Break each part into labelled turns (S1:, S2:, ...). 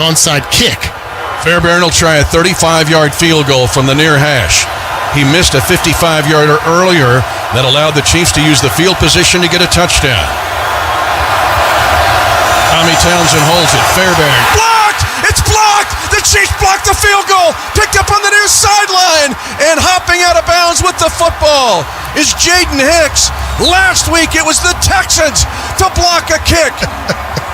S1: onside kick.
S2: Fairbairn will try a 35-yard field goal from the near hash. He missed a 55-yarder earlier that allowed the Chiefs to use the field position to get a touchdown. Tommy Townsend holds it. Fairbairn. Blocked! It's blocked! The Chiefs blocked the field goal. Picked up on the near sideline. And hopping out of bounds with the football is Jayden Hicks. Last week it was the Texans to block a kick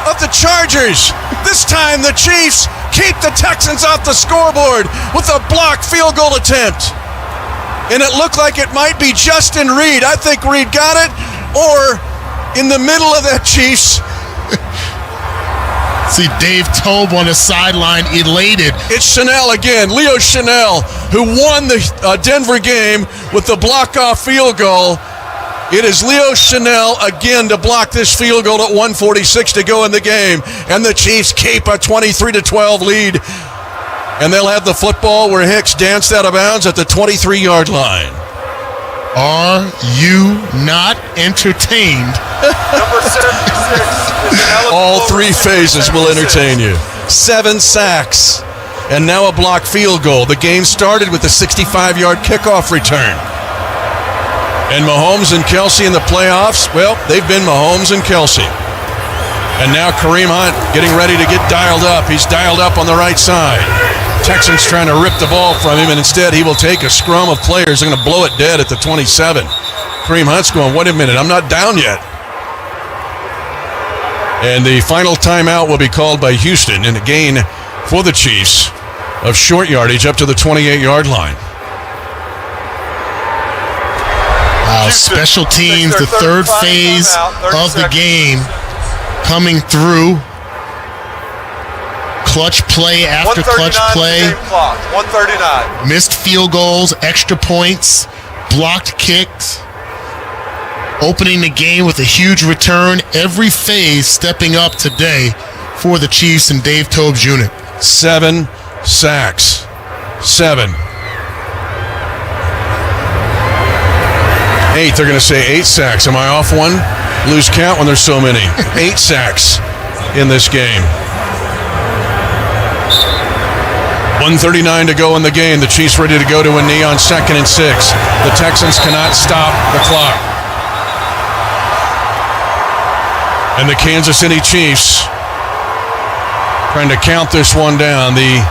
S2: of the Chargers. This time the Chiefs keep the Texans off the scoreboard with a blocked field goal attempt. And it looked like it might be Justin Reed. I think Reed got it. Or in the middle of that Chiefs.
S1: See Dave Tobe on the sideline, elated.
S2: It's Chanel again, Leo Chanel, who won the Denver game with the block-off field goal. It is Leo Chanel again to block this field goal at 1:46 to go in the game. And the Chiefs keep a 23-12 lead. And they'll have the football where Hicks danced out of bounds at the 23-yard line.
S1: Are you not entertained?
S3: Number 76.
S2: All three phases will entertain you. 7 sacks. And now a blocked field goal. The game started with a 65-yard kickoff return. And Mahomes and Kelsey in the playoffs, well, they've been Mahomes and Kelsey. And now Kareem Hunt getting ready to get dialed up. He's dialed up on the right side. Texans trying to rip the ball from him, and instead he will take a scrum of players. They're going to blow it dead at the 27. Kareem Hunt's going, wait a minute, I'm not down yet. And the final timeout will be called by Houston, and a gain for the Chiefs of short yardage up to the 28-yard line.
S1: Wow, special teams, the third phase of the game coming through. Clutch play after clutch play.
S3: 139.
S1: Missed field goals, extra points, blocked kicks. Opening the game with a huge return. Every phase stepping up today for the Chiefs and Dave Tobe's unit.
S2: 7 sacks. 7. 8, they're going to say 8 sacks. Am I off one? Lose count when there's so many. 8 sacks in this game. 1:39 to go in the game. The Chiefs ready to go to a knee on 2nd and 6. The Texans cannot stop the clock. And the Kansas City Chiefs trying to count this one down. The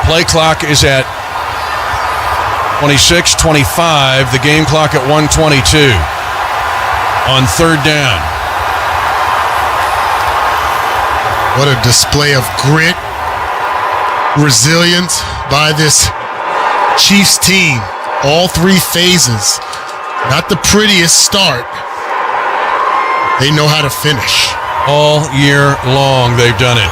S2: play clock is at 26:25. The game clock at 1:22 on 3rd down.
S1: What a display of grit, resilience by this Chiefs team. All 3 phases. Not the prettiest start. They know how to finish.
S2: All year long they've done it.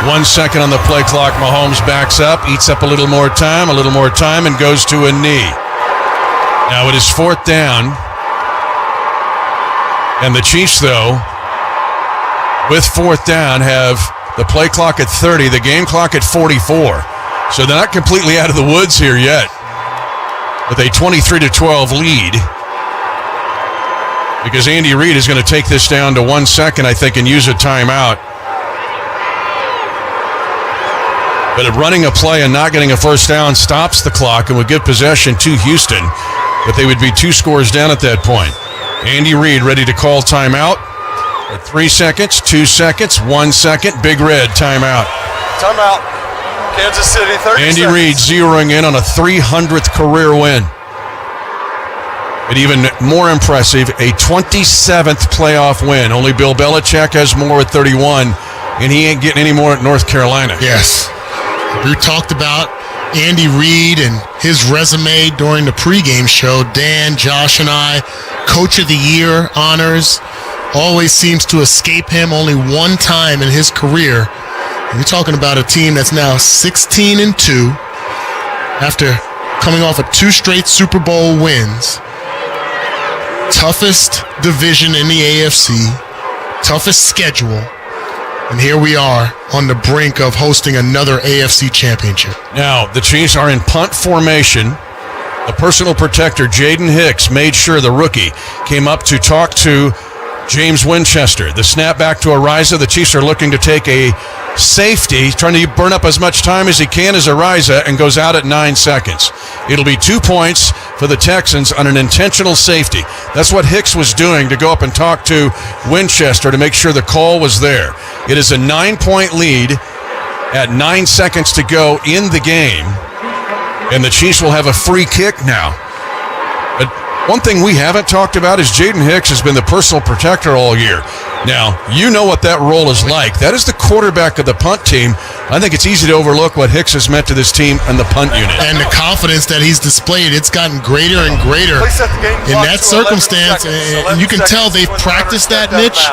S2: 1 second on the play clock. Mahomes backs up, eats up a little more time, and goes to a knee. Now it is 4th down. And the Chiefs, though, with 4th down, have the play clock at 30, the game clock at 44. So they're not completely out of the woods here yet with a 23-12 lead, because Andy Reid is going to take this down to 1 second, I think, and use a timeout. But running a play and not getting a first down stops the clock and would give possession to Houston, but they would be 2 scores down at that point. Andy Reid ready to call timeout. 3 seconds, 2 seconds, 1 second. Big Red timeout.
S3: Timeout. Kansas City, 30
S2: Andy
S3: seconds.
S2: Reid zeroing in on a 300th career win. And even more impressive, a 27th playoff win. Only Bill Belichick has more at 31, and he ain't getting any more at North Carolina.
S1: Yes. We talked about Andy Reid and his resume during the pregame show. Dan, Josh, and I, Coach of the Year honors. Always seems to escape him. Only one time in his career. And you're talking about a team that's now 16-2 after coming off of 2 straight Super Bowl wins. Toughest division in the AFC, toughest schedule, and here we are on the brink of hosting another AFC championship.
S2: Now, the Chiefs are in punt formation. The personal protector, Jayden Hicks, made sure the rookie came up to talk to James Winchester. The snap back to Ariza. The Chiefs are looking to take a safety, trying to burn up as much time as he can as Ariza, and goes out at 9 seconds. It'll be 2 points for the Texans on an intentional safety. That's what Hicks was doing to go up and talk to Winchester to make sure the call was there. It is a 9-point lead at 9 seconds to go in the game, and the Chiefs will have a free kick now. But one thing we haven't talked about is Jayden Hicks has been the personal protector all year. Now, you know what that role is like. That is the quarterback of the punt team. I think it's easy to overlook what Hicks has meant to this team and the punt unit.
S1: And the confidence that he's displayed, it's gotten greater and greater in that circumstance. And you can tell they've practiced that, Mitch.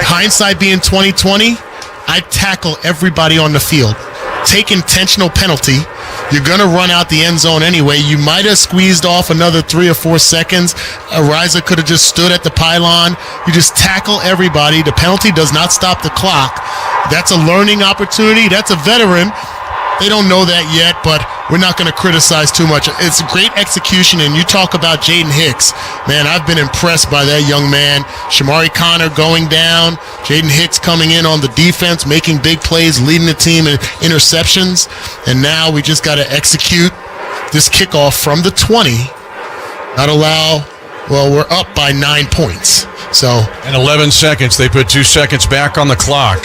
S1: Hindsight being 2020, I tackle everybody on the field. Take intentional penalty. You're going to run out the end zone anyway. You might have squeezed off another 3 or 4 seconds. Ariza could have just stood at the pylon. You just tackle everybody. The penalty does not stop the clock. That's a learning opportunity. That's a veteran. They don't know that yet, but we're not going to criticize too much. It's a great execution, and you talk about Jayden Hicks. Man, I've been impressed by that young man. Shamari Connor going down, Jayden Hicks coming in on the defense, making big plays, leading the team in interceptions, and now we just got to execute this kickoff from the 20, not allow, well, we're up by 9 points. So
S2: in 11 seconds, they put 2 seconds back on the clock.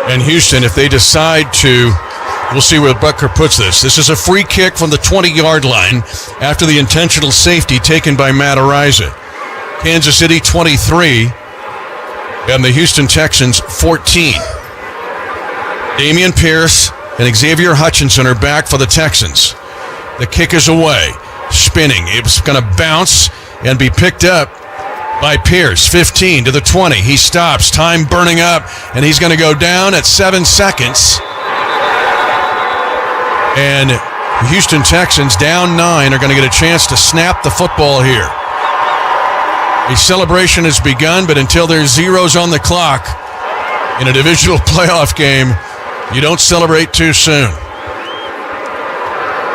S2: And Houston, if they decide to, we'll see where Butker puts this. This is a free kick from the 20-yard line after the intentional safety taken by Matt Ariza. Kansas City 23 and the Houston Texans 14. Damian Pierce and Xavier Hutchinson are back for the Texans. The kick is away, spinning. It's going to bounce and be picked up by Pierce. 15 to the 20. He stops. Time burning up, and he's going to go down at 7 seconds. And the Houston Texans, down 9, are going to get a chance to snap the football here. A celebration has begun, but until there's zeros on the clock in a divisional playoff game, you don't celebrate too soon.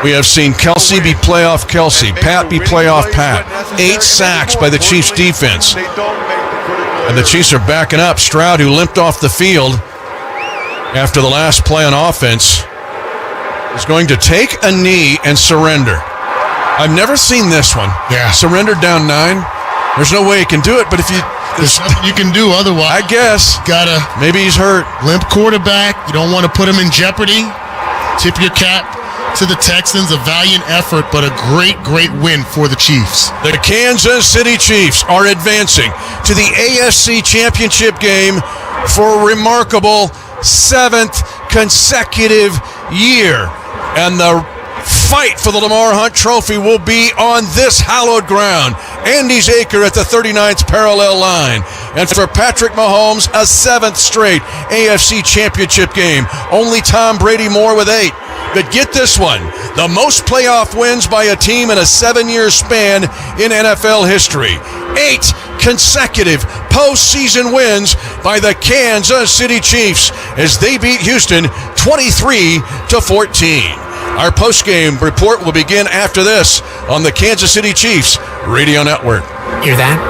S2: We have seen Kelsey be playoff Kelsey, Pat be playoff Pat. 8 sacks by the Chiefs defense. And the Chiefs are backing up. Stroud, who limped off the field after the last play on offense, is going to take a knee and surrender. I've never seen this one.
S1: Yeah.
S2: Surrender down 9. There's no way he can do it, but if you...
S1: There's nothing you can do otherwise.
S2: I guess. Maybe he's hurt.
S1: Limp quarterback. You don't want to put him in jeopardy. Tip your cap to the Texans. A valiant effort, but a great, great win for the Chiefs.
S2: The Kansas City Chiefs are advancing to the AFC Championship game for a remarkable 7th consecutive year. And the fight for the Lamar Hunt Trophy will be on this hallowed ground. Andy's Acre at the 39th parallel line. And for Patrick Mahomes, a 7th straight AFC Championship game. Only Tom Brady more with 8. But get this one, the most playoff wins by a team in a 7-year span in NFL history. 8 consecutive postseason wins by the Kansas City Chiefs as they beat Houston 23-14. Our postgame report will begin after this on the Kansas City Chiefs Radio Network.
S4: Hear that?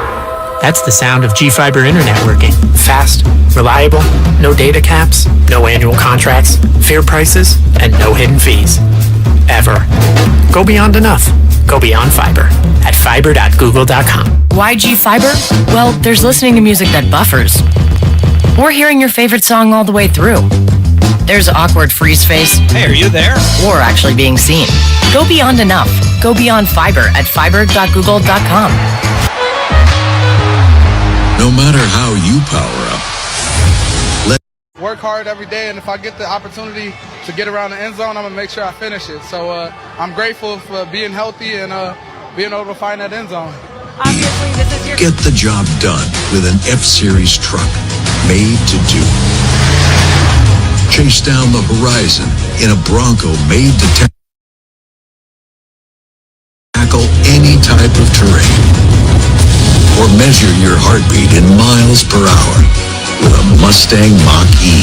S4: That's the sound of G-Fiber Internet working. Fast, reliable, no data caps, no annual contracts, fair prices, and no hidden fees. Ever. Go beyond enough. Go beyond fiber at fiber.google.com.
S5: Why G-Fiber? Well, there's listening to music that buffers. Or hearing your favorite song all the way through. There's awkward freeze face.
S6: Hey, are you there?
S5: Or actually being seen. Go beyond enough. Go beyond fiber at fiber.google.com.
S7: No matter how you power up,
S8: work hard every day, and if I get the opportunity to get around the end zone, I'm going to make sure I finish it. So I'm grateful for being healthy and being able to find that end zone.
S9: Obviously, this is your...
S7: Get the job done with an F-Series truck made to do. Chase down the horizon in a Bronco made to tackle any type of terrain. Or measure your heartbeat in miles per hour with a Mustang Mach-E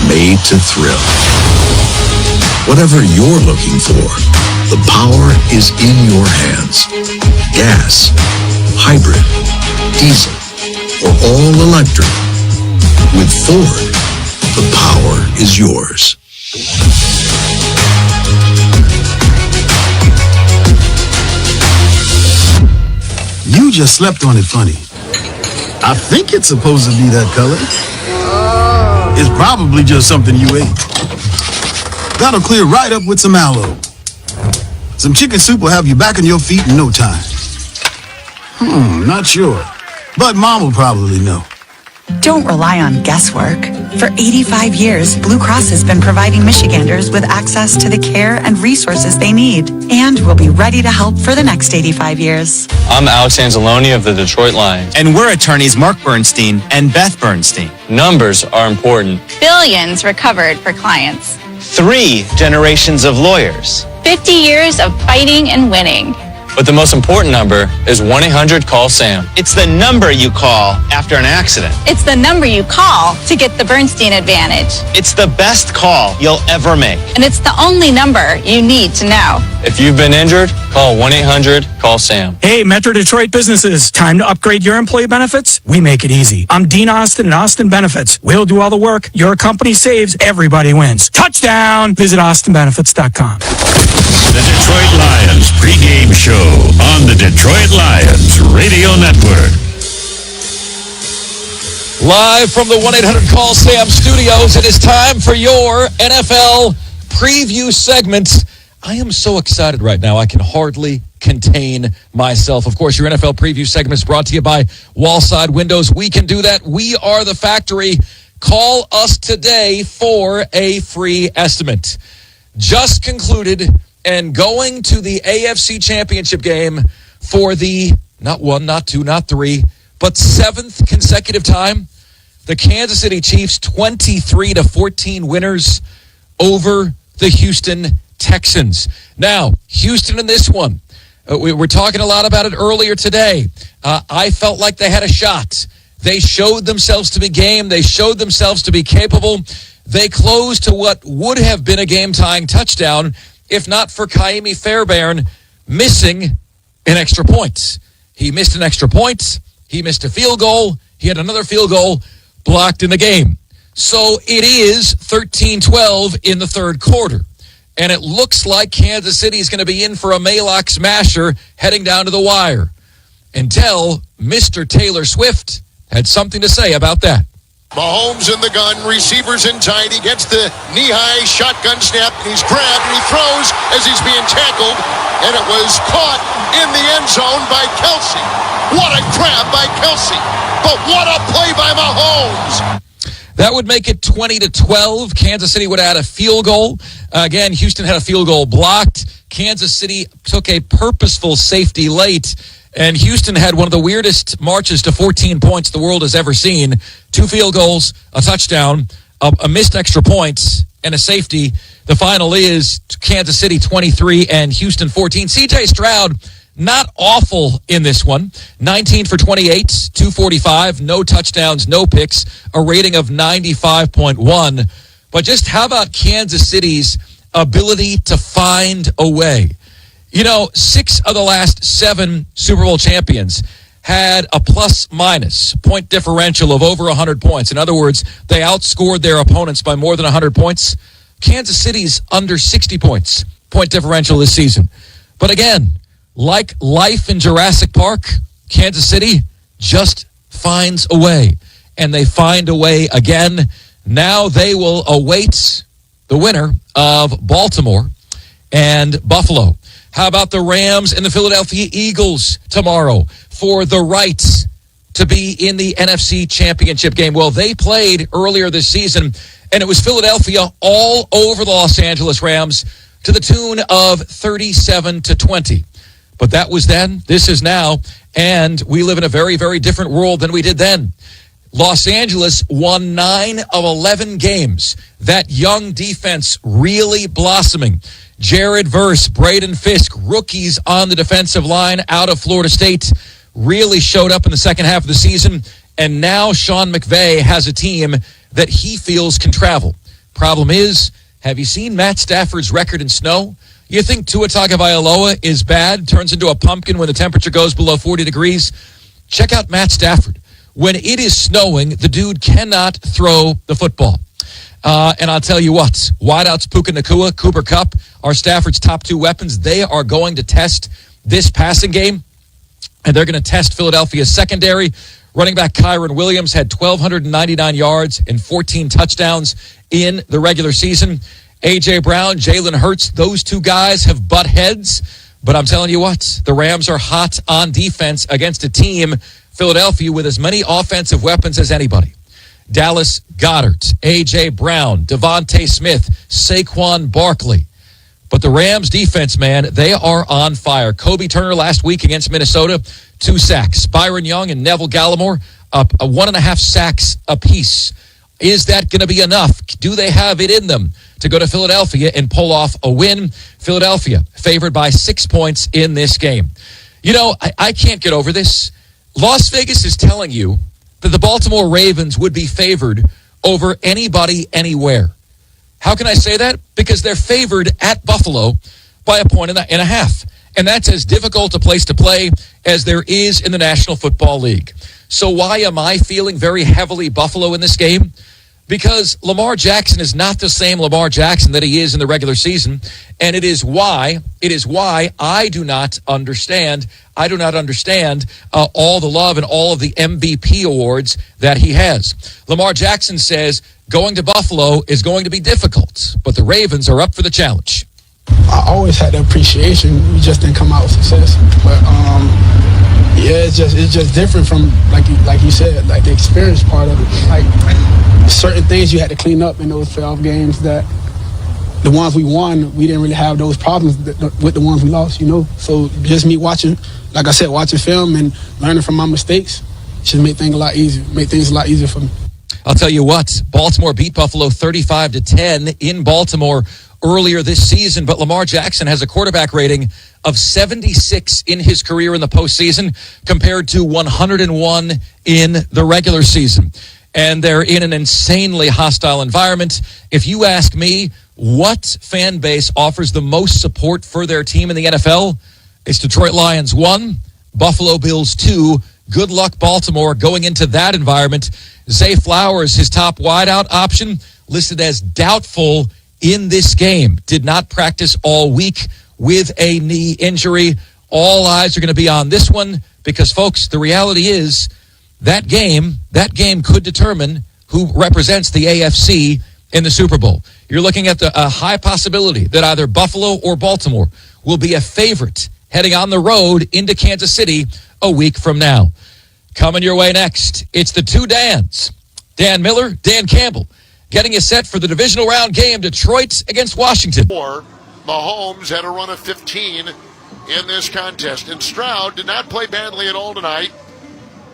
S7: made to thrill. Whatever you're looking for, the power is in your hands. Gas, hybrid, diesel, or all electric. With Ford, The power is yours.
S6: You just slept on it funny. I think it's supposed to be that color. It's probably just something you ate. That'll clear right up with some aloe. Some chicken soup will have you back on your feet in no time. Not sure. But Mom will probably know.
S9: Don't rely on guesswork. For 85 years, Blue Cross has been providing Michiganders with access to the care and resources they need, and will be ready to help for the next 85 years.
S10: I'm Alex Anzalone of the Detroit Lions.
S11: And we're attorneys Mark Bernstein and Beth Bernstein.
S10: Numbers are important.
S12: Billions recovered for clients.
S11: 3 generations of lawyers.
S12: 50 years of fighting and winning.
S10: But the most important number is 1-800-CALL-SAM.
S11: It's the number you call after an accident.
S12: It's the number you call to get the Bernstein advantage.
S11: It's the best call you'll ever make.
S12: And it's the only number you need to know.
S10: If you've been injured, call 1-800-CALL-SAM.
S4: Hey, Metro Detroit businesses, time to upgrade your employee benefits? We make it easy. I'm Dean Austin and Austin Benefits. We'll do all the work. Your company saves, everybody wins. Touchdown! Visit austinbenefits.com.
S13: The Detroit Lions pregame show on the Detroit Lions Radio Network.
S2: Live from the 1-800-CALL-SAM studios, it is time for your NFL preview segment. I am so excited right now, I can hardly contain myself. Of course, your NFL preview segment is brought to you by Wallside Windows. We can do that. We are the factory. Call us today for a free estimate. Just concluded and going to the AFC Championship game for the, not 1, not 2, not 3, but 7th consecutive time. The Kansas City Chiefs, 23-14 winners over the Houston Texans. Now, Houston in this one, we were talking a lot about it earlier today. I felt like they had a shot. They showed themselves to be game. They showed themselves to be capable. They closed to what would have been a game-tying touchdown if not for Kaimi Fairbairn missing an extra point. He missed an extra point. He missed a field goal. He had another field goal blocked in the game. So it is 13-12 in the third quarter. And it looks like Kansas City is going to be in for a Maylock smasher heading down to the wire. Until Mr. Taylor Swift had something to say about that.
S14: Mahomes in the gun, receivers in tight. He gets the knee-high shotgun snap. He's grabbed and he throws as he's being tackled. And it was caught in the end zone by Kelsey. What a grab by Kelsey. But what a play by Mahomes.
S2: That would make it 20-12. Kansas City would add a field goal. Again, Houston had a field goal blocked. Kansas City took a purposeful safety late. And Houston had one of the weirdest marches to 14 points the world has ever seen. 2 field goals, a touchdown, a missed extra point, and a safety. The final is Kansas City 23 and Houston 14. C.J. Stroud, not awful in this one. 19 for 28, 245, no touchdowns, no picks, a rating of 95.1. But just how about Kansas City's ability to find a way? You know, 6 of the last 7 Super Bowl champions had a plus-minus point differential of over 100 points. In other words, they outscored their opponents by more than 100 points. Kansas City's under 60 points point differential this season. But again, like life in Jurassic Park, Kansas City just finds a way. And they find a way again. Now they will await the winner of Baltimore and Buffalo. How about the Rams and the Philadelphia Eagles tomorrow for the right to be in the NFC Championship game? Well, they played earlier this season, and it was Philadelphia all over the Los Angeles Rams to the tune of 37-20. But that was then, this is now, and we live in a very, very different world than we did then. Los Angeles won 9 of 11 games. That young defense really blossoming. Jered versus Braden Fisk, rookies on the defensive line out of Florida State, really showed up in the second half of the season. And now Sean McVay has a team that he feels can travel. Problem is, have you seen Matt Stafford's record in snow? You think Tua Tagovailoa is bad, turns into a pumpkin when the temperature goes below 40 degrees? Check out Matt Stafford. When it is snowing, the dude cannot throw the football.
S15: And I'll tell you what, wideouts Puka Nacua, Cooper Kupp, are Stafford's top two weapons. They are going to test this passing game, and they're going to test Philadelphia's secondary. Running back Kyron Williams had 1,299 yards and 14 touchdowns in the regular season. A.J. Brown, Jalen Hurts, those two guys have butt heads. But I'm telling you what, the Rams are hot on defense against a team, Philadelphia, with as many offensive weapons as anybody. Dallas Goedert, A.J. Brown, Devontae Smith, Saquon Barkley. But the Rams defense, man, they are on fire. Kobe Turner last week against Minnesota, 2 sacks. Byron Young and Neville Gallimore, 1.5 sacks apiece. Is that going to be enough? Do they have it in them to go to Philadelphia and pull off a win? Philadelphia favored by 6 points in this game. You know, I can't get over this. Las Vegas is telling you that the Baltimore Ravens would be favored over anybody anywhere. How can I say that? Because they're favored at Buffalo by 1.5. And that's as difficult a place to play as there is in the National Football League. So why am I feeling very heavily Buffalo in this game? Because Lamar Jackson is not the same Lamar Jackson that he is in the regular season, and it is why I do not understand all the love and all of the MVP awards that he has. Lamar Jackson says going to Buffalo is going to be difficult, but the Ravens are up for the challenge.
S16: I always had the appreciation. We just didn't come out with success, but yeah, it's just different from like you said, like the experience part of it. Like certain things you had to clean up in those playoff games that the ones we won, we didn't really have those problems with the ones we lost, you know. So just me watching, like I said, watching film and learning from my mistakes should make things a lot easier for me.
S15: I'll tell you what, Baltimore beat Buffalo 35-10 in Baltimore earlier this season, but Lamar Jackson has a quarterback rating of 76 in his career in the postseason compared to 101 in the regular season. And they're in an insanely hostile environment. If you ask me what fan base offers the most support for their team in the NFL, it's Detroit Lions 1, Buffalo Bills 2. Good luck, Baltimore, going into that environment. Zay Flowers, his top wideout option, listed as doubtful in this game. Did not practice all week with a knee injury. All eyes are going to be on this one because, folks, the reality is that game could determine who represents the AFC in the Super Bowl. You're looking at a high possibility that either Buffalo or Baltimore will be a favorite heading on the road into Kansas City a week from now. Coming your way next, it's the two Dans. Dan Miller, Dan Campbell, getting you set for the divisional round game, Detroit against Washington.
S14: Mahomes had a run of 15 in this contest. And Stroud did not play badly at all tonight.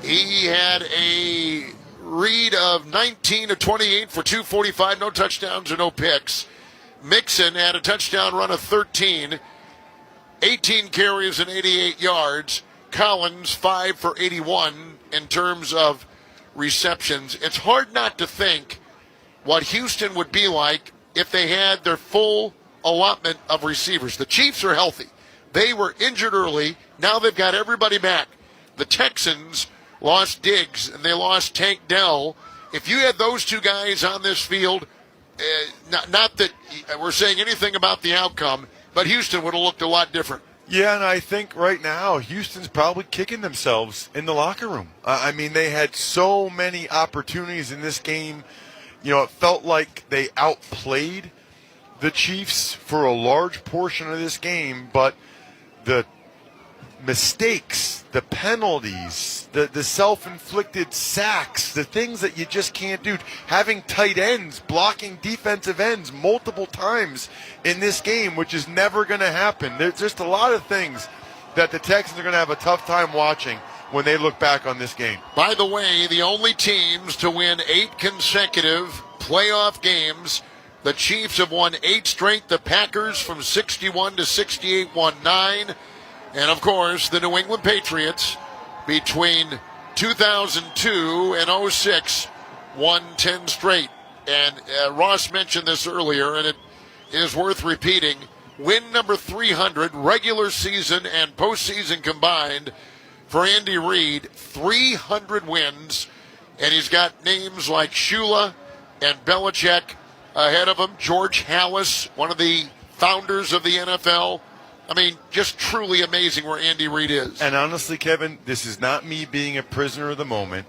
S14: He had a read of 19 of 28 for 245, no touchdowns or no picks. Mixon had a touchdown run of 13, 18 carries and 88 yards. Collins, 5 for 81 in terms of receptions. It's hard not to think what Houston would be like if they had their full allotment of receivers. The Chiefs are healthy. They were injured early. Now they've got everybody back. The Texans lost Diggs and they lost Tank Dell. If you had those two guys on this field, not that we're saying anything about the outcome, but Houston would have looked a lot different.
S17: Yeah, and I think right now Houston's probably kicking themselves in the locker room. I mean, they had so many opportunities in this game. You know, it felt like they outplayed the Chiefs for a large portion of this game, but the mistakes, the penalties, the self-inflicted sacks, the things that you just can't do, having tight ends blocking defensive ends multiple times in this game, which is never going to happen. There's just a lot of things that the Texans are going to have a tough time watching when they look back on this game.
S14: By the way, the only teams to win 8 consecutive playoff games, the Chiefs have won 8 straight. The Packers from 61 to 68 won 9. And, of course, the New England Patriots between 2002 and 06 won 10 straight. And Ross mentioned this earlier, and it is worth repeating. Win number 300, regular season and postseason combined, for Andy Reid, 300 wins. And he's got names like Shula and Belichick ahead of him. George Halas, one of the founders of the NFL. I mean, just truly amazing where Andy Reid is.
S17: And honestly, Kevin, this is not me being a prisoner of the moment.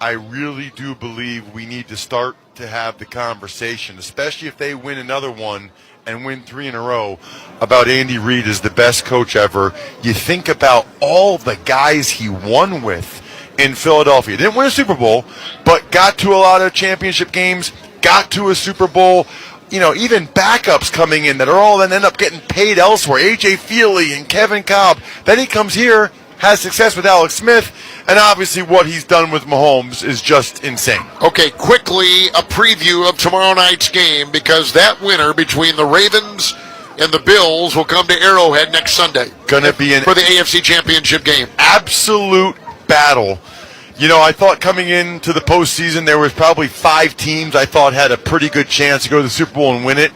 S17: I really do believe we need to start to have the conversation, especially if they win another one and win 3 in a row, about Andy Reid as the best coach ever. You think about all the guys he won with in Philadelphia. Didn't win a Super Bowl, but got to a lot of championship games, got to a Super Bowl. You know, even backups coming in that are all then end up getting paid elsewhere. A.J. Feely and Kevin Cobb. Then he comes here, has success with Alex Smith, and obviously what he's done with Mahomes is just insane.
S14: Okay, quickly, a preview of tomorrow night's game, because that winner between the Ravens and the Bills will come to Arrowhead next Sunday.
S17: Gonna be
S14: for the AFC Championship game.
S17: Absolute battle. You know, I thought coming into the postseason there was probably 5 teams I thought had a pretty good chance to go to the Super Bowl and win it.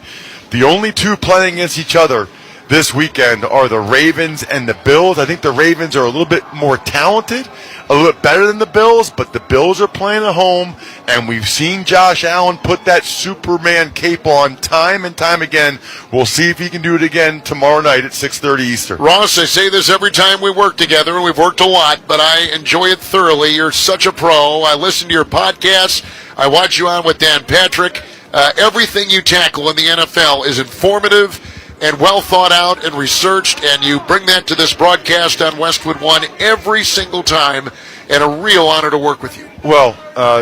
S17: The only 2 playing against each other this weekend are the Ravens and the Bills. I think the Ravens are a little bit more talented, a little bit better than the Bills, but the Bills are playing at home, and we've seen Josh Allen put that Superman cape on time and time again. We'll see if he can do it again tomorrow night at 6:30 Eastern.
S14: Ross, I say this every time we work together, and we've worked a lot, but I enjoy it thoroughly. You're such a pro. I listen to your podcasts. I watch you on with Dan Patrick. Everything you tackle in the NFL is informative and well thought out and researched, and you bring that to this broadcast on Westwood One every single time, and a real honor to work with you.
S17: Well,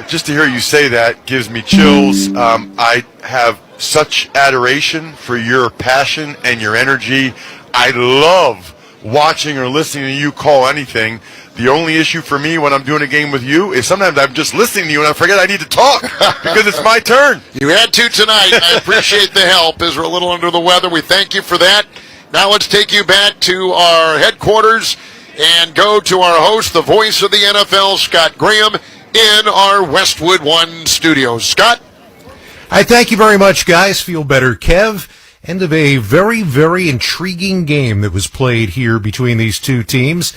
S17: just to hear you say that gives me chills. I have such adoration for your passion and your energy. I love watching or listening to you call anything. The only issue for me when I'm doing a game with you is sometimes I'm just listening to you and I forget I need to talk because it's my turn.
S14: You had to tonight. I appreciate the help as we're a little under the weather. We thank you for that. Now let's take you back to our headquarters and go to our host, the voice of the NFL, Scott Graham, in our Westwood One studios. Scott?
S18: I thank you very much, guys. Feel better, Kev. End of a very, very intriguing game that was played here between these two teams.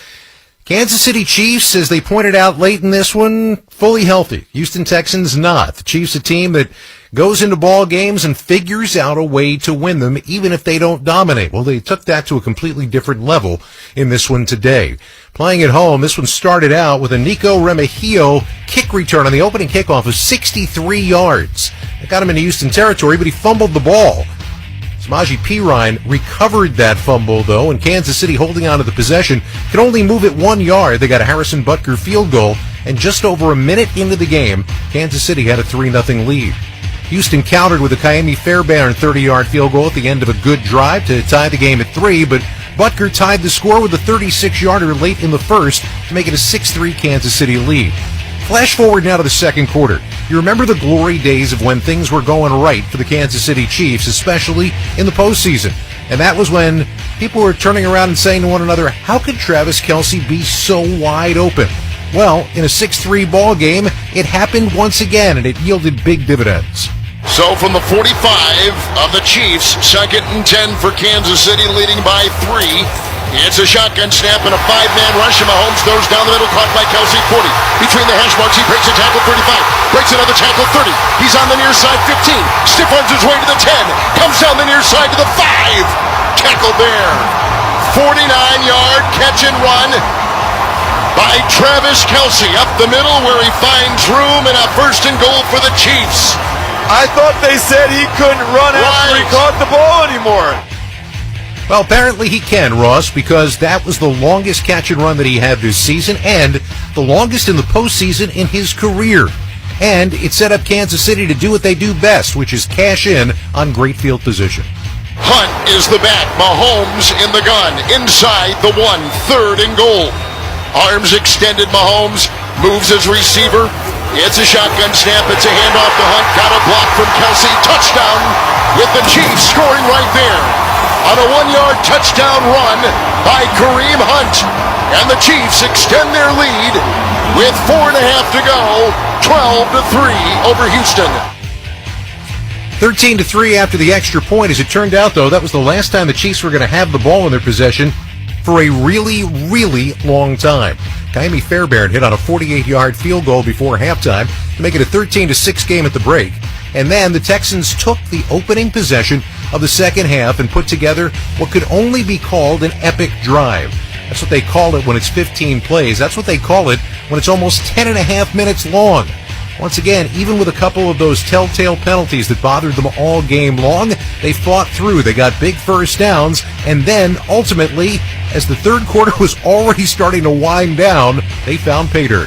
S18: Kansas City Chiefs, as they pointed out late in this one, fully healthy. Houston Texans not. The Chiefs a team that goes into ball games and figures out a way to win them, even if they don't dominate. Well, they took that to a completely different level in this one today. Playing at home, this one started out with a Nico Remigio kick return on the opening kickoff of 63 yards. It got him into Houston territory, but he fumbled the ball. Samaje Perine recovered that fumble, though, and Kansas City, holding on to the possession, could only move it 1 yard. They got a Harrison Butker field goal, and just over a minute into the game, Kansas City had a 3-0 lead. Houston countered with a Ka'imi Fairbairn 30-yard field goal at the end of a good drive to tie the game at 3, but Butker tied the score with a 36-yarder late in the first to make it a 6-3 Kansas City lead. Flash forward now to the second quarter. You remember the glory days of when things were going right for the Kansas City Chiefs, especially in the postseason. And that was when people were turning around and saying to one another, how could Travis Kelce be so wide open? Well, in a 6-3 ball game, it happened once again, and it yielded big dividends.
S14: So from the 45 of the Chiefs, 2nd and 10 for Kansas City, leading by 3. It's a shotgun snap and a 5-man rush, and Mahomes throws down the middle, caught by Kelce, 40. Between the hash marks, he breaks a tackle, 35. Breaks another tackle, 30. He's on the near side, 15. Stiff runs his way to the 10. Comes down the near side to the 5. Tackle there. 49-yard catch and run by Travis Kelce. Up the middle where he finds room, and a 1st and goal for the Chiefs.
S17: I thought they said he couldn't run after he caught the ball anymore.
S18: Well, apparently he can, Ross, because that was the longest catch and run that he had this season and the longest in the postseason in his career. And it set up Kansas City to do what they do best, which is cash in on great field position.
S14: Hunt is the back. Mahomes in the gun. Inside the 1. 3rd and goal. Arms extended. Mahomes moves his receiver. It's a shotgun snap. It's a handoff to Hunt. Got a block from Kelce. Touchdown with the Chiefs scoring right there on a 1-yard touchdown run by Kareem Hunt. And the Chiefs extend their lead with 4.5 to go, 12-3 over Houston.
S18: 13-3 after the extra point. As it turned out, though, that was the last time the Chiefs were going to have the ball in their possession for a really, really long time. Ka'imi Fairbairn hit on a 48-yard field goal before halftime to make it a 13-6 game at the break. And then the Texans took the opening possession of the second half and put together what could only be called an epic drive. That's what they call it when it's 15 plays. That's what they call it when it's almost 10 and a half minutes long. Once again, even with a couple of those telltale penalties that bothered them all game long, they fought through. They got big first downs, and then ultimately, as the third quarter was already starting to wind down, they found pay dirt.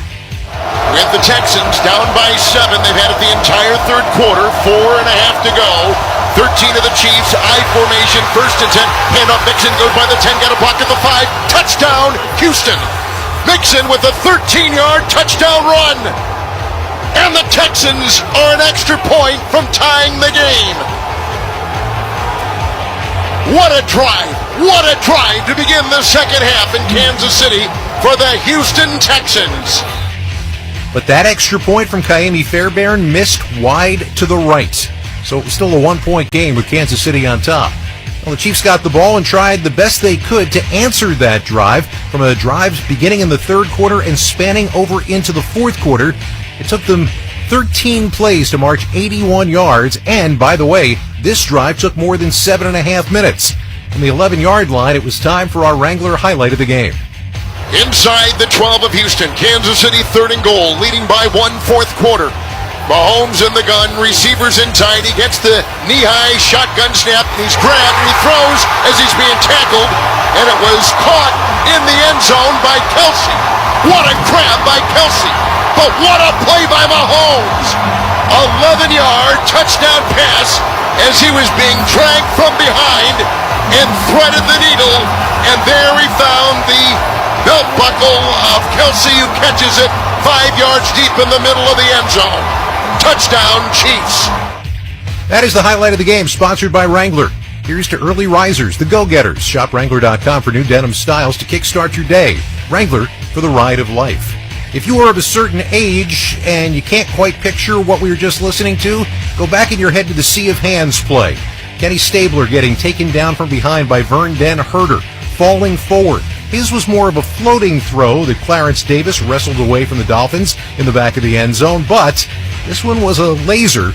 S14: With the Texans down by 7, they've had it the entire third quarter, 4.5 to go. 13 of the Chiefs, I formation, 1st and 10. Hand off Mixon, goes by the 10, got a block at the 5. Touchdown, Houston. Mixon with a 13-yard touchdown run. And the Texans are an extra point from tying the game. What a drive. What a drive to begin the second half in Kansas City for the Houston Texans.
S18: But that extra point from Ka'imi Fairbairn missed wide to the right. So it was still a one-point game with Kansas City on top. Well, the Chiefs got the ball and tried the best they could to answer that drive from a drive beginning in the third quarter and spanning over into the fourth quarter. It took them 13 plays to march 81 yards, and by the way, this drive took more than 7.5 minutes. From the 11-yard line, it was time for our Wrangler highlight of the game.
S14: Inside the 12 of Houston, Kansas City 3rd and goal, leading by 1 fourth quarter. Mahomes in the gun, receivers in tight. He gets the knee-high shotgun snap, and he's grabbed, and he throws as he's being tackled, and it was caught in the end zone by Kelsey. What a grab by Kelsey, but what a play by Mahomes. 11-yard touchdown pass as he was being dragged from behind and threaded the needle, and there he found the belt buckle of Kelsey, who catches it 5 yards deep in the middle of the end zone. Touchdown, Chiefs.
S18: That is the highlight of the game, sponsored by Wrangler. Here's to early risers, the go-getters. Shop Wrangler.com for new denim styles to kickstart your day. Wrangler, for the ride of life. If you are of a certain age and you can't quite picture what we were just listening to, go back in your head to the Sea of Hands play. Kenny Stabler getting taken down from behind by Vern Den Herder, falling forward. His was more of a floating throw that Clarence Davis wrestled away from the Dolphins in the back of the end zone, but this one was a laser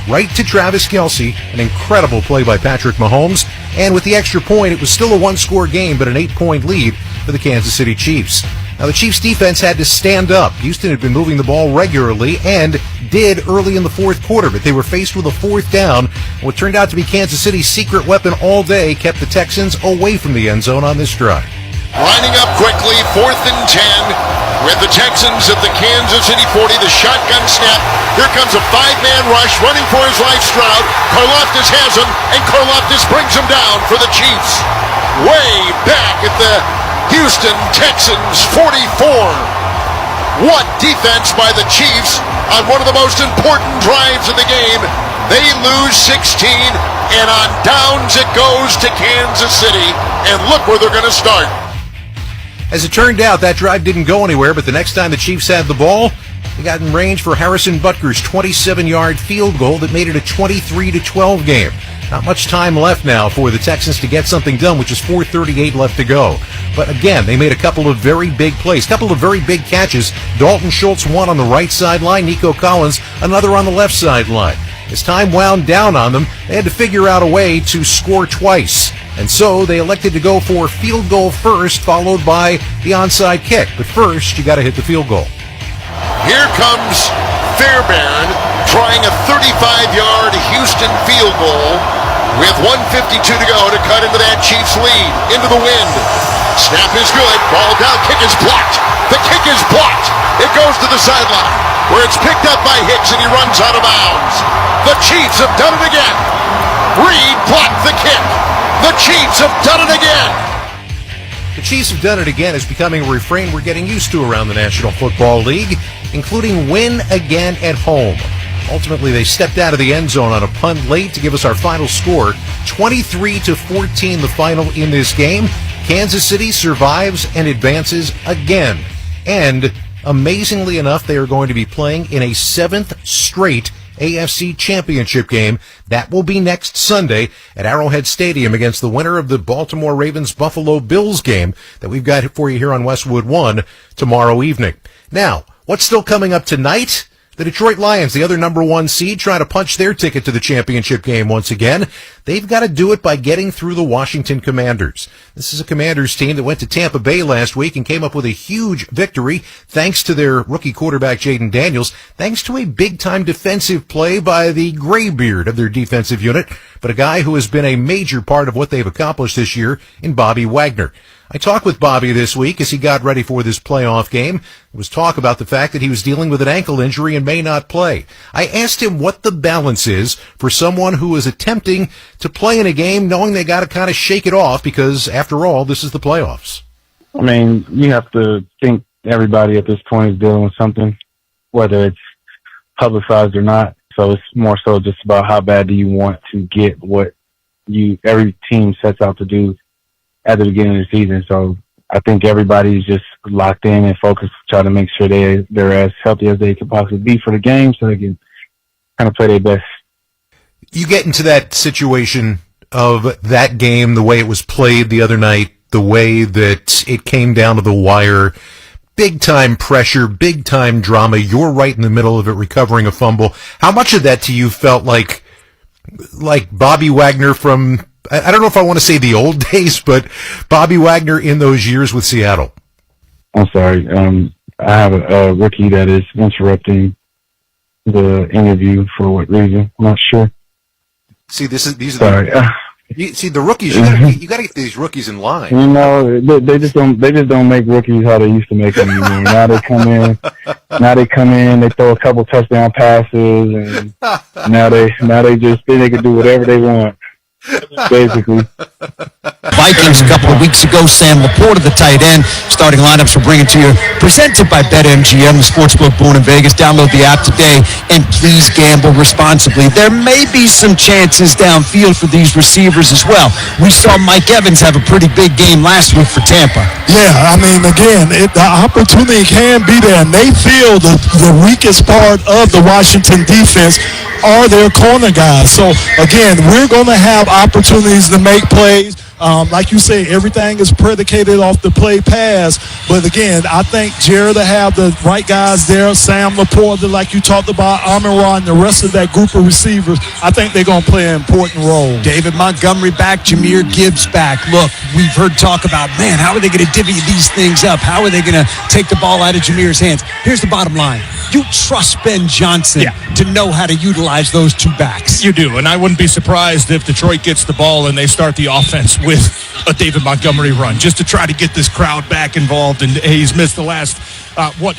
S18: right to Travis Kelce, an incredible play by Patrick Mahomes, and with the extra point, it was still a one-score game, but an 8-point lead for the Kansas City Chiefs. Now, the Chiefs' defense had to stand up. Houston had been moving the ball regularly and did early in the fourth quarter, but they were faced with a fourth down. What turned out to be Kansas City's secret weapon all day kept the Texans away from the end zone on this drive.
S14: Lining up quickly, 4th and 10, with the Texans at the Kansas City 40, the shotgun snap. Here comes a 5-man rush, running for his life, Stroud. Karlaftis has him, and Karlaftis brings him down for the Chiefs. Way back at the Houston Texans 44. What defense by the Chiefs on one of the most important drives of the game. They lose 16, and on downs it goes to Kansas City, and look where they're going to start.
S18: As it turned out, that drive didn't go anywhere, but the next time the Chiefs had the ball, they got in range for Harrison Butker's 27-yard field goal that made it a 23-12 game. Not much time left now for the Texans to get something done, which is 4:38 left to go. But again, they made a couple of very big plays, couple of very big catches. Dalton Schultz, one on the right sideline, Nico Collins, another on the left sideline. As time wound down on them, they had to figure out a way to score twice. And so they elected to go for field goal first, followed by the onside kick. But first, you got to hit the field goal.
S14: Here comes Fairbairn trying a 35-yard Houston field goal with 1:52 to go to cut into that Chiefs lead. Into the wind. Snap is good. Ball down. Kick is blocked. The kick is blocked. It goes to the sideline, where it's picked up by Hicks, and he runs out of bounds. The Chiefs have done it again. Reed blocked the kick. The Chiefs have done it again.
S18: The Chiefs have done it again is becoming a refrain we're getting used to around the National Football League, including win again at home. Ultimately, they stepped out of the end zone on a punt late to give us our final score, 23-14 the final in this game. Kansas City survives and advances again. And amazingly enough, they are going to be playing in a 7th straight AFC Championship game. That will be next Sunday at Arrowhead Stadium against the winner of the Baltimore Ravens-Buffalo Bills game that we've got for you here on Westwood One tomorrow evening. Now, what's still coming up tonight? The Detroit Lions, the other number 1 seed, trying to punch their ticket to the championship game once again. They've got to do it by getting through the Washington Commanders. This is a Commanders team that went to Tampa Bay last week and came up with a huge victory thanks to their rookie quarterback Jayden Daniels, thanks to a big-time defensive play by the graybeard of their defensive unit, but a guy who has been a major part of what they've accomplished this year in Bobby Wagner. I talked with Bobby this week as he got ready for this playoff game. There was talk about the fact that he was dealing with an ankle injury and may not play. I asked him what the balance is for someone who is attempting to play in a game knowing they got to kind of shake it off because, after all, this is the playoffs.
S19: I mean, you have to think everybody at this point is dealing with something, whether it's publicized or not. So it's more so just about how bad do you want to get what every team sets out to do at the beginning of the season. So I think everybody's just locked in and focused to try to make sure they're as healthy as they could possibly be for the game so they can kind of play their best.
S18: You get into that situation of that game, the way it was played the other night, the way that it came down to the wire, big-time pressure, big-time drama. You're right in the middle of it, recovering a fumble. How much of that to you felt like Bobby Wagner from, I don't know if I want to say the old days, but Bobby Wagner in those years with Seattle?
S19: I'm sorry. I have a rookie that is interrupting the interview for what reason? I'm not sure.
S18: See, these are
S19: sorry.
S18: The rookies. You got to get these rookies in line.
S19: You know, they just don't make rookies how they used to make them anymore. Now they come in, they throw a couple touchdown passes, and now they just think they can do whatever they want. Basically.
S20: Vikings a couple of weeks ago, Sam Laporta, the tight end. Starting lineups we're bringing to you, presented by BetMGM, the sportsbook born in Vegas. Download the app today, and please gamble responsibly. There may be some chances downfield for these receivers as well. We saw Mike Evans have a pretty big game last week for Tampa.
S21: Yeah, I mean, again, the opportunity can be there, and they feel the weakest part of the Washington defense are their corner guys. So, again, we're going to have opportunities to make plays. Like you say, everything is predicated off the play pass. But again, I think Jered to have the right guys there, Sam Laporta, like you talked about, amonra, and the rest of that group of receivers, I think they're going to play an important role.
S20: David Montgomery back, jahmyr Gibbs back. Look, we've heard talk about, man, how are they going to divvy these things up? How are they going to take the ball out of Jahmyr's hands? Here's the bottom line. You trust Ben Johnson to know how to utilize those two backs.
S22: You do, and I wouldn't be surprised if Detroit gets the ball and they start the offense with a David Montgomery run, just to try to get this crowd back involved. And he's missed the last,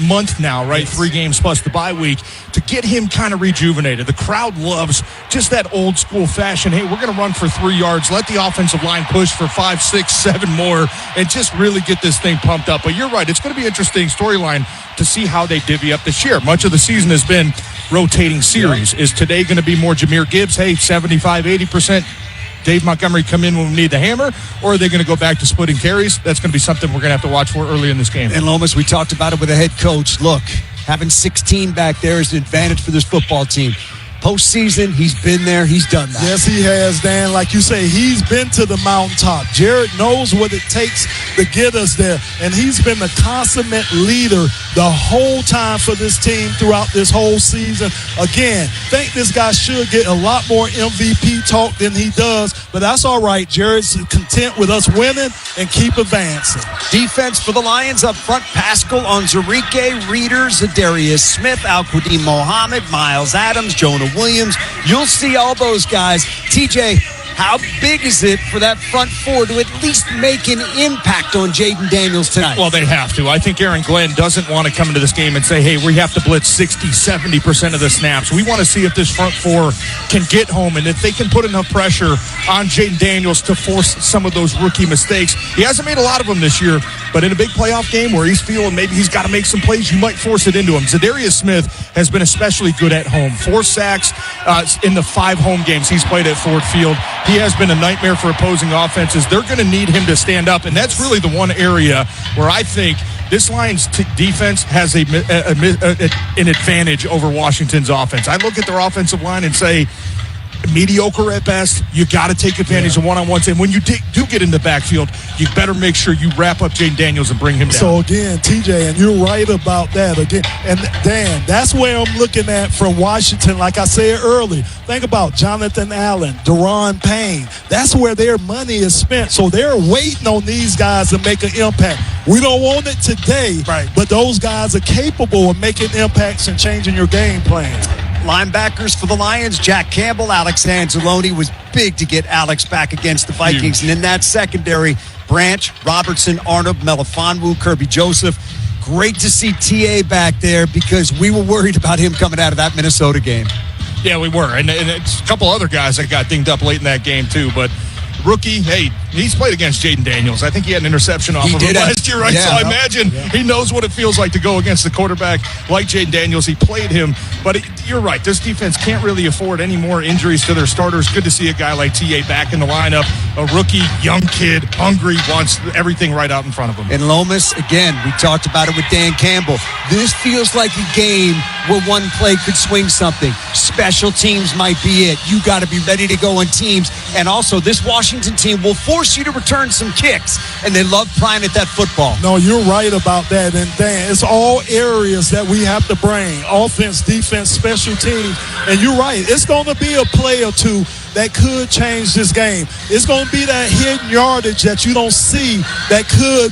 S22: month now, right? 3 games plus the bye week, to get him kind of rejuvenated. The crowd loves just that old school fashion. Hey, we're going to run for 3 yards, let the offensive line push for 5, 6, 7 more, and just really get this thing pumped up. But you're right, it's going to be an interesting storyline to see how they divvy up this year. Much of the season has been rotating series. Is today going to be more jahmyr Gibbs? Hey, 75, 80%. Dave Montgomery come in when we need the hammer, or are they going to go back to splitting carries? That's going to be something we're going to have to watch for early in this game.
S20: And Lomas, we talked about it with the head coach. Look, having 16 back there is an advantage for this football team. Postseason, he's been there, he's done that.
S21: Yes, he has, Dan. Like you say, he's been to the mountaintop. Jered knows what it takes to get us there, and he's been the consummate leader the whole time for this team throughout this whole season. Again, think this guy should get a lot more MVP talk than he does, but that's all right. Jered's content with us winning and keep advancing.
S20: Defense for the Lions up front, Pascal, Onzarike, Reeder, Zadarius Smith, Al-Qadim Mohammed, Miles Adams, Jonah Williams. You'll see all those guys. TJ, how big is it for that front four to at least make an impact on Jayden Daniels tonight?
S22: Well, they have to. I think Aaron Glenn doesn't want to come into this game and say, hey, we have to blitz 60, 70% of the snaps. We want to see if this front four can get home and if they can put enough pressure on Jayden Daniels to force some of those rookie mistakes. He hasn't made a lot of them this year, but in a big playoff game where he's feeling maybe he's got to make some plays, you might force it into him. Zadarius Smith has been especially good at home. 4 sacks in the 5 home games he's played at Ford Field. He has been a nightmare for opposing offenses. They're going to need him to stand up, and that's really the one area where I think this Lions defense has an advantage over Washington's offense. I look at their offensive line and say, mediocre at best, you got to take advantage of one-on-ones. And when you do get in the backfield, you better make sure you wrap up Jayden Daniels and bring him down.
S21: So again, TJ, and you're right about that again. And Dan, that's where I'm looking at from Washington. Like I said earlier, think about Jonathan Allen, Daron Payne. That's where their money is spent. So they're waiting on these guys to make an impact. We don't want it today, right, but those guys are capable of making impacts and changing your game plan.
S20: Linebackers for the Lions, Jack Campbell, Alex Anzalone was big to get Alex back against the Vikings. Huge. And in that secondary, Branch, Robertson, Arnold, Melifonwu, Kirby Joseph. Great to see TA back there because we were worried about him coming out of that Minnesota game.
S22: Yeah, we were. And it's a couple other guys that got dinged up late in that game too. But rookie, hey, he's played against Jayden Daniels. I think he had an interception off of him last year, right? Yeah, so I imagine he knows what it feels like to go against the quarterback like Jayden Daniels. He played him. But you're right. This defense can't really afford any more injuries to their starters. Good to see a guy like TA back in the lineup. A rookie, young kid, hungry, wants everything right out in front of him.
S20: And Lomas, again, we talked about it with Dan Campbell. This feels like a game where one play could swing something. Special teams might be it. You got to be ready to go on teams. And also, this Washington team will force you to return some kicks. And they love prying at that football.
S21: No, you're right about that. And Dan, it's all areas that we have to bring. Offense, defense, special teams. And you're right. It's going to be a play or two that could change this game. It's going to be that hidden yardage that you don't see that could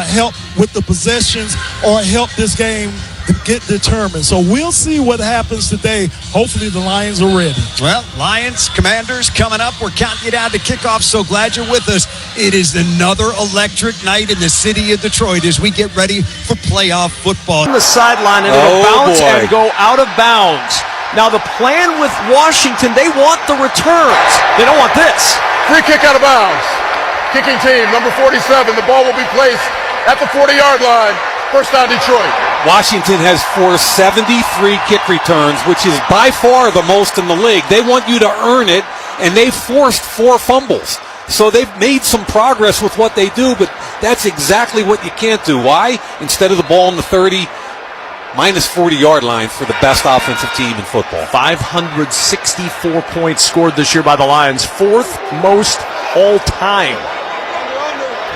S21: help with the possessions or help this game to get determined. So we'll see what happens today. Hopefully the Lions are ready.
S20: Well, Lions, Commanders coming up. We're counting you down to kickoff, so glad you're with us. It is another electric night in the city of Detroit as we get ready for playoff football.
S1: On the sideline, and it'll bounce and go out of bounds. Now the plan with Washington, they want the returns. They don't want this.
S3: Free kick out of bounds. Kicking team, number 47. The ball will be placed at the 40-yard line. First down, Detroit.
S23: Washington has forced 73 kick returns, which is by far the most in the league. They want you to earn it, and they forced 4 fumbles. So they've made some progress with what they do, but that's exactly what you can't do. Why? Instead of the ball in the 30, minus 40-yard line for the best offensive team in football.
S1: 564 points scored this year by the Lions, 4th most all time.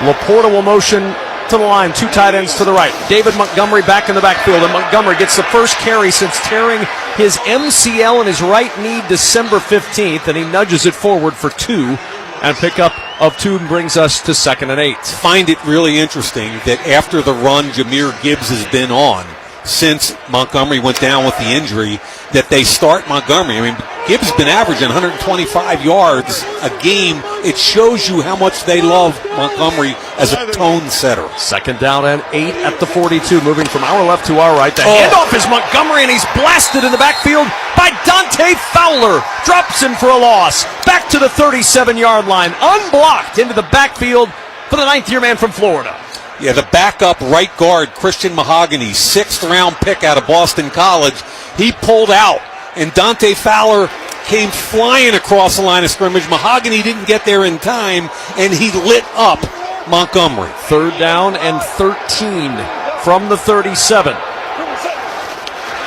S1: Laporta will motion to the line, 2 tight ends to the right. David Montgomery back in the backfield, and Montgomery gets the first carry since tearing his MCL in his right knee December 15th, and he nudges it forward for 2, and pickup of 2 brings us to 2nd and 8.
S23: Find it really interesting that after the run Jahmyr Gibbs has been on since Montgomery went down with the injury, that they start Montgomery. I mean, Gibbs has been averaging 125 yards a game. It shows you how much they love Montgomery as a tone setter.
S1: 2nd down and 8 at the 42, moving from our left to our right. The handoff is Montgomery, and he's blasted in the backfield by Dante Fowler. Drops him for a loss. Back to the 37-yard line, unblocked into the backfield for the 9th-year man from Florida.
S23: Yeah, the backup right guard, Christian Mahogany, 6th-round pick out of Boston College. He pulled out, and Dante Fowler came flying across the line of scrimmage. Mahogany didn't get there in time, and he lit up Montgomery.
S1: 3rd down and 13 from the 37.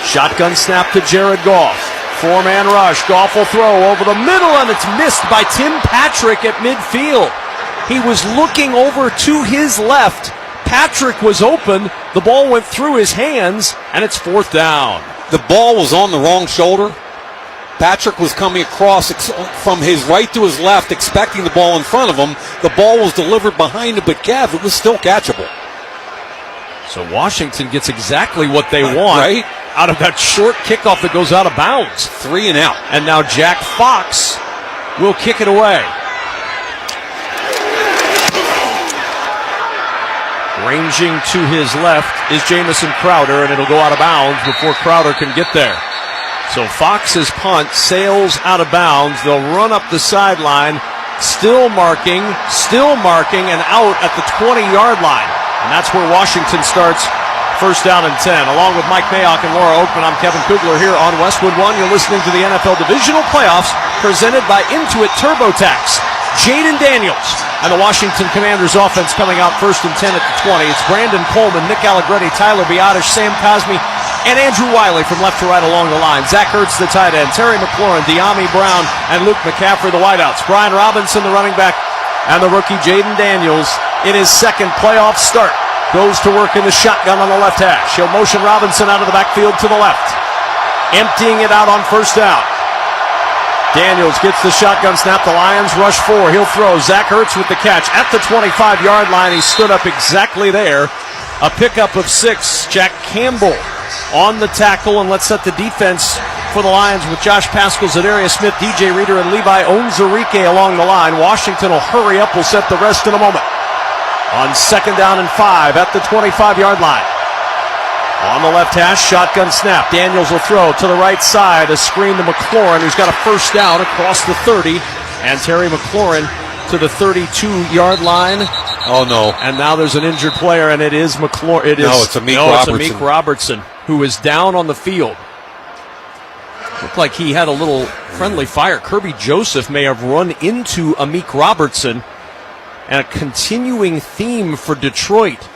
S1: Shotgun snap to Jared Goff. 4-man rush. Goff will throw over the middle, and it's missed by Tim Patrick at midfield. He was looking over to his left. Patrick was open. The ball went through his hands, and it's 4th down.
S23: The ball was on the wrong shoulder. Patrick was coming across from his right to his left, expecting the ball in front of him. The ball was delivered behind him, but Kev, it was still catchable.
S1: So Washington gets exactly what they want out of that short kickoff that goes out of bounds.
S23: 3 and out.
S1: And now Jack Fox will kick it away. Ranging to his left is Jamison Crowder, and it'll go out of bounds before Crowder can get there. So Fox's punt sails out of bounds. They'll run up the sideline, still marking, and out at the 20-yard line. And that's where Washington starts 1st down and 10. Along with Mike Mayock and Laura Oakman, I'm Kevin Kugler here on Westwood One. You're listening to the NFL Divisional Playoffs presented by Intuit TurboTax. Jayden Daniels and the Washington Commanders offense coming out 1st and 10 at the 20. It's Brandon Coleman, Nick Allegretti, Tyler Biotish, Sam Cosmi, and Andrew Wiley from left to right along the line. Zach Ertz, the tight end. Terry McLaurin, Jahmyr Brown, and Luke McCaffrey, the wideouts. Brian Robinson, the running back, and the rookie Jayden Daniels in his second playoff start goes to work in the shotgun on the left hash. He'll motion Robinson out of the backfield to the left, emptying it out on first down. Daniels gets the shotgun snap. The Lions rush 4. He'll throw. Zach Ertz with the catch at the 25-yard line. He stood up exactly there. A pickup of 6. Jack Campbell on the tackle, and let's set the defense for the Lions with Josh Paschal, Zadarius Smith, DJ Reader, and Levi Onwuzurike along the line. Washington will hurry up. We'll set the rest in a moment. On 2nd down and 5 at the 25-yard line. On the left hash, shotgun snap. Daniels will throw to the right side. A screen to McLaurin, who's got a first down across the 30. And Terry McLaurin to the 32-yard line.
S23: Oh, no.
S1: And now there's an injured player, and it is McLaurin.
S23: It's Amik
S1: Robertson, who is down on the field. Looked like he had a little friendly fire. Kirby Joseph may have run into Amik Robertson. And a continuing theme for Detroit.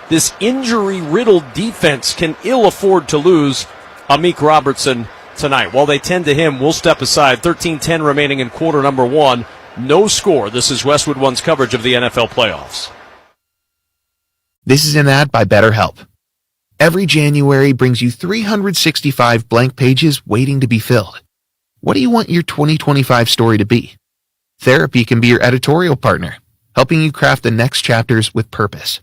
S1: This injury-riddled defense can ill afford to lose Amik Robertson tonight. While they tend to him, we'll step aside. 13-10 remaining in quarter number 1. No score. This is Westwood One's coverage of the NFL playoffs.
S5: This is an ad by BetterHelp. Every January brings you 365 blank pages waiting to be filled. What do you want your 2025 story to be? Therapy can be your editorial partner, helping you craft the next chapters with purpose.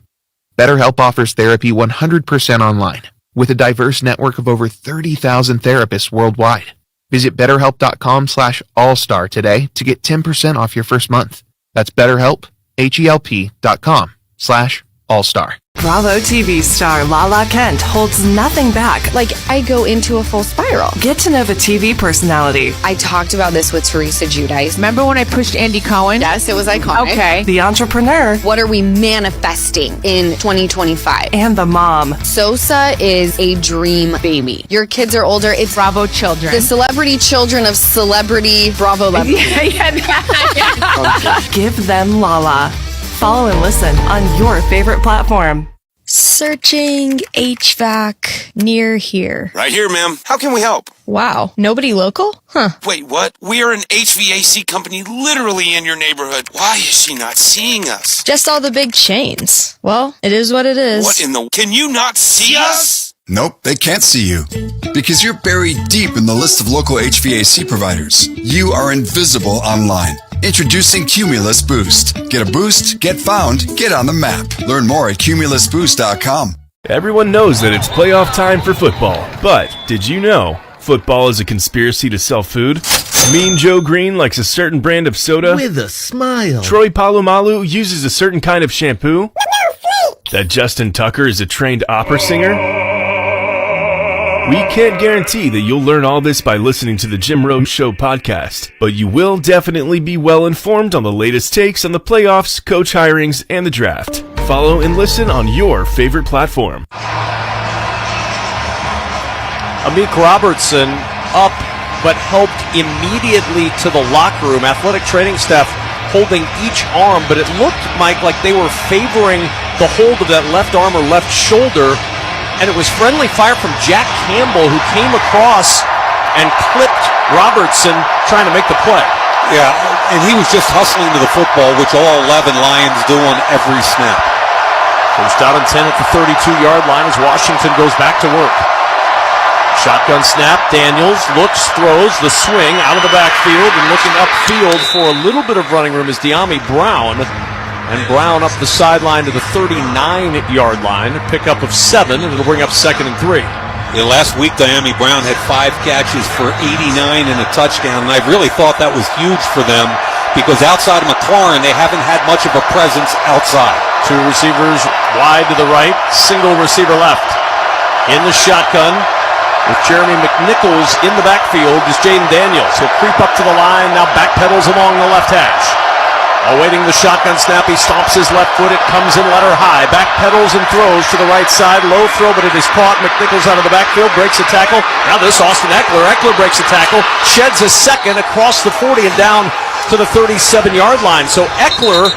S5: BetterHelp offers therapy 100% online, with a diverse network of over 30,000 therapists worldwide. Visit BetterHelp.com/allstar today to get 10% off your first month. That's BetterHelp, HELP.com/allstar.
S7: Bravo TV star Lala Kent holds nothing back.
S8: Like, I go into a full spiral.
S7: Get to know the TV personality.
S8: I talked about this with Teresa Giudice.
S24: Remember when I pushed Andy Cohen?
S8: Yes, it was iconic.
S7: Okay. The entrepreneur.
S8: What are we manifesting in 2025?
S7: And the mom.
S8: Sosa is a dream baby. Your kids are older. It's
S24: Bravo children.
S8: The celebrity children of celebrity Bravo love.
S7: Yeah. Give them Lala. Follow and listen on your favorite platform.
S8: Searching HVAC near here.
S25: Right here, ma'am. How can we help?
S8: Wow. Nobody local? Huh.
S25: Wait, what? We are an HVAC company literally in your neighborhood. Why is she not seeing us?
S8: Just all the big chains. Well, it is what it is.
S25: What in the... Can you not see us?
S26: Nope, they can't see you. Because you're buried deep in the list of local HVAC providers. You are invisible online. Introducing Cumulus Boost. Get a boost, get found, get on the map. Learn more at cumulusboost.com.
S27: Everyone knows that it's playoff time for football. But did you know football is a conspiracy to sell food? Mean Joe Green likes a certain brand of soda.
S28: With a smile.
S27: Troy Polamalu uses a certain kind of shampoo. That Justin Tucker is a trained opera singer. We can't guarantee that you'll learn all this by listening to the Jim Rome Show podcast, but you will definitely be well informed on the latest takes on the playoffs, coach hirings, and the draft. Follow and listen on your favorite platform.
S1: Amik Robertson up, but helped immediately to the locker room. Athletic training staff holding each arm, but it looked, Mike, like they were favoring the hold of that left arm or left shoulder. And it was friendly fire from Jack Campbell, who came across and clipped Robertson trying to make the play.
S23: Yeah, and he was just hustling to the football, which all 11 Lions do on every snap.
S1: First down and 10 at the 32-yard line as Washington goes back to work. Shotgun snap, Daniels looks, throws, the swing out of the backfield, and looking upfield for a little bit of running room is Jahmyr Brown. And Brown up the sideline to the 39-yard line. A pickup of 7, and it'll bring up 2nd and 3.
S23: Yeah, last week, Jahmyr Brown had 5 catches for 89 and a touchdown, and I really thought that was huge for them because outside of McLaurin, they haven't had much of a presence outside.
S1: 2 receivers wide to the right, single receiver left. In the shotgun with Jeremy McNichols in the backfield is Jayden Daniels. He'll creep up to the line, now backpedals along the left hash. Awaiting the shotgun snap, he stomps his left foot. It comes in letter high. Back pedals and throws to the right side. Low throw, but it is caught. McNichols out of the backfield, breaks a tackle. Now this Austin Ekeler. Ekeler breaks a tackle, sheds a second across the 40 and down to the 37-yard line. So Ekeler,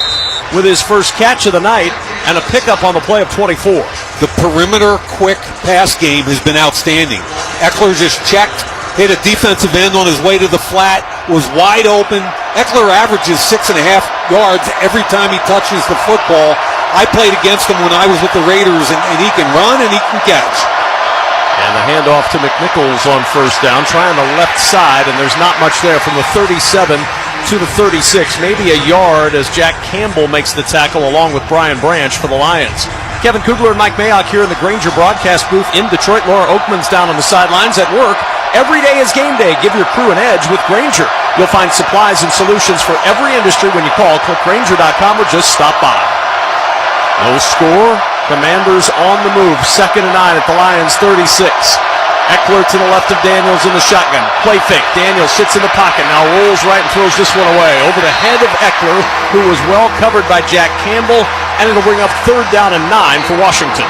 S1: with his first catch of the night, and a pickup on the play of 24.
S23: The perimeter quick pass game has been outstanding. Ekeler just checked, hit a defensive end on his way to the flat, was wide open. Ekeler averages 6.5 yards every time he touches the football. I played against him when I was with the Raiders, and he can run and he can catch.
S1: And the handoff to McNichols on first down, trying the left side, and there's not much there from the 37 to the 36, maybe a yard as Jack Campbell makes the tackle along with Brian Branch for the Lions. Kevin Kugler and Mike Mayock here in the Grainger broadcast booth in Detroit. Laura Oakman's down on the sidelines at work. Every day is game day. Give your crew an edge with Grainger. You'll find supplies and solutions for every industry when you call. Click Grainger.com or just stop by. No score. Commanders on the move. 2nd and 9 at the Lions 36. Ekeler to the left of Daniels in the shotgun. Play fake. Daniels sits in the pocket. Now rolls right and throws this one away. Over the head of Ekeler, who was well covered by Jack Campbell. And it'll bring up 3rd down and 9 for Washington.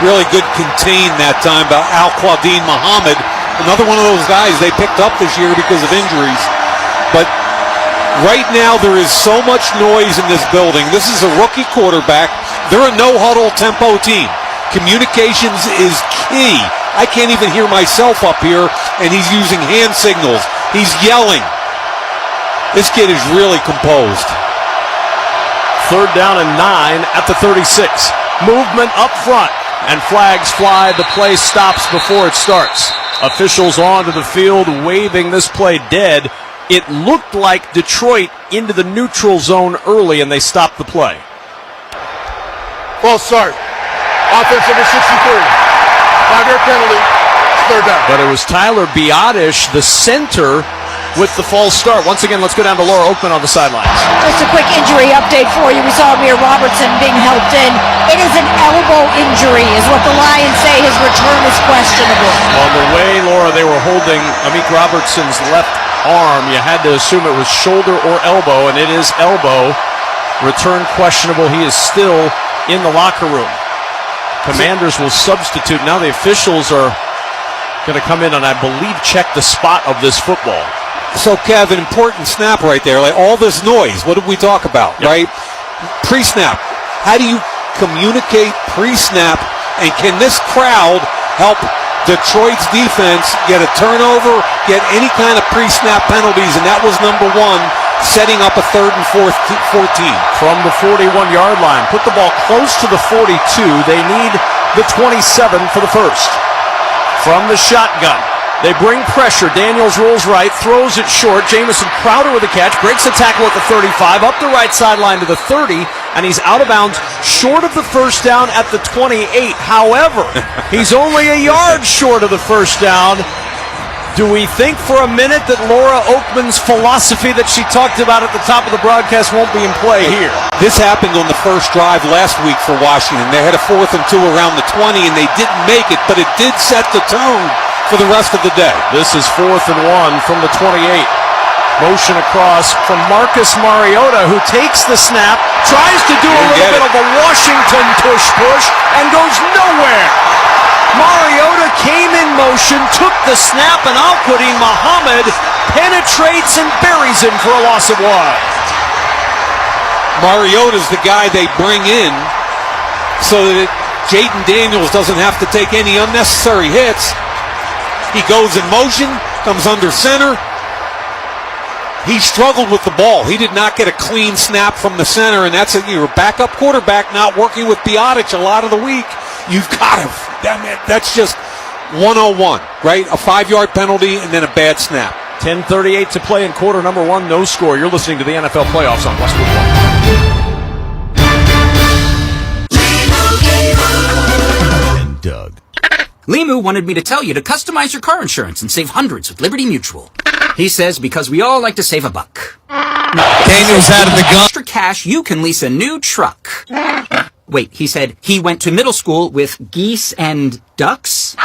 S23: Really good contain that time by Al-Quadin Muhammad. Another one of those guys they picked up this year because of injuries. But right now there is so much noise in this building. This is a rookie quarterback. They're a no-huddle tempo team. Communications is key. I can't even hear myself up here, and he's using hand signals. He's yelling. This kid is really composed.
S1: 3rd down and 9 at the 36. Movement up front, and flags fly. The play stops before it starts. Officials onto the field waving this play dead. It looked like Detroit into the neutral zone early, and they stopped the play.
S3: False start. Offense number 63. 5-yard penalty. 3rd down.
S1: But it was Tyler Biotish, the center, with the false start. Once again, let's go down to Laura Oakman on the sidelines.
S4: Just a quick injury update for you. We saw Amir Robertson being helped in. It is an elbow injury, is what the Lions say. His return is questionable.
S1: On the way, Laura, they were holding Amik Robertson's left arm. You had to assume it was shoulder or elbow, and it is elbow. Return questionable. He is still in the locker room. Commanders will substitute. Now the officials are going to come in and, I believe, check the spot of this football.
S23: So, Kev, an important snap right there. Like all this noise, what did we talk about, right? Pre-snap. How do you communicate pre-snap? And can this crowd help Detroit's defense get a turnover, get any kind of pre-snap penalties? And that was number 1, setting up a 3rd and 14.
S1: From the 41-yard line. Put the ball close to the 42. They need the 27 for the first. From the shotgun. They bring pressure. Daniels rolls right, throws it short. Jamison Crowder with a catch, breaks the tackle at the 35, up the right sideline to the 30, and he's out of bounds, short of the first down at the 28. However, he's only a yard short of the first down. Do we think for a minute that Laura Oakman's philosophy that she talked about at the top of the broadcast won't be in play here?
S23: This happened on the first drive last week for Washington. They had a 4th and 2 around the 20, and they didn't make it, but it did set the tone for the rest of the day.
S1: This is 4th and 1 from the 28. Motion across from Marcus Mariota, who takes the snap, tries to do a little bit of a Washington push, and goes nowhere. Mariota came in motion, took the snap, and Al-Quadin Muhammad penetrates and buries him for a loss of 1.
S23: Mariota's the guy they bring in so that Jayden Daniels doesn't have to take any unnecessary hits. He goes in motion, comes under center. He struggled with the ball. He did not get a clean snap from the center, and that's your backup quarterback not working with Biotish a lot of the week. You've got to. That's just 101, right? A 5-yard penalty and then a bad snap.
S1: 10:38 to play in quarter number 1. No score. You're listening to the NFL Playoffs on Westwood One.
S6: And Doug. Limu wanted me to tell you to customize your car insurance and save hundreds with Liberty Mutual. He says because we all like to save a buck.
S20: Daniels out of the gun.
S6: Extra cash, you can lease a new truck. Wait, he said he went to middle school with geese and ducks?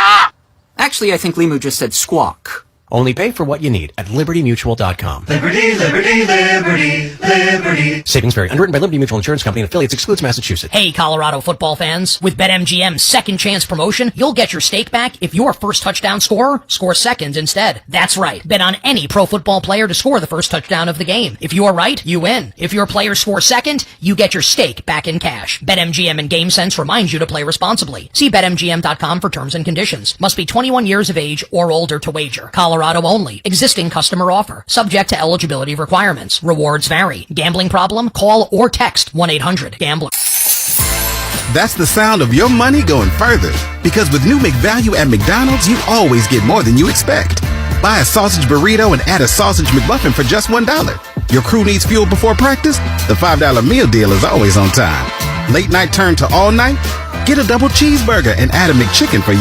S6: Actually, I think Limu just said squawk.
S2: Only pay for what you need at libertymutual.com.
S9: Liberty, liberty, liberty, liberty.
S2: Savings vary. Underwritten by Liberty Mutual Insurance Company and affiliates. Excludes Massachusetts.
S10: Hey, Colorado football fans. With BetMGM's second chance promotion, you'll get your stake back if your first touchdown scorer scores second instead. That's right. Bet on any pro football player to score the first touchdown of the game. If you are right, you win. If your player scores second, you get your stake back in cash. BetMGM and GameSense reminds you to play responsibly. See BetMGM.com for terms and conditions. Must be 21 years of age or older to wager. Colorado only. Existing customer offer. Subject to eligibility requirements. Rewards vary. Gambling problem? Call or text 1-800-GAMBLER.
S11: That's the sound of your money going further. Because with new McValue at McDonald's, you always get more than you expect. Buy a sausage burrito and add a sausage McMuffin for just $1. Your crew needs fuel before practice? The $5 meal deal is always on time. Late night turn to all night? Get a double cheeseburger and add a McChicken for,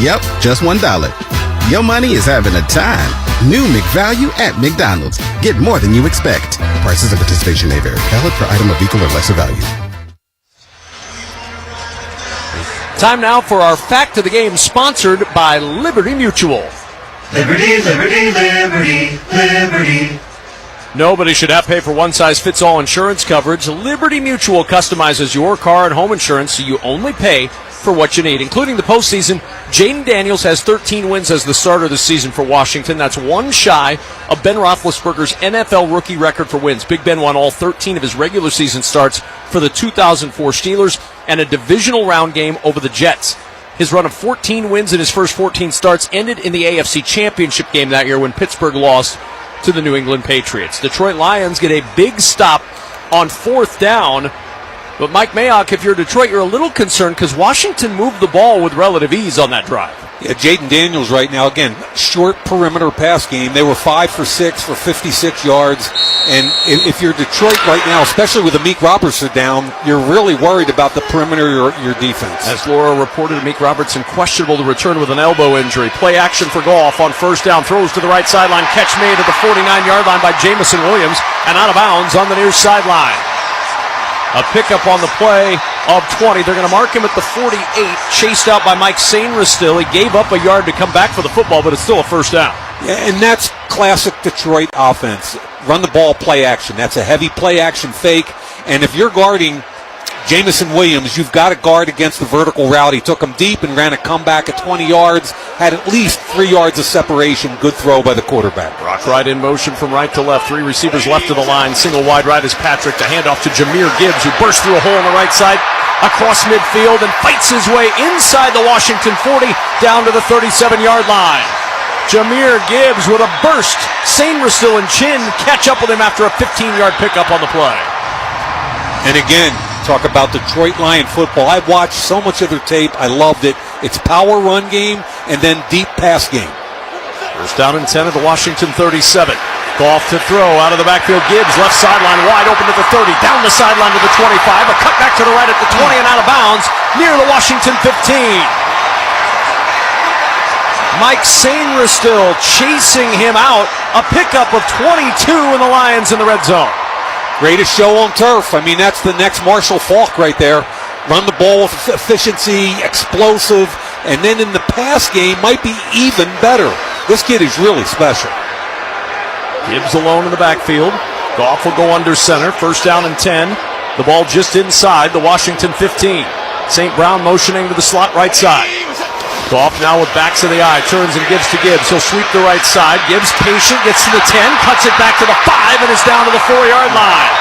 S11: just $1. Your money is having a time. New McValue at McDonald's. Get more than you expect. Prices and participation may vary. Valid per item of equal or lesser value.
S1: Time now for our Fact of the Game, sponsored by Liberty Mutual.
S9: Liberty, liberty, liberty, liberty.
S1: Nobody should have to pay for one-size-fits-all insurance coverage. Liberty Mutual customizes your car and home insurance so you only pay for what you need, including the postseason. Jayden Daniels has 13 wins as the starter this season for Washington. That's one shy of Ben Roethlisberger's NFL rookie record for wins. Big Ben won all 13 of his regular season starts for the 2004 Steelers and a divisional round game over the Jets. His run of 14 wins in his first 14 starts ended in the AFC Championship game that year when Pittsburgh lost to the New England Patriots. Detroit Lions get a big stop on fourth down. But Mike Mayock, if you're Detroit, you're a little concerned because Washington moved the ball with relative ease on that drive.
S23: Yeah, Jayden Daniels right now, again, short perimeter pass game. They were 5 for 6 for 56 yards. And if you're Detroit right now, especially with Amik Robertson down, you're really worried about the perimeter of your defense.
S1: As Laura reported, Amik Robertson questionable to return with an elbow injury. Play action for Goff on first down. Throws to the right sideline. Catch made at the 49-yard line by Jamison Williams and out of bounds on the near sideline. A pickup on the play of 20. They're going to mark him at the 48. Chased out by Mike Sainristil still. He gave up a yard to come back for the football, but it's still a first down.
S23: Yeah, and that's classic Detroit offense. Run the ball, play action. That's a heavy play action fake. And if you're guarding Jamison Williams, you've got to guard against the vertical route. He took him deep and ran a comeback at 20 yards. Had at least 3 yards of separation. Good throw by the quarterback.
S1: Rock right in motion from right to left. 3 receivers left of the line. Single wide right is Patrick. The handoff to Jahmyr Gibbs, who bursts through a hole on the right side across midfield and fights his way inside the Washington 40 down to the 37-yard line. Jahmyr Gibbs with a burst. Sainristil and Chin catch up with him after a 15-yard pickup on the play.
S23: And again, talk about Detroit Lion football. I've watched so much of their tape. I loved it. It's power run game and then deep pass game.
S1: First down and 10 at the Washington 37. Goff to throw out of the backfield. Gibbs left sideline wide open to the 30. Down the sideline to the 25. A cut back to the right at the 20 and out of bounds near the Washington 15. Mike Sainristil chasing him out. A pickup of 22 in the Lions in the red zone.
S23: Greatest show on turf. I mean, that's the next Marshall Faulk right there. Run the ball with efficiency, explosive, and then in the pass game might be even better. This kid is really special.
S1: Gibbs alone in the backfield. Goff will go under center. First down and 10. The ball just inside the Washington 15. St. Brown motioning to the slot right side. Goff now with backs of the eye, turns and gives to Gibbs. He'll sweep the right side. Gibbs patient, gets to the 10, cuts it back to the 5, and is down to the 4-yard line.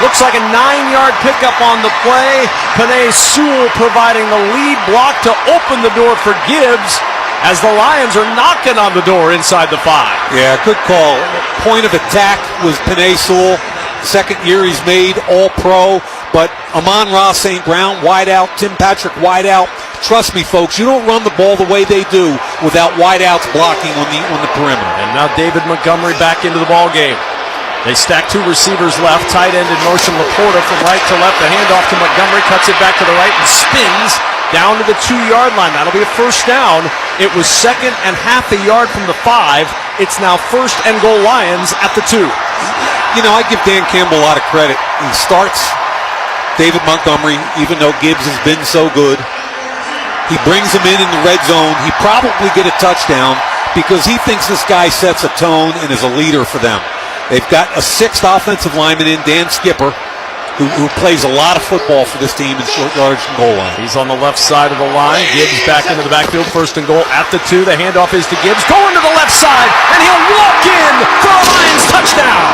S1: Looks like a 9-yard pickup on the play. Penei Sewell providing the lead block to open the door for Gibbs as the Lions are knocking on the door inside the 5.
S23: Yeah, good call. Point of attack was Penei Sewell. Second year he's made All-Pro. But Amonra, St. Brown, wide out. Tim Patrick, wide out. Trust me, folks, you don't run the ball the way they do without wideouts blocking on the perimeter.
S1: And now David Montgomery back into the ball game. They stack 2 receivers left. Tight end in motion. Laporta from right to left. The handoff to Montgomery. Cuts it back to the right and spins down to the 2-yard line. That'll be a first down. It was second and half a yard from the 5. It's now first and goal Lions at the 2.
S23: You know, I give Dan Campbell a lot of credit. He starts David Montgomery, even though Gibbs has been so good. He brings him in the red zone. He probably get a touchdown, because he thinks this guy sets a tone and is a leader for them. They've got a sixth offensive lineman in, Dan Skipper, who plays a lot of football for this team in short yardage and goal line.
S1: He's on the left side of the line. Gibbs back into the backfield, first and goal at the 2. The handoff is to Gibbs, going to the left side, and he'll walk in for a Lions touchdown.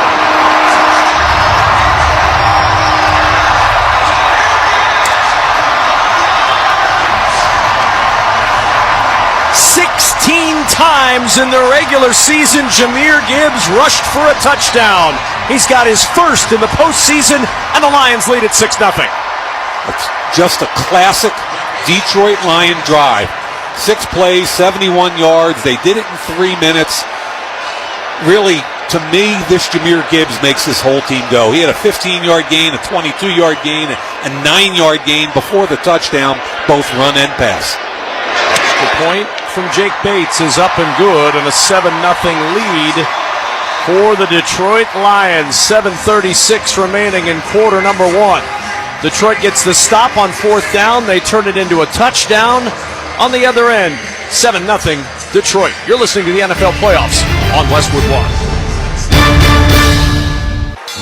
S1: 16 times in the regular season, Jahmyr Gibbs rushed for a touchdown. He's got his first in the postseason, and the Lions lead at 6-0.
S23: It's just a classic Detroit Lion drive. 6 plays, 71 yards. They did it in 3 minutes. Really, to me, this Jahmyr Gibbs makes this whole team go. He had a 15-yard gain, a 22-yard gain, a 9-yard gain before the touchdown, both run and pass.
S1: The point from Jake Bates is up and good, and a 7-0 lead for the Detroit Lions. 7:36 remaining in quarter number 1. Detroit gets the stop on 4th down. They turn it into a touchdown on the other end. 7-0 Detroit. You're listening to the NFL Playoffs on Westwood One.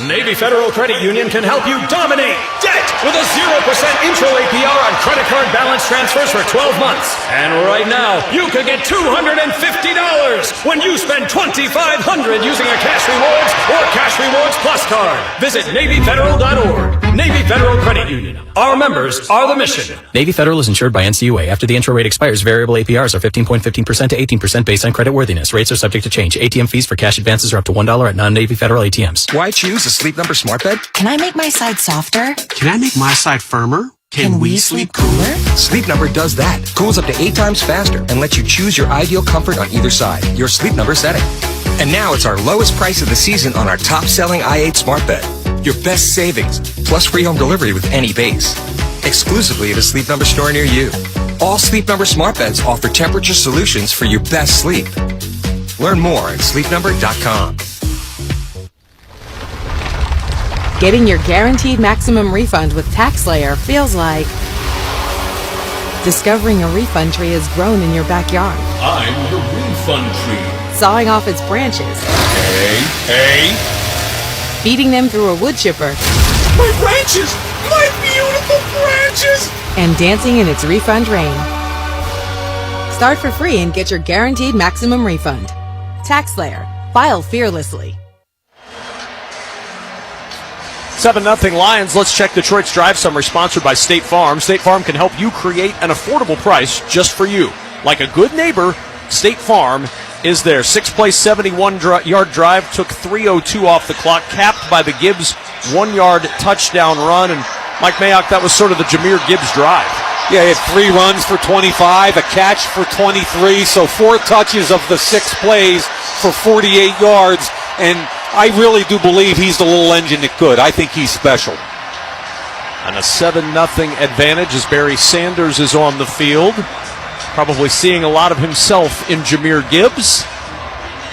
S12: Navy Federal Credit Union can help you dominate debt with a 0% intro APR on credit card balance transfers for 12 months. And right now, you could get $250 when you spend $2,500 using a Cash Rewards or Cash Rewards Plus card. Visit NavyFederal.org. Navy Federal Credit Union. Our members are the mission.
S2: Navy Federal is insured by NCUA. After the intro rate expires, variable APRs are 15.15% to 18% based on credit worthiness. Rates are subject to change. ATM fees for cash advances are up to $1 at non-Navy Federal ATMs.
S13: Why choose a Sleep Number smart bed?
S14: Can I make my side softer?
S13: Can I make my side firmer?
S14: Can we sleep cooler?
S13: Sleep Number does that. Cools up to 8 times faster and lets you choose your ideal comfort on either side. Your Sleep Number setting. And now it's our lowest price of the season on our top-selling i8 smart bed. Your best savings, plus free home delivery with any base. Exclusively at a Sleep Number store near you. All Sleep Number smart beds offer temperature solutions for your best sleep. Learn more at sleepnumber.com.
S15: Getting your guaranteed maximum refund with TaxSlayer feels like discovering a refund tree has grown in your backyard.
S16: I'm the refund tree.
S15: Sawing off its branches.
S16: Hey.
S15: Feeding them through a wood chipper.
S16: My branches! My beautiful branches!
S15: And dancing in its refund rain. Start for free and get your guaranteed maximum refund. TaxSlayer. File fearlessly.
S1: 7-0 Lions. Let's check Detroit's drive summary, sponsored by State Farm. State Farm can help you create an affordable price just for you. Like a good neighbor, State Farm is there. 6-play, 71-yard drive, took 3:02 off the clock, capped by the Gibbs 1-yard touchdown run. And Mike Mayock, that was sort of the Jahmyr Gibbs drive.
S23: Yeah, he had 3 runs for 25, a catch for 23, so 4 touches of the 6 plays for 48 yards. And I really do believe he's the little engine that could. I think he's special.
S1: And a 7-0 advantage as Barry Sanders is on the field. Probably seeing a lot of himself in Jahmyr Gibbs.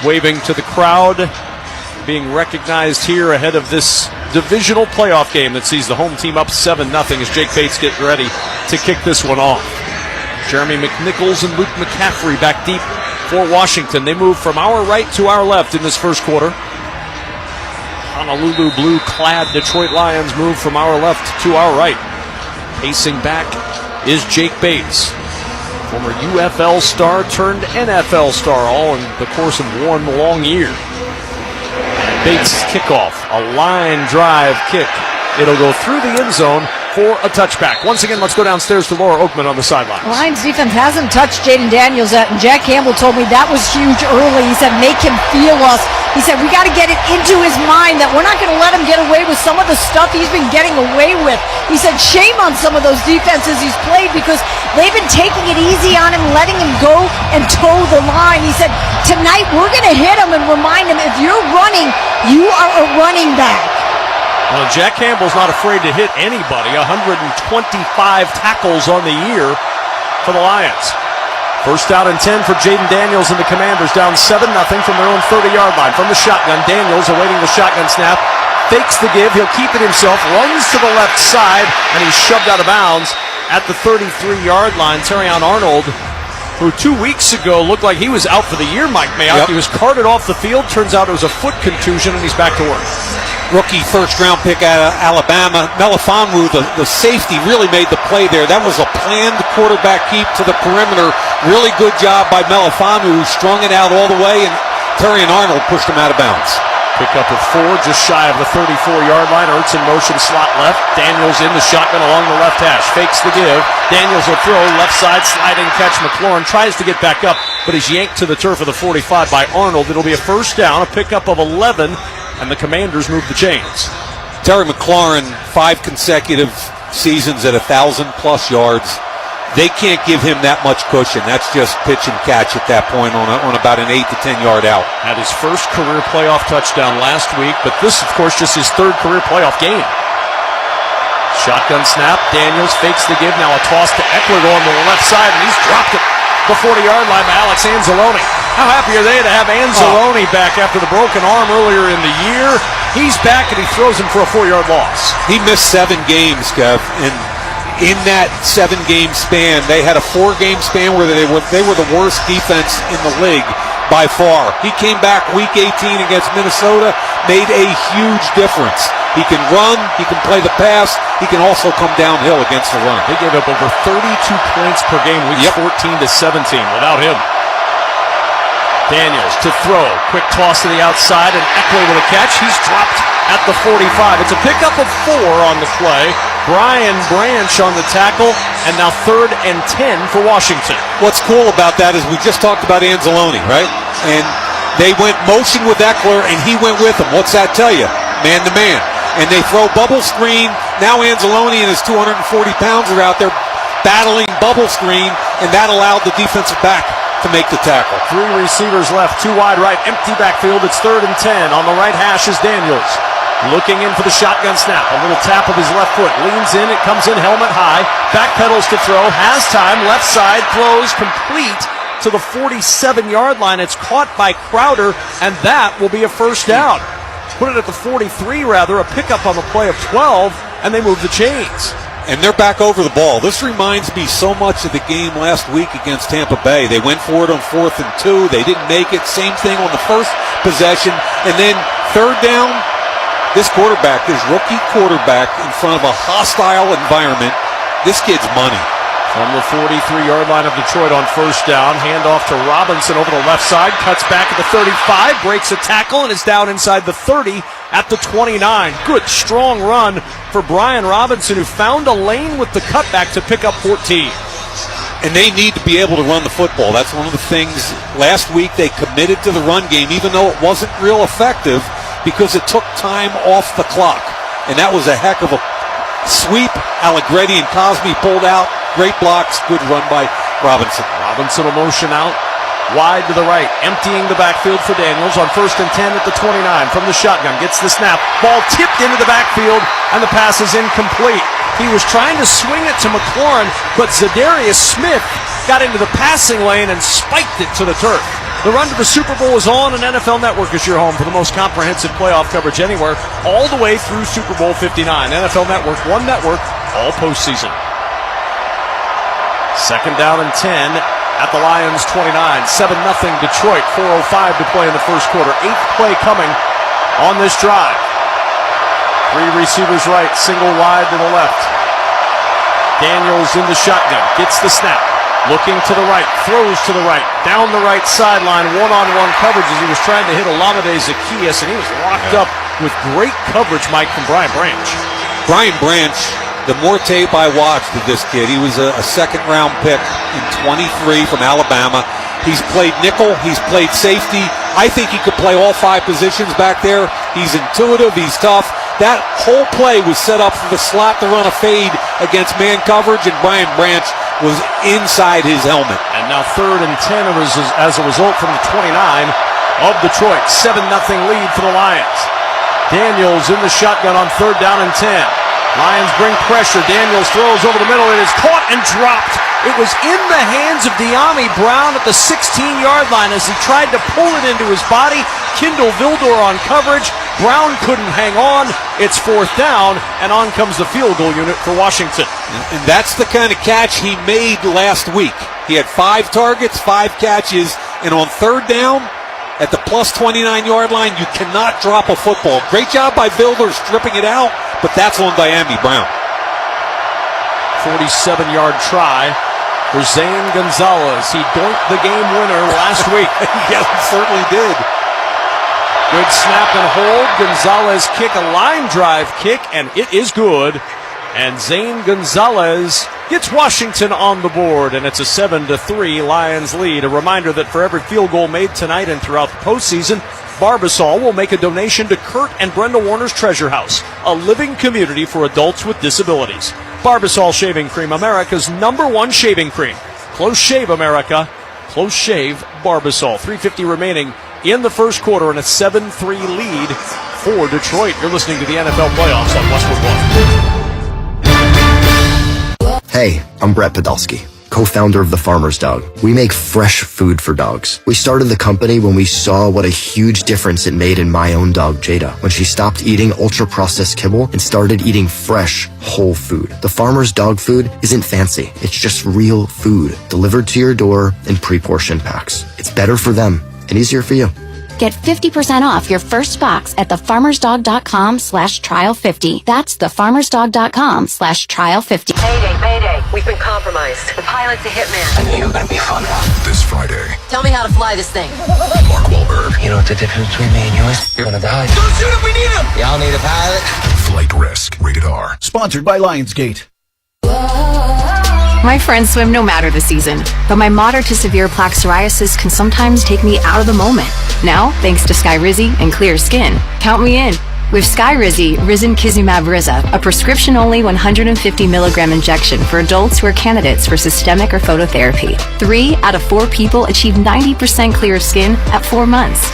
S1: Waving to the crowd. Being recognized here ahead of this divisional playoff game that sees the home team up 7-0 as Jake Bates gets ready to kick this one off. Jeremy McNichols and Luke McCaffrey back deep for Washington. They move from our right to our left in this first quarter. Honolulu blue-clad Detroit Lions move from our left to our right. Pacing back is Jake Bates, former UFL star turned NFL star, all in the course of one long year. Bates' kickoff, a line drive kick. It'll go through the end zone for a touchback. Once again, let's go downstairs to Laura Oakman on the sidelines.
S4: Lions defense hasn't touched Jayden Daniels yet, and Jack Campbell told me that was huge early. He said, make him feel us. He said, we got to get it into his mind that we're not going to let him get away with some of the stuff he's been getting away with. He said, shame on some of those defenses he's played because they've been taking it easy on him, letting him go and toe the line. He said, tonight we're going to hit him and remind him, if you're running, you are a running back.
S1: Well, Jack Campbell's not afraid to hit anybody. 125 tackles on the year for the Lions. First out and 10 for Jayden Daniels and the Commanders, down 7-0 from their own 30-yard line. From the shotgun, Daniels awaiting the shotgun snap, fakes the give, he'll keep it himself, runs to the left side, and he's shoved out of bounds at the 33-yard line. Terrion Arnold who 2 weeks ago looked like he was out for the year, Mike Mayock.
S23: Yep.
S1: He was carted off the field. Turns out it was a foot contusion, and he's back to work.
S23: Rookie first-round pick out of Alabama. Melifonwu, the safety, really made the play there. That was a planned quarterback keep to the perimeter. Really good job by Melifonwu, who strung it out all the way, and Terry and Arnold pushed him out of bounds.
S1: Pick up of 4, just shy of the 34-yard line. Ertz in motion, slot left. Daniels in the shotgun along the left hash. Fakes the give. Daniels will throw, left side, sliding catch. McLaurin tries to get back up, but he's yanked to the turf of the 45 by Arnold. It'll be a first down, a pickup of 11, and the Commanders move the chains.
S23: Terry McLaurin, 5 consecutive seasons at 1,000-plus yards. They can't give him that much cushion. That's just pitch and catch at that point on about an 8 to 10-yard out.
S1: Had his first career playoff touchdown last week, but this, of course, just his 3rd career playoff game. Shotgun snap. Daniels fakes the give. Now a toss to Ekeler going to the left side, and he's dropped it the 40-yard line by Alex Anzalone. How happy are they to have Anzalone back after the broken arm earlier in the year? He's back, and he throws him for a 4-yard loss.
S23: He missed 7 games, Kev, and in that 7-game span, they had a 4-game span where they were the worst defense in the league by far. He came back week 18 against Minnesota, made a huge difference. He can run, he can play the pass, he can also come downhill against the run.
S1: They gave up over 32 points per game, weeks 14 to 17 without him. Daniels to throw, quick toss to the outside, and Ekeler with a catch. He's dropped at the 45. It's a pickup of 4 on the play. Brian Branch on the tackle, and now 3rd and 10 for Washington.
S23: What's cool about that is we just talked about Anzalone, right? And they went motion with Ekeler, and he went with him. What's that tell you? Man to man. And they throw bubble screen. Now Anzalone and his 240 pounds are out there battling bubble screen, and that allowed the defensive back to make the tackle.
S1: 3 receivers left, 2 wide right, empty backfield. It's 3rd and 10. On the right hash is Daniels. Looking in for the shotgun snap. A little tap of his left foot. Leans in. It comes in helmet high. Backpedals to throw. Has time. Left side. Throws complete to the 47-yard line. It's caught by Crowder, and that will be a first down. Put it at the 43, rather. A pickup on the play of 12, and they move the chains.
S23: And they're back over the ball. This reminds me so much of the game last week against Tampa Bay. They went for it on 4th and 2. They didn't make it. Same thing on the first possession. And then 3rd down, this quarterback, this rookie quarterback in front of a hostile environment, this kid's money.
S1: From the 43-yard line of Detroit on first down, handoff to Robinson over the left side, cuts back at the 35, breaks a tackle, and is down inside the 30 at the 29. Good, strong run for Brian Robinson, who found a lane with the cutback to pick up 14.
S23: And they need to be able to run the football. That's one of the things. Last week they committed to the run game, even though it wasn't real effective, because it took time off the clock. And that was a heck of a sweep. Allegretti and Cosme pulled out. Great blocks. Good run by Robinson.
S1: Robinson will motion out. Wide to the right. Emptying the backfield for Daniels on 1st and 10 at the 29. From the shotgun. Gets the snap. Ball tipped into the backfield, and the pass is incomplete. He was trying to swing it to McLaurin, but Zadarius Smith got into the passing lane and spiked it to the turf. The run to the Super Bowl is on, and NFL Network is your home for the most comprehensive playoff coverage anywhere, all the way through Super Bowl 59. NFL Network, one network, all postseason. 2nd down and 10 at the Lions 29. 7-0 Detroit, 4:05 to play in the first quarter. 8th play coming on this drive. 3 receivers right, single wide to the left. Daniels in the shotgun, gets the snap. Looking to the right, throws to the right, down the right sideline, one-on-one coverage as he was trying to hit Olamide Zaccheaus, and he was locked up with great coverage, Mike, from Brian Branch.
S23: Brian Branch, the more tape I watched of this kid, he was a 2nd-round pick in 23 from Alabama. He's played nickel, he's played safety. I think he could play all 5 positions back there. He's intuitive, he's tough. That whole play was set up for the slot to run a fade against man coverage, and Brian Branch was inside his helmet.
S1: And now 3rd and 10 as a result from the 29 of Detroit. 7-0 lead for the Lions. Daniels in the shotgun on 3rd down and 10. Lions bring pressure. Daniels throws over the middle. It is caught and dropped. It was in the hands of De'Ami Brown at the 16-yard line as he tried to pull it into his body. Kindle Vildor on coverage. Brown couldn't hang on. It's 4th down, and on comes the field goal unit for Washington.
S23: And that's the kind of catch he made last week. He had 5 targets, 5 catches, and on third down, at the plus 29-yard line, you cannot drop a football. Great job by Builder stripping it out, but that's on Diami Brown.
S1: 47-yard try for Zane Gonzalez. He doinked the game winner last week.
S23: Yes, he certainly did.
S1: Good snap and hold. Gonzalez kick, a line drive kick, and it is good. And Zane Gonzalez gets Washington on the board, and it's a 7-3 Lions lead. A reminder that for every field goal made tonight and throughout the postseason, Barbasol will make a donation to Kurt and Brenda Warner's Treasure House, a living community for adults with disabilities. Barbasol Shaving Cream, America's #1 shaving cream. Close shave, America. Close shave, Barbasol. 3:50 remaining in the first quarter, and a 7-3 lead for Detroit. You're listening to the NFL Playoffs on Westwood One.
S5: Hey, I'm Brett Podolsky, co-founder of The Farmer's Dog. We make fresh food for dogs. We started the company when we saw what a huge difference it made in my own dog, Jada, when she stopped eating ultra-processed kibble and started eating fresh, whole food. The Farmer's Dog food isn't fancy. It's just real food, delivered to your door in pre-portioned packs. It's better for them and easier for you.
S17: Get 50% off your first box at thefarmersdog.com/trial50. That's thefarmersdog.com/trial50.
S18: Mayday. We've been compromised. The pilot's a hitman.
S19: I knew you were going to be fun. This Friday.
S18: Tell me how to fly this thing.
S19: Mark Wahlberg. You know what the difference between me and you is? You're going to die.
S18: Don't shoot him, we need him!
S19: Y'all need a pilot? Flight Risk. Rated R.
S21: Sponsored by Lionsgate.
S22: My friends swim no matter the season, but my moderate to severe plaque psoriasis can sometimes take me out of the moment. Now, thanks to Skyrizi and clear skin, count me in. With Skyrizi, Risankizumab Riza, a prescription-only 150 milligram injection for adults who are candidates for systemic or phototherapy. 3 out of 4 people achieve 90% clear skin at 4 months.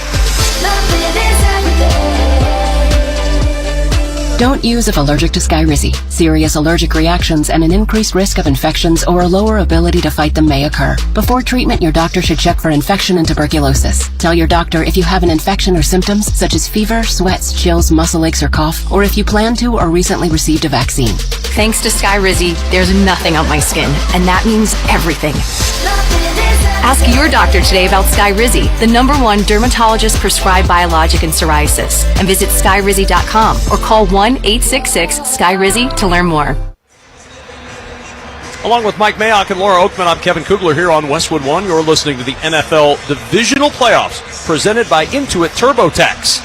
S24: Don't use if allergic to Skyrizi. Serious allergic reactions and an increased risk of infections or a lower ability to fight them may occur. Before treatment, your doctor should check for infection and tuberculosis. Tell your doctor if you have an infection or symptoms such as fever, sweats, chills, muscle aches, or cough, or if you plan to or recently received a vaccine.
S22: Thanks to Skyrizi, there's nothing on my skin, and that means everything. Ask your doctor today about Skyrizi, the #1 dermatologist-prescribed biologic in psoriasis, and visit skyrizi.com or call 1-866-SKYRIZI to learn more.
S1: Along with Mike Mayock and Laura Oakman, I'm Kevin Kugler here on Westwood One. You're listening to the NFL Divisional Playoffs, presented by Intuit TurboTax.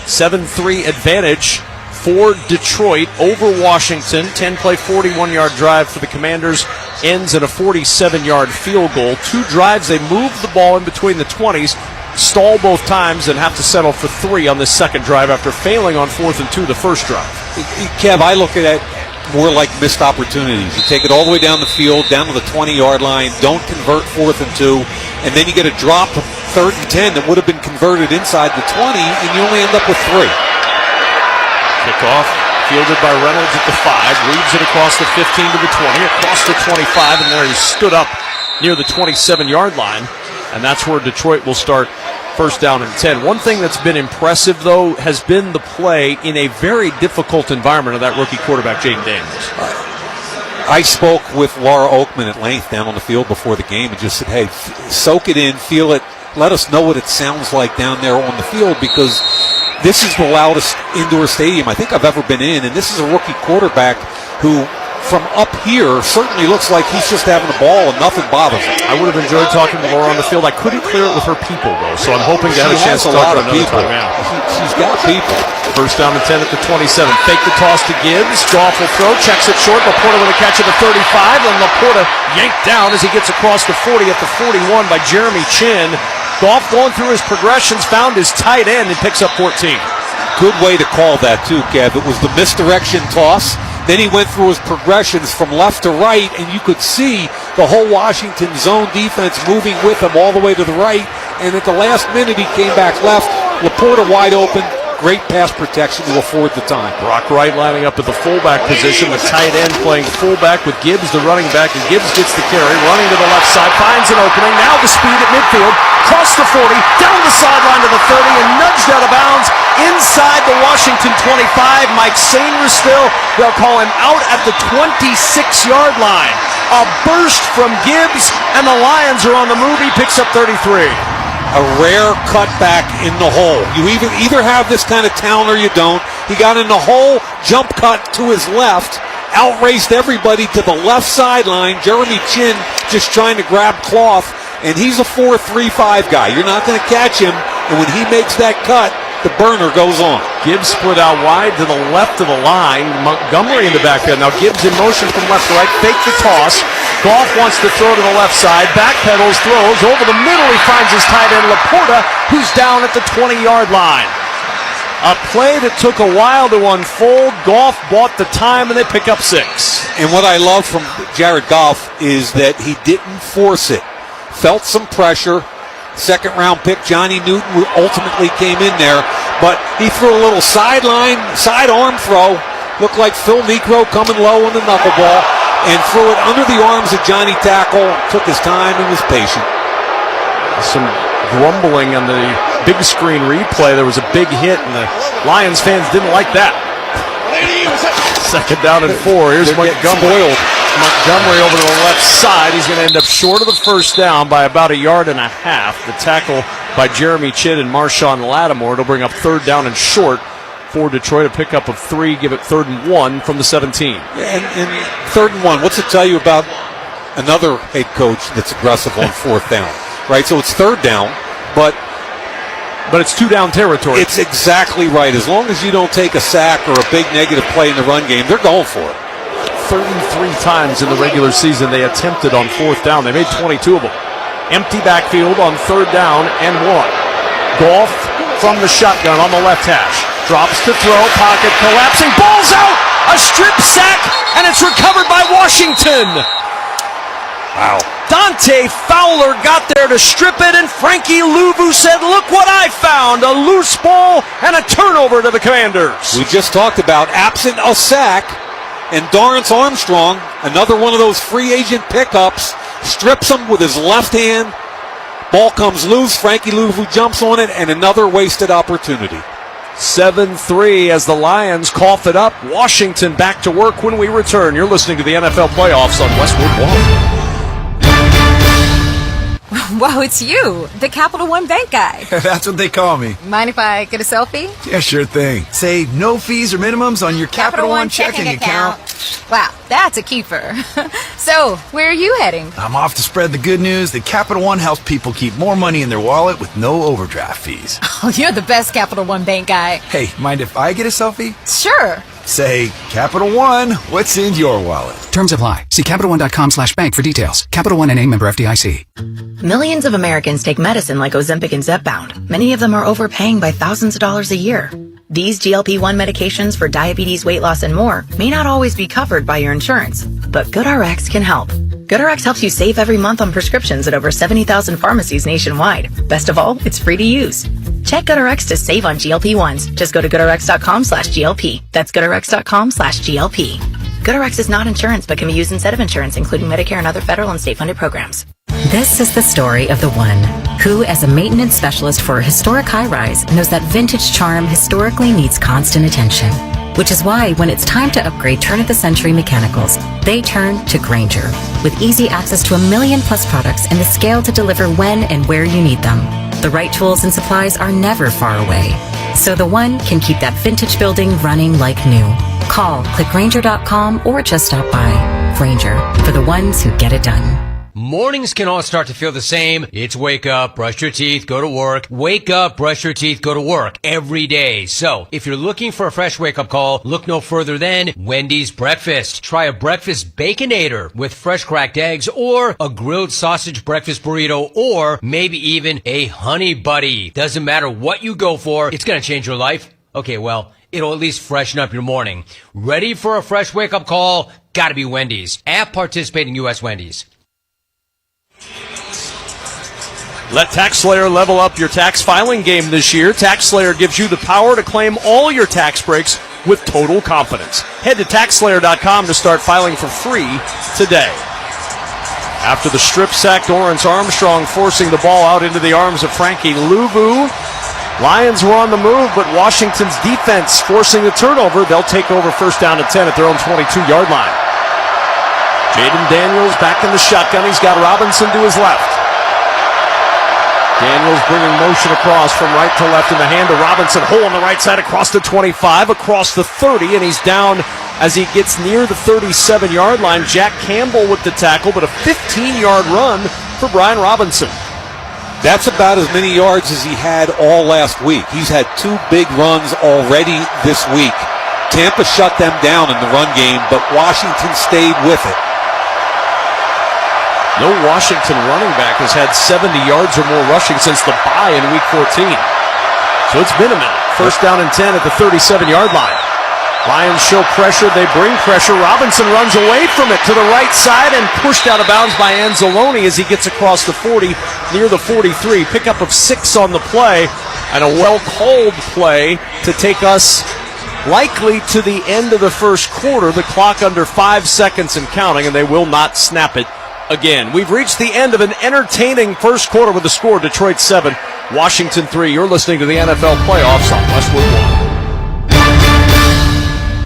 S1: 7-3 advantage for Detroit over Washington. 10-play, 41-yard drive for the Commanders ends in a 47-yard field goal. 2 drives, they move the ball in between the 20s, stall both times, and have to settle for 3 on this second drive after failing on 4th and 2 the first drive.
S23: Kev, I look at it more like missed opportunities. You take it all the way down the field, down to the 20-yard line, don't convert 4th and 2, and then you get a drop of 3rd and 10 that would have been converted inside the 20, and you only end up with 3.
S1: Kickoff fielded by Reynolds at the 5, weaves it across the 15 to the 20, across the 25, and there he stood up near the 27-yard line, and that's where Detroit will start first down and 10. One thing that's been impressive, though, has been the play in a very difficult environment of that rookie quarterback, Jayden Daniels.
S23: I spoke with Laura Oakman at length down on the field before the game and just said, hey, soak it in, feel it, let us know what it sounds like down there on the field, because this is the loudest indoor stadium I think I've ever been in, and this is a rookie quarterback who, from up here, certainly looks like he's just having a ball and nothing bothers him.
S1: I would have enjoyed talking to Laura on the field. I couldn't clear it with her people, though, so I'm hoping to have a chance to talk to her another time. Yeah.
S23: She's got people.
S1: First down and 10 at the 27. Fake the toss to Gibbs. Goff will throw, checks it short. Laporta with a catch at the 35, and Laporta yanked down as he gets across the 40 at the 41 by Jeremy Chin. Goff going through his progressions, found his tight end, and picks up 14.
S23: Good way to call that, too, Kev. It was the misdirection toss. Then he went through his progressions from left to right, and you could see the whole Washington zone defense moving with him all the way to the right. And at the last minute, he came back left. Laporta wide open. Great pass protection to afford the time.
S1: Brock Wright lining up at the fullback position. The tight end playing fullback with Gibbs, the running back, and Gibbs gets the carry, running to the left side, finds an opening. Now the speed at midfield, cross the 40, down the sideline to the 30, and nudged out of bounds inside the Washington 25. Mike Sainer still. They'll call him out at the 26-yard line. A burst from Gibbs, and the Lions are on the move. He picks up 33.
S23: A rare cutback in the hole. You either have this kind of talent or you don't. He got in the hole, jump cut to his left, outraced everybody to the left sideline. Jeremy Chin just trying to grab cloth, and he's a 4.35 guy. You're not going to catch him, and when he makes that cut, the burner goes on.
S1: Gibbs split out wide to the left of the line. Montgomery in the backfield. Now Gibbs in motion from left to right. Fake the toss. Goff wants to throw to the left side. Backpedals, throws. Over the middle, he finds his tight end, Laporta, who's down at the 20-yard line. A play that took a while to unfold. Goff bought the time, and they pick up 6.
S23: And what I love from Jared Goff is that he didn't force it. Felt some pressure. Second-round pick Johnny Newton ultimately came in there, but he threw a little side arm throw. Looked like Phil Necro coming low on the knuckleball, and threw it under the arms of Johnny Tackle. Took his time and was patient.
S1: Some grumbling on the big screen replay. There was a big hit, and the Lions fans didn't like that. Second down and 4. Here's Montgomery. Montgomery over to the left side. He's going to end up short of the first down by about 1.5 yards. The tackle by Jeremy Chinn and Marshawn Lattimore. It'll bring up third down and short for Detroit. A pickup of 3. Give it 3rd and 1 from the 17.
S23: And 3rd and 1. What's it tell you about another head coach that's aggressive on 4th down? Right, so it's 3rd down, but
S1: it's 2-down territory.
S23: It's exactly right. As long as you don't take a sack or a big negative play in the run game, they're going for it.
S1: 33 times in the regular season they attempted on 4th down. They made 22 of them. Empty backfield on 3rd down and 1. Goff from the shotgun on the left hash. Drops to throw, pocket collapsing, ball's out! A strip sack, and it's recovered by Washington.
S23: Wow.
S1: Dante Fowler got there to strip it, and Frankie Louvu said, look what I found, a loose ball and a turnover to the Commanders.
S23: We just talked about absent a sack, and Dorrance Armstrong, another one of those free agent pickups, strips him with his left hand. Ball comes loose, Frankie Louvu jumps on it, and another wasted opportunity.
S1: 7-3 as the Lions cough it up. Washington back to work when we return. You're listening to the NFL Playoffs on Westwood One.
S3: Whoa, it's you, the Capital One Bank guy.
S7: That's what they call me.
S3: Mind if I get a selfie?
S7: Yeah, sure thing. Say no fees or minimums on your Capital One checking account.
S3: Wow, that's a keeper. So, where are you heading?
S7: I'm off to spread the good news that Capital One helps people keep more money in their wallet with no overdraft fees.
S3: Oh, you're the best Capital One Bank guy.
S7: Hey, mind if I get a selfie?
S3: Sure.
S7: Say, Capital One, what's in your wallet?
S2: Terms apply. See CapitalOne.com/bank for details. Capital One N.A. member FDIC.
S8: Millions of Americans take medicine like Ozempic and Zepbound. Many of them are overpaying by thousands of dollars a year. These GLP-1 medications for diabetes, weight loss, and more may not always be covered by your insurance, but GoodRx can help. GoodRx helps you save every month on prescriptions at over 70,000 pharmacies nationwide. Best of all, it's free to use. Check GoodRx to save on GLP-1s. Just go to GoodRx.com/GLP. That's GoodRx.com/GLP. GoodRx is not insurance, but can be used instead of insurance, including Medicare and other federal and state-funded programs.
S21: This is the story of the one who, as a maintenance specialist for a historic high-rise, knows that vintage charm historically needs constant attention. Which is why, when it's time to upgrade turn-of-the-century mechanicals, they turn to Grainger. With easy access to 1 million-plus products and the scale to deliver when and where you need them. The right tools and supplies are never far away. So the one can keep that vintage building running like new. Call, click Grainger.com, or just stop by. Grainger, for the ones who get it done.
S25: Mornings can all start to feel the same. It's wake up, brush your teeth, go to work. Wake up, brush your teeth, go to work every day. So, if you're looking for a fresh wake-up call, look no further than Wendy's Breakfast. Try a breakfast Baconator with fresh cracked eggs, or a grilled sausage breakfast burrito, or maybe even a Honey Buddy. Doesn't matter what you go for, it's gonna change your life. Okay, well, it'll at least freshen up your morning. Ready for a fresh wake-up call? Gotta be Wendy's. At participating U.S. Wendy's.
S1: Let TaxSlayer level up your tax filing game this year. TaxSlayer gives you the power to claim all your tax breaks with total confidence. Head to TaxSlayer.com to start filing for free today. After the strip sack, Dorrance Armstrong forcing the ball out into the arms of Frankie Louvu. Lions were on the move, but Washington's defense forcing the turnover. They'll take over first down and 10 at their own 22-yard line. Jayden Daniels back in the shotgun. He's got Robinson to his left. Daniels bringing motion across from right to left in the hand to Robinson. Hole on the right side across the 25, across the 30, and he's down as he gets near the 37-yard line. Jack Campbell with the tackle, but a 15-yard run for Brian Robinson.
S23: That's about as many yards as he had all last week. He's had 2 big runs already this week. Tampa shut them down in the run game, but Washington stayed with it.
S1: No Washington running back has had 70 yards or more rushing since the bye in Week 14. So it's been a minute. First down and 10 at the 37-yard line. Lions show pressure. They bring pressure. Robinson runs away from it to the right side and pushed out of bounds by Anzalone as he gets across the 40 near the 43. Pickup of 6 on the play and a well-called play to take us likely to the end of the first quarter. The clock under 5 seconds and counting, and they will not snap it again. We've reached the end of an entertaining first quarter with the score Detroit 7, Washington 3. You're listening to the NFL playoffs on Westwood 1.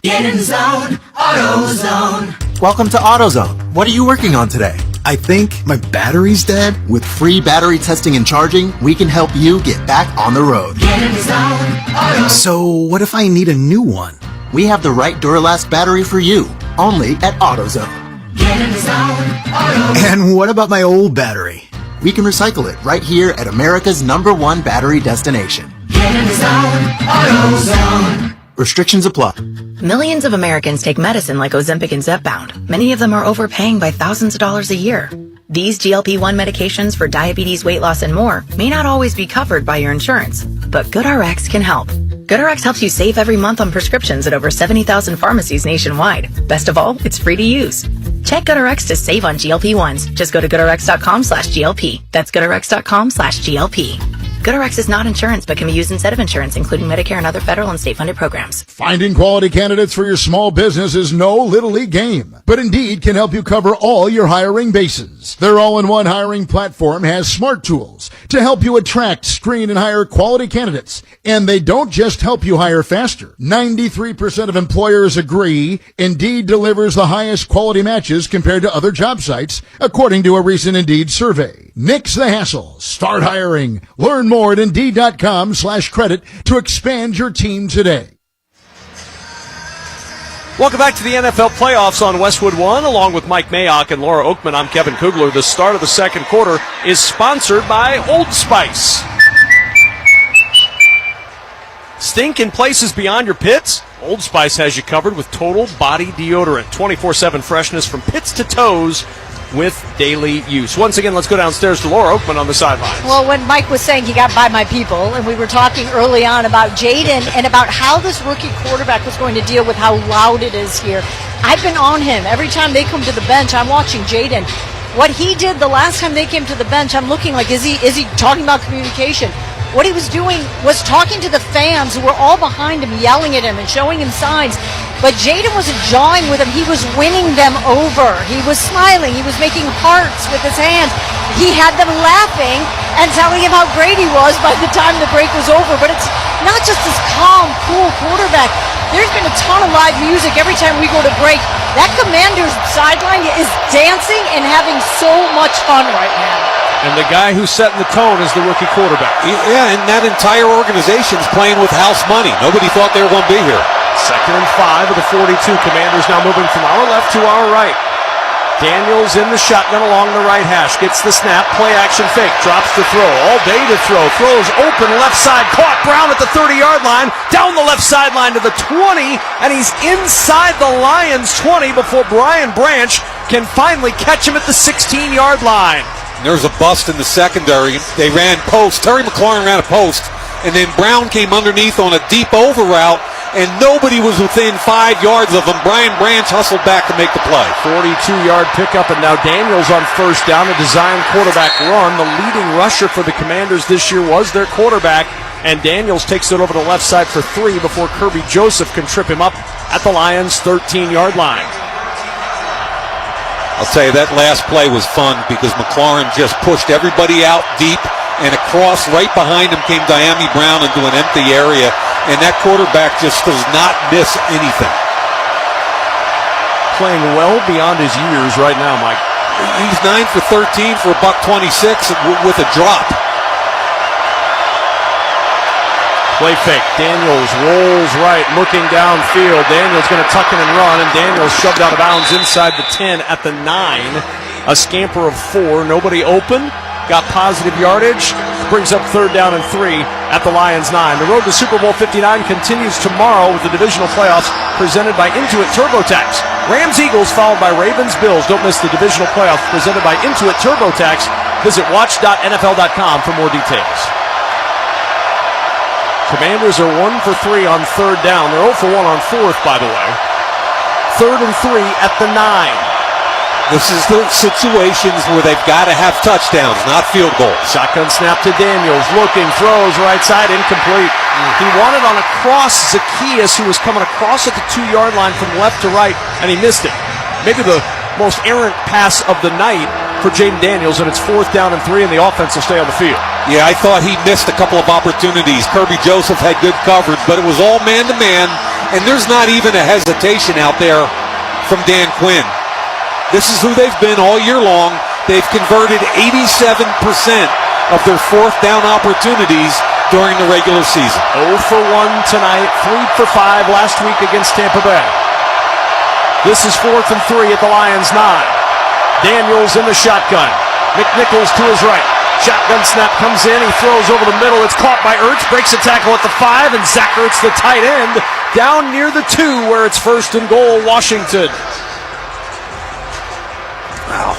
S6: Get in the zone, AutoZone.
S9: Welcome to AutoZone. What are you working on today? I think my battery's dead. With free battery testing and charging, we can help you get back on the road.
S6: Get in the zone, AutoZone.
S9: So what if I need a new one? We have the right Duralast battery for you, only at AutoZone.
S6: Get in the zone, AutoZone.
S9: And what about my old battery? We can recycle it right here at America's #1 battery destination.
S6: Get in the zone, AutoZone.
S9: Restrictions apply.
S8: Millions of Americans take medicine like Ozempic and Zepbound. Many of them are overpaying by thousands of dollars a year. These GLP-1 medications for diabetes, weight loss, and more may not always be covered by your insurance, but GoodRx can help. GoodRx helps you save every month on prescriptions at over 70,000 pharmacies nationwide. Best of all, it's free to use. Check GoodRx to save on GLP-1s. Just go to GoodRx.com/GLP. That's GoodRx.com/GLP. GoodRx is not insurance, but can be used instead of insurance, including Medicare and other federal and state-funded programs.
S10: Finding quality candidates for your small business is no little league game, but Indeed can help you cover all your hiring bases. Their all-in-one hiring platform has smart tools to help you attract, screen, and hire quality candidates. And they don't just help you hire faster. 93% of employers agree Indeed delivers the highest quality matches compared to other job sites, according to a recent Indeed survey. Nix the hassle. Start hiring. Learn more at Indeed.com/credit to expand your team today.
S1: Welcome back to the NFL playoffs on Westwood 1. Along with Mike Mayock and Laura Oakman, I'm Kevin Kugler. The start of the second quarter is sponsored by Old Spice. Stink in places beyond your pits? Old Spice has you covered with total body deodorant. 24/7 freshness from pits to toes with daily use. Once again, let's go downstairs to Laura Oakman on the sidelines.
S4: Well, when Mike was saying he got by my people, and we were talking early on about Jayden and about how this rookie quarterback was going to deal with how loud it is here, I've been on him. Every time they come to the bench, I'm watching Jayden. What he did the last time they came to the bench, I'm looking like, is he talking about communication? What he was doing was talking to the fans who were all behind him, yelling at him and showing him signs. But Jayden wasn't jawing with them. He was winning them over. He was smiling. He was making hearts with his hands. He had them laughing and telling him how great he was by the time the break was over. But it's not just this calm, cool quarterback. There's been a ton of live music every time we go to break. That Commanders sideline is dancing and having so much fun right now.
S1: And the guy who's setting the tone is the rookie quarterback.
S23: Yeah, and that entire organization's playing with house money. Nobody thought they were going to be here.
S1: 2nd and 5 of the 42. Commanders now moving from our left to our right. Daniels in the shotgun along the right hash. Gets the snap. Play action fake. Drops the throw. All day to throw. Throws open left side. Caught Brown at the 30-yard line. Down the left sideline to the 20. And he's inside the Lions 20 before Brian Branch can finally catch him at the 16-yard line.
S23: There's a bust in the secondary. They ran post. Terry McLaurin ran a post. And then Brown came underneath on a deep over route. And nobody was within 5 yards of him. Brian Branch hustled back to make the play.
S1: 42-yard pickup, and now Daniels on first down, a design quarterback run. The leading rusher for the Commanders this year was their quarterback, and Daniels takes it over the left side for 3 before Kirby Joseph can trip him up at the Lions' 13-yard line.
S23: I'll tell you, that last play was fun because McLaurin just pushed everybody out deep, and across right behind him came Jahmyr Brown into an empty area. And that quarterback just does not miss anything.
S1: playing well beyond his years right now, Mike.
S23: He's 9 for 13 for $126 with a drop.
S1: Play fake. Daniels rolls right, looking downfield. Daniels going to tuck in and run, and Daniels shoved out of bounds inside the 10 at the 9. A scamper of 4. Nobody open. Got positive yardage. Brings up 3rd down and 3 at the Lions 9. The road to Super Bowl 59 continues tomorrow with the divisional playoffs presented by Intuit TurboTax. Rams-Eagles followed by Ravens-Bills. Don't miss the divisional playoffs presented by Intuit TurboTax. Visit watch.nfl.com for more details. Commanders are 1 for 3 on 3rd down. They're 0 for 1 on 4th, by the way. 3rd and 3 at the 9.
S23: This is the situations where they've got to have touchdowns, not field goals.
S1: Shotgun snap to Daniels. Looking, throws, right side, incomplete. He wanted on a cross Zacchaeus, who was coming across at the 2-yard line from left to right, and he missed it. Maybe the most errant pass of the night for Jayden Daniels, and it's 4th down and 3, and the offense will stay on the field.
S23: Yeah, I thought he missed a couple of opportunities. Kirby Joseph had good coverage, but it was all man-to-man, and there's not even a hesitation out there from Dan Quinn. This is who they've been all year long. They've converted 87% of their 4th down opportunities during the regular season.
S1: 0 for 1 tonight, 3 for 5 last week against Tampa Bay. This is 4th and 3 at the Lions 9. Daniels in the shotgun. McNichols to his right. Shotgun snap comes in. He throws over the middle. It's caught by Ertz. Breaks a tackle at the 5. And Zach Ertz, the tight end, down near the 2 where it's 1st and goal, Washington.
S23: Wow.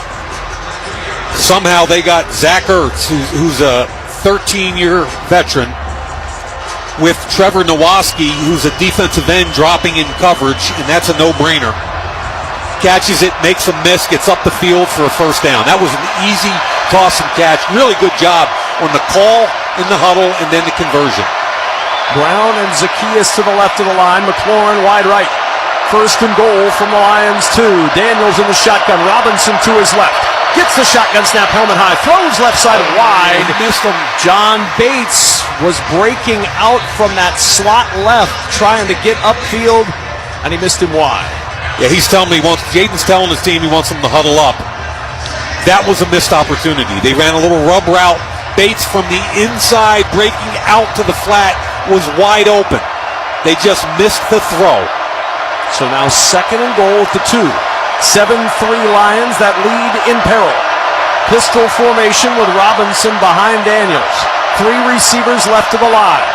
S23: Somehow they got Zach Ertz, who's a 13-year veteran, with Trevor Nowaski, who's a defensive end, dropping in coverage, and that's a no-brainer. Catches it, makes a miss, gets up the field for a 1st down. That was an easy toss and catch. Really good job on the call, in the huddle, and then the conversion.
S1: Brown and Zacchaeus to the left of the line. McLaurin wide right. 1st and goal from the Lions 2. Daniels in the shotgun. Robinson to his left. Gets the shotgun snap, helmet high. Throws left side wide.
S23: Missed him.
S1: John Bates was breaking out from that slot left, trying to get upfield, and he missed him wide.
S23: Yeah, he's telling me Jayden's telling his team he wants them to huddle up. That was a missed opportunity. They ran a little rub route. Bates from the inside breaking out to the flat was wide open. They just missed the throw.
S1: So now 2nd and goal at the 2. 7-3 Lions that lead in peril. Pistol formation with Robinson behind Daniels. 3 receivers left of the line.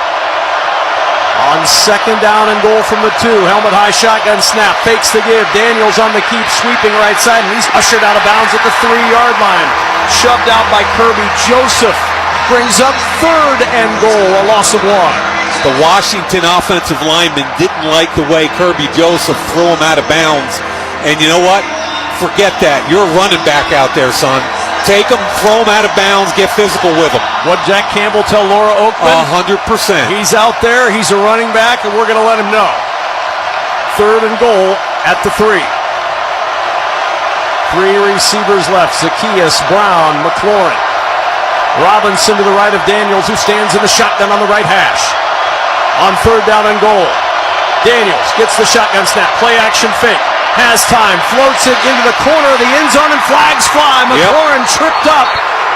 S1: On 2nd down and goal from the 2. Helmet high shotgun snap. Fakes the give. Daniels on the keep. Sweeping right side. And he's ushered out of bounds at the 3-yard line. Shoved out by Kirby Joseph. Brings up 3rd and goal. A loss of 1.
S23: The Washington offensive lineman didn't like the way Kirby Joseph threw him out of bounds. And you know what? Forget that. You're a running back out there, son. Take him, throw him out of bounds, get physical with him.
S1: What Jack Campbell tell Laura Oakman?
S23: 100%.
S1: He's out there, he's a running back, and we're going to let him know. 3rd and goal at the 3. 3 receivers left. Zacchaeus, Brown, McLaurin. Robinson to the right of Daniels, who stands in the shotgun on the right hash. On 3rd down and goal. Daniels gets the shotgun snap. Play action fake. Has time. Floats it into the corner of the end zone, and flags fly. McLaurin tripped up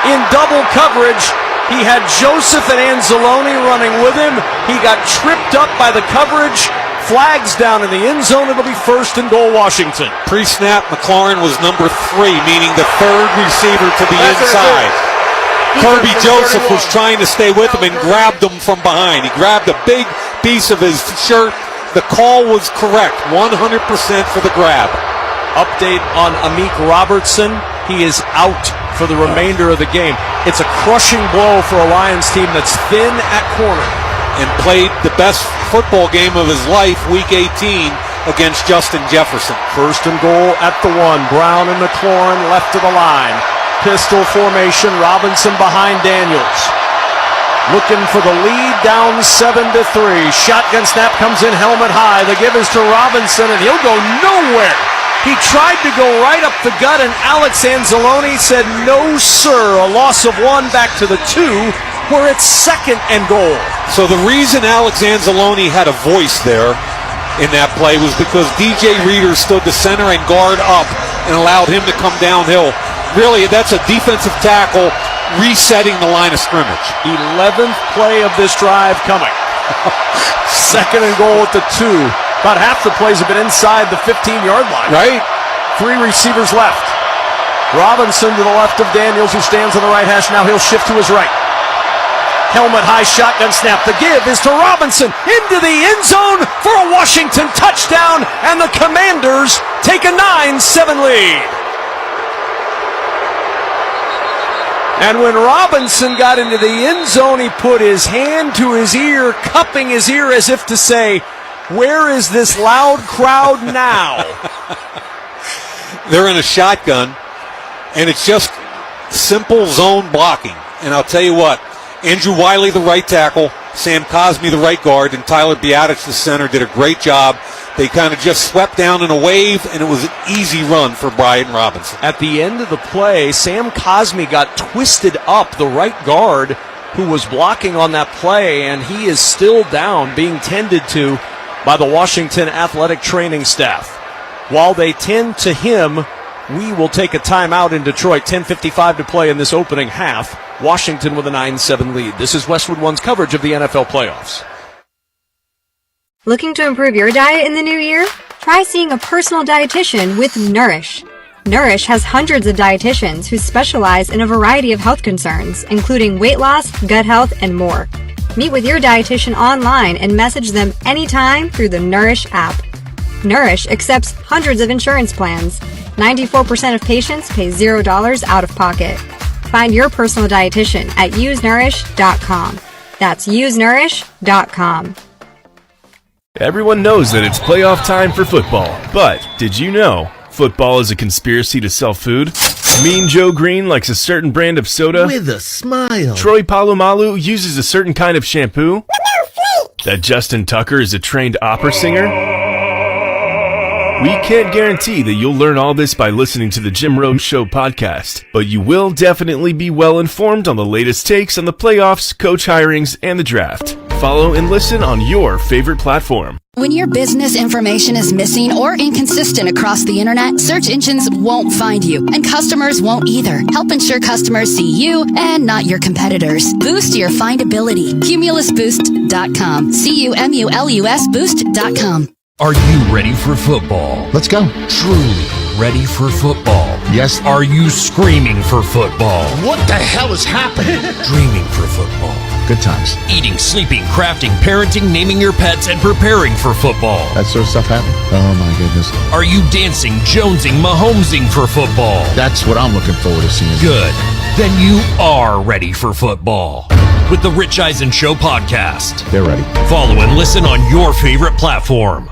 S1: in double coverage. He had Joseph and Anzalone running with him. He got tripped up by the coverage. Flags down in the end zone. It'll be 1st and goal, Washington.
S23: Pre-snap, McLaurin was number 3, meaning the 3rd receiver to the inside. Kirby Joseph was trying to stay with him and grabbed him from behind. He grabbed a big piece of his shirt. The call was correct, 100% for the grab.
S1: Update on Amik Robertson. He is out for the remainder of the game. It's a crushing blow for a Lions team that's thin at corner.
S23: And played the best football game of his life, Week 18, against Justin Jefferson.
S1: 1st and goal at the 1. Brown and McLaurin left of the line. Pistol formation, Robinson behind Daniels. Looking for the lead, down 7-3. Shotgun snap comes in, helmet high. The give is to Robinson, and he'll go nowhere. He tried to go right up the gut, and Alex Anzalone said, no, sir. A loss of 1 back to the 2, where it's 2nd and goal.
S23: So the reason Alex Anzalone had a voice there in that play was because DJ Reader stood the center and guard up and allowed him to come downhill. Really, that's a defensive tackle resetting the line of scrimmage.
S1: 11th play of this drive coming. Second and goal at the 2. About half the plays have been inside the 15-yard line.
S23: Right.
S1: 3 receivers left. Robinson to the left of Daniels, who stands on the right hash. Now he'll shift to his right. Helmet high, shotgun snap. The give is to Robinson into the end zone for a Washington touchdown, and the Commanders take a 9-7 lead. And when Robinson got into the end zone, he put his hand to his ear, cupping his ear as if to say, "Where is this loud crowd now?"
S23: They're in a shotgun, and it's just simple zone blocking. And I'll tell you what, Andrew Wiley, the right tackle, Sam Cosmi, the right guard, and Tyler Biatich, the center, did a great job. They kind of just swept down in a wave, and it was an easy run for Brian Robinson.
S1: At the end of the play, Sam Cosmi got twisted up, the right guard who was blocking on that play, and he is still down, being tended to by the Washington athletic training staff. While they tend to him, we will take a timeout in Detroit. 10:55 to play in this opening half. Washington with a 9-7 lead. This is Westwood One's coverage of the NFL playoffs.
S11: Looking to improve your diet in the new year? Try seeing a personal dietitian with Nourish. Nourish has hundreds of dietitians who specialize in a variety of health concerns, including weight loss, gut health, and more. Meet with your dietitian online and message them anytime through the Nourish app. Nourish accepts hundreds of insurance plans. 94% of patients pay $0 out of pocket. Find your personal dietitian at usenourish.com. That's usenourish.com.
S12: Everyone knows that it's playoff time for football, but did you know football is a conspiracy to sell food? Mean Joe Green likes a certain brand of soda.
S13: With a smile.
S12: Troy Polamalu uses a certain kind of shampoo. That Justin Tucker is a trained opera singer. We can't guarantee that you'll learn all this by listening to the Jim Rome Show podcast, but you will definitely be well informed on the latest takes on the playoffs, coach hirings, and the draft. Follow and listen on your favorite platform.
S14: When your business information is missing or inconsistent across the internet, search engines won't find you, and customers won't either. Help ensure customers see you and not your competitors. Boost your findability. CumulusBoost.com. CUMULUS Boost.com.
S20: Are you ready for football?
S13: Let's go.
S20: Truly ready for football?
S13: Yes.
S20: Are you screaming for football?
S13: What the hell is happening?
S20: Dreaming for football.
S13: Good times.
S20: Eating, sleeping, crafting, parenting, naming your pets, and preparing for football.
S13: That sort of stuff happened? Oh my goodness.
S20: Are you dancing, jonesing, Mahomesing for football?
S13: That's what I'm looking forward to seeing.
S20: Good. Then you are ready for football. With the Rich Eisen Show podcast.
S13: They're ready.
S20: Follow and listen on your favorite platform.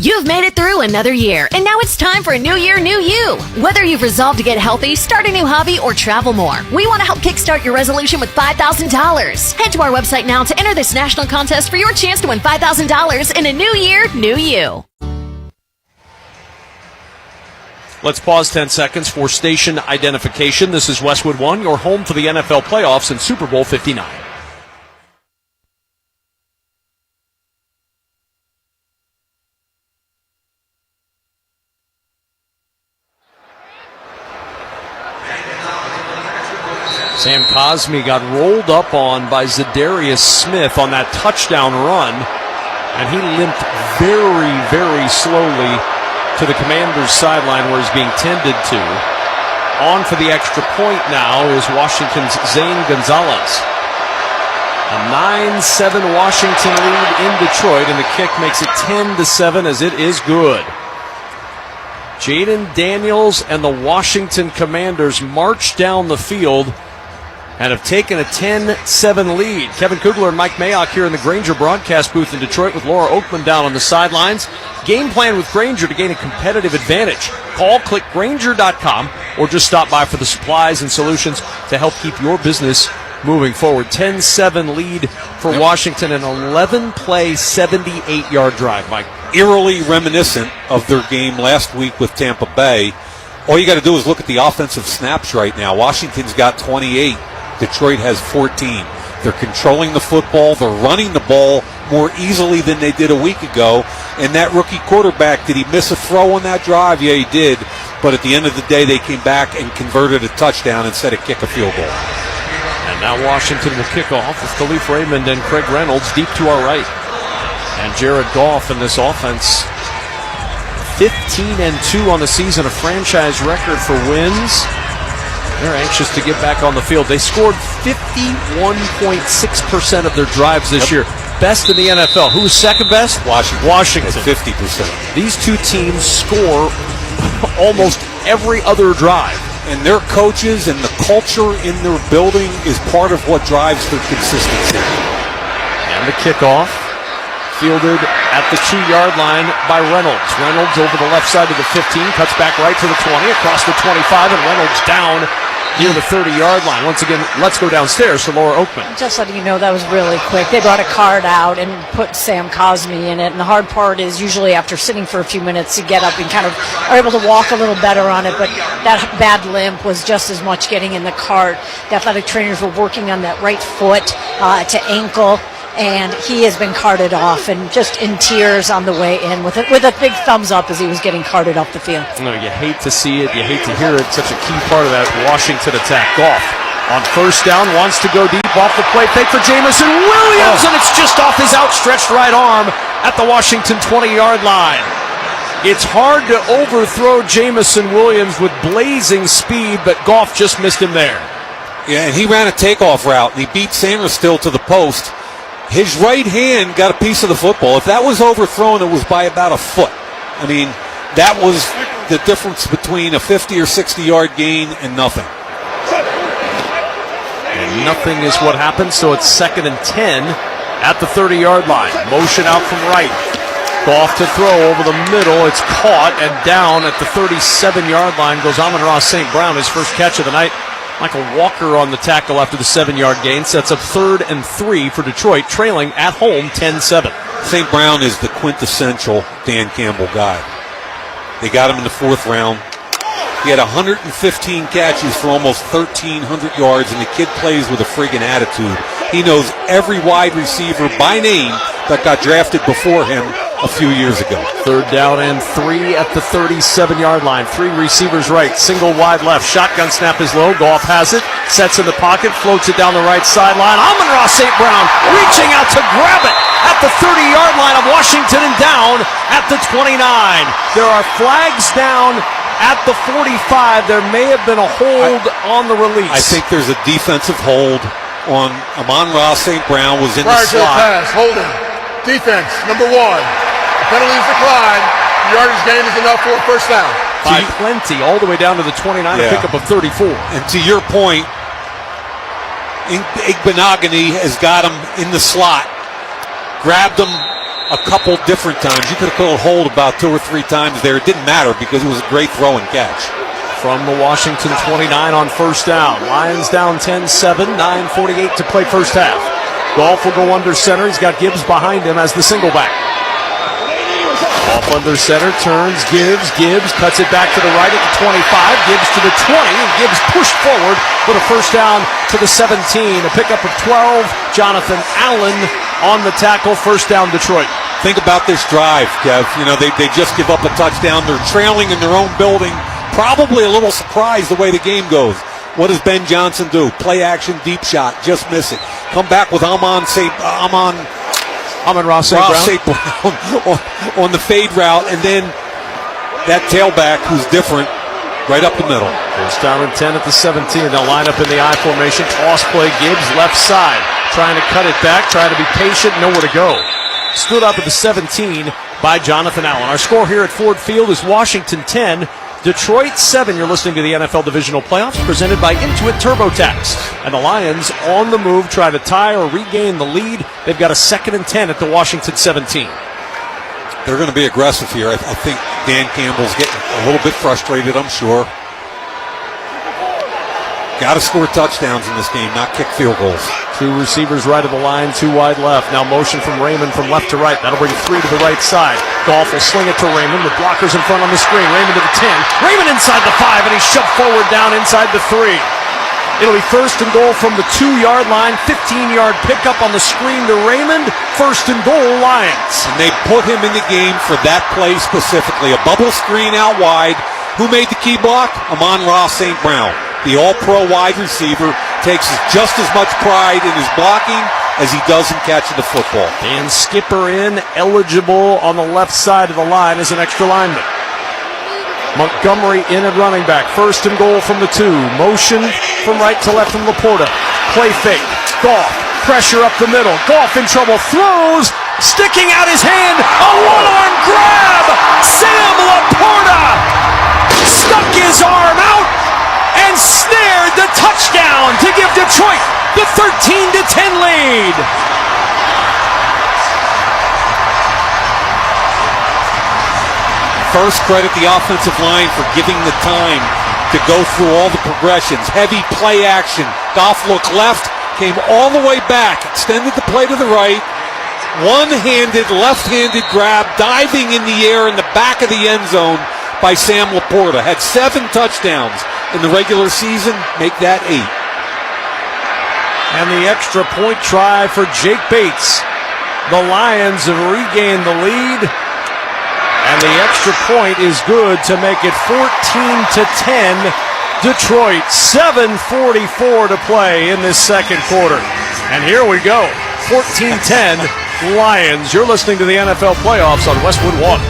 S26: You've made it through another year, and now it's time for a new year, new you. Whether you've resolved to get healthy, start a new hobby, or travel more, we want to help kickstart your resolution with $5,000. Head to our website now to enter this national contest for your chance to win $5,000 in a new year, new you.
S1: Let's pause 10 seconds for station identification. This is Westwood One, your home for the NFL playoffs and Super Bowl 59. Sam Cosmi got rolled up on by Zadarius Smith on that touchdown run, and he limped very, very slowly to the Commanders' sideline where he's being tended to. On for the extra point now is Washington's Zane Gonzalez. A 9-7 Washington lead in Detroit, and the kick makes it 10-7 as it is good. Jayden Daniels and the Washington Commanders march down the field and have taken a 10-7 lead. Kevin Kugler and Mike Mayock here in the Grainger broadcast booth in Detroit with Laura Oakman down on the sidelines. Game plan with Grainger to gain a competitive advantage. Call, click Grainger.com, or just stop by for the supplies and solutions to help keep your business moving forward. 10-7 lead for Washington, an 11-play, 78-yard drive, Mike.
S23: Eerily reminiscent of their game last week with Tampa Bay. All you got to do is look at the offensive snaps right now. Washington's got 28. Detroit has 14. They're controlling the football. They're running the ball more easily than they did a week ago. And that rookie quarterback, did he miss a throw on that drive? Yeah, he did. But at the end of the day, they came back and converted a touchdown instead of kick a field goal.
S1: And now Washington will kick off with Khalif Raymond and Craig Reynolds deep to our right. And Jared Goff in this offense, 15-2 on the season, a franchise record for wins. They're anxious to get back on the field. They scored 51.6% of their drives this year. Best in the NFL. Who's second best? Washington.
S23: At 50%.
S1: These two teams score almost every other drive.
S23: And their coaches and the culture in their building is part of what drives their consistency.
S1: And the kickoff, fielded at the 2-yard line by Reynolds. Reynolds over the left side of the 15, cuts back right to the 20, across the 25, and Reynolds down near the 30-yard line. Once again, let's go downstairs to Laura Oakman.
S4: Just letting you know that was really quick. They brought a card out and put Sam Cosme in it, and the hard part is usually after sitting for a few minutes to get up and kind of are able to walk a little better on it, but that bad limp was just as much getting in the cart. The athletic trainers were working on that right foot to ankle, and he has been carted off and just in tears on the way in with a big thumbs up as he was getting carted off the field.
S1: No, you hate to see it. You hate to hear it. Such a key part of that Washington attack. Goff on first down wants to go deep off the play. Fake for Jamison Williams, and it's just off his outstretched right arm at the Washington 20-yard line. It's hard to overthrow Jamison Williams with blazing speed, but Goff just missed him there.
S23: Yeah, and he ran a takeoff route, and he beat Sanders still to the post. His right hand got a piece of the football. If that was overthrown, it was by about a foot. I mean, that was the difference between a 50 or 60-yard gain and nothing.
S1: And nothing is what happened, so it's 2nd and 10 at the 30-yard line. Motion out from right. Goff to throw over the middle. It's caught and down at the 37-yard line goes Amonra St. Brown, his first catch of the night. Michael Walker on the tackle after the 7-yard gain. Sets up 3rd and 3 for Detroit, trailing at home 10-7.
S23: St. Brown is the quintessential Dan Campbell guy. They got him in the 4th round. He had 115 catches for almost 1,300 yards, and the kid plays with a friggin' attitude. He knows every wide receiver by name that got drafted before him a few years ago.
S1: 3rd down and 3 at the 37-yard line. 3 receivers right, single wide left. Shotgun snap is low. Goff has it, sets in the pocket, floats it down the right sideline. Amonra St. Brown reaching out to grab it at the 30-yard line of Washington and down at the 29. There are flags down at the 45. There may have been a hold on the release.
S23: I think there's a defensive hold on Amonra St. Brown. Was in
S10: Prior
S23: the slot.
S10: to the pass, holding. Defense, number 1. Penalty is declined. Yardage gain is enough for a first down.
S1: By plenty, all the way down to the 29, a pickup of 34.
S23: And to your point, Igbenogany has got him in the slot. Grabbed him a couple different times. You could have called hold about 2 or 3 times there. It didn't matter because it was a great throw and catch.
S1: From the Washington 29 on first down. Lions down 10-7, 9:48 to play first half. Goff will go under center. He's got Gibbs behind him as the single back. Goff under center, turns, Gibbs cuts it back to the right at the 25, Gibbs to the 20, and Gibbs pushed forward with a first down to the 17. A pickup of 12. Jonathan Allen on the tackle, first down Detroit.
S23: Think about this drive, Kev. You know, they just give up a touchdown. They're trailing in their own building. Probably a little surprised the way the game goes. What does Ben Johnson do? Play action, deep shot, just miss it. Come back with Amonra St. Brown on the fade route, and then that tailback who's different right up the middle.
S1: First down and 10 at the 17. They'll line up in the I formation. Toss play, Gibbs left side. Trying to cut it back, trying to be patient, nowhere to go. Stood up at the 17 by Jonathan Allen. Our score here at Ford Field is Washington 10, Detroit 7. You're listening to the NFL Divisional Playoffs presented by Intuit TurboTax. And the Lions on the move, try to tie or regain the lead. They've got a 2nd and 10 at the Washington 17.
S23: They're going to be aggressive here. I think Dan Campbell's getting a little bit frustrated, I'm sure. Got to score touchdowns in this game, not kick field goals.
S1: 2 receivers right of the line, 2 wide left. Now motion from Raymond from left to right. That'll bring 3 to the right side. Goff will sling it to Raymond with blockers in front on the screen. Raymond to the 10. Raymond inside the 5, and he's shoved forward down inside the 3. It'll be first and goal from the 2-yard line. 15-yard pickup on the screen to Raymond. First and goal, Lions.
S23: And they put him in the game for that play specifically. A bubble screen out wide. Who made the key block? Amonra St. Brown. The all-pro wide receiver takes just as much pride in his blocking as he does in catching the football.
S1: And Skipper in, eligible on the left side of the line as an extra lineman. Montgomery in at running back. First and goal from the 2. Motion from right to left from Laporta. Play fake. Goff. Pressure up the middle. Goff in trouble. Throws. Sticking out his hand. A one-arm grab. Sam Laporta stuck his arm out and snared the touchdown to give Detroit the 13-10 lead.
S23: First, credit the offensive line for giving the time to go through all the progressions. Heavy play action. Goff looked left, came all the way back, extended the play to the right. One-handed, left-handed grab, diving in the air in the back of the end zone by Sam Laporta. Had 7 touchdowns in the regular season, make that 8.
S1: And the extra point try for Jake Bates. The Lions have regained the lead. And the extra point is good to make it 14-10. Detroit, 7:44 to play in this second quarter. And here we go, 14-10 Lions. You're listening to the NFL playoffs on Westwood One.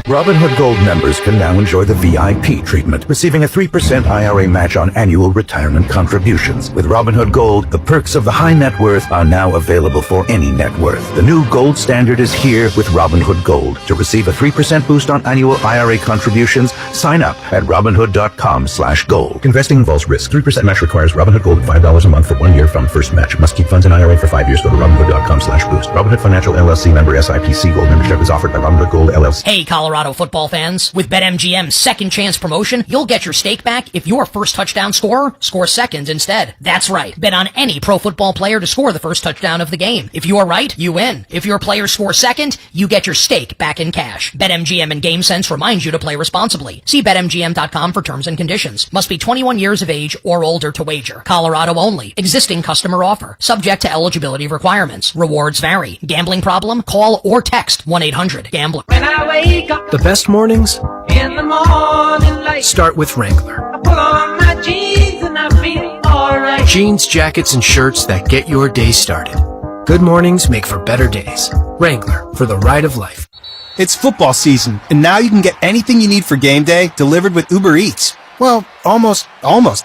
S5: Robinhood Gold members can now enjoy the VIP treatment, receiving a 3% IRA match on annual retirement contributions. With Robinhood Gold, the perks of the high net worth are now available for any net worth. The new gold standard is here with Robinhood Gold. To receive a 3% boost on annual IRA contributions, sign up at Robinhood.com/gold. Investing involves risk. 3% match requires Robinhood Gold at $5 a month for 1 year from first match. Must keep funds in IRA for 5 years. Go to Robinhood.com/boost. Robinhood Financial LLC member SIPC. Gold membership is offered by Robinhood Gold LLC.
S15: Hey, Colorado football fans. With BetMGM's second chance promotion, you'll get your stake back if your first touchdown scorer scores second instead. That's right. Bet on any pro football player to score the first touchdown of the game. If you are right, you win. If your player scores second, you get your stake back in cash. BetMGM and GameSense remind you to play responsibly. See BetMGM.com for terms and conditions. Must be 21 years of age or older to wager. Colorado only. Existing customer offer. Subject to eligibility requirements. Rewards vary. Gambling problem? Call or text 1-800-GAMBLER.
S16: When I wake up
S17: The best mornings
S16: in the morning light,
S17: start with Wrangler.
S16: I put on my jeans and I feel alright.
S17: Jeans, jackets, and shirts that get your day started. Good mornings make for better days. Wrangler, for the ride of life.
S18: It's football season, and now you can get anything you need for game day delivered with Uber Eats. Well, almost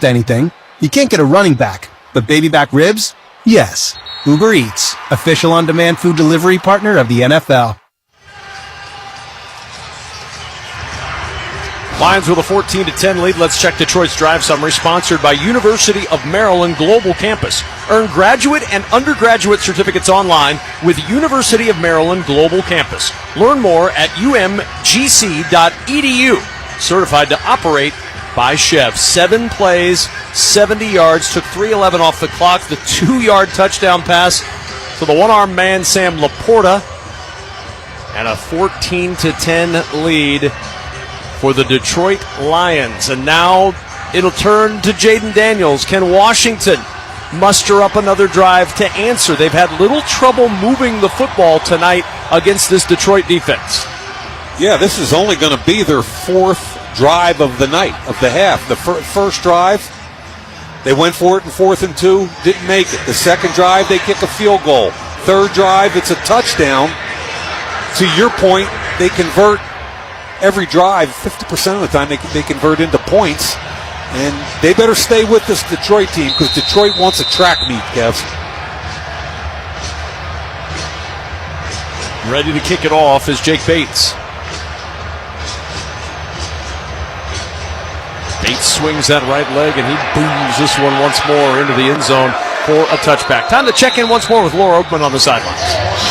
S18: anything. You can't get a running back, but baby back ribs? Yes. Uber Eats, official on-demand food delivery partner of the NFL.
S1: Lions with a 14-10 lead. Let's check Detroit's drive summary, sponsored by University of Maryland Global Campus. Earn graduate and undergraduate certificates online with University of Maryland Global Campus. Learn more at umgc.edu. Certified to operate by Chef. 7 plays, 70 yards, took 3:11 off the clock. The 2-yard touchdown pass to the one-armed man, Sam Laporta. And a 14-10 lead for the Detroit Lions. And now it'll turn to Jayden Daniels. Can Washington muster up another drive to answer? They've had little trouble moving the football tonight against this Detroit defense.
S23: Yeah, this is only going to be their 4th drive of the night, of the half. The first drive, they went for it in 4th and 2, didn't make it. The second drive, they kick a field goal. Third drive, it's a touchdown. To your point, they convert every drive. 50% of the time they convert into points. And they better stay with this Detroit team, because Detroit wants a track meet, Kev.
S1: Ready to kick it off is Jake Bates. Bates swings that right leg, and he booms this one once more into the end zone for a touchback. Time to check in once more with Laura Oakman on the sidelines.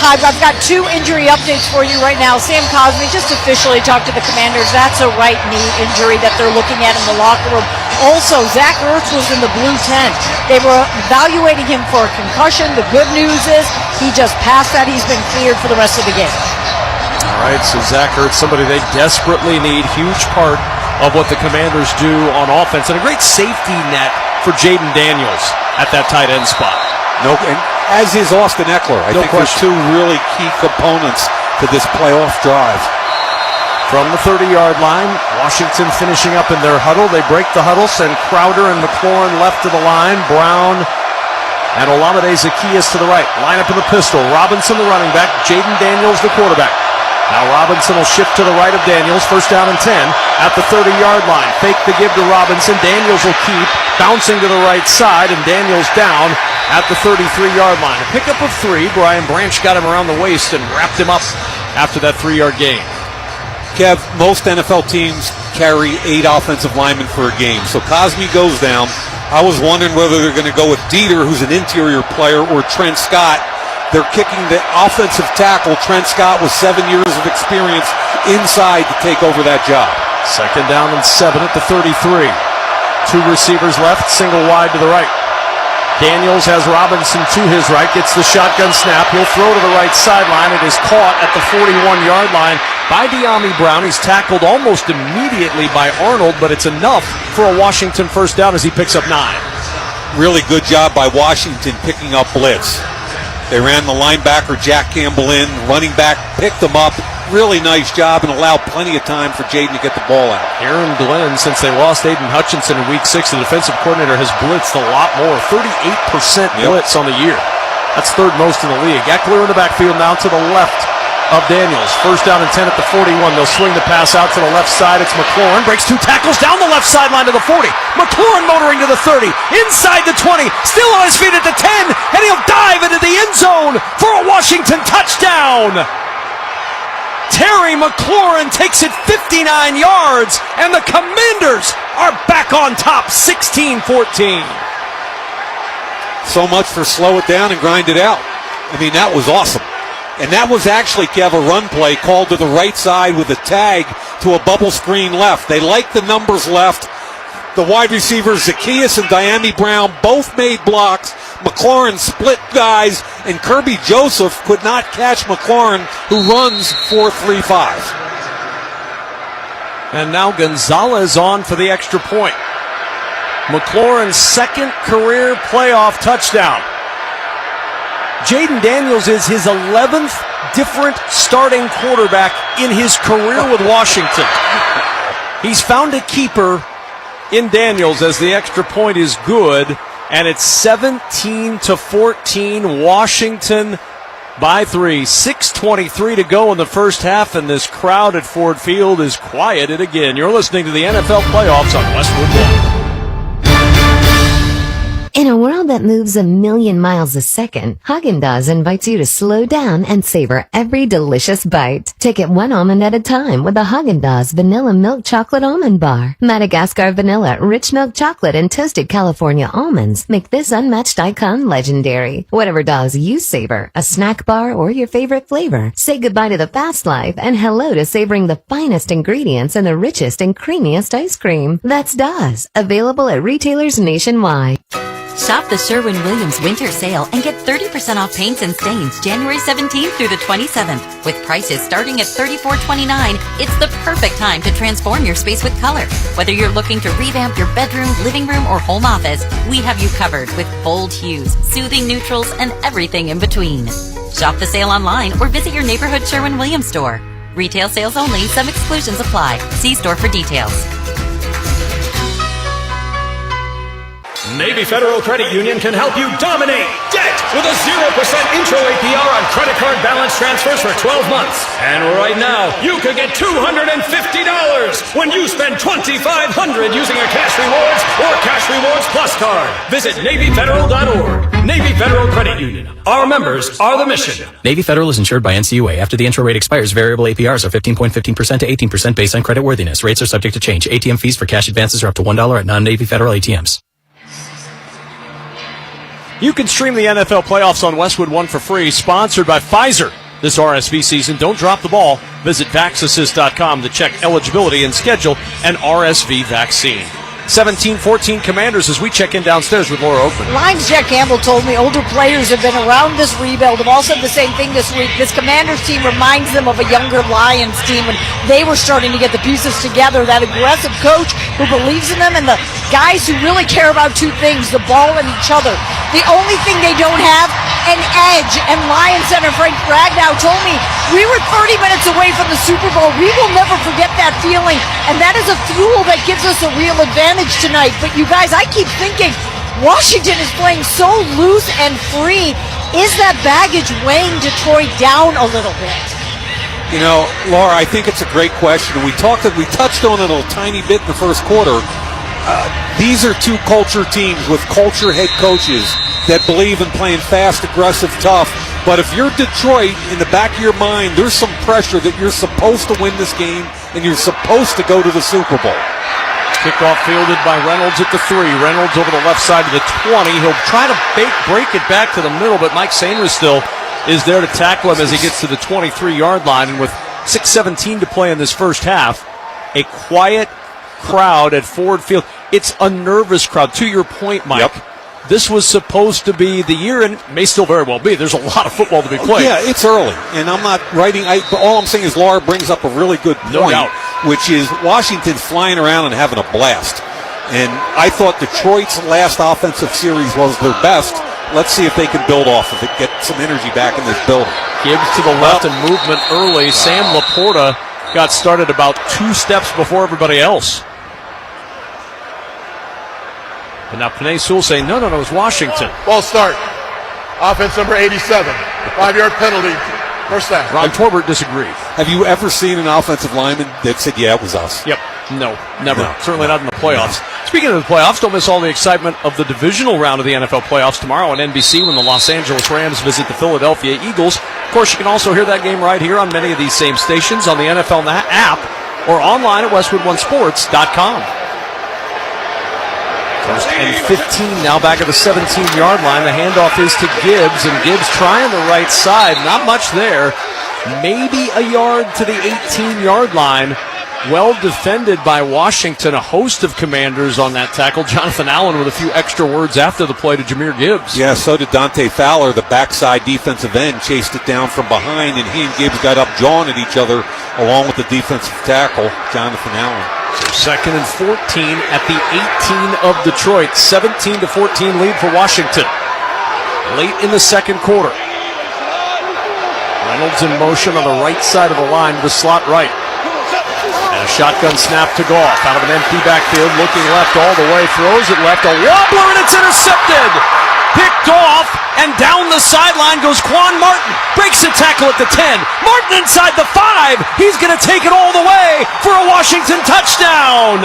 S4: I've got 2 injury updates for you right now. Sam Cosmi just officially talked to the Commanders. That's a right knee injury that they're looking at in the locker room. Also, Zach Ertz was in the blue tent. They were evaluating him for a concussion. The good news is he just passed that. He's been cleared for the rest of the game.
S1: All right, so Zach Ertz, somebody they desperately need, huge part of what the Commanders do on offense, and a great safety net for Jayden Daniels at that tight end spot.
S23: No, and as is Austin Ekeler. I think there's two really key components to this playoff drive.
S1: From the 30-yard line, Washington finishing up in their huddle. They break the huddle, send Crowder and McLaurin left to the line. Brown and Olamide Zaccheaus to the right. Line up in the pistol. Robinson the running back. Jayden Daniels the quarterback. Now Robinson will shift to the right of Daniels. First down and 10 at the 30-yard line. Fake the give to Robinson. Daniels will keep bouncing to the right side, and Daniels down at the 33-yard line. A pickup of 3. Brian Branch got him around the waist and wrapped him up after that 3-yard gain.
S23: Kev, most NFL teams carry 8 offensive linemen for a game. So Cosme goes down. I was wondering whether they're going to go with Dieter, who's an interior player, or Trent Scott. They're kicking the offensive tackle. Trent Scott with 7 years of experience inside to take over that job.
S1: Second down and 7 at the 33. 2 receivers left, single wide to the right. Daniels has Robinson to his right, gets the shotgun snap. He'll throw to the right sideline. It is caught at the 41-yard line by Dyami Brown. He's tackled almost immediately by Arnold, but it's enough for a Washington first down as he picks up 9.
S23: Really good job by Washington picking up blitz. They ran the linebacker Jack Campbell in, running back picked them up. Really nice job and allowed plenty of time for Jayden to get the ball out.
S1: Aaron Glenn, since they lost Aiden Hutchinson in Week 6, the defensive coordinator has blitzed a lot more. 38% blitz on the year. That's third most in the league. Ekeler in the backfield now to the left of Daniels. First down and 10 at the 41. They'll swing the pass out to the left side. It's McLaurin. Breaks 2 tackles down the left sideline to the 40. McLaurin motoring to the 30. Inside the 20. Still on his feet at the 10. And he'll dive into the end zone for a Washington touchdown. Terry McLaurin takes it 59 yards, and the Commanders are back on top, 16-14.
S23: So much for slow it down and grind it out. I mean, that was awesome. And that was actually, Kev, a run play called to the right side with a tag to a bubble screen left. They liked the numbers left. The wide receivers, Zaccheaus and Dyami Brown, both made blocks. McLaurin split guys, and Kirby Joseph could not catch McLaurin, who runs 4.35.
S1: And now Gonzalez on for the extra point. McLaurin's second career playoff touchdown. Jayden Daniels is his 11th different starting quarterback in his career with Washington. He's found a keeper in Daniels as the extra point is good, and it's 17-14, Washington by 3. 6:23 to go in the first half, and this crowd at Ford Field is quieted again. You're listening to the NFL Playoffs on Westwood One.
S2: In a world that moves a million miles a second, Haagen-Dazs invites you to slow down and savor every delicious bite. Take it one almond at a time with the Haagen-Dazs Vanilla Milk Chocolate Almond Bar. Madagascar vanilla, rich milk chocolate, and toasted California almonds make this unmatched icon legendary. Whatever Dazs you savor, a snack bar or your favorite flavor, say goodbye to the fast life and hello to savoring the finest ingredients and the richest and creamiest ice cream. That's Dazs, available at retailers nationwide.
S26: Shop the Sherwin-Williams winter sale and get 30% off paints and stains January 17th through the 27th. With prices starting at $34.29, it's the perfect time to transform your space with color. Whether you're looking to revamp your bedroom, living room, or home office, we have you covered with bold hues, soothing neutrals, and everything in between. Shop the sale online or visit your neighborhood Sherwin-Williams store. Retail sales only. Some exclusions apply. See store for details.
S3: Navy Federal Credit Union can help you dominate debt with a 0% intro APR on credit card balance transfers for 12 months. And right now, you could get $250 when you spend $2,500 using a Cash Rewards or Cash Rewards Plus card. Visit NavyFederal.org. Navy Federal Credit Union. Our members are the mission.
S7: Navy Federal is insured by NCUA. After the intro rate expires, variable APRs are 15.15% to 18% based on credit worthiness. Rates are subject to change. ATM fees for cash advances are up to $1 at non-Navy Federal ATMs.
S1: You can stream the NFL playoffs on Westwood One for free, sponsored by Pfizer. This RSV season, don't drop the ball. Visit VaxAssist.com to check eligibility and schedule an RSV vaccine. 17-14 Commanders as we check in downstairs with Laura Oakman.
S4: Lions Jack Campbell told me older players have been around this rebuild, have all said the same thing this week. This Commanders team reminds them of a younger Lions team when they were starting to get the pieces together. That aggressive coach who believes in them and the guys who really care about two things, the ball and each other. The only thing they don't have, an edge. And Lions center Frank Ragnow told me, we were 30 minutes away from the Super Bowl. We will never forget that feeling. And that is a fuel that gives us a real advantage tonight. But you guys, I keep thinking, Washington is playing so loose and free. Is that baggage weighing Detroit down a little bit?
S23: You know, Laura, I think it's a great question. We touched on it a tiny bit in the first quarter. These are two culture teams with culture head coaches that believe in playing fast, aggressive, tough. But if you're Detroit, in the back of your mind, there's some pressure that you're supposed to win this game and you're supposed to go to the Super Bowl.
S1: Kickoff fielded by Reynolds at the 3. Reynolds over the left side of the 20. He'll try to break it back to the middle, but Mike Sainris still is there to tackle him as he gets to the 23-yard line. And with 6:17 to play in this first half, a quiet crowd at Ford Field. It's a nervous crowd. To your point, Mike, this was supposed to be the year, and it may still very well be. There's a lot of football to be played.
S23: Yeah, it's early, and I'm not writing. All I'm saying is Laura brings up a really good point, which is Washington's flying around and having a blast. And I thought Detroit's last offensive series was their best. Let's see if they can build off of it, get some energy back in this building.
S1: Gibbs to the left and movement early. Sam Laporta got started about 2 steps before everybody else. And now Panay Sewell saying, no, it's Washington.
S6: Ball start. Offense number 87. 5-yard penalty. First down.
S1: Ron Torbert disagreed.
S23: Have you ever seen an offensive lineman that said, yeah, it was us?
S1: Yep. No, never. Certainly not in the playoffs. Speaking of the playoffs, don't miss all the excitement of the divisional round of the NFL playoffs tomorrow on NBC when the Los Angeles Rams visit the Philadelphia Eagles. Of course, you can also hear that game right here on many of these same stations on the NFL app or online at WestwoodOneSports.com. First and 15 now back at the 17-yard line. The handoff is to Gibbs, and Gibbs trying the right side. Not much there. Maybe a yard to the 18-yard line. Well defended by Washington. A host of Commanders on that tackle. Jonathan Allen with a few extra words after the play to Jahmyr Gibbs.
S23: Yeah, so did Dante Fowler, the backside defensive end, chased it down from behind, and he and Gibbs got up jawing at each other along with the defensive tackle, Jonathan Allen.
S1: So 2nd and 14 at the 18 of Detroit. 17-14 lead for Washington. Late in the second quarter. Reynolds in motion on the right side of the line to the slot right. And a shotgun snap to Goff out of an empty backfield, looking left all the way, throws it left, a wobbler, and it's intercepted! Picked off, and down the sideline goes Quan Martin. Breaks a tackle at the 10. Martin inside the 5. He's going to take it all the way for a Washington touchdown.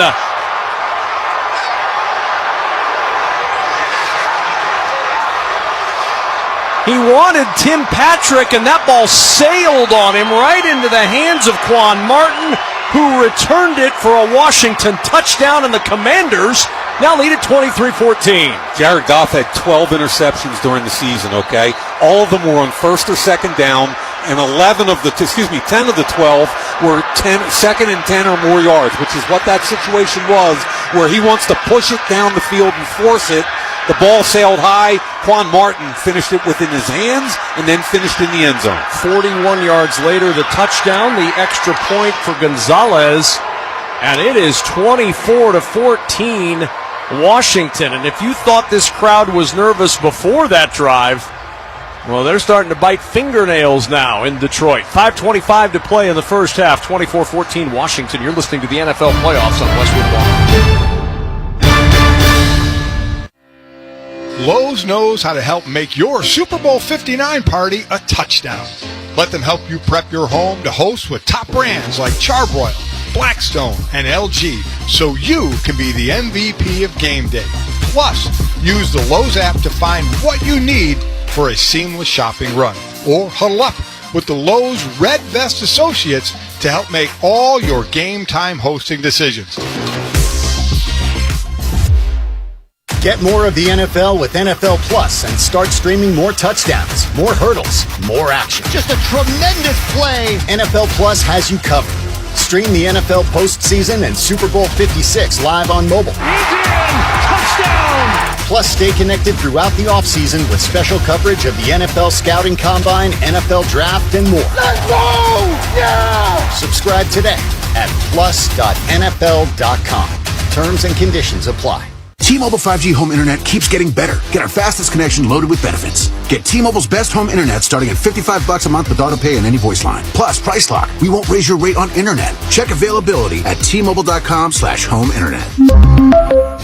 S1: He wanted Tim Patrick, and that ball sailed on him right into the hands of Quan Martin, who returned it for a Washington touchdown, and the Commanders now lead at 23-14.
S23: Jared Goff had 12 interceptions during the season, okay? All of them were on first or second down, and 10 of the 12 were 2nd and 10 or more yards, which is what that situation was, where he wants to push it down the field and force it. The ball sailed high. Quan Martin finished it within his hands and then finished in the end zone.
S1: 41 yards later, the touchdown, the extra point for Gonzalez, and it is 24-14 Washington. And if you thought this crowd was nervous before that drive, well, they're starting to bite fingernails now in Detroit. 5:25 to play in the first half, 24-14 Washington. You're listening to the NFL playoffs on Westwood One.
S10: Lowe's knows how to help make your Super Bowl 59 party a touchdown. Let them help you prep your home to host with top brands like Charbroil, Blackstone, and LG, so you can be the MVP of game day. Plus, use the Lowe's app to find what you need for a seamless shopping run. Or huddle up with the Lowe's Red Vest Associates to help make all your game time hosting decisions.
S19: Get more of the NFL with NFL Plus and start streaming more touchdowns, more hurdles, more action. Just a tremendous play. NFL Plus has you covered. Stream the NFL postseason and Super Bowl 56 live on mobile.
S16: Touchdown!
S19: Plus, stay connected throughout the offseason with special coverage of the NFL Scouting Combine, NFL Draft, and more.
S16: Let's go! Yeah!
S19: Subscribe today at plus.nfl.com. Terms and conditions apply.
S8: T-Mobile 5G home internet keeps getting better. Get our fastest connection loaded with benefits. Get T-Mobile's best home internet starting at $55 a month with auto pay and any voice line. Plus, Price Lock. We won't raise your rate on internet. Check availability at T-Mobile.com/home internet.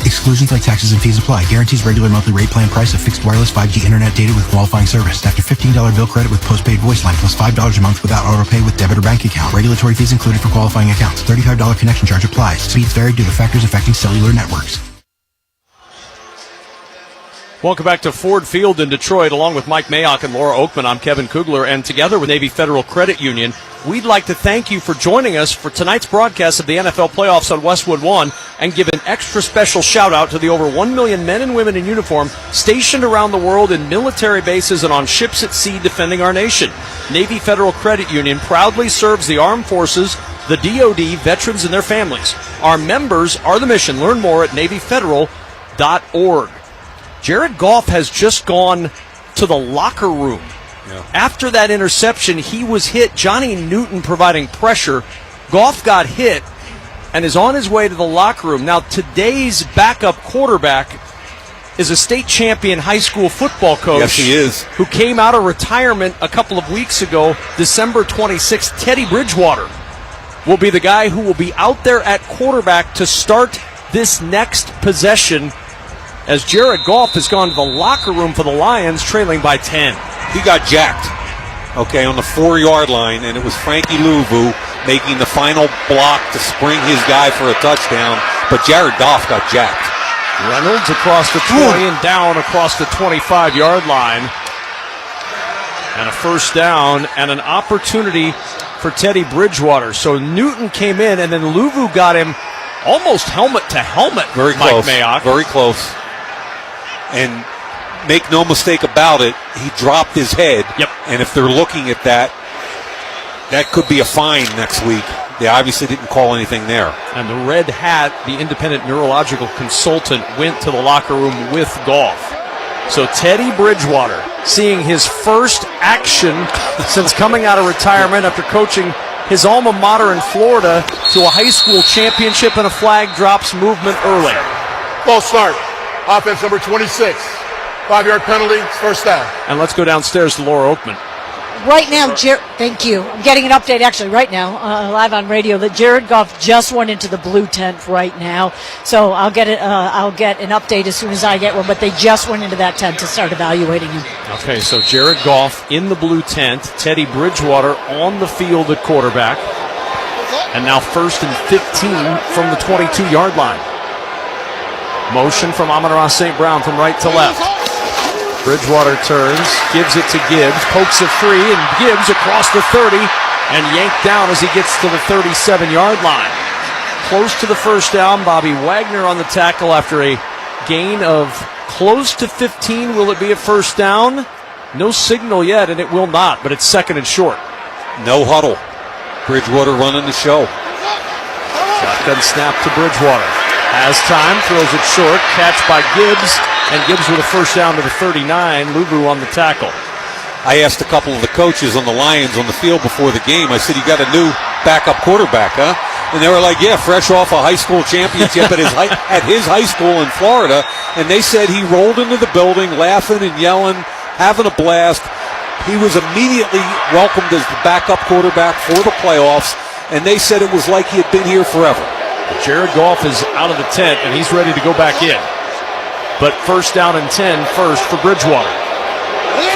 S9: Exclusions like taxes and fees apply. Guarantees regular monthly rate plan price of fixed wireless 5G internet data with qualifying service. After $15 bill credit with postpaid voice line plus $5 a month without auto pay with debit or bank account. Regulatory fees included for qualifying accounts. $35 connection charge applies. Speeds vary due to factors affecting cellular networks.
S1: Welcome back to Ford Field in Detroit. Along with Mike Mayock and Laura Oakman, I'm Kevin Kugler, and together with Navy Federal Credit Union, we'd like to thank you for joining us for tonight's broadcast of the NFL playoffs on Westwood One, and give an extra special shout-out to the over 1 million men and women in uniform stationed around the world in military bases and on ships at sea defending our nation. Navy Federal Credit Union proudly serves the armed forces, the DoD, veterans, and their families. Our members are the mission. Learn more at NavyFederal.org. Jared Goff has just gone to the locker room. Yeah. After that interception, he was hit. Johnny Newton providing pressure. Goff got hit and is on his way to the locker room. Now, today's backup quarterback is a state champion high school football coach.
S23: Yes, he is.
S1: Who came out of retirement a couple of weeks ago, December 26th. Teddy Bridgewater will be the guy who will be out there at quarterback to start this next possession, as Jared Goff has gone to the locker room for the Lions, trailing by 10.
S23: He got jacked, on the 4-yard line, and it was Frankie Louvu making the final block to spring his guy for a touchdown, but Jared Goff got jacked.
S1: Reynolds across the 20 and down across the 25-yard line. And a first down and an opportunity for Teddy Bridgewater. So Newton came in, and then Louvu got him almost helmet to helmet.
S23: Very close.
S1: Mike Mayock.
S23: Very close. And make no mistake about it, he dropped his head.
S1: Yep.
S23: And if they're looking at that, that could be a fine next week. They obviously didn't call anything there.
S1: And the red hat, the independent neurological consultant, went to the locker room with Goff. So Teddy Bridgewater seeing his first action since coming out of retirement after coaching his alma mater in Florida to a high school championship, and a flag drops movement early.
S6: False start. Offense number 26. 5-yard penalty, first down.
S1: And let's go downstairs to Laura Oakman.
S4: Right now, thank you. I'm getting an update actually right now, live on radio, that Jared Goff just went into the blue tent right now. So I'll get it. I'll get an update as soon as I get one. But they just went into that tent to start evaluating him.
S1: Okay, so Jared Goff in the blue tent. Teddy Bridgewater on the field at quarterback. And now 1st and 15 from the 22-yard line. Motion from Amonra St. Brown from right to left. Bridgewater turns, gives it to Gibbs, pokes it free, and Gibbs across the 30 and yanked down as he gets to the 37-yard line. Close to the first down. Bobby Wagner on the tackle after a gain of close to 15. Will it be a first down? No signal yet, and it will not, but it's 2nd and short.
S23: No huddle. Bridgewater running the show.
S1: Shotgun snap to Bridgewater. Has time, throws it short, catch by Gibbs, and Gibbs with a first down to the 39. Louvu on the tackle.
S23: I asked a couple of the coaches on the Lions on the field before the game, I said, you got a new backup quarterback, huh? And they were like, yeah, fresh off a high school championship at his high school in Florida. And they said he rolled into the building laughing and yelling, having a blast. He was immediately welcomed as the backup quarterback for the playoffs, and they said it was like he had been here forever.
S1: Jared Goff is out of the tent, and he's ready to go back in. But first down and 10 first for Bridgewater.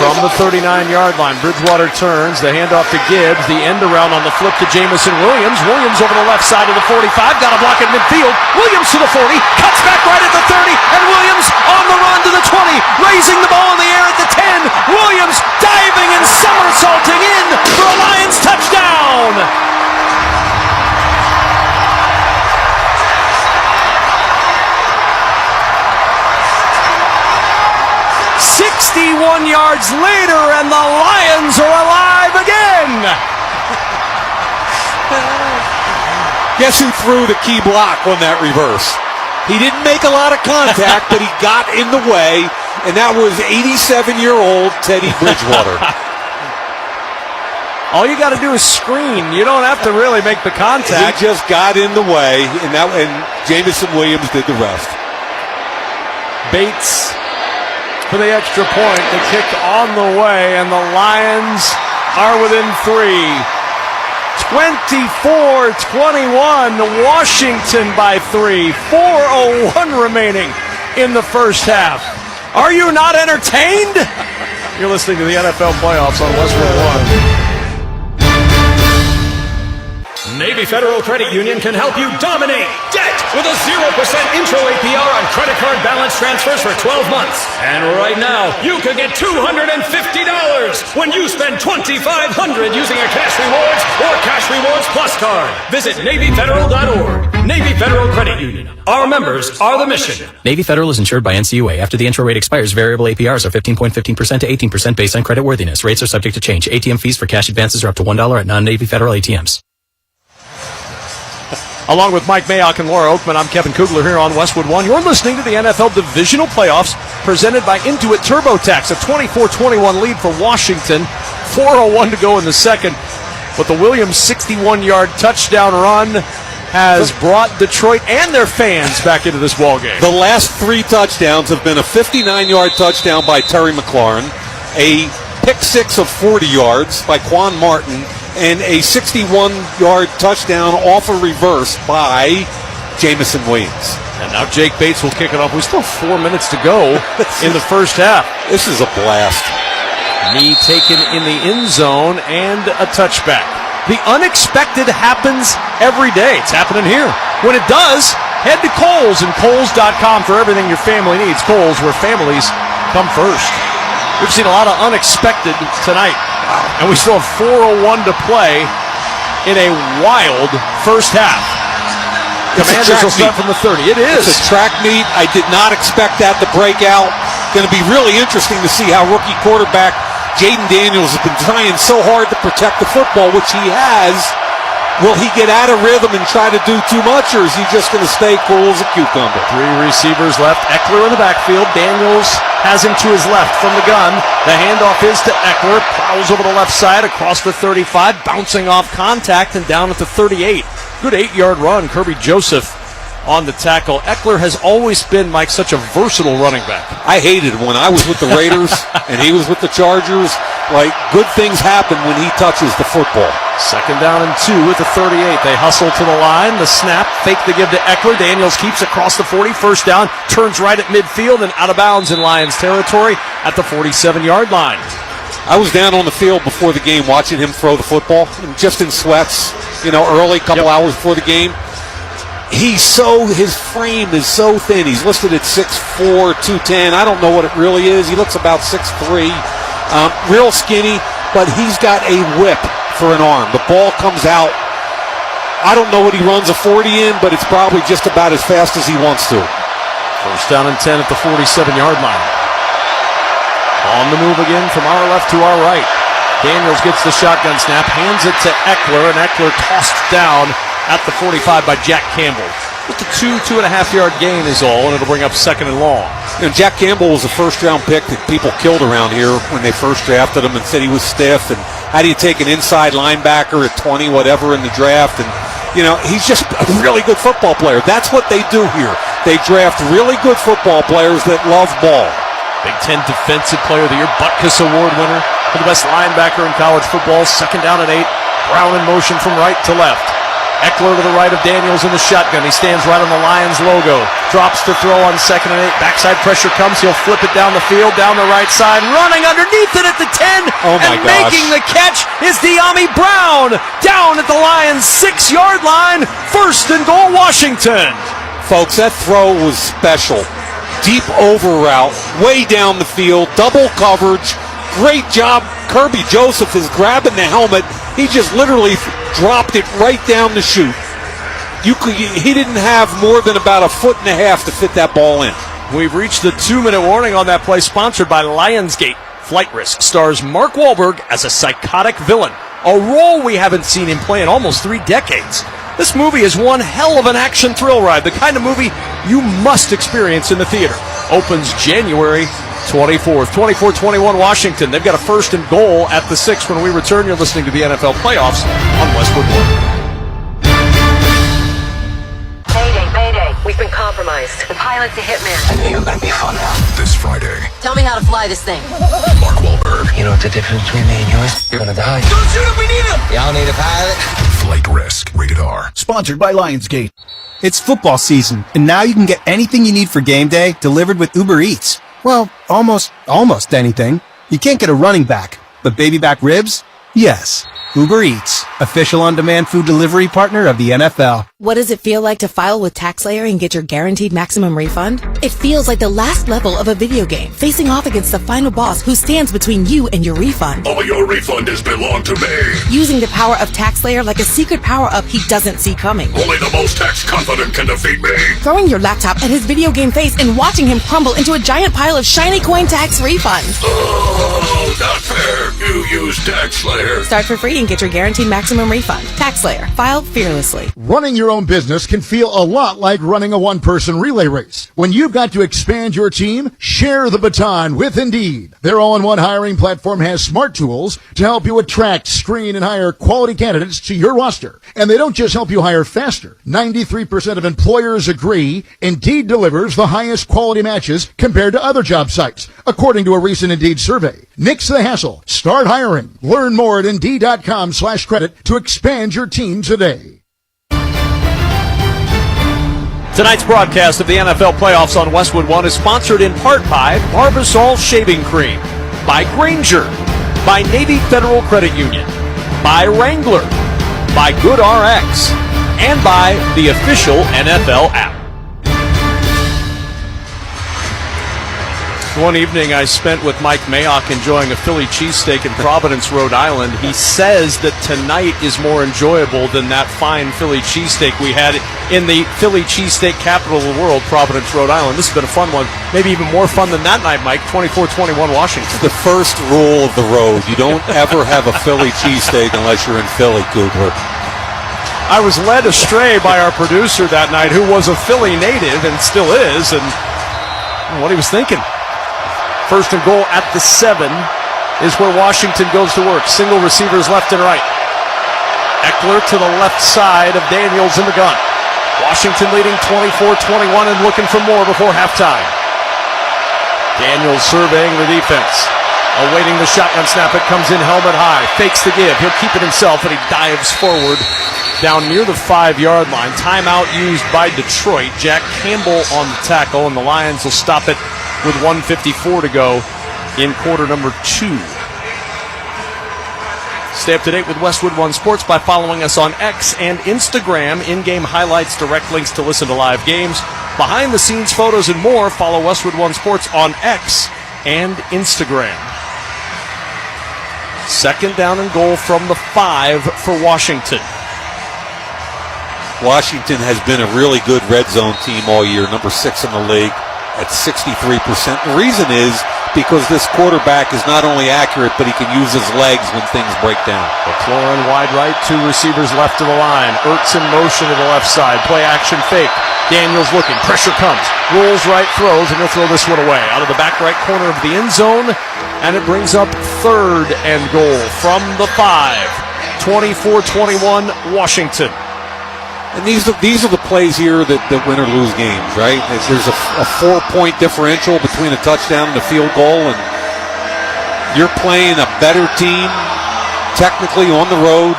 S1: From the 39-yard line, Bridgewater turns, the handoff to Gibbs, the end around on the flip to Jamison Williams. Williams over the left side of the 45, got a block at midfield. Williams to the 40, cuts back right at the 30, and Williams on the run to the 20, raising the ball in the air at the 10. Williams diving and somersaulting in for a Lions touchdown. 61 yards later, and the Lions are alive again.
S23: Guess who threw the key block on that reverse? He didn't make a lot of contact, but he got in the way, and that was 87-year-old Teddy Bridgewater.
S1: All you got to do is screen. You don't have to really make the contact.
S23: He just got in the way, and Jameson Williams did the rest.
S1: Bates for the extra point. The kick on the way, and the Lions are within 3. 24-21, Washington by 3. 4:01 remaining in the first half. Are you not entertained? You're listening to the NFL playoffs on Westwood One.
S3: Navy Federal Credit Union can help you dominate debt with a 0% intro APR on credit card balance transfers for 12 months. And right now, you can get $250 when you spend $2,500 using a Cash Rewards or Cash Rewards Plus card. Visit NavyFederal.org. Navy Federal Credit Union. Our members are the mission.
S7: Navy Federal is insured by NCUA. After the intro rate expires, variable APRs are 15.15% to 18% based on credit worthiness. Rates are subject to change. ATM fees for cash advances are up to $1 at non-Navy Federal ATMs.
S1: Along with Mike Mayock and Laura Oakman, I'm Kevin Kugler here on Westwood One. You're listening to the NFL Divisional Playoffs presented by Intuit TurboTax. A 24-21 lead for Washington. 4:01 to go in the second. But the Williams 61-yard touchdown run has brought Detroit and their fans back into this ballgame.
S23: The last 3 touchdowns have been a 59-yard touchdown by Terry McLaurin, a pick six of 40 yards by Quan Martin, and a 61-yard touchdown off a reverse by Jameson Williams.
S1: And now Jake Bates will kick it off. We still have 4 minutes to go in the first half.
S23: This is a blast.
S1: Knee taken in the end zone and a touchback. The unexpected happens every day. It's happening here. When it does, head to Kohl's and Kohl's.com for everything your family needs. Kohl's, where families come first. We've seen a lot of unexpected tonight. And we still have 4:01 to play in a wild first half. Commanders will start from the 30. It is.
S23: It's a track meet. I did not expect that to break out. Going to be really interesting to see how rookie quarterback Jayden Daniels has been trying so hard to protect the football, which he has. Will he get out of rhythm and try to do too much, or is he just going to stay cool as a cucumber?
S1: 3 receivers left. Ekeler in the backfield. Daniels has him to his left from the gun. The handoff is to Ekeler. Plows over the left side across the 35, bouncing off contact and down at the 38. Good 8-yard run. Kirby Joseph on the tackle. Ekeler has always been, Mike, such a versatile running back.
S23: I hated when I was with the Raiders and he was with the Chargers. Like, good things happen when he touches the football.
S1: 2nd down and 2 at the 38. They hustle to the line. The snap, fake the give to Ekeler. Daniels keeps across the 40. First down, turns right at midfield and out of bounds in Lions territory at the 47-yard line.
S23: I was down on the field before the game watching him throw the football, just in sweats, early, couple hours before the game. His frame is so thin. He's listed at 6'4", 210. I don't know what it really is. He looks about 6'3", real skinny, but he's got a whip for an arm. The ball comes out. I don't know what he runs a 40 in, but it's probably just about as fast as he wants to.
S1: First down and 10 at the 47-yard line. On the move again from our left to our right. Daniels gets the shotgun snap, hands it to Ekeler, and Ekeler tossed down at the 45 by Jack Campbell. Just a 2.5-yard gain is all, and it'll bring up 2nd and long.
S23: Jack Campbell was a first-round pick that people killed around here when they first drafted him and said he was stiff. And how do you take an inside linebacker at 20, whatever, in the draft? And, he's just a really good football player. That's what they do here. They draft really good football players that love ball.
S1: Big Ten Defensive Player of the Year, Butkus Award winner for the best linebacker in college football. 2nd down and 8. Brown in motion from right to left. Ekeler to the right of Daniels in the shotgun. He stands right on the Lions logo. Drops to throw on 2nd and 8. Backside pressure comes. He'll flip it down the field, down the right side. Running underneath it at the 10.
S23: Oh my
S1: and
S23: gosh.
S1: Making the catch is Jahmyr Brown. Down at the Lions' 6-yard line. 1st and goal, Washington.
S23: Folks, that throw was special. Deep over route, way down the field, double coverage. Great job. Kirby Joseph is grabbing the helmet. He just literally dropped it right down the chute. He didn't have more than about 1.5 feet to fit that ball in.
S1: We've reached the 2-minute warning on that play, sponsored by Lionsgate. Flight Risk stars Mark Wahlberg as a psychotic villain, a role we haven't seen him play in almost 3 decades. This movie is one hell of an action thrill ride, the kind of movie you must experience in the theater. Opens January 24th, 24-21 Washington. They've got a 1st and goal at the 6 when we return. You're listening to the NFL Playoffs on Westwood One.
S11: Mayday. We've been compromised. The pilot's a hitman.
S12: I knew you were going to be fun.
S21: This Friday,
S11: Tell me how to fly this thing.
S21: Mark Wahlberg.
S12: You know what the difference between me and you is? You're gonna die.
S11: Don't shoot him, we need him!
S12: Y'all need a pilot?
S21: Flight Risk. Rated R.
S5: Sponsored by Lionsgate.
S18: It's football season, and now you can get anything you need for game day delivered with Uber Eats. Well, almost anything. You can't get a running back, but baby back ribs? Yes. Uber Eats, official on-demand food delivery partner of the NFL.
S22: What does it feel like to file with TaxSlayer and get your guaranteed maximum refund? It feels like the last level of a video game, facing off against the final boss who stands between you and your refund.
S21: All your refund has belonged to me.
S22: Using the power of TaxSlayer like a secret power-up he doesn't see coming.
S21: Only the most tax confident can defeat me.
S22: Throwing your laptop at his video game face and watching him crumble into a giant pile of shiny coin tax refunds.
S21: Oh, not fair. You use TaxSlayer.
S22: Start for free and get your guaranteed maximum refund. TaxSlayer. File fearlessly.
S10: Running your own business can feel a lot like running a one-person relay race. When you've got to expand your team, share the baton with Indeed. Their all-in-one hiring platform has smart tools to help you attract, screen, and hire quality candidates to your roster. And they don't just help you hire faster. 93% of employers agree Indeed delivers the highest quality matches compared to other job sites, according to a recent Indeed survey. Nix the hassle. Start hiring. Learn more at Indeed.com/credit to expand your team today.
S1: Tonight's broadcast of the NFL Playoffs on Westwood One is sponsored in part by Barbasol Shaving Cream, by Granger, by Navy Federal Credit Union, by Wrangler, by GoodRx, and by the official NFL app. One evening I spent with Mike Mayock enjoying a Philly cheesesteak in Providence, Rhode Island. He says that tonight is more enjoyable than that fine Philly cheesesteak we had in the Philly cheesesteak capital of the world, Providence, Rhode Island. This has been a fun one. Maybe even more fun than that night, Mike. 24-21 Washington.
S23: The first rule of the road. You don't ever have a Philly cheesesteak unless you're in Philly, Kugler.
S1: I was led astray by our producer that night, who was a Philly native and still is, and what he was thinking. 1st and goal at the 7 is where Washington goes to work. Single receivers left and right. Ekeler to the left side of Daniels in the gun. Washington leading 24-21 and looking for more before halftime. Daniels surveying the defense. Awaiting the shotgun snap. It comes in helmet high. Fakes the give. He'll keep it himself, and he dives forward down near the 5-yard line. Timeout used by Detroit. Jack Campbell on the tackle, and the Lions will stop it with 1:54 to go in quarter number 2. Stay up to date with Westwood One Sports by following us on X and Instagram. In-game highlights, direct links to listen to live games, behind-the-scenes photos, and more. Follow Westwood One Sports on X and Instagram. 2nd down and goal from the 5 for Washington.
S23: Washington has been a really good red zone team all year, number 6 in the league at 63%. The reason is because this quarterback is not only accurate, but he can use his legs when things break down.
S1: McLaurin wide right, 2 receivers left of the line. Ertz in motion to the left side. Play action fake. Daniels looking. Pressure comes. Rolls right, throws, and he'll throw this one away. Out of the back right corner of the end zone, and it brings up 3rd and goal from the 5. 24-21 Washington.
S23: And these are the plays here that win or lose games, right? There's a 4-point differential between a touchdown and a field goal, and you're playing a better team, technically on the road,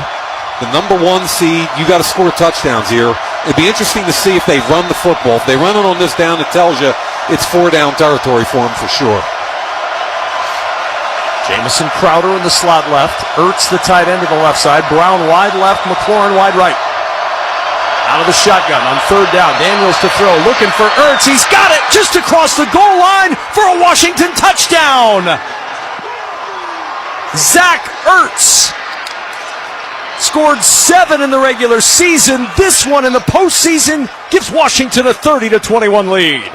S23: the number 1 seed. You got to score touchdowns here. It'd be interesting to see if they run the football. If they run it on this down, it tells you it's 4-down territory for them for sure.
S1: Jamison Crowder in the slot left. Ertz the tight end to the left side. Brown wide left. McLaurin wide right. Out of the shotgun on 3rd down. Daniels to throw. Looking for Ertz. He's got it just across the goal line for a Washington touchdown. Zach Ertz scored 7 in the regular season. This one in the postseason gives Washington a 30-21 lead.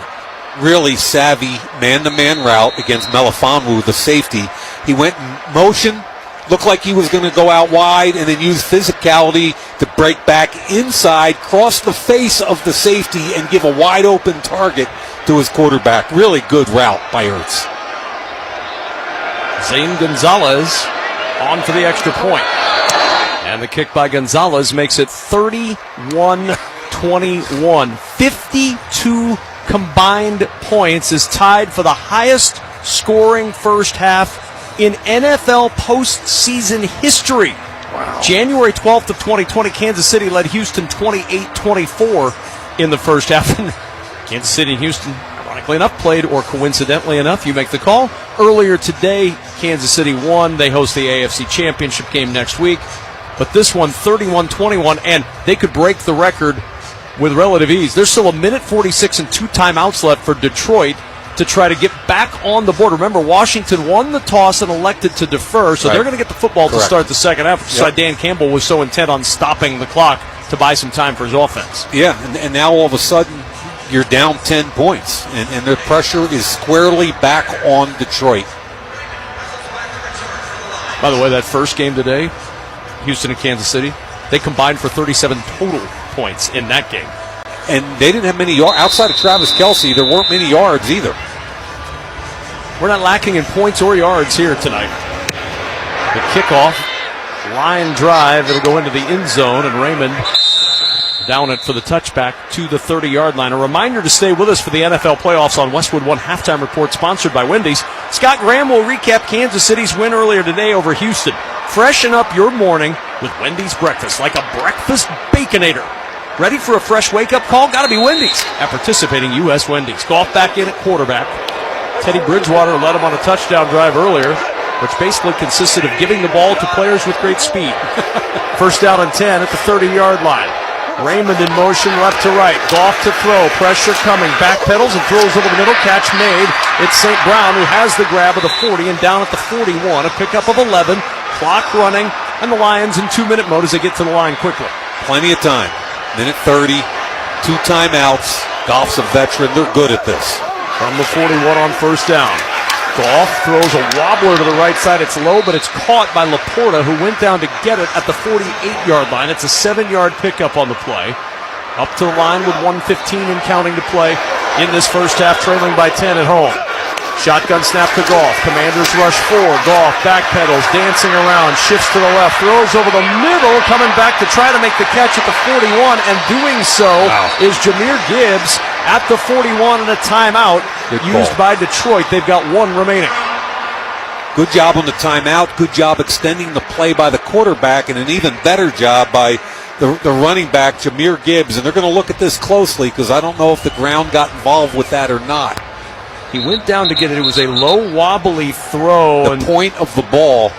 S23: Really savvy man-to-man route against Melifonwu, the safety. He went in motion, Looked like he was going to go out wide and then use physicality to break back inside, cross the face of the safety, and give a wide open target to his quarterback. Really good route by Ertz.
S1: Zane Gonzalez on for the extra point. And the kick by Gonzalez makes it 31-21. 52 combined points is tied for the highest scoring first half in NFL postseason history. Wow. January 12th of 2020, Kansas City led Houston 28-24 in the first half. And Kansas City and Houston, ironically enough, played, or coincidentally enough, you make the call. Earlier today, Kansas City won. They host the AFC Championship game next week. But this one, 31-21, and they could break the record with relative ease. There's still 1:46 and 2 timeouts left for Detroit to try to get back on the board. Remember, Washington won the toss and elected to defer, so they're going to get the football to start the second half, which is why Dan Campbell was so intent on stopping the clock to buy some time for his offense.
S23: Yeah, and now all of a sudden you're down 10 points, and the pressure is squarely back on Detroit.
S1: By the way, that first game today, Houston and Kansas City, they combined for 37 total points in that game.
S23: And they didn't have many yards. Outside of Travis Kelce, there weren't many yards either.
S1: We're not lacking in points or yards here tonight. The kickoff, line drive, it'll go into the end zone, and Raymond down it for the touchback to the 30-yard line. A reminder to stay with us for the NFL playoffs on Westwood One Halftime Report, sponsored by Wendy's. Scott Graham will recap Kansas City's win earlier today over Houston. Freshen up your morning with Wendy's breakfast, like a breakfast Baconator. Ready for a fresh wake-up call? Gotta be Wendy's at participating U.S. Wendy's. Goff back in at quarterback. Teddy Bridgewater led him on a touchdown drive earlier, which basically consisted of giving the ball to players with great speed. First down and 10 at the 30-yard line. Raymond in motion left to right. Goff to throw. Pressure coming. Backpedals and throws over the middle. Catch made. It's St. Brown who has the grab of the 40 and down at the 41. A pickup of 11. Clock running. And the Lions in 2-minute mode as they get to the line quickly.
S23: Plenty of time. Minute 30. 2 timeouts. Goff's a veteran. They're good at this.
S1: From the 41 on first down. Goff throws a wobbler to the right side. It's low, but it's caught by Laporta, who went down to get it at the 48-yard line. It's a 7-yard pickup on the play. Up to the line with 1:15 and counting to play in this first half, trailing by 10 at home. Shotgun snap to Goff. Commanders rush 4. Goff backpedals, dancing around, shifts to the left, throws over the middle, coming back to try to make the catch at the 41, and doing so is Jahmyr Gibbs at the 41 and a timeout used by Detroit. They've got 1 remaining.
S23: Good job on the timeout. Good job extending the play by the quarterback, and an even better job by the running back, Jahmyr Gibbs. And they're going to look at this closely because I don't know if the ground got involved with that or not.
S1: He went down to get it. It was a low, wobbly throw.
S23: The point of the ball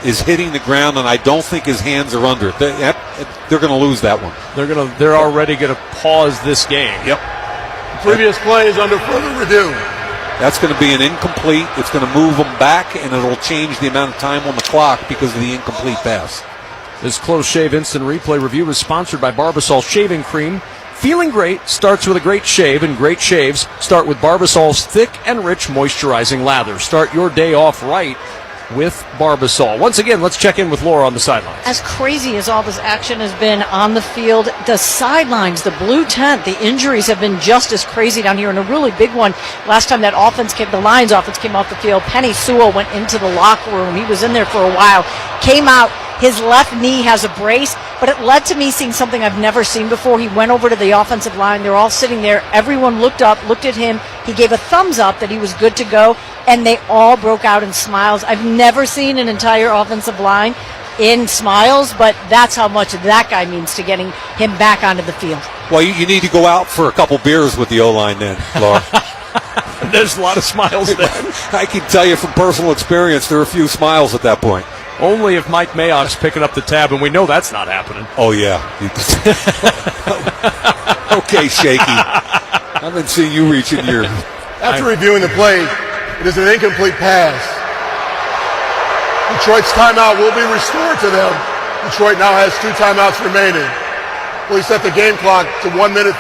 S23: is hitting the ground, and I don't think his hands are under it. They're going to lose that one.
S1: They're already going to pause this game.
S23: Yep.
S6: Previous play is under further review.
S23: That's going to be an incomplete. It's going to move them back, and it'll change the amount of time on the clock because of the incomplete pass.
S1: This Close Shave Instant Replay review is sponsored by Barbasol Shaving Cream. Feeling great starts with a great shave, and great shaves start with Barbasol's thick and rich moisturizing lather. Start your day off right with Barbasol. Once again, let's check in with Laura on the sidelines.
S4: As crazy as all this action has been on the field, the sidelines, the blue tent, the injuries have been just as crazy down here, and a really big one. Last time that the Lions offense came off the field, Penei Sewell went into the locker room. He was in there for a while, came out. His left knee has a brace, but it led to me seeing something I've never seen before. He went over to the offensive line. They're all sitting there. Everyone looked up, looked at him. He gave a thumbs up that he was good to go, and they all broke out in smiles. I've never seen an entire offensive line in smiles, but that's how much that guy means to getting him back onto the field.
S23: Well, you need to go out for a couple beers with the O-line then, Laura.
S1: There's a lot of smiles then.
S23: I can tell you from personal experience, there are a few smiles at that point.
S1: Only if Mike Mayock's picking up the tab, and we know that's not happening.
S23: Oh, yeah. Okay, Shaky. I've been seeing you reaching your...
S6: After reviewing the play, it is an incomplete pass. Detroit's timeout will be restored to them. Detroit now has 2 timeouts remaining. Please set the game clock to 1 minute,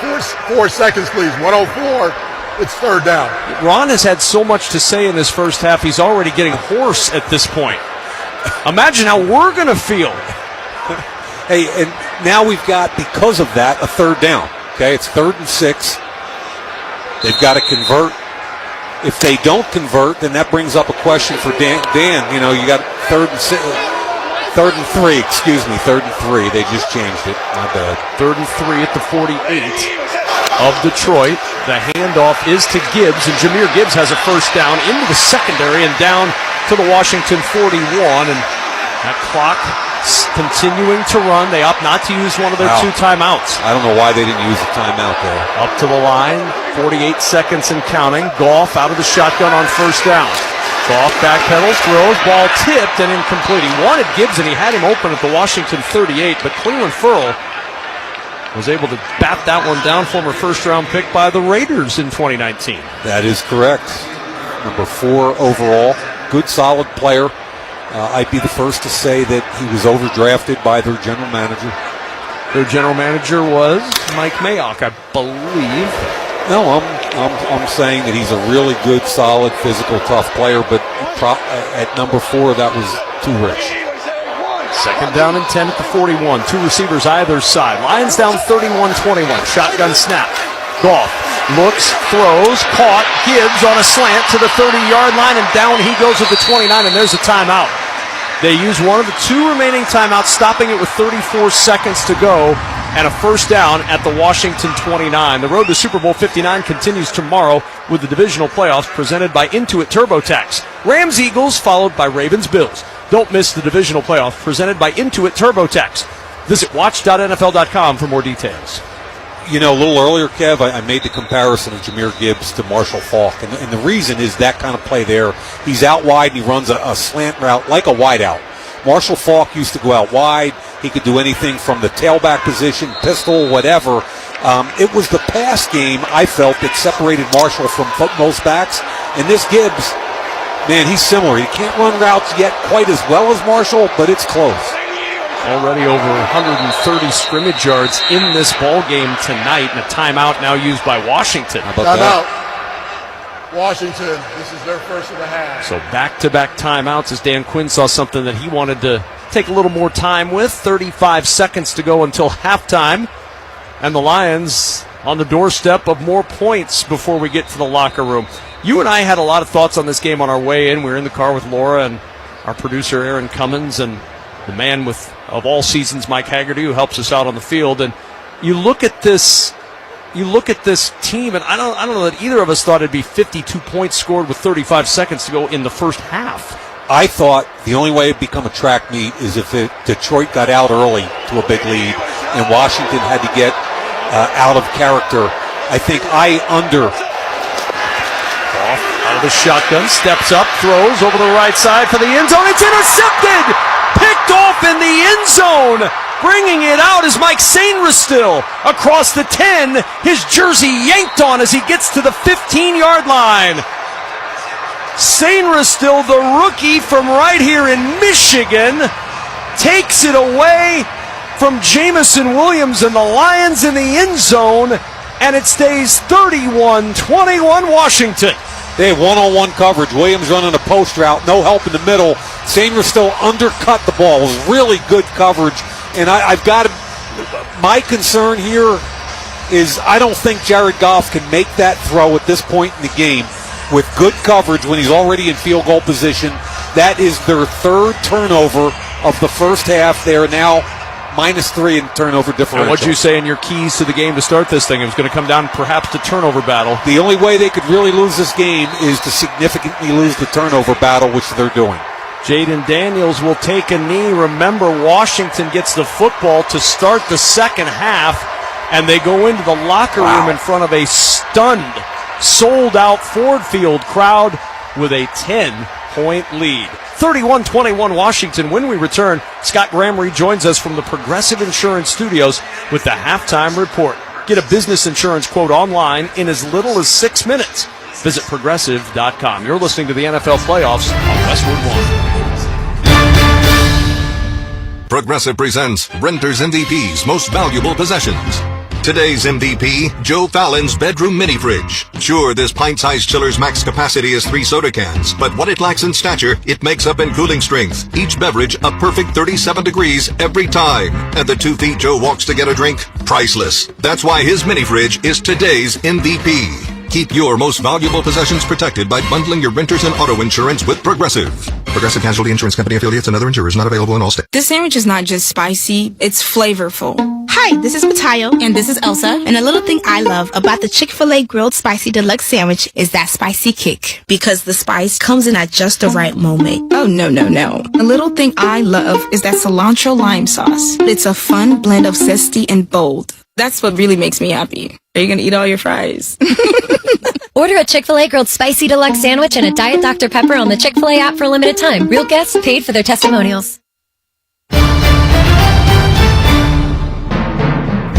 S6: 4 seconds, please. 1:04. It's third down.
S1: Ron has had so much to say in this first half, he's already getting hoarse at this point. Imagine how we're going to feel.
S23: Hey, and now we've got, because of that, a third down. Okay, it's 3rd and 6. They've got to convert. If they don't convert, then that brings up a question for Dan. You know, you got 3rd and 3. They just changed it. My bad.
S1: 3rd and 3 at the 48 of Detroit. The handoff is to Gibbs, and Jahmyr Gibbs has a first down into the secondary and down to the Washington 41. And that clock continuing to run. They opt not to use one of their 2 timeouts.
S23: I don't know why they didn't use a timeout there.
S1: Up to the line, 48 seconds and counting. Goff out of the shotgun on first down. Goff backpedals, throws, ball tipped and incomplete. He wanted Gibbs and he had him open at the Washington 38, but Cleveland Ferrell was able to bat that one down. Former first-round pick by the Raiders in 2019.
S23: That is correct. Number 4 overall. Good, solid player. I'd be the first to say that he was overdrafted by their general manager.
S1: Their general manager was Mike Mayock, I believe.
S23: No, I'm saying that he's a really good, solid, physical, tough player, but at number 4, that was too rich.
S1: 2nd down and 10 at the 41. 2 receivers either side. Lions down 31-21. Shotgun snap. Goff looks, throws, caught. Gibbs on a slant to the 30-yard line, and down he goes at the 29, and there's a timeout. They use one of the 2 remaining timeouts, stopping it with 34 seconds to go, and a first down at the Washington 29. The road to Super Bowl 59 continues tomorrow with the divisional playoffs presented by Intuit TurboTax. Rams-Eagles, followed by Ravens-Bills. Don't miss the divisional playoff presented by Intuit TurboTax. Visit watch.nfl.com for more details.
S23: You know, a little earlier, Kev, I made the comparison of Jahmyr Gibbs to Marshall Faulk, and the reason is that kind of play there. He's out wide, and he runs a slant route like a wide out. Marshall Faulk used to go out wide. He could do anything from the tailback position, pistol, whatever. It was the pass game, I felt, that separated Marshall from most backs. And this Gibbs, man, he's similar. He can't run routes yet quite as well as Marshall, but it's close.
S1: Already over 130 scrimmage yards in this ball game tonight, and a timeout now used by Washington.
S23: How about that?
S6: Washington, this is their first of the half.
S1: So back-to-back timeouts as Dan Quinn saw something that he wanted to take a little more time with. 35 seconds to go until halftime. And the Lions on the doorstep of more points before we get to the locker room. You and I had a lot of thoughts on this game on our way in. We were in the car with Laura and our producer Aaron Cummins and the man of all seasons, Mike Haggerty, who helps us out on the field. And you look at this team, and I don't know that either of us thought it'd be 52 points scored with 35 seconds to go in the first half.
S23: I thought the only way it'd become a track meet is if Detroit got out early to a big lead and Washington had to get out of character. I think
S1: Off out of the shotgun, steps up, throws over the right side for the end zone. It's intercepted! Picked off in the end zone! Bringing it out is Mike Sainristil across the 10. His jersey yanked on as he gets to the 15-yard line. Sainristil, the rookie from right here in Michigan, takes it away from Jamison Williams and the Lions in the end zone, and it stays 31-21 Washington.
S23: They have one-on-one coverage. Williams running a post route, no help in the middle. Sainristil undercut the ball. It was really good coverage. And my concern here is I don't think Jared Goff can make that throw at this point in the game with good coverage when he's already in field goal position. That is their 3rd turnover of the first half. They are now -3 in turnover differential.
S1: And what'd you say in your keys to the game to start this thing? It was going to come down perhaps to turnover battle.
S23: The only way they could really lose this game is to significantly lose the turnover battle, which they're doing.
S1: Jayden Daniels will take a knee. Remember, Washington gets the football to start the second half, and they go into the locker room in front of a stunned, sold-out Ford Field crowd with a 10-point lead. 31-21 Washington. When we return, Scott Graham rejoins us from the Progressive Insurance Studios with the halftime report. Get a business insurance quote online in as little as 6 minutes. Visit Progressive.com. You're listening to the NFL Playoffs on Westwood One.
S13: Progressive presents Renter's MVP's Most Valuable Possessions. Today's MVP, Joe Fallon's bedroom mini fridge. Sure, this pint-sized chiller's max capacity is 3 soda cans, but what it lacks in stature, it makes up in cooling strength. Each beverage a perfect 37 degrees every time. And the 2 feet Joe walks to get a drink, priceless. That's why his mini fridge is today's MVP. Keep your most valuable possessions protected by bundling your renters and auto insurance with Progressive. Progressive Casualty Insurance Company affiliates and other insurers not available in all states.
S14: This sandwich is not just spicy, it's flavorful. Hi, this is Matayo, and this is Elsa. And a little thing I love about the Chick-fil-A Grilled Spicy Deluxe Sandwich is that spicy kick. Because the spice comes in at just the right moment. Oh, no. A little thing I love is that cilantro lime sauce. It's a fun blend of zesty and bold. That's what really makes me happy. Are you going to eat all your fries?
S15: Order a Chick-fil-A Grilled Spicy Deluxe Sandwich and a Diet Dr. Pepper on the Chick-fil-A app for a limited time. Real guests paid for their testimonials.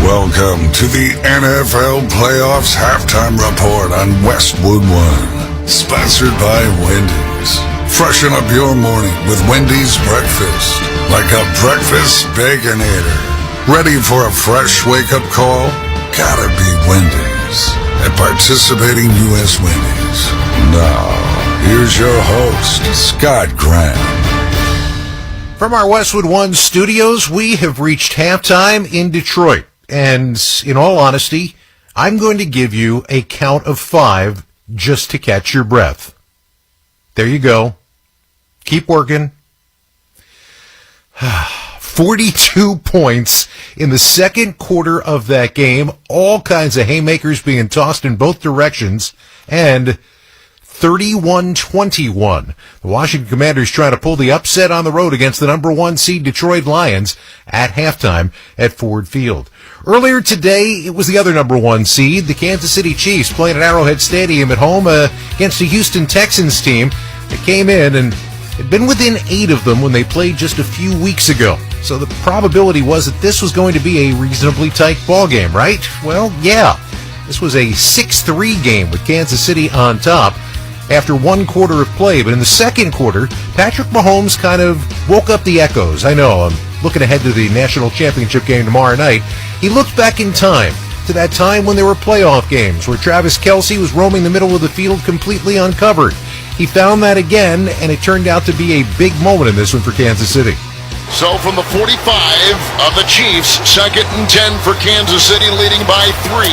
S21: Welcome to the NFL Playoffs Halftime Report on Westwood One. Sponsored by Wendy's. Freshen up your morning with Wendy's breakfast. Like a breakfast baconator. Ready for a fresh wake-up call? Gotta be Wendy's. At participating U.S. Wendy's. Now, here's your host, Scott Graham.
S20: From our Westwood One studios, we have reached halftime in Detroit. And in all honesty, I'm going to give you a count of 5 just to catch your breath. There you go. Keep working. 42 points in the second quarter of that game. All kinds of haymakers being tossed in both directions. And 31-21. The Washington Commanders trying to pull the upset on the road against the number 1 seed Detroit Lions at halftime at Ford Field. Earlier today, it was the other number 1 seed, the Kansas City Chiefs, playing at Arrowhead Stadium at home against the Houston Texans team that came in and had been within 8 of them when they played just a few weeks ago. So the probability was that this was going to be a reasonably tight ball game, right? Well, yeah. This was a 6-3 game with Kansas City on top after 1 quarter of play. But in the second quarter, Patrick Mahomes kind of woke up the echoes. I know, I'm looking ahead to the national championship game tomorrow night. He looked back in time to that time when there were playoff games where Travis Kelce was roaming the middle of the field completely uncovered. He found that again, and it turned out to be a big moment in this one for Kansas City.
S21: So from the 45 of the Chiefs, 2nd and 10 for Kansas City, leading by 3.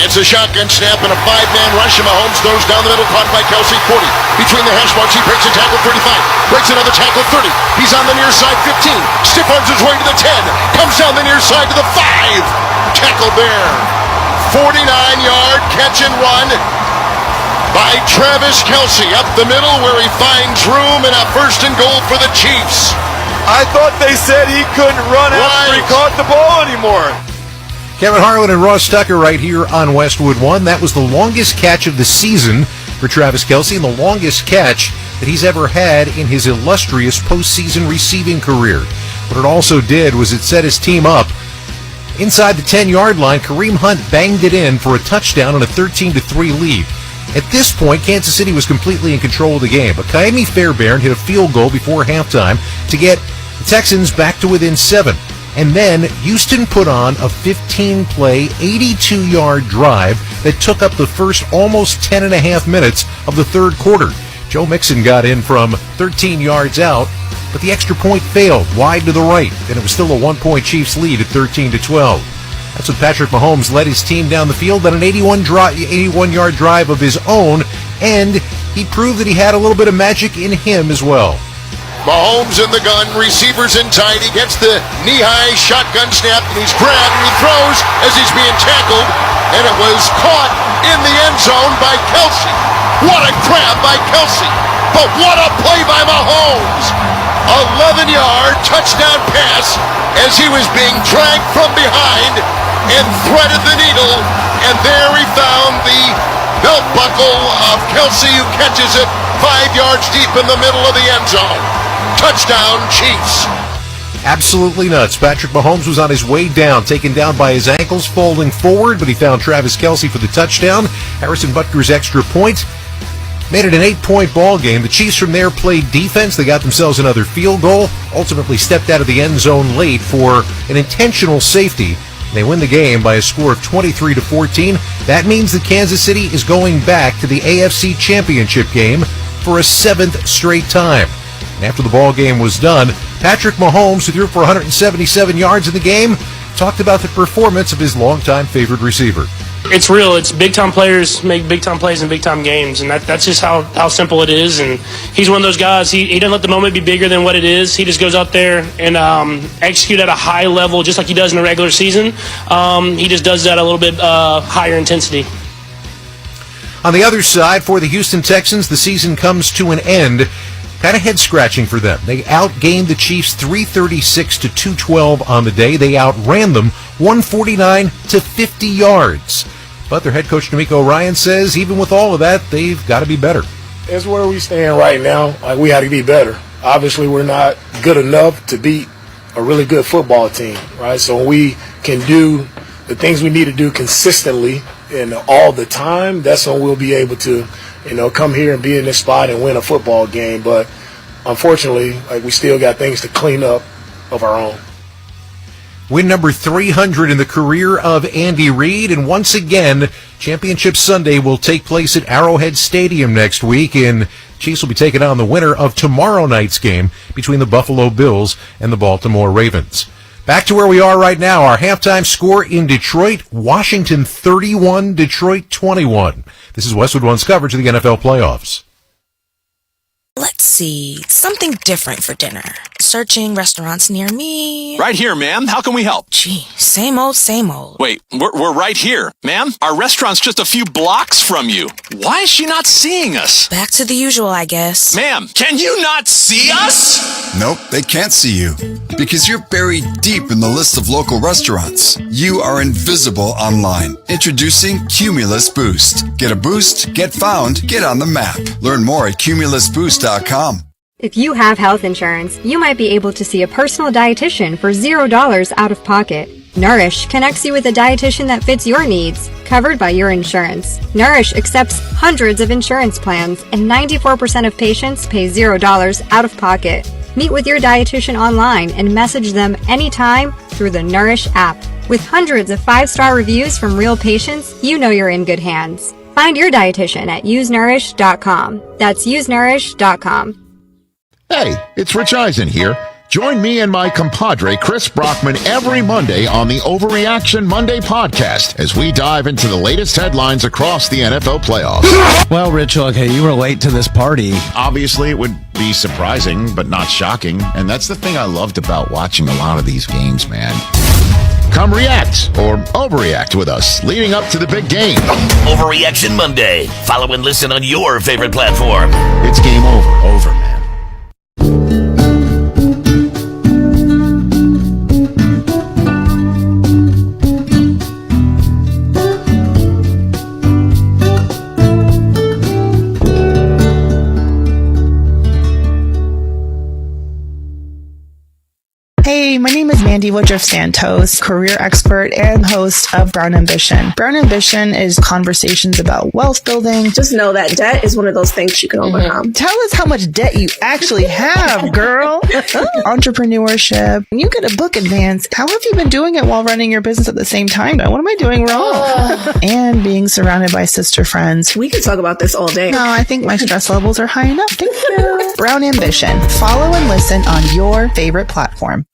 S21: It's a shotgun snap and a 5-man rush, and Mahomes throws down the middle, caught by Kelce, 40. Between the hash marks, he breaks a tackle, 35. Breaks another tackle, 30. He's on the near side, 15. Stiff arms his way to the 10. Comes down the near side to the 5. Tackle there. 49-yard catch and run by Travis Kelce up the middle where he finds room and a 1st and goal for the Chiefs.
S24: I thought they said he couldn't run after he caught the ball anymore.
S20: Kevin Harlan and Ross Tucker right here on Westwood One. That was the longest catch of the season for Travis Kelce and the longest catch that he's ever had in his illustrious postseason receiving career. What it also did was it set his team up inside the 10-yard line. Kareem Hunt banged it in for a touchdown and a 13-3 lead. At this point, Kansas City was completely in control of the game, but Kaimi Fairbairn hit a field goal before halftime to get the Texans back to within 7. And then Houston put on a 15-play, 82-yard drive that took up the first almost 10 and a half minutes of the third quarter. Joe Mixon got in from 13 yards out, but the extra point failed wide to the right, and it was still a 1-point Chiefs lead at 13-12. That's when Patrick Mahomes led his team down the field on an 81-yard drive of his own, and he proved that he had a little bit of magic in him as well.
S21: Mahomes in the gun, receivers in tight. He gets the knee-high shotgun snap, and he's grabbed, and he throws as he's being tackled, and it was caught in the end zone by Kelce. What a grab by Kelce, but what a play by Mahomes. 11-yard touchdown pass as he was being dragged from behind and threaded the needle, and there he found the belt buckle of Kelce, who catches it 5 yards deep in the middle of the end zone. Touchdown, Chiefs.
S20: Absolutely nuts. Patrick Mahomes was on his way down, taken down by his ankles, folding forward, but he found Travis Kelce for the touchdown. Harrison Butker's extra point made it an 8-point ball game. The Chiefs from there played defense. They got themselves another field goal, ultimately stepped out of the end zone late for an intentional safety They win the game by a score of 23-14. That means that Kansas City is going back to the AFC Championship game for a 7th straight time. And after the ball game was done, Patrick Mahomes, who threw for 177 yards in the game, talked about the performance of his longtime favorite receiver.
S2: It's real. It's big-time players make big-time plays in big-time games, and that's just how simple it is. And he's one of those guys, he doesn't let the moment be bigger than what it is. He just goes out there and execute at a high level just like he does in the regular season. He just does that a little bit higher intensity.
S20: On the other side, for the Houston Texans, the season comes to an end. Kind of head-scratching for them. They outgained the Chiefs 336-212 on the day. They outran them 149-50 yards. But their head coach, D'Amico Ryan, says even with all of that, they've got to be better.
S16: It's where we stand right now. Like, we had to be better. Obviously, we're not good enough to beat a really good football team, right? So when we can do the things we need to do consistently and all the time, that's when we'll be able to come here and be in this spot and win a football game. But unfortunately, we still got things to clean up of our own.
S20: Win number 300 in the career of Andy Reid. And once again, Championship Sunday will take place at Arrowhead Stadium next week. And Chiefs will be taking on the winner of tomorrow night's game between the Buffalo Bills and the Baltimore Ravens. Back to where we are right now. Our halftime score in Detroit, Washington 31, Detroit 21. This is Westwood One's coverage of the NFL playoffs.
S17: Let's see, something different for dinner. Searching restaurants near me.
S19: Right here, ma'am. How can we help?
S17: Gee, same old, same old.
S19: Wait, we're right here. Ma'am, our restaurant's just a few blocks from you. Why is she not seeing us?
S17: Back to the usual, I guess.
S19: Ma'am, can you not see us?
S25: Nope, they can't see you. Because you're buried deep in the list of local restaurants. You are invisible online. Introducing Cumulus Boost. Get a boost, get found, get on the map. Learn more at cumulusboost.com.
S26: If you have health insurance, you might be able to see a personal dietitian for $0 out of pocket. Nourish connects you with a dietitian that fits your needs, covered by your insurance. Nourish accepts hundreds of insurance plans, and 94% of patients pay $0 out of pocket. Meet with your dietitian online and message them anytime through the Nourish app. With hundreds of 5-star reviews from real patients, you know you're in good hands. Find your dietitian at usenourish.com. That's usenourish.com.
S27: Hey, it's Rich Eisen here. Join me and my compadre, Chris Brockman, every Monday on the Overreaction Monday podcast as we dive into the latest headlines across the NFL playoffs.
S28: Well, Rich, okay, you were late to this party.
S27: Obviously, it would be surprising, but not shocking. And that's the thing I loved about watching a lot of these games, man. Come react or overreact with us leading up to the big game.
S29: Overreaction Monday. Follow and listen on your favorite platform.
S27: It's game over. Over, man.
S30: Hey, my name is Mandy Woodruff Santos, career expert and host of Brown Ambition. Brown Ambition is conversations about wealth building.
S31: Just know that debt is one of those things you can overcome.
S30: Tell us how much debt you actually have, girl. Entrepreneurship. When you get a book advance, how have you been doing it while running your business at the same time? What am I doing wrong? And being surrounded by sister friends.
S31: We could talk about this all day.
S30: No, I think my stress levels are high enough. Thank you. Brown Ambition. Follow and listen on your favorite platform.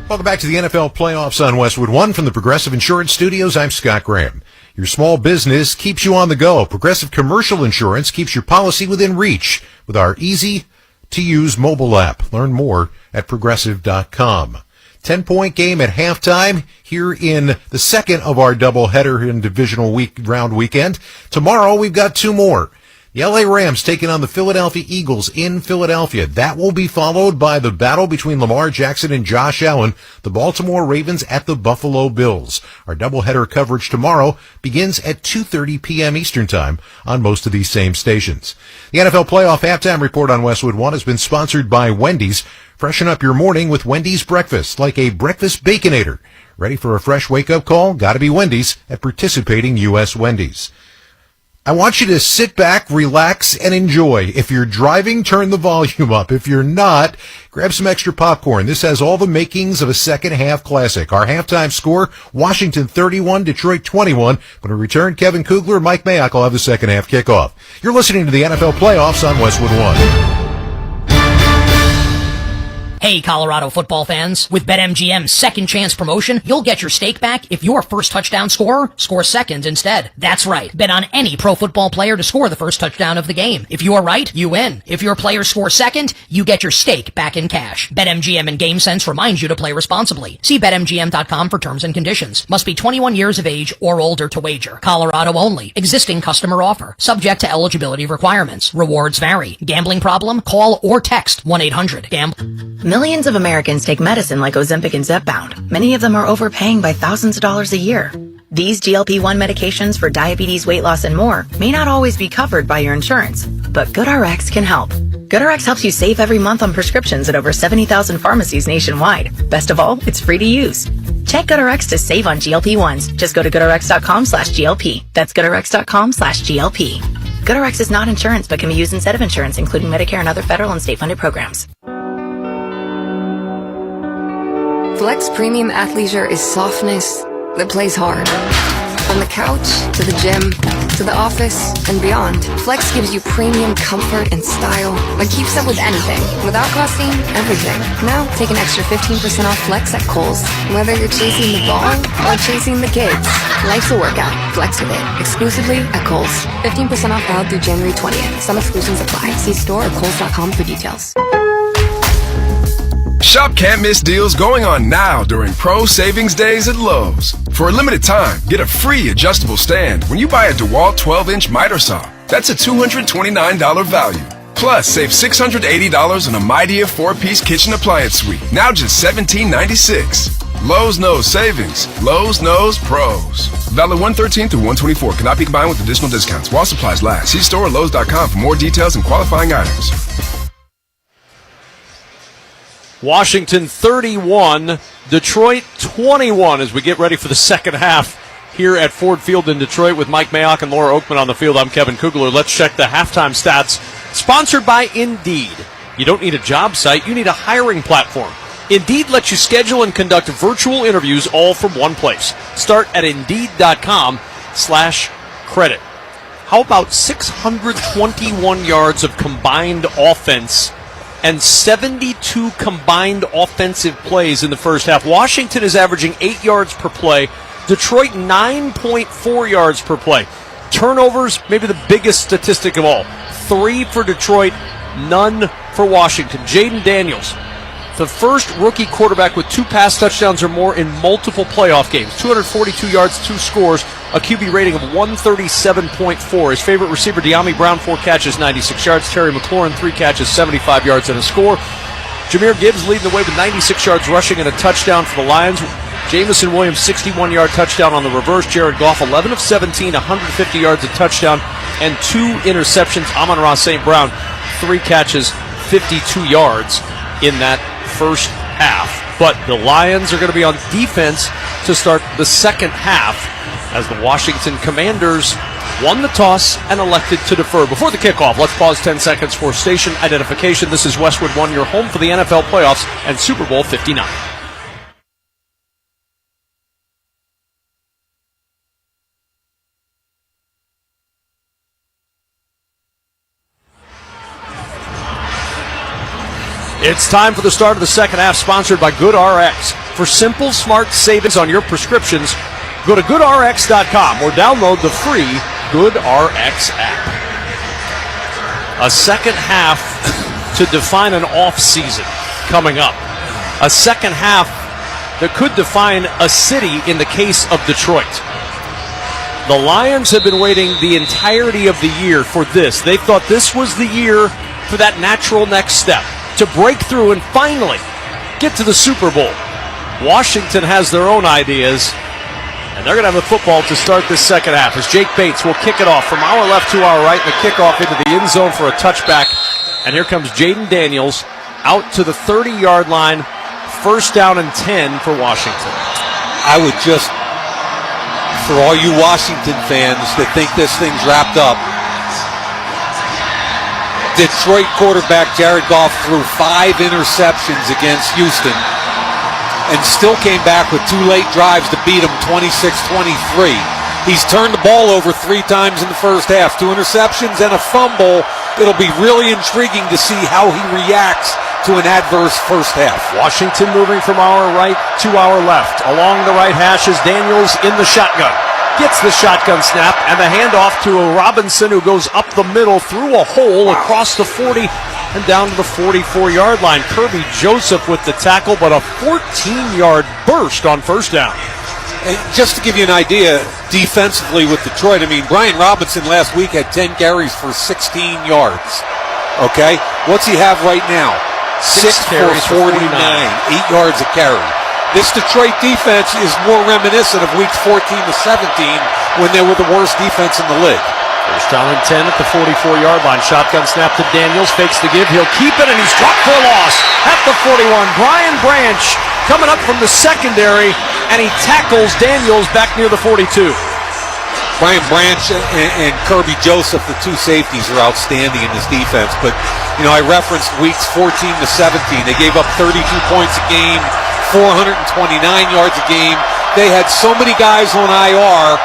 S20: Welcome back to the NFL playoffs on Westwood One from the Progressive Insurance Studios. I'm Scott Graham. Your small business keeps you on the go. Progressive Commercial Insurance keeps your policy within reach with our easy-to-use mobile app. Learn more at progressive.com. 10-point game at halftime here in the second of our doubleheader in divisional round weekend. Tomorrow we've got two more. The LA Rams taking on the Philadelphia Eagles in Philadelphia. That will be followed by the battle between Lamar Jackson and Josh Allen, the Baltimore Ravens at the Buffalo Bills. Our doubleheader coverage tomorrow begins at 2:30 p.m. Eastern Time on most of these same stations. The NFL Playoff Halftime Report on Westwood One has been sponsored by Wendy's. Freshen up your morning with Wendy's breakfast, like a breakfast Baconator. Ready for a fresh wake-up call? Gotta be Wendy's at participating U.S. Wendy's. I want you to sit back, relax, and enjoy. If you're driving, turn the volume up. If you're not, grab some extra popcorn. This has all the makings of a second-half classic. Our halftime score, Washington 31, Detroit 21. When we return, Kevin Kugler, Mike Mayock will have the second-half kickoff. You're listening to the NFL Playoffs on Westwood One.
S3: Hey, Colorado football fans. With BetMGM's second chance promotion, you'll get your stake back if your first touchdown scorer scores second instead. That's right. Bet on any pro football player to score the first touchdown of the game. If you're right, you win. If your player scores second, you get your stake back in cash. BetMGM and GameSense reminds you to play responsibly. See BetMGM.com for terms and conditions. Must be 21 years of age or older to wager. Colorado only. Existing customer offer. Subject to eligibility requirements. Rewards vary. Gambling problem? Call or text 1-800-GAMBLE.
S4: Millions of Americans take medicine like Ozempic and Zepbound. Many of them are overpaying by thousands of dollars a year. These GLP-1 medications for diabetes, weight loss, and more may not always be covered by your insurance, but GoodRx can help. GoodRx helps you save every month on prescriptions at over 70,000 pharmacies nationwide. Best of all, it's free to use. Check GoodRx to save on GLP-1s. Just go to goodrx.com/GLP. That's goodrx.com/GLP. GoodRx is not insurance but can be used instead of insurance, including Medicare and other federal and state-funded programs.
S5: Flex Premium Athleisure is softness that plays hard. From the couch, to the gym, to the office, and beyond, Flex gives you premium comfort and style that keeps up with anything, without costing everything. Now, take an extra 15% off Flex at Kohl's. Whether you're chasing the ball or chasing the kids, life's a workout. Flex with it, exclusively at Kohl's. 15% off valid through January 20th. Some exclusions apply. See store or kohls.com for details.
S7: Shop can't miss deals going on now during Pro Savings Days at Lowe's. For a limited time, get a free adjustable stand when you buy a DeWalt 12-inch miter saw. That's a $229 value. Plus, save $680 on a Mighty 4-piece kitchen appliance suite. Now just $17.96. Lowe's knows savings. Lowe's knows pros. Valid 1/13 through 1/24. Cannot be combined with additional discounts. While supplies last. See store or Lowe's.com for more details and qualifying items.
S1: Washington 31, Detroit 21 as we get ready for the second half here at Ford Field in Detroit with Mike Mayock and Laura Oakman on the field. I'm Kevin Kugler. Let's check the halftime stats. Sponsored by Indeed. You don't need a job site, you need a hiring platform. Indeed lets you schedule and conduct virtual interviews all from one place. Start at Indeed.com/credit. How about 621 yards of combined offense and 72 combined offensive plays in the first half? Washington is averaging 8 yards per play. Detroit 9.4 yards per play. Turnovers, maybe the biggest statistic of all. 3 for Detroit, none for Washington. Jayden Daniels, the first rookie quarterback with 2 pass touchdowns or more in multiple playoff games. 242 yards, 2 scores, a QB rating of 137.4. His favorite receiver, De'Ami Brown, 4 catches, 96 yards. Terry McLaurin, 3 catches, 75 yards and a score. Jahmyr Gibbs leading the way with 96 yards rushing and a touchdown for the Lions. Jamison Williams, 61-yard touchdown on the reverse. Jared Goff, 11 of 17, 150 yards, a touchdown, and 2 interceptions. Amonra St. Brown, 3 catches, 52 yards in that first half. But the Lions are going to be on defense to start the second half as the Washington Commanders won the toss and elected to defer. Before the kickoff, let's pause 10 seconds for station identification. This is Westwood One, your home for the NFL playoffs and Super Bowl 59. It's time for the start of the second half, sponsored by GoodRx. For simple, smart savings on your prescriptions, go to goodrx.com or download the free GoodRx app. A second half to define an off-season coming up. A second half that could define a city in the case of Detroit. The Lions have been waiting the entirety of the year for this. They thought this was the year for that natural next step, to break through and finally get to the Super Bowl. Washington has their own ideas, and they're going to have the football to start this second half as Jake Bates will kick it off from our left to our right, and the kickoff into the end zone for a touchback. And here comes Jayden Daniels out to the 30-yard line, first down and 10 for Washington.
S23: I would just for all you Washington fans that think this thing's wrapped up. Detroit quarterback Jared Goff threw 5 interceptions against Houston and still came back with 2 late drives to beat them 26-23. He's turned the ball over 3 times in the first half, 2 interceptions and a fumble. It'll be really intriguing to see how he reacts to an adverse first half.
S1: Washington moving from our right to our left. Along the right hash is Daniels in the shotgun. Gets the shotgun snap and the handoff to a Robinson who goes up the middle through a hole across the 40 and down to the 44-yard line. Kirby Joseph with the tackle, but a 14-yard burst on first down.
S23: And just to give you an idea, defensively with Detroit, I mean, Brian Robinson last week had 10 carries for 16 yards. Okay? What's he have right now? 6 carries for 49, 8 yards a carry. This Detroit defense is more reminiscent of weeks 14 to 17 when they were the worst defense in the league.
S1: First down and 10 at the 44-yard line. Shotgun snap to Daniels. Fakes the give. He'll keep it, and he's dropped for a loss at the 41. Brian Branch coming up from the secondary, and he tackles Daniels back near the 42.
S23: Brian Branch and Kirby Joseph, the 2 safeties, are outstanding in this defense. But, you know, I referenced weeks 14 to 17. They gave up 32 points a game, 429 yards a game. They had so many guys on IR.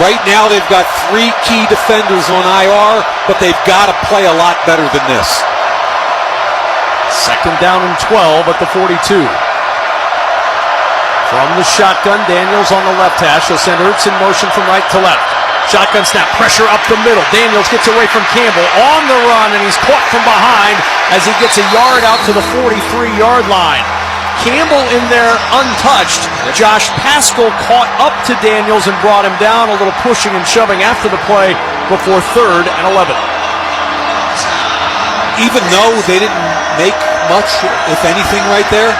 S23: Right now they've got 3 key defenders on IR, but they've got to play a lot better than this.
S1: Second down and 12 at the 42. From the shotgun, Daniels on the left hash. He'll send Ertz in motion from right to left. Shotgun snap, pressure up the middle. Daniels gets away from Campbell on the run, and he's caught from behind as he gets a yard out to the 43-yard line. Campbell in there untouched. Josh Paschal caught up to Daniels and brought him down. A little pushing and shoving after the play before 3rd and 11.
S23: Even though they didn't make much, if anything, right there,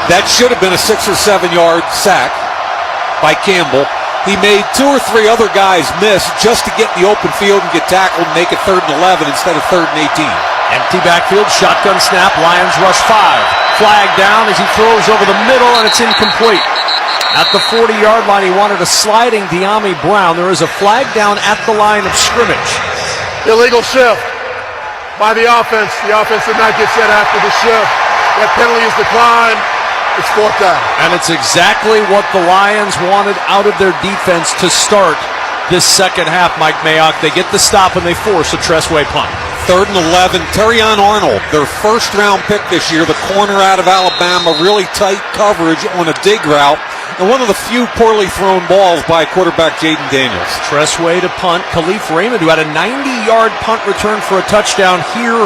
S23: that should have been a 6 or 7 yard sack by Campbell. He made 2 or 3 other guys miss just to get in the open field and get tackled and make it 3rd and 11 instead of 3rd and 18.
S1: Empty backfield, shotgun snap, Lions rush 5. Flag down as he throws over the middle, and it's incomplete. At the 40-yard line, he wanted a sliding Jahmyr Brown. There is a flag down at the line of scrimmage.
S16: Illegal shift by the offense. The offense did not get set after the shift. That penalty is declined. It's 4th down.
S1: And it's exactly what the Lions wanted out of their defense to start this second half, Mike Mayock. They get the stop and they force a Tressway punt.
S23: 3rd and 11. Terrion Arnold, their first-round pick this year, the corner out of Alabama, really tight coverage on a dig route, and one of the few poorly thrown balls by quarterback Jayden Daniels.
S1: Tressway to punt. Khalif Raymond, who had a 90-yard punt return for a touchdown here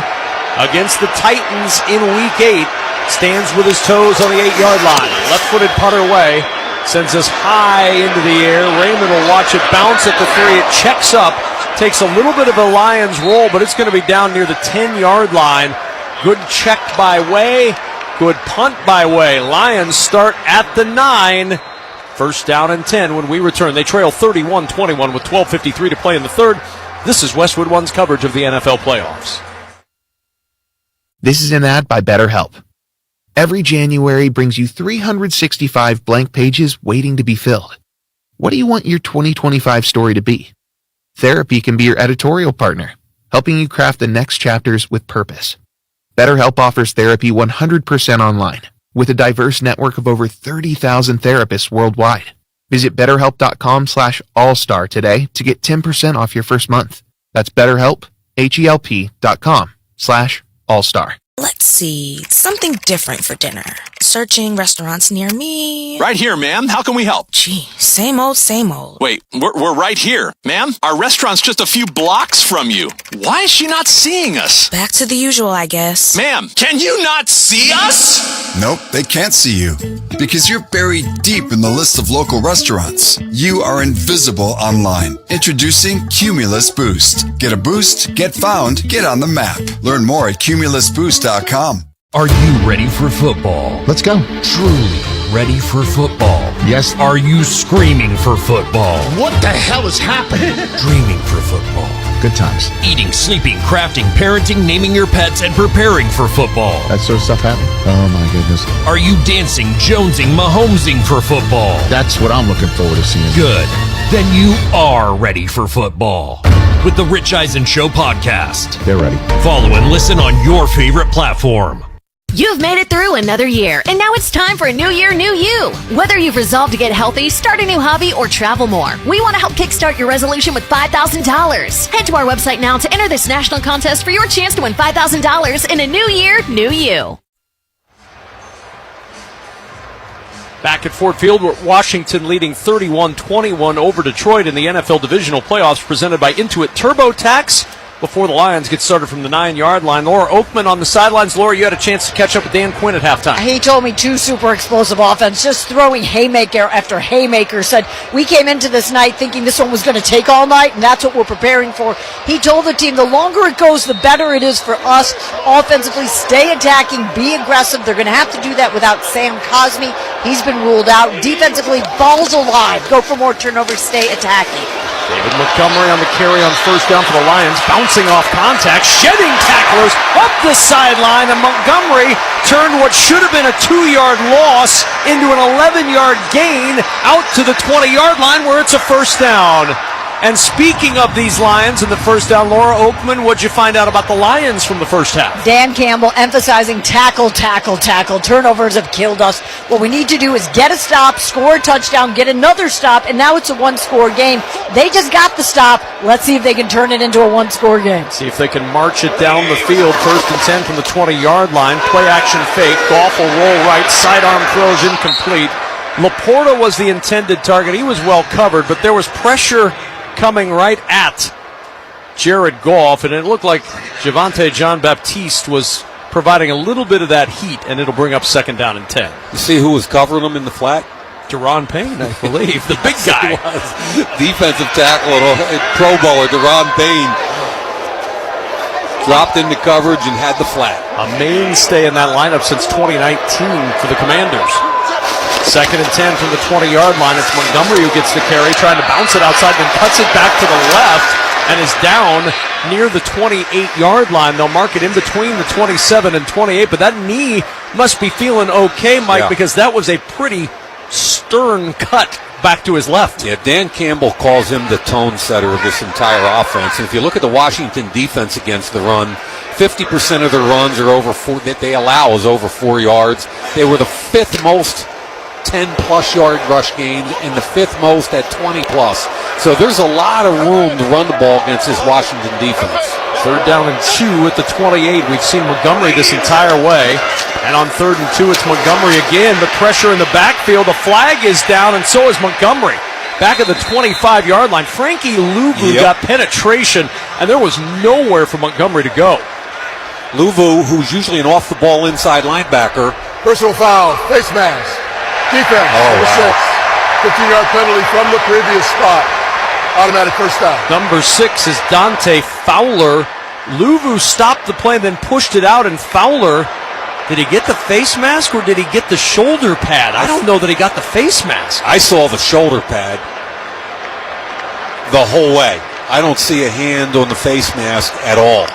S1: against the Titans in Week 8, stands with his toes on the 8-yard line. Left-footed punter away. Sends us high into the air. Raymond will watch it bounce at the 3. It checks up. Takes a little bit of a Lions roll, but it's going to be down near the 10-yard line. Good check by Way. Good punt by Way. Lions start at the 9. First down and 10 when we return. They trail 31-21 with 12:53 to play in the 3rd. This is Westwood One's coverage of the NFL playoffs.
S6: This is an ad by BetterHelp. Every January brings you 365 blank pages waiting to be filled. What do you want your 2025 story to be? Therapy can be your editorial partner, helping you craft the next chapters with purpose. BetterHelp offers therapy 100% online, with a diverse network of over 30,000 therapists worldwide. Visit BetterHelp.com/allstar today to get 10% off your first month. That's BetterHelp, HELP.com/allstar.
S17: Let's see, something different for dinner. Searching restaurants near me.
S19: Right here, ma'am. How can we help?
S17: Gee, same old, same old.
S19: Wait, we're right here. Ma'am, our restaurant's just a few blocks from you. Why is she not seeing us?
S17: Back to the usual, I guess.
S19: Ma'am, can you not see us?
S25: Nope, they can't see you. Because you're buried deep in the list of local restaurants. You are invisible online. Introducing Cumulus Boost. Get a boost, get found, get on the map. Learn more at cumulusboost.com.
S8: Are you ready for football?
S27: Let's go.
S8: Truly ready for football?
S27: Yes.
S8: Are you screaming for football?
S27: What the hell is happening?
S8: Dreaming for football?
S27: Good times.
S8: Eating, sleeping, crafting, parenting, naming your pets, and preparing for football.
S27: That sort of stuff happened? Oh my goodness.
S8: Are you dancing, jonesing, Mahomesing for football?
S27: That's what I'm looking forward to seeing.
S8: Good. Then you are ready for football. With the Rich Eisen Show podcast.
S27: They're ready.
S8: Follow and listen on your favorite platform.
S9: You've made it through another year, and now it's time for a new year, new you. Whether you've resolved to get healthy, start a new hobby, or travel more, we want to help kickstart your resolution with $5,000. Head to our website now to enter this national contest for your chance to win $5,000 in a new year, new you.
S1: Back at Ford Field, Washington leading 31-21 over Detroit in the NFL Divisional Playoffs presented by Intuit TurboTax. Before the Lions get started from the 9-yard line, Laura Oakman on the sidelines. Laura, you had a chance to catch up with Dan Quinn at halftime.
S10: He told me 2 super explosive offense, just throwing haymaker after haymaker. Said, we came into this night thinking this one was going to take all night, and that's what we're preparing for. He told the team the longer it goes, the better it is for us. Offensively, stay attacking, be aggressive. They're going to have to do that without Sam Cosmi. He's been ruled out. Defensively, balls alive. Go for more turnovers, stay attacking.
S1: David Montgomery on the carry on first down for the Lions, bouncing off contact, shedding tacklers up the sideline, and Montgomery turned what should have been a 2-yard loss into an 11-yard gain out to the 20-yard line where it's a first down. And speaking of these Lions and the first down, Laura Oakman, what'd you find out about the Lions from the first half?
S10: Dan Campbell emphasizing tackle, tackle, tackle. Turnovers have killed us. What we need to do is get a stop, score a touchdown, get another stop, and now it's a 1-score game. They just got the stop. Let's see if they can turn it into a 1-score game.
S1: See if they can march it down the field. First and 10 from the 20-yard line. Play action fake. Goff will roll right. Sidearm throws incomplete. Laporta was the intended target. He was well covered, but there was pressure coming right at Jared Goff, and it looked like Javonte Jean-Baptiste was providing a little bit of that heat, and it'll bring up second down and 10.
S23: You see who was covering him in the flat?
S1: Deron Payne, I believe, the big guy.
S23: Defensive tackle, Pro Bowler Deron Payne dropped into coverage and had the flat.
S1: A mainstay in that lineup since 2019 for the Commanders. Second and 10 from the 20-yard line. It's Montgomery who gets the carry, trying to bounce it outside, then cuts it back to the left and is down near the 28-yard line. They'll mark it in between the 27 and 28, but that knee must be feeling okay, Mike, because that was a pretty stern cut back to his left.
S23: Yeah, Dan Campbell calls him the tone setter of this entire offense. And if you look at the Washington defense against the run, 50% of their runs are over 4, that they allow is over 4 yards. They were the 5th most 10-plus yard rush gains and the 5th most at 20-plus. So there's a lot of room to run the ball against this Washington defense.
S1: Third down and 2 at the 28. We've seen Montgomery this entire way. And on 3rd and 2, it's Montgomery again. The pressure in the backfield. The flag is down, and so is Montgomery. Back at the 25-yard line. Frankie Louvu got penetration, and there was nowhere for Montgomery to go.
S23: Louvu, who's usually an off-the-ball inside linebacker.
S16: Personal foul, face mask. Defense, number 6. 15-yard penalty from the previous spot. Automatic first down.
S1: Number 6 is Dante Fowler. Louvu stopped the play and then pushed it out, and Fowler, did he get the face mask or did he get the shoulder pad? I don't know that he got the face mask.
S23: I saw the shoulder pad the whole way. I don't see a hand on the face mask at all.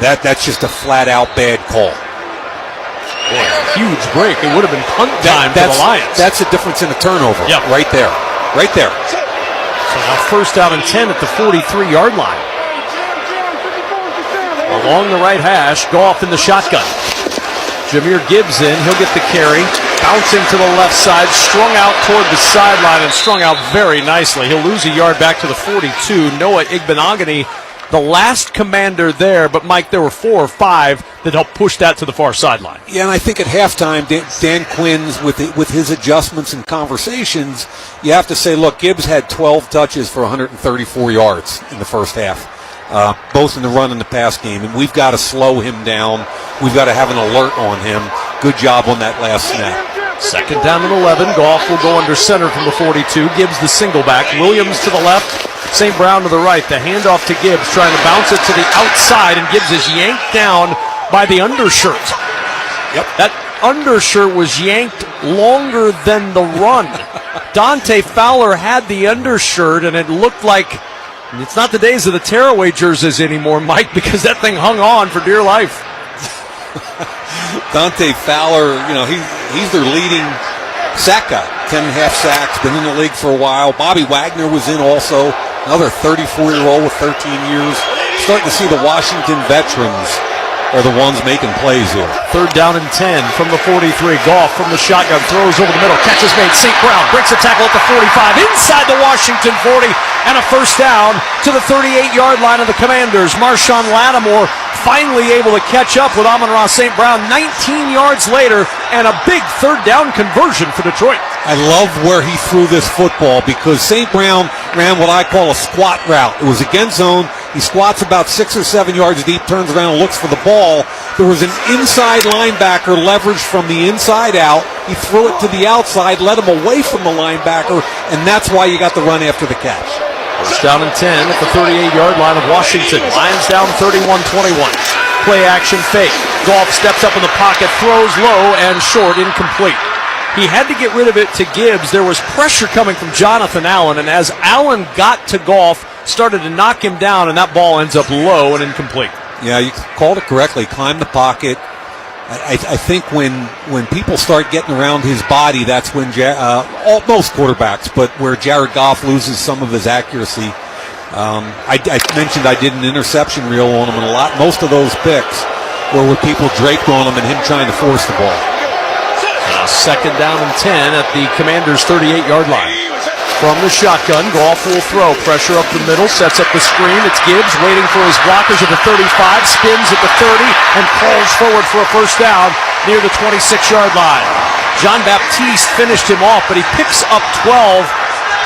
S23: That's just a flat-out bad call.
S1: Boy, a huge break. It would have been punt time for the Lions.
S23: That's the difference in a turnover.
S1: Yep.
S23: Right there. Right there.
S1: So now first down and 10 at the 43-yard line. Along the right hash, Goff in the shotgun. Jahmyr Gibbs in. He'll get the carry. Bouncing to the left side, strung out toward the sideline and strung out very nicely. He'll lose a yard back to the 42. Noah Igbenogany, the last Commander there, but Mike, there were 4 or 5 that helped push that to the far sideline.
S23: Yeah, and I think at halftime, Dan Quinn's, with his adjustments and conversations, you have to say, look, Gibbs had 12 touches for 134 yards in the first half, both in the run and the pass game, and we've got to slow him down. We've got to have an alert on him. Good job on that last snap.
S1: Second down and 11. Goff will go under center from the 42. Gibbs the single back. Williams to the left. St. Brown to the right. The handoff to Gibbs, trying to bounce it to the outside, and Gibbs is yanked down by the undershirt. Yep. That undershirt was yanked longer than the run. Dante Fowler had the undershirt, and it looked like It's not the days of the tearaway jerseys anymore, Mike, because that thing hung on for dear life.
S23: Dante Fowler, he's their leading sack guy. 10.5 sacks, been in the league for a while. Bobby Wagner was in also, another 34-year-old with 13 years. Starting to see the Washington veterans are the ones making plays here.
S1: 3rd down and 10 from the 43. Goff from the shotgun, throws over the middle, catch is made. St. Brown breaks a tackle at the 45, inside the Washington 40, and a first down to the 38-yard line of the Commanders. Marshawn Lattimore finally able to catch up with Amon-Ra St. Brown 19 yards later, and a big 3rd down conversion for Detroit.
S23: I love where he threw this football because St. Brown ran what I call a squat route. It was against zone. He squats about 6 or 7 yards deep, turns around and looks for the ball. There was an inside linebacker leveraged from the inside out. He threw it to the outside, led him away from the linebacker, and that's why you got the run after the catch.
S1: First down and 10 at the 38-yard line of Washington. Lions down 31-21. Play action fake. Goff steps up in the pocket, throws low and short, incomplete. He had to get rid of it to Gibbs. There was pressure coming from Jonathan Allen, and as Allen got to Goff, started to knock him down, and that ball ends up low and incomplete.
S23: Yeah, you called it correctly. Climb the pocket. I think when people start getting around his body, that's when most quarterbacks, but where Jared Goff loses some of his accuracy. I mentioned I did an interception reel on him, and most of those picks were with people draped on him and him trying to force the ball.
S1: 2nd down and 10 at the Commanders' 38-yard line. From the shotgun, Goff will throw. Pressure up the middle, sets up the screen. It's Gibbs waiting for his blockers at the 35, spins at the 30, and calls forward for a first down near the 26-yard line. John Baptiste finished him off, but he picks up 12.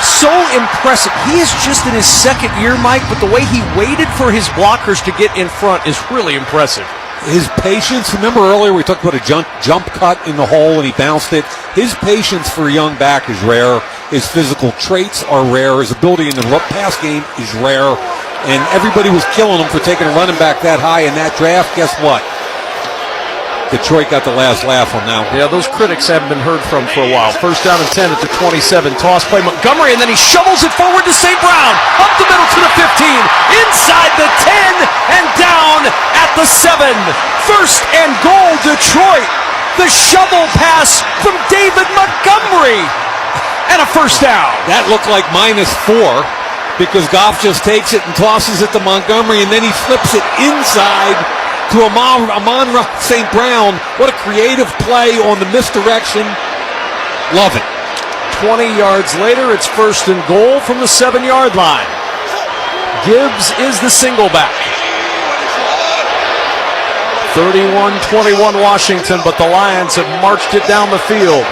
S1: So impressive. He is just in his 2nd year, Mike, but the way he waited for his blockers to get in front is really impressive.
S23: His patience, remember earlier we talked about a jump cut in the hole and he bounced it. His patience for a young back is rare. His physical traits are rare. His ability in the pass game is rare. And everybody was killing him for taking a running back that high in that draft. Guess what? Detroit got the last laugh on that one.
S1: Yeah, those critics haven't been heard from for a while. First down and 10 at the 27. Toss play Montgomery, and then he shovels it forward to St. Brown. Up the middle to the 15. Inside the 10 and down at the 7. First and goal, Detroit. The shovel pass from David Montgomery. And a first down.
S23: That looked like -4 because Goff just takes it and tosses it to Montgomery, and then he flips it inside to Amon-Ra St. Brown. What a creative play on the misdirection. Love it.
S1: 20 yards later, it's first and goal from the 7-yard line. Gibbs is the single back. 31-21 Washington, but the Lions have marched it down the field.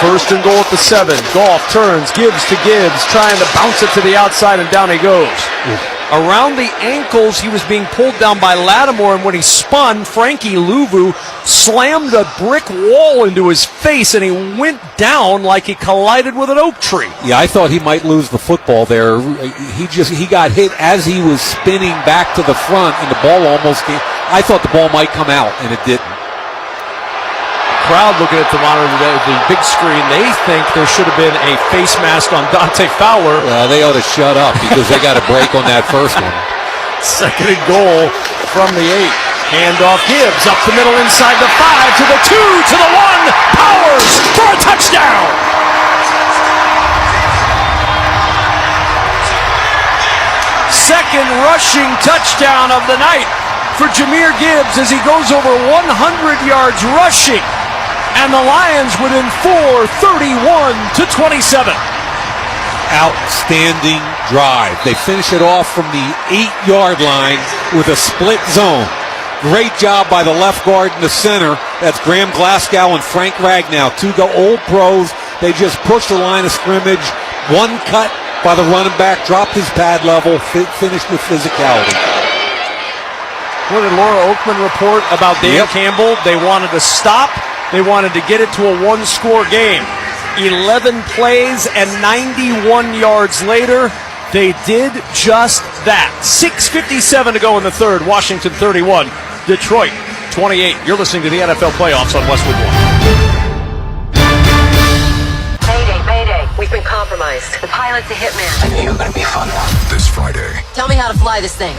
S1: First and goal at the 7. Goff turns, Gibbs to Gibbs, trying to bounce it to the outside, and down he goes. Around the ankles, he was being pulled down by Lattimore, and when he spun, Frankie Louvu slammed a brick wall into his face, and he went down like he collided with an oak tree.
S23: Yeah, I thought he might lose the football there. He got hit as he was spinning back to the front, and the ball almost came. I thought the ball might come out, and it didn't.
S1: Crowd looking at the monitor today, the big screen, they think there should have been a face mask on Dante Fowler.
S23: Well, they ought to shut up because they got a break on that first one.
S1: 2nd and goal from the 8. Handoff Gibbs up the middle inside the 5 to the 2 to the 1. Powers for a touchdown. Second rushing touchdown of the night for Jahmyr Gibbs as he goes over 100 yards rushing. And the Lions within 4, 31-27.
S23: Outstanding drive. They finish it off from the 8-yard line with a split zone. Great job by the left guard in the center. That's Graham Glasgow and Frank Ragnow, 2 old pros. They just pushed the line of scrimmage. One cut by the running back, dropped his pad level, finished with physicality.
S1: What did Laura Oakman report about Dan Campbell? They wanted to stop. They wanted to get it to a 1-score game. 11 plays and 91 yards later, they did just that. 6:57 to go in the 3rd. Washington 31, Detroit 28. You're listening to the NFL Playoffs on Westwood One.
S2: Mayday, mayday. We've been compromised. The pilot pilot's a hitman.
S11: I knew you were going to be fun.
S12: This Friday.
S2: Tell me how to fly this thing.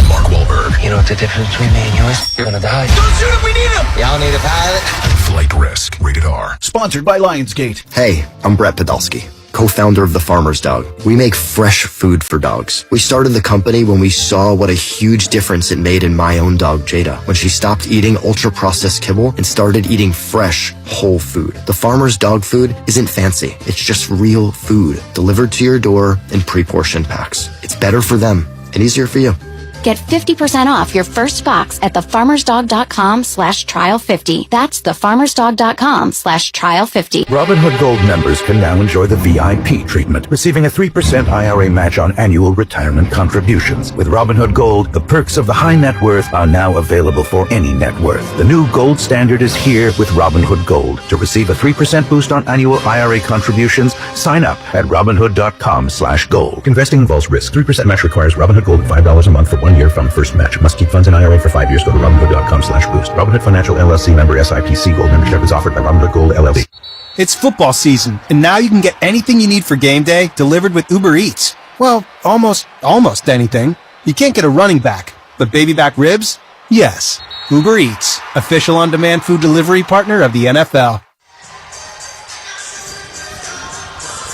S12: Mark Wahlberg.
S11: You know what the difference between me and you is? You're going to die.
S2: Don't shoot if we need him!
S11: Y'all need a pilot?
S12: Flight Risk. Rated R.
S13: Sponsored by Lionsgate.
S14: Hey, I'm Brett Podolsky, co-founder of The Farmer's Dog. We make fresh food for dogs. We started the company when we saw what a huge difference it made in my own dog, Jada, when she stopped eating ultra-processed kibble and started eating fresh, whole food. The Farmer's Dog food isn't fancy. It's just real food, delivered to your door in pre-portioned packs. It's better for them and easier for you.
S15: Get 50% off your first box at thefarmersdog.com/trial50. That's thefarmersdog.com/trial50.
S18: Robinhood Gold members can now enjoy the VIP treatment, receiving a 3% IRA match on annual retirement contributions. With Robinhood Gold, the perks of the high net worth are now available for any net worth. The new gold standard is here with Robinhood Gold. To receive a 3% boost on annual IRA contributions, sign up at robinhood.com/gold. Investing involves risk. 3% match requires Robinhood Gold at $5 a month for 1 year from first match. Must keep funds in IRA for 5 years. Go to robinhood.com/boost. Robinhood Financial LLC member SIPC. Gold membership is offered by Robinhood Gold LLC.
S28: It's football season, and now you can get anything you need for game day delivered with Uber Eats. Well, almost anything. You can't get a running back, but baby back ribs? Yes. Uber Eats, official on-demand food delivery partner of the NFL.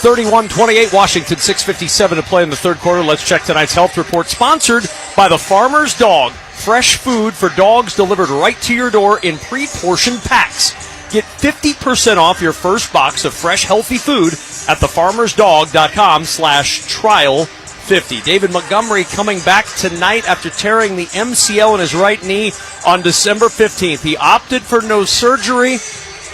S1: 31-28 Washington, 6:57 to play in the third quarter. Let's check tonight's health report, sponsored by the Farmer's Dog. Fresh food for dogs delivered right to your door in pre-portioned packs. Get 50% off your first box of fresh, healthy food at thefarmersdog.com/trial50. David Montgomery coming back tonight after tearing the MCL in his right knee on December 15th. He opted for no surgery,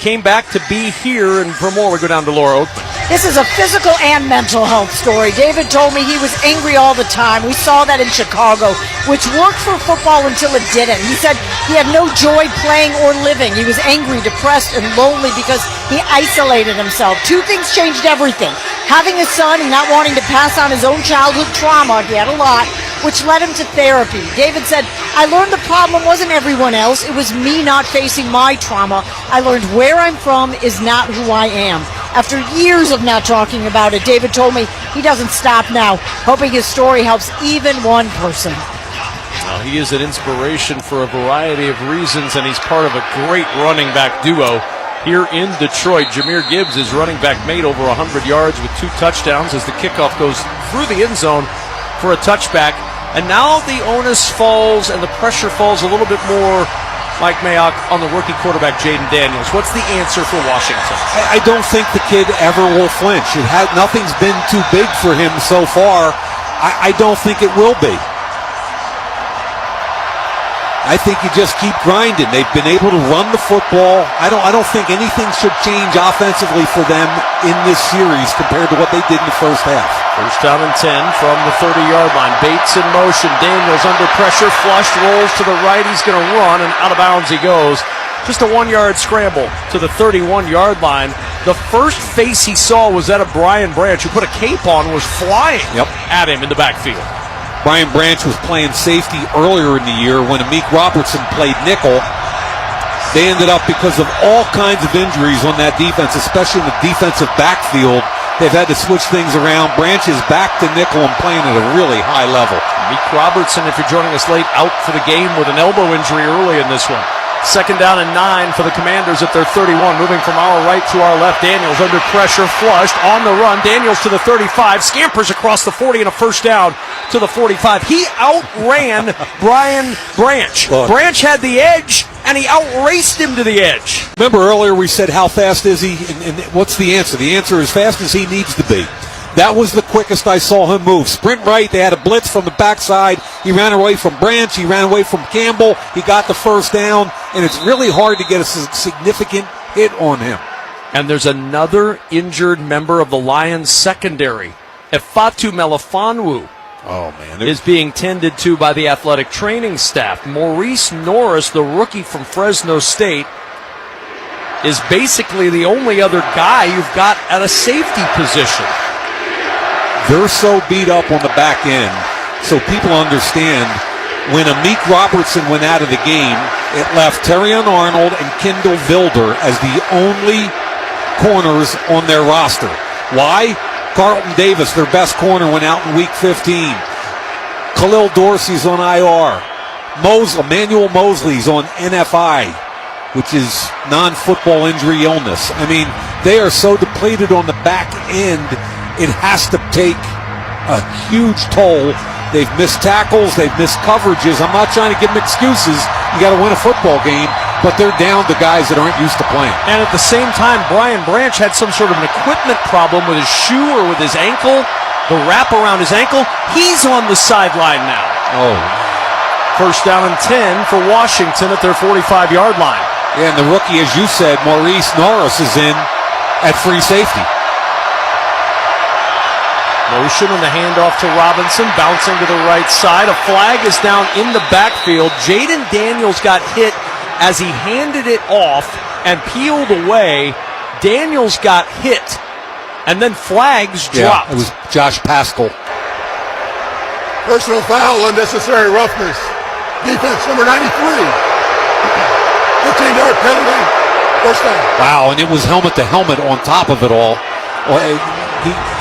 S1: came back to be here, and for more, we go down to Laura Oakman.
S10: This is a physical and mental health story. David told me he was angry all the time. We saw that in Chicago, which worked for football until it didn't. He said he had no joy playing or living. He was angry, depressed, and lonely because he isolated himself. Two things changed everything. Having a son and not wanting to pass on his own childhood trauma, he had a lot, which led him to therapy. David said, I learned the problem wasn't everyone else. It was me not facing my trauma. I learned where I'm from is not who I am. After years of not talking about it, David told me he doesn't stop now, hoping his story helps even one person.
S1: Well, he is an inspiration for a variety of reasons, and he's part of a great running back duo here in Detroit. Jahmyr Gibbs, his running back, made over 100 yards with 2 touchdowns as the kickoff goes through the end zone for a touchback. And now the onus falls and the pressure falls a little bit more, Mike Mayock, on the rookie quarterback Jayden Daniels. What's the answer for Washington?
S23: I don't think the kid ever will flinch. Nothing's been too big for him so far. I don't think it will be. I think you just keep grinding. They've been able to run the football. I don't think anything should change offensively for them in this series compared to what they did in the first half.
S1: First down and 10 from the 30-yard line. Bates in motion. Daniels under pressure. Flushed. Rolls to the right. He's going to run, and out of bounds he goes. Just a 1-yard scramble to the 31-yard line. The first face he saw was that of Brian Branch, who put a cape on and was flying at him in the backfield.
S23: Brian Branch was playing safety earlier in the year when Amik Robertson played nickel. They ended up, because of all kinds of injuries on that defense, especially in the defensive backfield, they've had to switch things around. Branch is back to nickel and playing at a really high level.
S1: Amik Robertson, if you're joining us late, out for the game with an elbow injury early in this one. Second down and 9 for the Commanders at their 31. Moving from our right to our left. Daniels under pressure, flushed, on the run. Daniels to the 35. Scampers across the 40 and a first down to the 45. He outran Brian Branch. Branch had the edge, and he outraced him to the edge.
S23: Remember earlier we said, how fast is he? And what's the answer? The answer is as fast as he needs to be. That was the quickest I saw him move. Sprint right. They had a blitz from the backside. He ran away from Branch. He ran away from Campbell. He got the first down, and it's really hard to get a significant hit on him.
S1: And there's another injured member of the Lions secondary. Efatu Melifonwu is being tended to by the athletic training staff. Maurice Norris, the rookie from Fresno State, is basically the only other guy you've got at a safety position.
S23: They're so beat up on the back end, so people understand when Amik Robertson went out of the game, it left Terrion Arnold and Kendall Vilder as the only corners on their roster. Why? Carlton Davis, their best corner, went out in week 15. Khalil Dorsey's on IR. Emmanuel Mosley's on NFI, which is non-football injury illness. I mean, they are so depleted on the back end, it has to take a huge toll. They've missed tackles, they've missed coverages. I'm not trying to give them excuses. You got to win a football game, but they're down to guys that aren't used to playing.
S1: And at the same time, Brian Branch had some sort of an equipment problem with his shoe or with his ankle, the wrap around his ankle. He's on the sideline now.
S23: Oh.
S1: First down and 10 for Washington at their 45-yard line.
S23: Yeah, and the rookie, as you said, Maurice Norris is in at free safety.
S1: Motion and the handoff to Robinson, bouncing to the right side. A flag is down in the backfield. Jayden Daniels got hit as he handed it off and peeled away. Daniels got hit, and then flags dropped.
S23: It was Josh Paschal.
S3: Personal foul, unnecessary roughness. Defense number 93. 15-yard penalty. First down.
S23: Wow, and it was helmet to helmet on top of it all.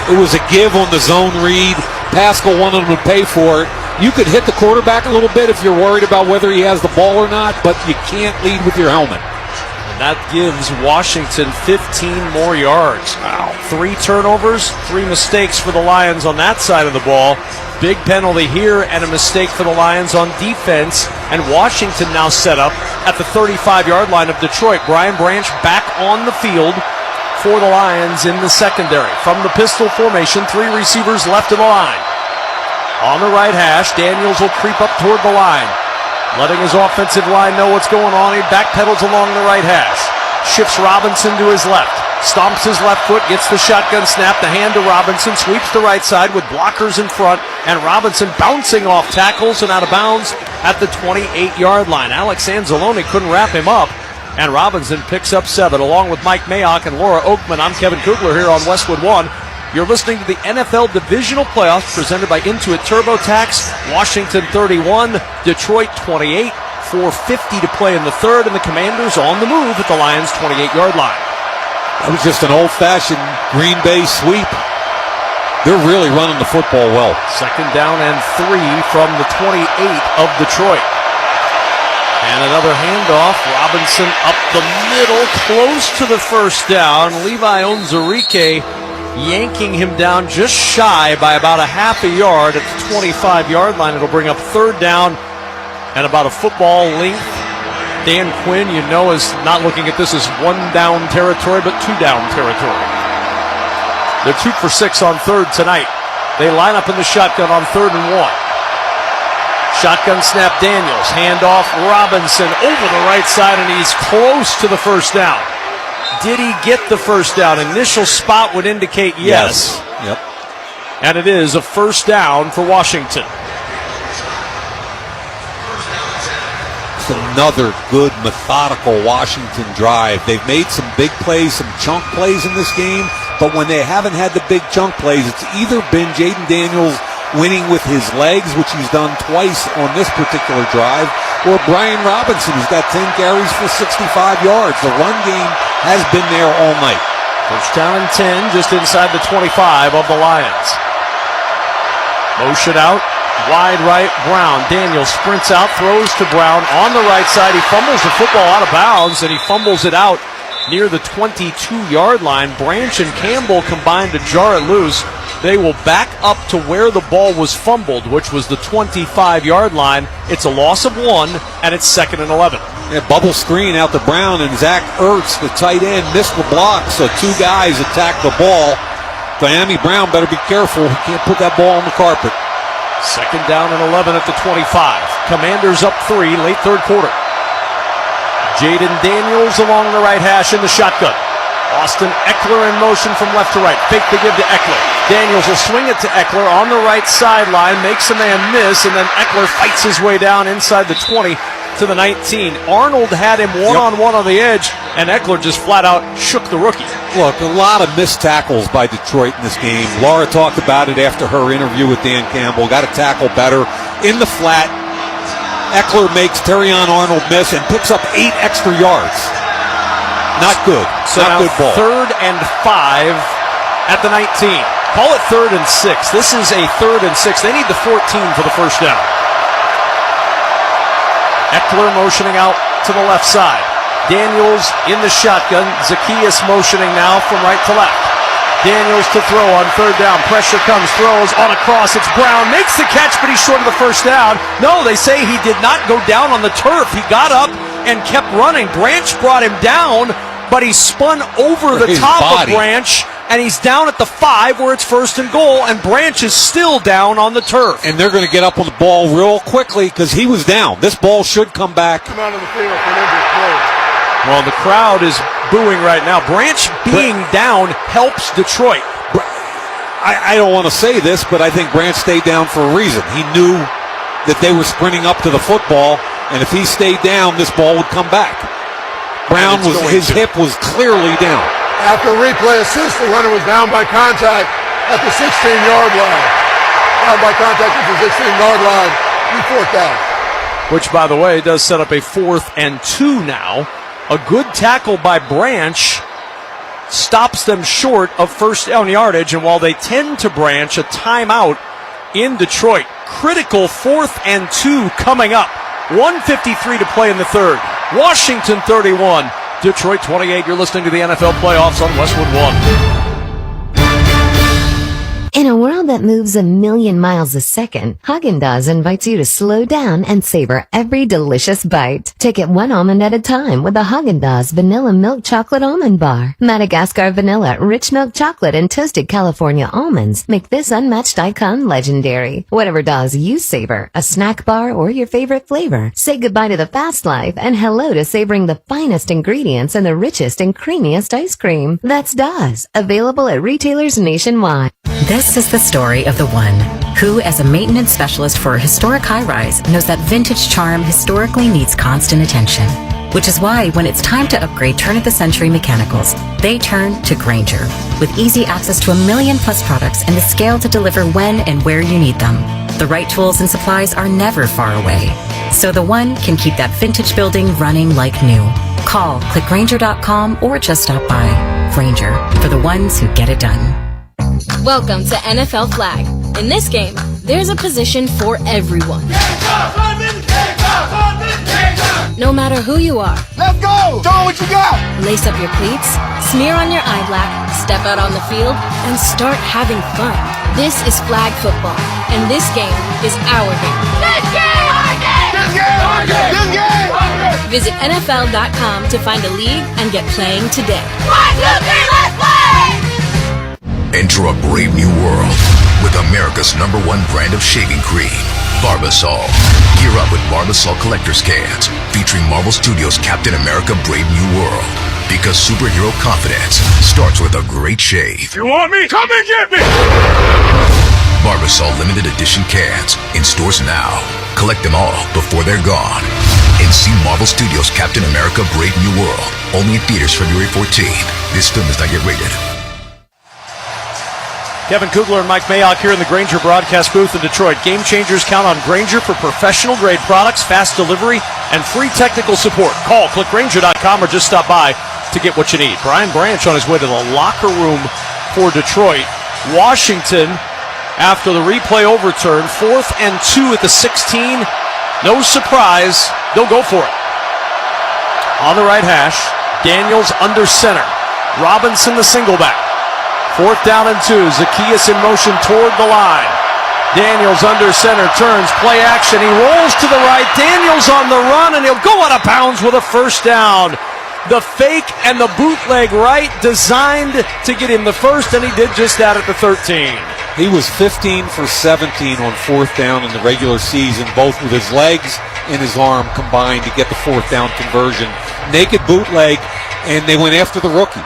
S23: It was a give on the zone read. Paschal wanted him to pay for it. You could hit the quarterback a little bit if you're worried about whether he has the ball or not, but you can't lead with your helmet.
S1: And that gives Washington 15 more yards. Wow. 3 turnovers, 3 mistakes for the Lions on that side of the ball. Big penalty here and a mistake for the Lions on defense. And Washington now set up at the 35-yard line of Detroit. Brian Branch back on the field for the Lions in the secondary. From the pistol formation, 3 receivers left of the line. On the right hash, Daniels will creep up toward the line, letting his offensive line know what's going on. He backpedals along the right hash, shifts Robinson to his left, stomps his left foot, gets the shotgun snap, the hand to Robinson, sweeps the right side with blockers in front, and Robinson bouncing off tackles and out of bounds at the 28-yard line. Alex Anzalone couldn't wrap him up, and Robinson picks up 7. Along with Mike Mayock and Laura Oakman, I'm Kevin Kugler here on Westwood One. You're listening to the NFL Divisional Playoffs presented by Intuit TurboTax. Washington 31, Detroit 28, 4:50 to play in the third, and the Commanders on the move at the Lions' 28-yard line.
S23: That was just an old-fashioned Green Bay sweep. They're really running the football well.
S1: Second down and 3 from the 28 of Detroit. And another handoff. Robinson up the middle, close to the first down. Levi Onwuzurike yanking him down just shy by about a half a yard at the 25-yard line. It'll bring up third down and about a football length. Dan Quinn, you know, is not looking at this as 1-down territory, but 2-down territory. They're 2 for 6 on third tonight. They line up in the shotgun on 3rd and 1. Shotgun snap, Daniels, handoff, Robinson over the right side, and he's close to the first down. Did he get the first down? Initial spot would indicate yes.
S23: Yep.
S1: And it is a first down for Washington.
S23: It's another good, methodical Washington drive. They've made some big plays, some chunk plays in this game, but when they haven't had the big chunk plays, it's either been Jayden Daniels winning with his legs, which he's done twice on this particular drive, or Brian Robinson, who's got 10 carries for 65 yards. The run game has been there all night.
S1: First down and 10, just inside the 25 of the Lions. Motion out, wide right, Brown. Daniels sprints out, throws to Brown on the right side. He fumbles the football out of bounds, and he fumbles it out near the 22-yard line. Branch and Campbell combined to jar it loose. They will back up to where the ball was fumbled, which was the 25-yard line. It's a loss of 1, and it's 2nd and 11.
S23: Yeah, bubble screen out to Brown, and Zach Ertz, the tight end, missed the block, so 2 guys attacked the ball. Miami Brown better be careful. He can't put that ball on the carpet.
S1: 2nd down and 11 at the 25. Commanders up 3, late third quarter. Jayden Daniels along the right hash in the shotgun. Austin Ekeler in motion from left to right. Fake the give to Ekeler. Daniels will swing it to Ekeler on the right sideline, makes a man miss, and then Ekeler fights his way down inside the 20 to the 19. Arnold had him one-on-one on the edge, and Ekeler just flat out shook the rookie.
S23: Look, a lot of missed tackles by Detroit in this game. Laura talked about it after her interview with Dan Campbell. Got to tackle better. In the flat, Ekeler makes Terrion Arnold miss and picks up 8 extra yards. Not good.
S1: So
S23: not
S1: now
S23: good ball.
S1: 3rd and 5 at the 19. Call it 3rd and 6. This is a 3rd and 6. They need the 14 for the first down. Ekeler motioning out to the left side. Daniels in the shotgun. Zacchaeus motioning now from right to left. Daniels to throw on 3rd down. Pressure comes, throws on a cross. It's Brown. Makes the catch, but he's short of the first down. No, they say he did not go down on the turf. He got up and kept running. Branch brought him down, but he spun over the top of Branch, and he's down at the 5 where it's 1st and goal, and Branch is still down on the turf.
S23: And they're going to get up on the ball real quickly because he was down. This ball should come back.
S3: Come out of the field for an injured play.
S1: Well, the crowd is booing right now. Branch being down helps Detroit.
S23: I don't want to say this, but I think Branch stayed down for a reason. He knew that they were sprinting up to the football, and if he stayed down, this ball would come back. Brown his hip was clearly down.
S3: After replay assist, the runner was down by contact at the 16-yard line. Down by contact at the 16-yard line. He 4th down.
S1: Which, by the way, does set up a 4th and 2 now. A good tackle by Branch stops them short of first down yardage, and while they tend to Branch, a timeout in Detroit. Critical 4th and 2 coming up. 1:53 to play in the 3rd. Washington 31, Detroit 28. You're listening to the NFL Playoffs on Westwood One.
S4: In a world that moves a million miles a second, Haagen-Dazs invites you to slow down and savor every delicious bite. Take it one almond at a time with the Haagen-Dazs Vanilla Milk Chocolate Almond Bar. Madagascar vanilla, rich milk chocolate, and toasted California almonds make this unmatched icon legendary. Whatever Dazs you savor, a snack bar or your favorite flavor, say goodbye to the fast life and hello to savoring the finest ingredients and the richest and creamiest ice cream. That's Dazs, available at retailers nationwide.
S5: This is the story of the one who, as a maintenance specialist for a historic high-rise, knows that vintage charm historically needs constant attention. Which is why, when it's time to upgrade turn-of-the-century mechanicals, they turn to Grainger. With easy access to 1 million-plus products and the scale to deliver when and where you need them. The right tools and supplies are never far away. So the one can keep that vintage building running like new. Call, click Grainger.com, or just stop by. Grainger, for the ones who get it done.
S13: Welcome to NFL Flag. In this game, there's a position for everyone. No matter who you are.
S3: Let's go! Show what you got!
S13: Lace up your cleats, smear on your eye black, step out on the field, and start having fun. This is flag football, and this game is our game.
S3: This game! Our game! This game! Our game! This game! Our game!
S13: Visit NFL.com to find a league and get playing today.
S3: 1, 2, 3, let's play!
S12: Enter a brave new world with America's #1 brand of shaving cream, Barbasol. Gear up with Barbasol collector's cans featuring Marvel Studios' Captain America Brave New World. Because superhero confidence starts with a great shave.
S3: You want me? Come and get me!
S12: Barbasol limited edition cans in stores now. Collect them all before they're gone. And see Marvel Studios' Captain America Brave New World only in theaters February 14th. This film is not yet rated.
S1: Kevin Kugler and Mike Mayock here in the Grainger broadcast booth in Detroit. Game changers count on Grainger for professional-grade products, fast delivery, and free technical support. Call, click Grainger.com, or just stop by to get what you need. Brian Branch on his way to the locker room for Detroit. Washington, after the replay overturn, 4th and 2 at the 16. No surprise, they'll go for it. On the right hash, Daniels under center. Robinson the single back. 4th down and 2. Zacchaeus in motion toward the line. Daniels under center, turns, play action. He rolls to the right. Daniels on the run, and he'll go out of bounds with a first down. The fake and the bootleg right designed to get him the first, and he did just that at the 13.
S23: He was 15 for 17 on 4th down in the regular season, both with his legs and his arm combined to get the 4th down conversion. Naked bootleg, and they went after the rookie.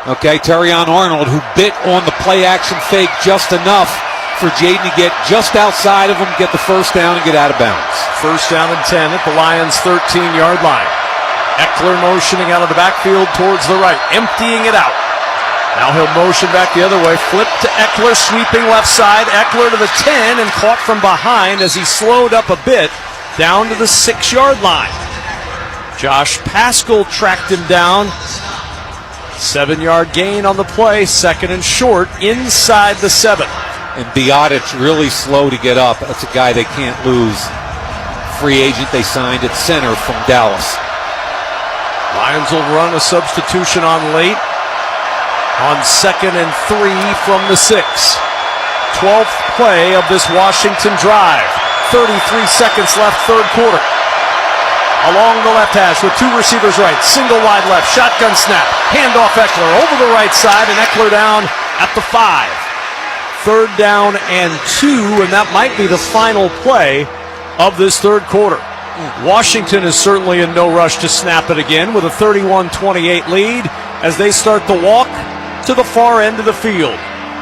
S23: Okay, Terrion Arnold, who bit on the play-action fake just enough for Jayden to get just outside of him, get the first down, and get out of bounds.
S1: First down and 10 at the Lions' 13-yard line. Ekeler motioning out of the backfield towards the right, emptying it out. Now he'll motion back the other way, flip to Ekeler, sweeping left side. Ekeler to the 10 and caught from behind as he slowed up a bit down to the 6-yard line. Josh Paschal tracked him down. 7-yard gain on the play, 2nd and short, inside the 7.
S23: And Biotic really slow to get up. That's a guy they can't lose. Free agent they signed at center from Dallas.
S1: Lions will run a substitution on late on 2nd and 3 from the 6. 12th play of this Washington drive. 33 seconds left, third quarter. Along the left hash with 2 receivers right. Single wide left, shotgun snap. Handoff Ekeler over the right side, and Ekeler down at the 5. 3rd down and 2, and that might be the final play of this third quarter. Washington is certainly in no rush to snap it again with a 31-28 lead as they start the walk to the far end of the field.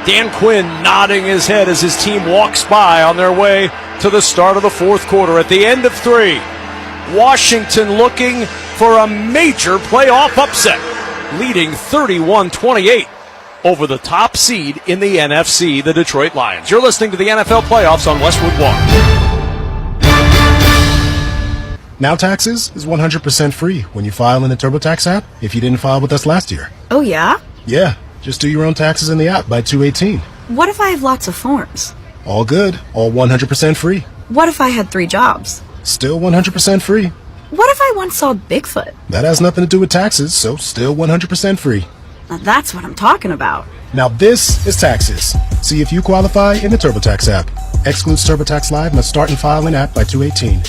S1: Dan Quinn nodding his head as his team walks by on their way to the start of the fourth quarter. At the end of 3, Washington looking for a major playoff upset, leading 31-28 over the top seed in the NFC, the Detroit Lions. You're listening to the NFL Playoffs on Westwood One.
S6: Now Taxes is 100% free when you file in the TurboTax app if you didn't file with us last year.
S13: Oh, yeah?
S6: Yeah, just do your own taxes in the app by 2/18.
S13: What if I have lots of forms?
S6: All good, all 100% free.
S13: What if I had 3 jobs?
S6: Still 100% free.
S13: What if I once saw Bigfoot?
S6: That has nothing to do with taxes, so still 100% free.
S13: Now that's what I'm talking about.
S6: Now this is Taxes. See if you qualify in the TurboTax app. Excludes TurboTax Live, must start and file in app by 2/18.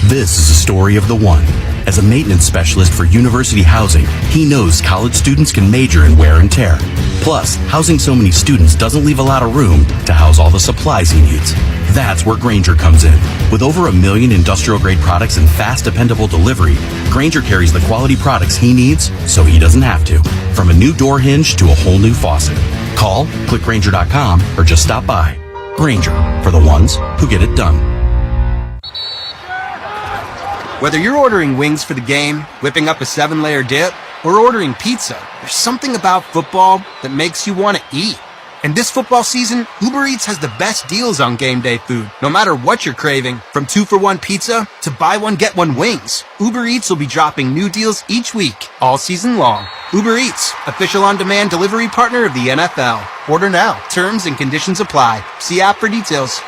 S7: This is a story of the one. As a maintenance specialist for university housing, he knows college students can major in wear and tear. Plus, housing so many students doesn't leave a lot of room to house all the supplies he needs. That's where Grainger comes in. With over 1 million industrial-grade products and fast, dependable delivery, Grainger carries the quality products he needs so he doesn't have to. From a new door hinge to a whole new faucet. Call, click Grainger.com, or just stop by. Grainger, for the ones who get it done.
S17: Whether you're ordering wings for the game, whipping up a 7-layer dip, or ordering pizza, there's something about football that makes you want to eat. And this football season, Uber Eats has the best deals on game day food. No matter what you're craving, from 2-for-1 pizza to buy one, get one wings, Uber Eats will be dropping new deals each week, all season long. Uber Eats, official on-demand delivery partner of the NFL. Order now. Terms and conditions apply. See app for details.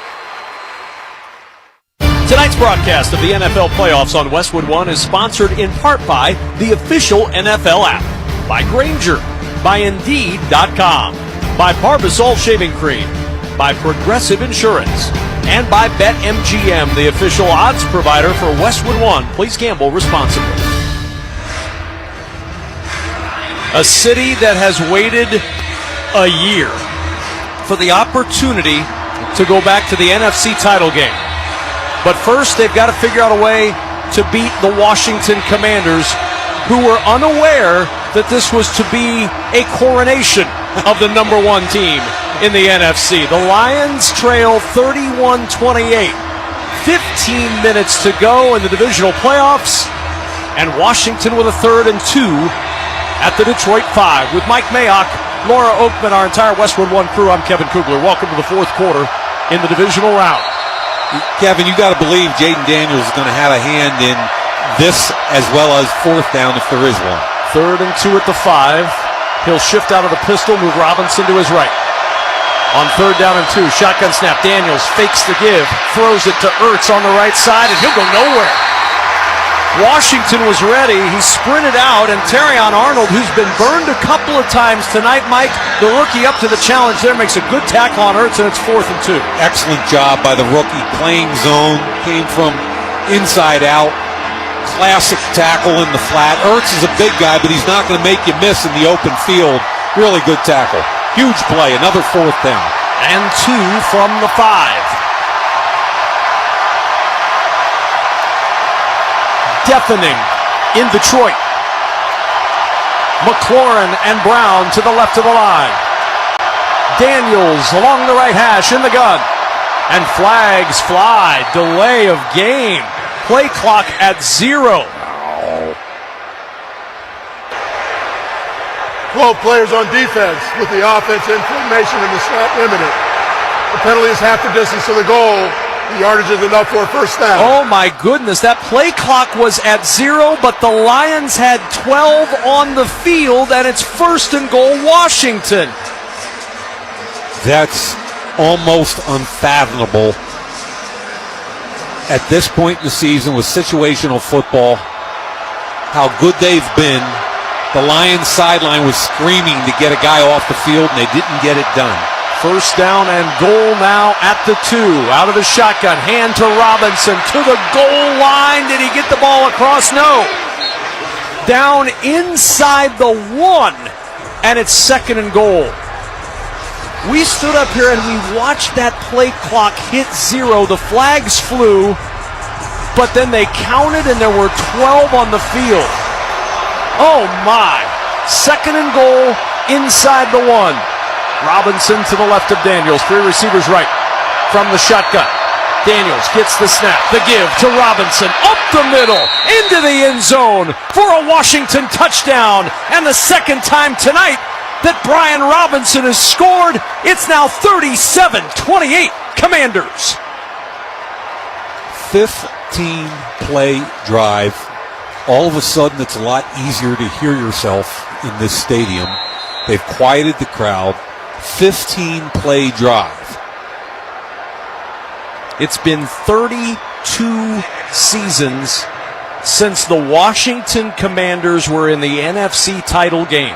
S1: Tonight's broadcast of the NFL Playoffs on Westwood One is sponsored in part by the official NFL app, by Grainger, by Indeed.com, by Barbasol Shaving Cream, by Progressive Insurance, and by BetMGM, the official odds provider for Westwood One. Please gamble responsibly. A city that has waited a year for the opportunity to go back to the NFC title game. But first, they've got to figure out a way to beat the Washington Commanders, who were unaware that this was to be a coronation of the number 1 team in the NFC. The Lions trail 31-28. 15 minutes to go in the divisional playoffs, and Washington with a 3rd and 2 at the Detroit 5. With Mike Mayock, Laura Oakman, our entire Westwood One crew, I'm Kevin Kugler. Welcome to the fourth quarter in the divisional round.
S23: Kevin, you got to believe Jayden Daniels is going to have a hand in this as well as 4th down if there is one.
S1: 3rd and 2 at the 5. He'll shift out of the pistol, move Robinson to his right. On 3rd down and 2, shotgun snap. Daniels fakes the give, throws it to Ertz on the right side, and he'll go nowhere. Washington was ready. He sprinted out, and Terrion Arnold, who's been burned a couple of times tonight, Mike, the rookie up to the challenge there, makes a good tackle on Ertz, and it's 4th and 2.
S23: Excellent job by the rookie, playing zone, came from inside out. Classic tackle in the flat. Ertz is a big guy, but he's not going to make you miss in the open field. Really good tackle. Huge play, another 4th down.
S1: And 2 from the 5. Deafening in Detroit. McLaurin and Brown to the left of the line. Daniels along the right hash in the gun. And flags fly. Delay of game. Play clock at 0.
S3: 12 players on defense with the offense in formation and the snap imminent. The penalty is half the distance to the goal. The yardage is enough for a first down.
S1: Oh, my goodness. That play clock was at 0, but the Lions had 12 on the field, and it's 1st and goal, Washington.
S23: That's almost unfathomable at this point in the season with situational football, how good they've been. The Lions sideline was screaming to get a guy off the field, and they didn't get it done.
S1: 1st down and goal now at the 2. Out of the shotgun, hand to Robinson, to the goal line. Did he get the ball across? No. Down inside the 1, and it's 2nd and goal. We stood up here and we watched that play clock hit 0. The flags flew, but then they counted and there were 12 on the field. Oh my. 2nd and goal inside the 1. Robinson to the left of Daniels. 3 receivers right from the shotgun. Daniels gets the snap. The give to Robinson. Up the middle. Into the end zone for a Washington touchdown. And the 2nd time tonight that Brian Robinson has scored. It's now 37-28 Commanders.
S23: 15-play drive. All of a sudden, it's a lot easier to hear yourself in this stadium. They've quieted the crowd. 15-play drive.
S1: It's been 32 seasons since the Washington Commanders were in the NFC title game.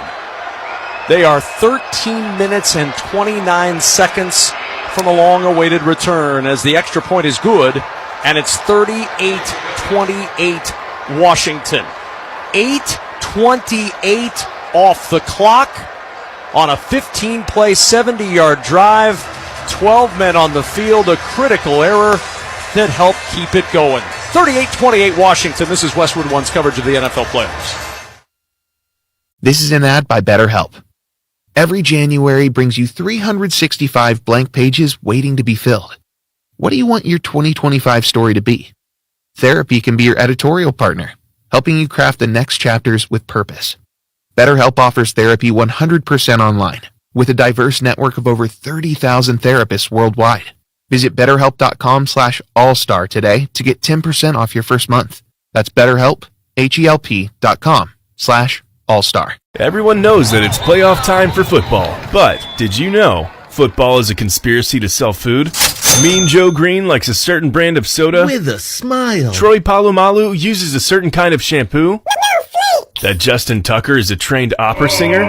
S1: They are 13 minutes and 29 seconds from a long-awaited return as the extra point is good, and it's 38-28 Washington. 8:28 off the clock on a 15-play, 70-yard drive. 12 men on the field, a critical error that helped keep it going. 38-28 Washington. This is Westwood One's coverage of the NFL playoffs.
S19: This is an ad by BetterHelp. Every January brings you 365 blank pages waiting to be filled. What do you want your 2025 story to be? Therapy can be your editorial partner, helping you craft the next chapters with purpose. BetterHelp offers therapy 100% online, with a diverse network of over 30,000 therapists worldwide. Visit BetterHelp.com/allstar today to get 10% off your first month. That's BetterHelp, HELP.com/allstar.
S20: Everyone knows that it's playoff time for football, but did you know football is a conspiracy to sell food? Mean Joe Green likes a certain brand of soda.
S21: With a smile.
S20: Troy Polamalu uses a certain kind of shampoo. That Justin Tucker is a trained opera singer.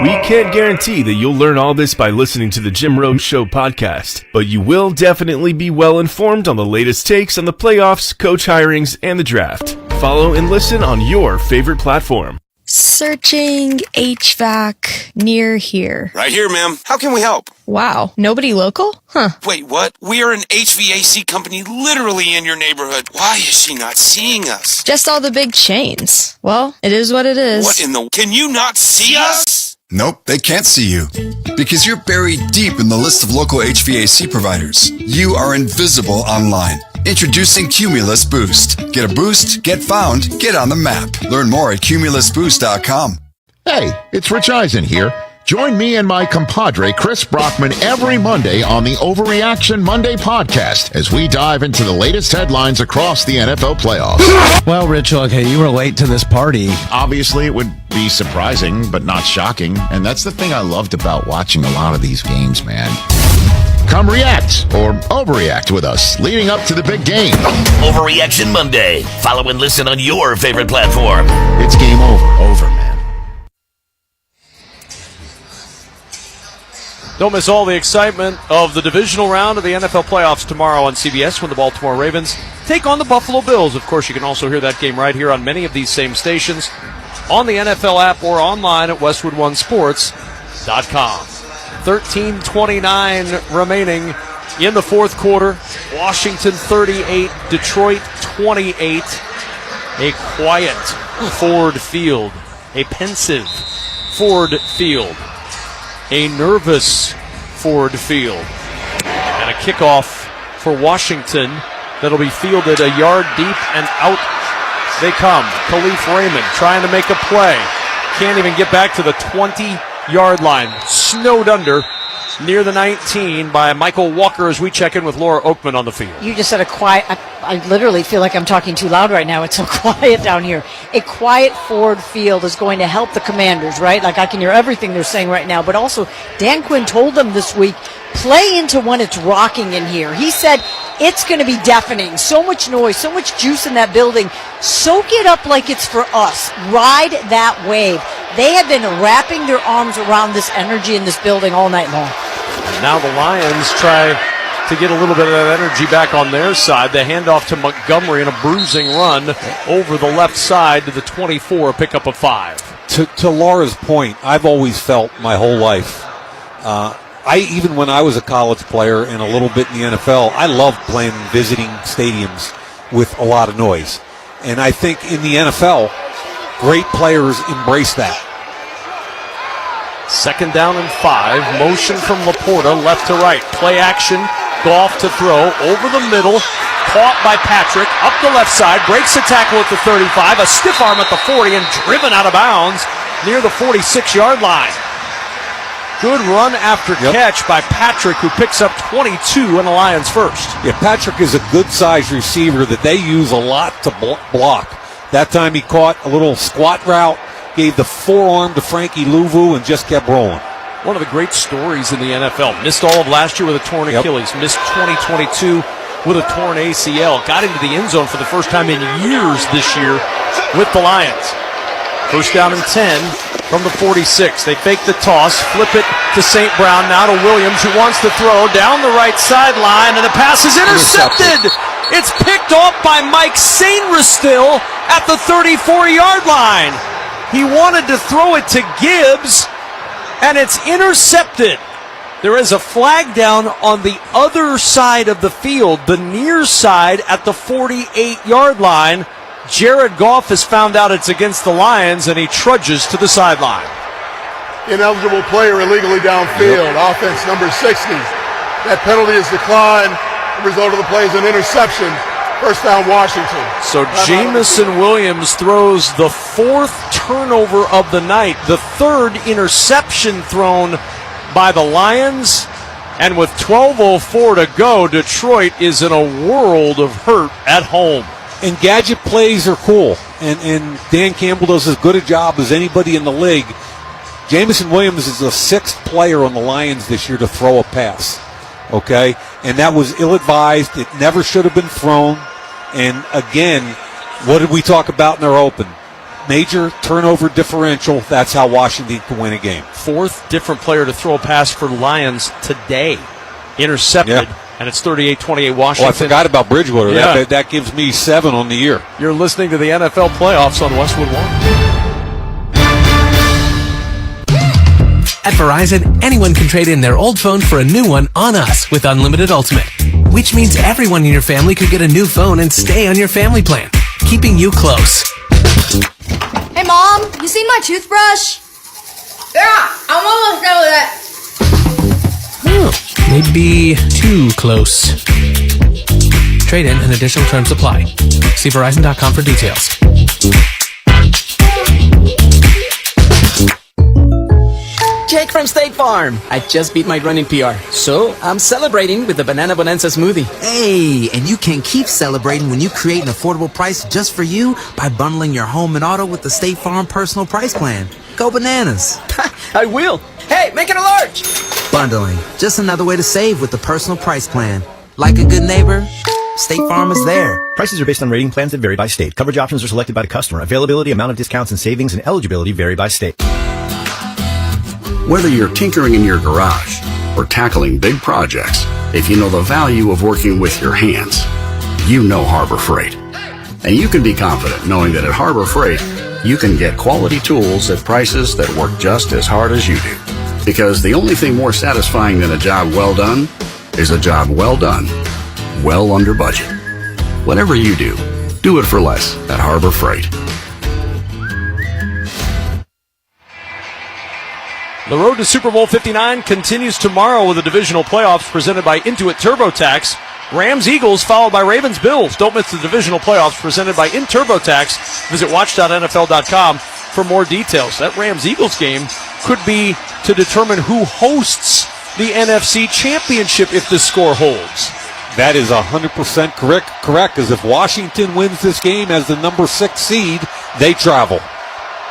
S20: We can't guarantee that you'll learn all this by listening to the Jim Rome Show podcast, but you will definitely be well informed on the latest takes on the playoffs, coach hirings, and the draft. Follow and listen on your favorite platform.
S22: Searching HVAC near here.
S24: Right here, ma'am. How can we help?
S22: Wow, nobody local? Huh.
S24: Wait, what? We are an HVAC company literally in your neighborhood. Why is she not seeing us?
S22: Just all the big chains. Well, it is what it is.
S24: What in the... Can you not see us?
S25: Nope, they can't see you. Because you're buried deep in the list of local HVAC providers. You are invisible online. Introducing Cumulus Boost. Get a boost, get found, get on the map. Learn more at cumulusboost.com.
S26: Hey, it's Rich Eisen here. Join me and my compadre Chris Brockman every Monday on the Overreaction Monday podcast as we dive into the latest headlines across the NFL playoffs.
S27: Well, Rich, okay, you were late to this party.
S26: Obviously, it would be surprising, but not shocking. And that's the thing I loved about watching a lot of these games, man. Come react or overreact with us leading up to the big game.
S29: Overreaction Monday. Follow and listen on your favorite platform.
S26: It's game over, man.
S1: Don't miss all the excitement of the divisional round of the NFL playoffs tomorrow on CBS when the Baltimore Ravens take on the Buffalo Bills. Of course, you can also hear that game right here on many of these same stations, on the NFL app or online at westwoodonesports.com. 13:29 remaining in the fourth quarter. Washington 38, Detroit 28. A quiet Ford Field, a pensive Ford Field, a nervous Ford Field, and a kickoff for Washington that'll be fielded a yard deep, and out they come. Khalif Raymond trying to make a play. Can't even get back to the 20-yard line. Snowed under near the 19 by Michael Walker as we check in with Laura Oakman on the field.
S10: You just said a quiet, I literally feel like I'm talking too loud right now. It's so quiet down here. A quiet Ford Field is going to help the Commanders, right? Like I can hear everything they're saying right now. But also, Dan Quinn told them this week, play into when it's rocking in here. He said it's going to be deafening. So much noise, so much juice in that building. Soak it up like it's for us. Ride that wave. They have been wrapping their arms around this energy in this building all night long.
S1: And now the Lions try to get a little bit of that energy back on their side. They hand off to Montgomery in a bruising run over the left side to the 24, pickup of 5.
S23: To Laura's point, I've always felt my whole life, even when I was a college player and a little bit in the NFL, I loved playing visiting stadiums with a lot of noise. And I think in the NFL, great players embrace that.
S1: 2nd down and 5. Motion from Laporta, left to right. Play action. Goff to throw over the middle. Caught by Patrick. Up the left side. Breaks the tackle at the 35. A stiff arm at the 40 and driven out of bounds near the 46-yard line. Good run after catch by Patrick, who picks up 22 in the Lions first.
S23: Yeah, Patrick is a good-sized receiver that they use a lot to block. That time he caught a little squat route, gave the forearm to Frankie Louvu, and just kept rolling.
S1: One of the great stories in the NFL. Missed all of last year with a torn Achilles. Missed 2022 with a torn ACL. Got into the end zone for the first time in years this year with the Lions. 1st down and 10 from the 46. They fake the toss, flip it to St. Brown, now to Williams, who wants to throw down the right sideline, and the pass is intercepted. It's picked off by Mike Sainristil at the 34-yard line. He wanted to throw it to Gibbs, and it's intercepted. There is a flag down on the other side of the field, the near side at the 48-yard line. Jared Goff has found out it's against the Lions, and he trudges to the sideline.
S3: Ineligible player illegally downfield. Offense number 60. That penalty is declined. The result of the play is an interception. 1st down, Washington.
S1: So Jamison Williams throws the 4th turnover of the night, the 3rd interception thrown by the Lions. And with 12:04 to go, Detroit is in a world of hurt at home.
S23: And gadget plays are cool. And Dan Campbell does as good a job as anybody in the league. Jamison Williams is the 6th player on the Lions this year to throw a pass. Okay? And that was ill-advised. It never should have been thrown. And again, what did we talk about in our open? Major turnover differential. That's how Washington can win a game.
S1: 4th different player to throw a pass for Lions today. Intercepted. Yeah. And it's 38-28 Washington.
S23: Oh, I forgot about Bridgewater. Yeah. That gives me 7 on the year.
S1: You're listening to the NFL playoffs on Westwood One.
S2: At Verizon, anyone can trade in their old phone for a new one on us with Unlimited Ultimate, which means everyone in your family could get a new phone and stay on your family plan, keeping you close.
S8: Hey, Mom, you seen my toothbrush? Yeah, I'm almost done with it.
S2: Maybe too close. Trade in and additional terms apply. See Verizon.com for details.
S9: Jake from State Farm. I just beat my running PR, so I'm celebrating with the Banana Bonanza smoothie.
S11: Hey, and you can keep celebrating when you create an affordable price just for you by bundling your home and auto with the State Farm Personal Price Plan. Go bananas.
S9: I will. Hey, make it a large.
S11: Bundling, just another way to save with the Personal Price Plan. Like a good neighbor, State Farm is there.
S14: Prices are based on rating plans that vary by state. Coverage options are selected by the customer. Availability, amount of discounts and savings, and eligibility vary by state.
S15: Whether you're tinkering in your garage or tackling big projects, if you know the value of working with your hands, you know Harbor Freight. And you can be confident knowing that at Harbor Freight, you can get quality tools at prices that work just as hard as you do. Because the only thing more satisfying than a job well done is a job well done, well under budget. Whatever you do it for less at Harbor Freight.
S1: The road to Super Bowl 59 continues tomorrow with the divisional playoffs presented by Intuit TurboTax. Rams-Eagles followed by Ravens-Bills. Don't miss the divisional playoffs presented by TurboTax. Visit watch.nfl.com for more details. That Rams-Eagles game could be to determine who hosts the NFC Championship if the score holds.
S23: That is 100% correct, because if Washington wins this game as the number 6 seed, they travel.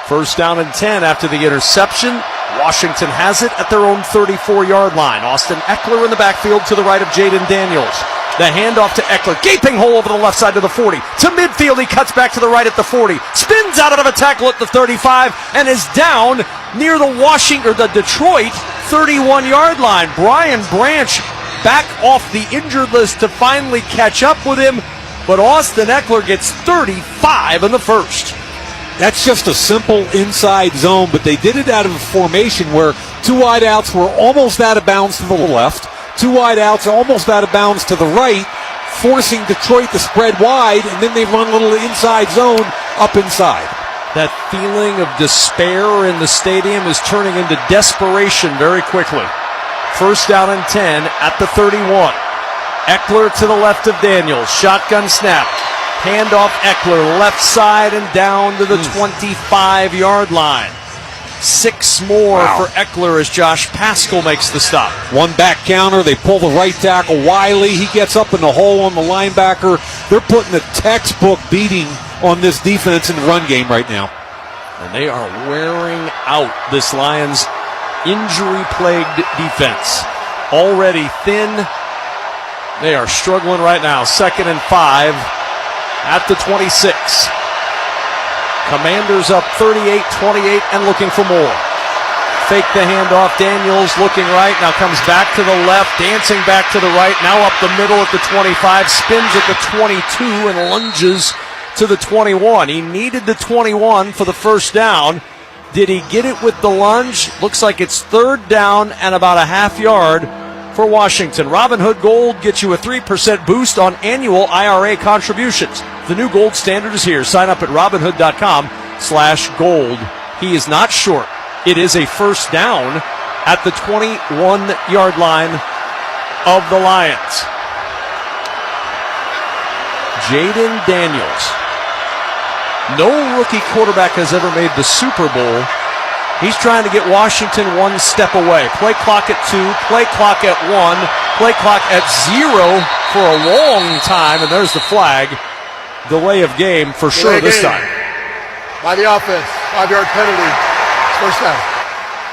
S1: First down and 10 after the interception. Washington has it at their own 34-yard line. Austin Ekeler in the backfield to the right of Jayden Daniels. The handoff to Ekeler. Gaping hole over the left side to the 40. To midfield, he cuts back to the right at the 40. Spins out of a tackle at the 35 and is down near the Detroit 31-yard line. Brian Branch back off the injured list to finally catch up with him, but Austin Ekeler gets 35 in the first.
S23: That's just a simple inside zone, but they did it out of a formation where 2 wideouts were almost out of bounds to the left, 2 wideouts almost out of bounds to the right, forcing Detroit to spread wide, and then they run a little inside zone up inside.
S1: That feeling of despair in the stadium is turning into desperation very quickly. First down and 10 at the 31. Ekeler to the left of Daniels. Shotgun snap. Handoff Ekeler left side and down to the 25-yard line. 6 more for Ekeler as Josh Paschal makes the stop.
S23: One back counter. They pull the right tackle. Wiley, he gets up in the hole on the linebacker. They're putting a textbook beating on this defense in the run game right now.
S1: And they are wearing out this Lions injury-plagued defense. Already thin. They are struggling right now. 2nd and 5 at the 26. Commanders up 38-28 and looking for more. Fake the handoff. Daniels looking right. Now comes back to the left. Dancing back to the right. Now up the middle at the 25. Spins at the 22 and lunges to the 21. He needed the 21 for the first down. Did he get it with the lunge? Looks like it's 3rd down and about a half yard for Washington. Robinhood Gold gets you a 3% boost on annual IRA contributions. The new gold standard is here. Sign up at Robinhood.com/gold. He is not short. It is a first down at the 21-yard line of the Lions. Jayden Daniels. No rookie quarterback has ever made the Super Bowl. He's trying to get Washington 1 step away. Play clock at 2, play clock at 1, play clock at 0 for a long time, and there's the flag. Delay of game for sure this time.
S3: By the offense, 5-yard penalty. First down.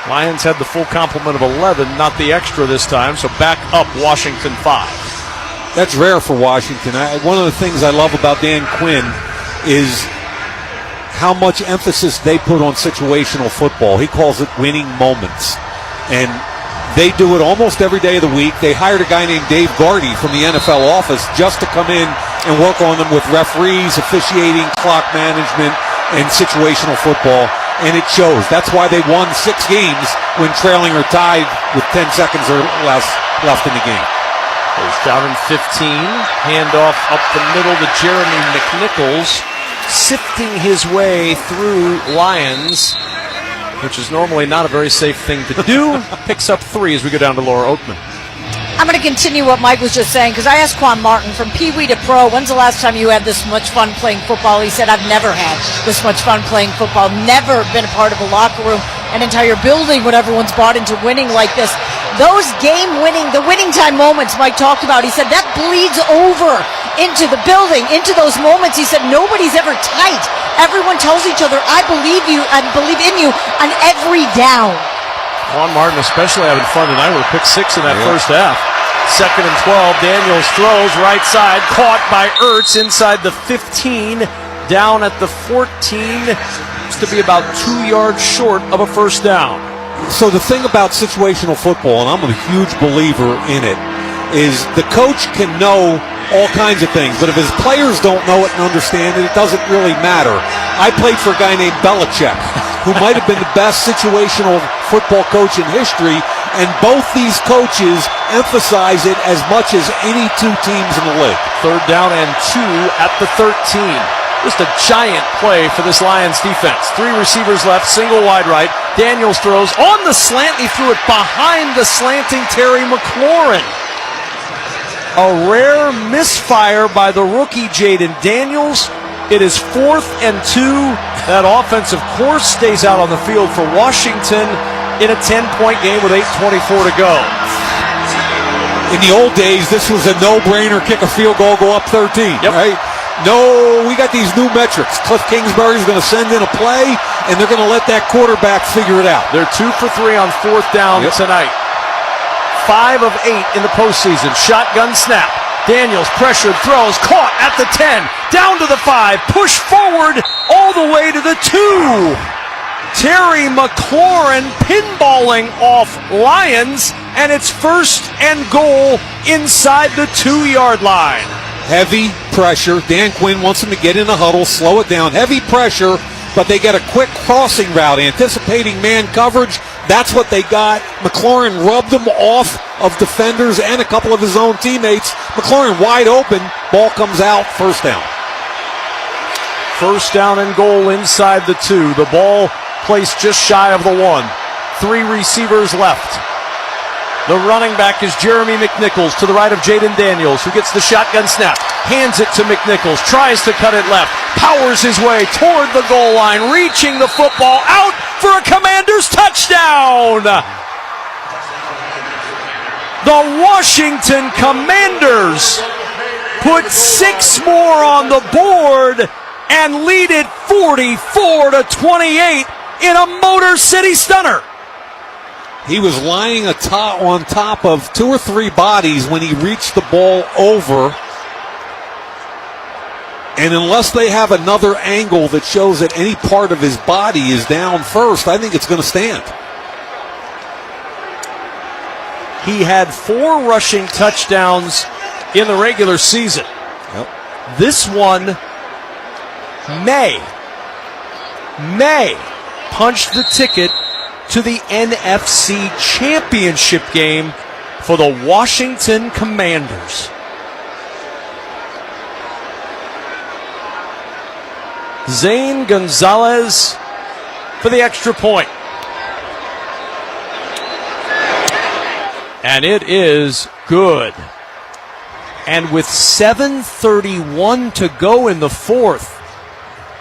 S1: Lions had the full complement of 11, not the extra this time, so back up Washington 5.
S23: That's rare for Washington. One of the things I love about Dan Quinn is how much emphasis they put on situational football. He calls it winning moments. And they do it almost every day of the week. They hired a guy named Dave Gardy from the NFL office just to come in and work on them with referees, officiating, clock management, and situational football. And it shows. That's why they won 6 games when trailing or tied with 10 seconds or less left in the game.
S1: First down and 15. Handoff up the middle to Jeremy McNichols. Sifting his way through Lions, which is normally not a very safe thing to do. Picks up 3 as we go down to Laura Oatman.
S10: I'm going to continue what Mike was just saying, because I asked Quan Martin, from Pee Wee to pro, when's the last time you had this much fun playing football? He said, I've never had this much fun playing football. Never been a part of a locker room, an entire building when everyone's bought into winning like this. Those the winning time moments Mike talked about, he said that bleeds over into the building, into those moments. He said nobody's ever tight. Everyone tells each other, I believe you and believe in you on every down.
S1: Quan Martin especially having fun tonight with a pick 6 in that first half. 2nd and 12. Daniels throws right side, caught by Ertz inside the 15, down at the 14. Looks to be about 2 yards short of a first down.
S23: So the thing about situational football, and I'm a huge believer in it, is the coach can know all kinds of things, but if his players don't know it and understand it, it doesn't really matter. I played for a guy named Belichick, who might have been the best situational football coach in history, and both these coaches emphasize it as much as any 2 teams in the league.
S1: 3rd down and 2 at the 13. Just a giant play for this Lions defense. 3 receivers left, single wide right. Daniels throws on the slant. He threw it behind the slanting Terry McLaurin. A rare misfire by the rookie Jayden Daniels. It is 4th and 2. That offense, of course, stays out on the field for Washington in a 10-point game with 8:24 to go.
S23: In the old days, this was a no-brainer, kick a field goal, go up 13, right? No, we got these new metrics. Cliff Kingsbury's going to send in a play, and they're going to let that quarterback figure it out.
S1: They're 2 for 3 on 4th down tonight. 5 of 8 in the postseason. Shotgun snap. Daniels pressured, throws, caught at the 10, down to the 5, push forward all the way to the 2. Terry McLaurin pinballing off Lions, and it's 1st and goal inside the 2-yard line.
S23: Heavy pressure. Dan Quinn wants them to get in the huddle, slow it down. Heavy pressure, but they get a quick crossing route, anticipating man coverage. That's what they got. McLaurin rubbed them off of defenders and a couple of his own teammates. McLaurin wide open. Ball comes out. 1st down.
S1: 1st down and goal inside the 2. The ball placed just shy of the 1. 3 receivers left. The running back is Jeremy McNichols to the right of Jayden Daniels, who gets the shotgun snap, hands it to McNichols, tries to cut it left, powers his way toward the goal line, reaching the football out for a Commanders touchdown. The Washington Commanders put 6 more on the board and lead it 44-28 in a Motor City stunner.
S23: He was lying on top of 2 or 3 bodies when he reached the ball over. And unless they have another angle that shows that any part of his body is down first, I think it's going to stand.
S1: He had 4 rushing touchdowns in the regular season. This one may punch the ticket to the NFC Championship game for the Washington Commanders. Zane Gonzalez for the extra point. And it is good. And with 7:31 to go in the 4th,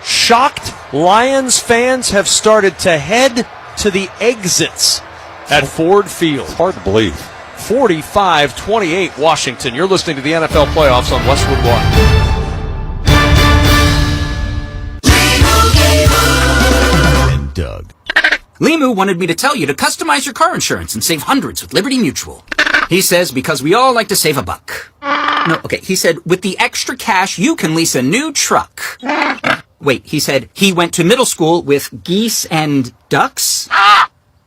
S1: shocked Lions fans have started to head to the exits at Ford Field.
S23: It's hard to believe.
S1: 45-28 Washington. You're listening to the NFL Playoffs on Westwood One.
S4: And Doug. Limu wanted me to tell you to customize your car insurance and save hundreds with Liberty Mutual. He says because we all like to save a buck. No, okay, he said with the extra cash you can lease a new truck. Wait, he said he went to middle school with geese and ducks?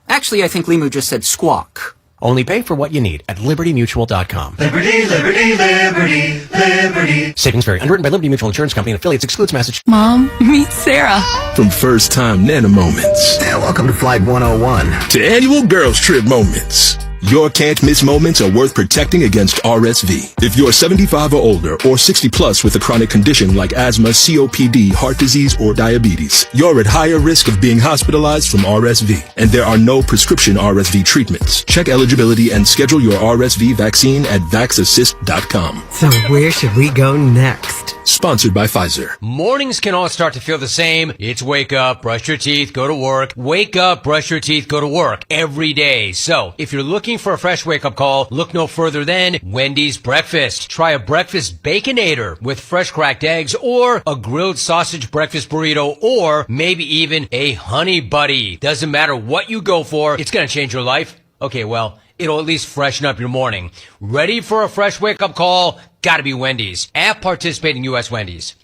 S4: Actually, I think Limu just said squawk.
S5: Only pay for what you need at LibertyMutual.com.
S6: Liberty, liberty, liberty, liberty.
S5: Savings vary. Underwritten by Liberty Mutual Insurance Company and affiliates. Excludes message.
S12: Mom, meet Sarah.
S13: From first time Nana moments.
S16: And welcome to Flight 101.
S13: To annual girls trip moments. Your can't miss moments are worth protecting against RSV. If you're 75 or older or 60 plus with a chronic condition like asthma, COPD, heart disease, or diabetes, you're at higher risk of being hospitalized from RSV. And there are no prescription RSV treatments. Check eligibility and schedule your RSV vaccine at vaxassist.com.
S18: So where should we go next?
S13: Sponsored by Pfizer.
S21: Mornings can all start to feel the same. It's wake up, brush your teeth, go to work. Wake up, brush your teeth, go to work every day. So if you're looking for a fresh wake-up call, look no further than Wendy's Breakfast. Try a breakfast Baconator with fresh cracked eggs or a grilled sausage breakfast burrito or maybe even a honey buddy. Doesn't matter what you go for, it's going to change your life. Okay, well, it'll at least freshen up your morning. Ready for a fresh wake-up call? Gotta be Wendy's. At participating U.S. Wendy's.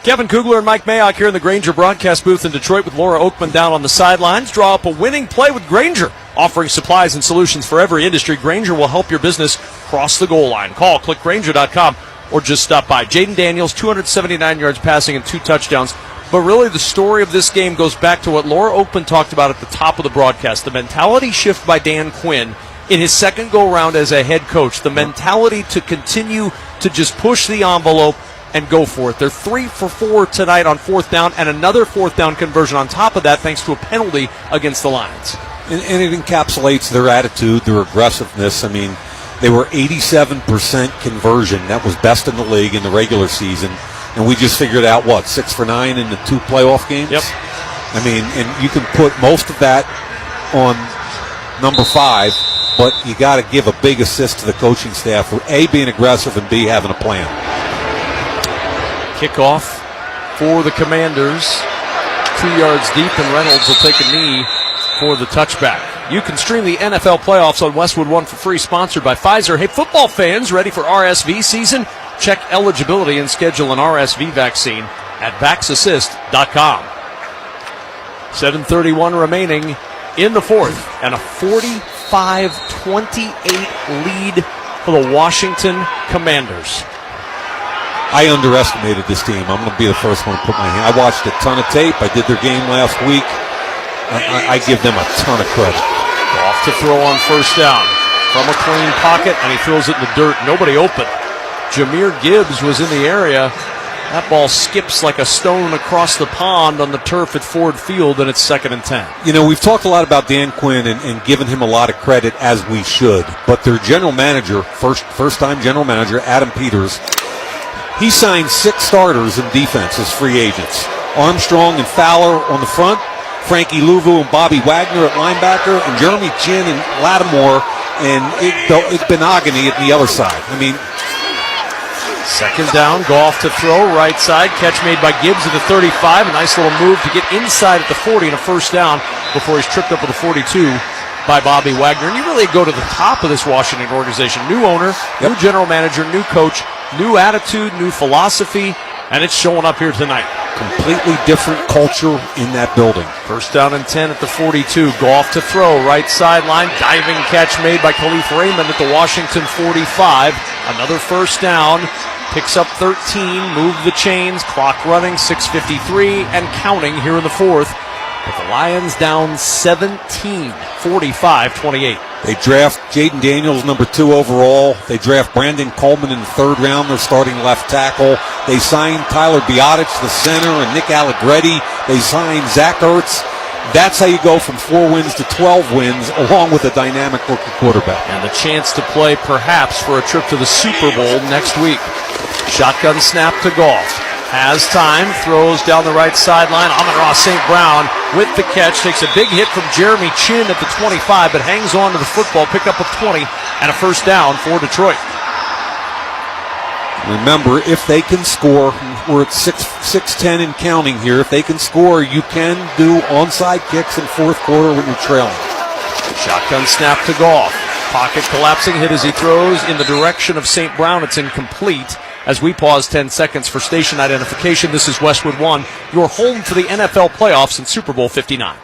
S1: Kevin Kugler and Mike Mayock here in the Grainger broadcast booth in Detroit with Laura Oakman down on the sidelines. Draw up a winning play with Grainger. Offering supplies and solutions for every industry, Grainger will help your business cross the goal line. Call, click Grainger.com, or just stop by. Jayden Daniels, 279 yards passing and 2 touchdowns. But really the story of this game goes back to what Laura Oakman talked about at the top of the broadcast, the mentality shift by Dan Quinn in his second go-round as a head coach, the mentality to continue to just push the envelope and go for it. They're 3 for 4 tonight on 4th down, and another 4th down conversion on top of that thanks to a penalty against the Lions.
S23: And it encapsulates their attitude, their aggressiveness. I mean, they were 87% conversion. That was best in the league in the regular season. And we just figured out, 6 for 9 in the 2 playoff games?
S1: Yep.
S23: I mean, and you can put most of that on number 5. but you got to give a big assist to the coaching staff for A, being aggressive, and B, having a plan.
S1: Kickoff for the Commanders. 2 yards deep, and Reynolds will take a knee for the touchback. You can stream the NFL playoffs on Westwood One for free, sponsored by Pfizer. Hey, football fans, ready for RSV season? Check eligibility and schedule an RSV vaccine at vaxassist.com. 7:31 remaining in the fourth, and a 45-28 lead for the Washington Commanders.
S23: I underestimated this team. I'm going to be the first one to put my hand. I watched a ton of tape. I did their game last week. I give them a ton of credit.
S1: Off to throw on first down from a clean pocket, and he throws it in the dirt. Nobody open. Jahmyr Gibbs was in the area. That ball skips like a stone across the pond on the turf at Ford Field, and it's 2nd and 10.
S23: You know, we've talked a lot about Dan Quinn and given him a lot of credit, as we should. But their general manager, first-time general manager, Adam Peters, he signed 6 starters in defense as free agents. Armstrong and Fowler on the front, Frankie Louvu and Bobby Wagner at linebacker, and Jeremy Chin and Lattimore and Benogany at the other side. I mean,
S1: 2nd down, Goff to throw, right side, catch made by Gibbs at the 35. A nice little move to get inside at the 40 and a first down before he's tripped up at the 42 by Bobby Wagner. And you really go to the top of this Washington organization. New owner, new general manager, new coach, new attitude, new philosophy, and it's showing up here tonight.
S23: Completely different culture in that building.
S1: First down and 10 at the 42. Goff to throw, right sideline, diving catch made by Khalif Raymond at the Washington 45. Another first down, picks up 13, move the chains, clock running, 6:53 and counting here in the fourth. But the Lions down 17, 45-28.
S23: They draft Jayden Daniels, number 2 overall. They draft Brandon Coleman in the 3rd round, their starting left tackle. They signed Tyler Biotic, the center, and Nick Allegretti. They signed Zach Ertz. That's how you go from 4 wins to 12 wins, along with a dynamic rookie quarterback.
S1: And the chance to play perhaps for a trip to the Super Bowl next week. Shotgun snap to Goff. Has time, throws down the right sideline. Amonra St. Brown with the catch, takes a big hit from Jeremy Chin at the 25, but hangs on to the football, pick up a 20, and a first down for Detroit.
S23: Remember, if they can score, we're at 6:10 and counting here. If they can score, you can do onside kicks in fourth quarter when you're trailing.
S1: Shotgun snap to Goff. Pocket collapsing, hit as he throws in the direction of St. Brown. It's incomplete. As we pause 10 seconds for station identification, this is Westwood One, your home for the NFL playoffs in Super Bowl 59.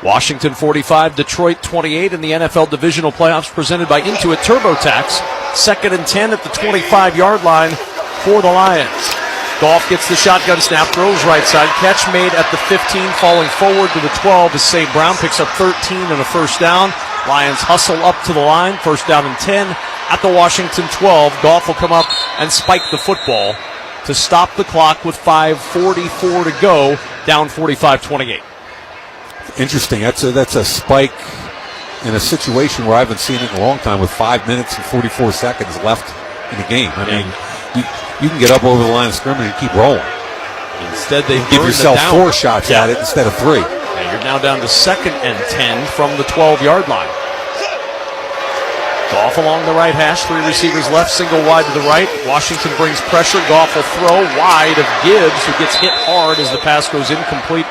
S1: Washington 45, Detroit 28 in the NFL Divisional Playoffs presented by Intuit TurboTax. 2nd and 10 at the 25-yard line for the Lions. Goff gets the shotgun snap, throws right side, catch made at the 15, falling forward to the 12 as St. Brown picks up 13 and a first down. Lions hustle up to the line, first down and 10 at the Washington 12. Goff will come up and spike the football to stop the clock with 5:44 to go, down 45-28.
S23: Interesting. That's a spike in a situation where I haven't seen it in a long time with 5 minutes and 44 seconds left in the game. I mean, you can get up over the line of scrimmage and keep rolling.
S1: Instead, they
S23: give yourself 4 shots at it instead of 3.
S1: And you're now down to 2nd and 10 from the 12-yard line. Goff along the right hash, 3 receivers left, single wide to the right. Washington brings pressure. Goff will throw wide of Gibbs, who gets hit hard as the pass goes incomplete,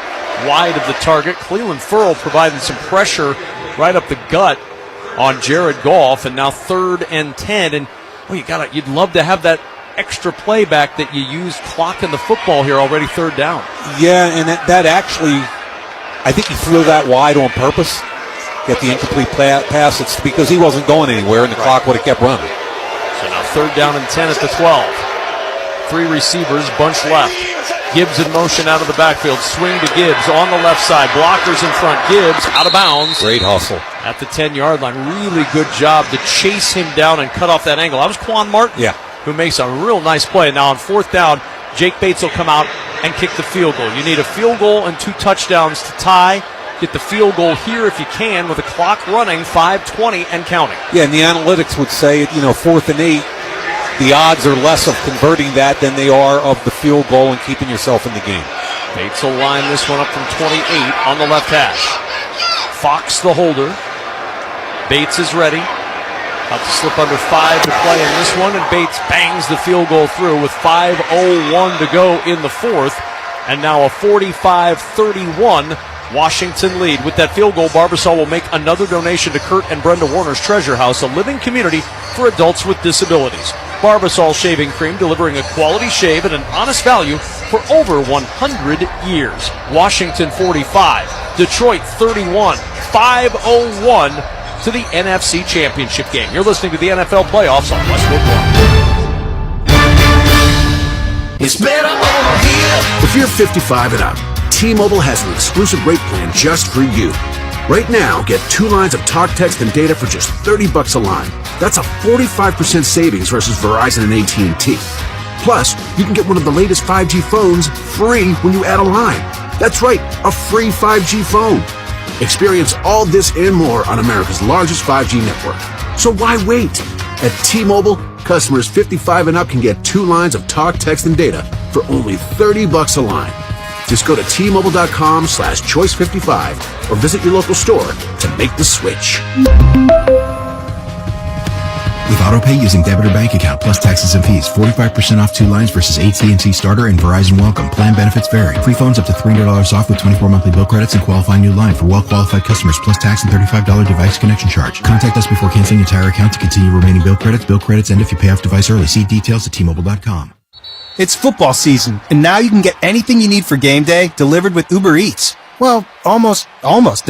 S1: wide of the target. Cleveland Furl providing some pressure right up the gut on Jared Goff, and now 3rd and 10. And you'd love to have that extra play back that you used clocking the football here already, 3rd down.
S23: Yeah, and that actually, I think he threw that wide on purpose. Get the incomplete pass. It's because he wasn't going anywhere, and the clock would have kept running.
S1: So now 3rd down and 10 at the 12. 3 receivers, bunch left. Gibbs in motion out of the backfield. Swing to Gibbs on the left side. Blockers in front. Gibbs out of bounds.
S23: Great hustle.
S1: At the 10-yard line. Really good job to chase him down and cut off that angle. That was Quan Martin, who makes a real nice play. Now on 4th down, Jake Bates will come out and kick the field goal. You need a field goal and 2 touchdowns to tie. Get the field goal here if you can with the clock running, 5:20 and counting.
S23: Yeah, and the analytics would say, 4th and 8, the odds are less of converting that than they are of the field goal and keeping yourself in the game.
S1: Bates will line this one up from 28 on the left hash. Fox the holder. Bates is ready. About to slip under 5 to play in this one, and Bates bangs the field goal through with 5:01 to go in the fourth. And now a 45-31 Washington lead. With that field goal, Barbasol will make another donation to Kurt and Brenda Warner's Treasure House, a living community for adults with disabilities. Barbasol Shaving Cream, delivering a quality shave at an honest value for over 100 years. Washington 45, Detroit 31, 5:01 to the NFC Championship game. You're listening to the NFL Playoffs on Westwood One.
S6: It's better over here.
S15: If you're 55 and up, T-Mobile has an exclusive rate plan just for you. Right now, get 2 lines of talk, text, and data for just $30 a line. That's a 45% savings versus Verizon and AT&T. Plus, you can get one of the latest 5G phones free when you add a line. That's right, a free 5G phone. Experience all this and more on America's largest 5G network. So why wait? At T-Mobile, customers 55 and up can get 2 lines of talk, text, and data for only $30 a line. Just go to T-Mobile.com/choice55 or visit your local store to make the switch.
S7: With AutoPay using debit or bank account plus taxes and fees, 45% off 2 lines versus AT&T Starter and Verizon Welcome. Plan benefits vary. Free phones up to $300 off with 24 monthly bill credits and qualifying new line for well-qualified customers plus tax and $35 device connection charge. Contact us before canceling entire account to continue remaining bill credits. Bill credits end if you pay off device early. See details at T-Mobile.com.
S27: It's football season, and now you can get anything you need for game day delivered with Uber Eats. Well, almost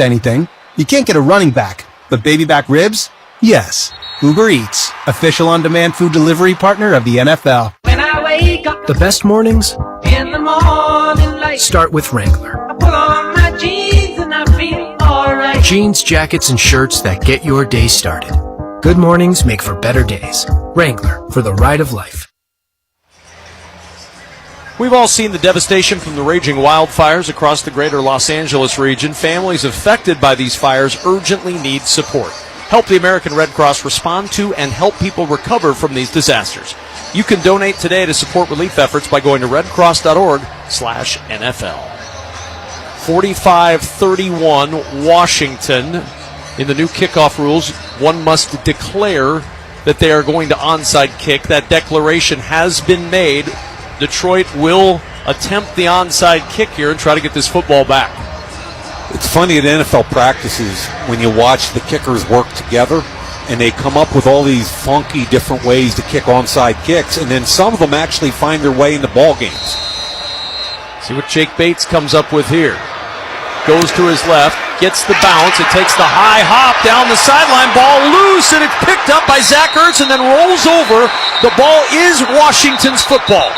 S27: anything. You can't get a running back, but baby back ribs? Yes. Uber Eats, official on-demand food delivery partner of the NFL.
S12: When I wake up,
S2: The best mornings
S12: in the morning light,
S2: start with Wrangler.
S12: I put on my jeans and I feel alright.
S2: Jeans, jackets, and shirts that get your day started. Good mornings make for better days. Wrangler, for the ride of life.
S1: We've all seen the devastation from the raging wildfires across the greater Los Angeles region. Families affected by these fires urgently need support. Help the American Red Cross respond to and help people recover from these disasters. You can donate today to support relief efforts by going to redcross.org/NFL. 45-31 Washington. In the new kickoff rules, one must declare that they are going to onside kick. That declaration has been made. Detroit will attempt the onside kick here and try to get this football back.
S23: It's funny at NFL practices when you watch the kickers work together and they come up with all these funky different ways to kick onside kicks, and then some of them actually find their way into ball games.
S1: See what Jake Bates comes up with here. Goes to his left, gets the bounce, it takes the high hop down the sideline, ball loose, and it's picked up by Zach Ertz and then rolls over. The ball is Washington's football.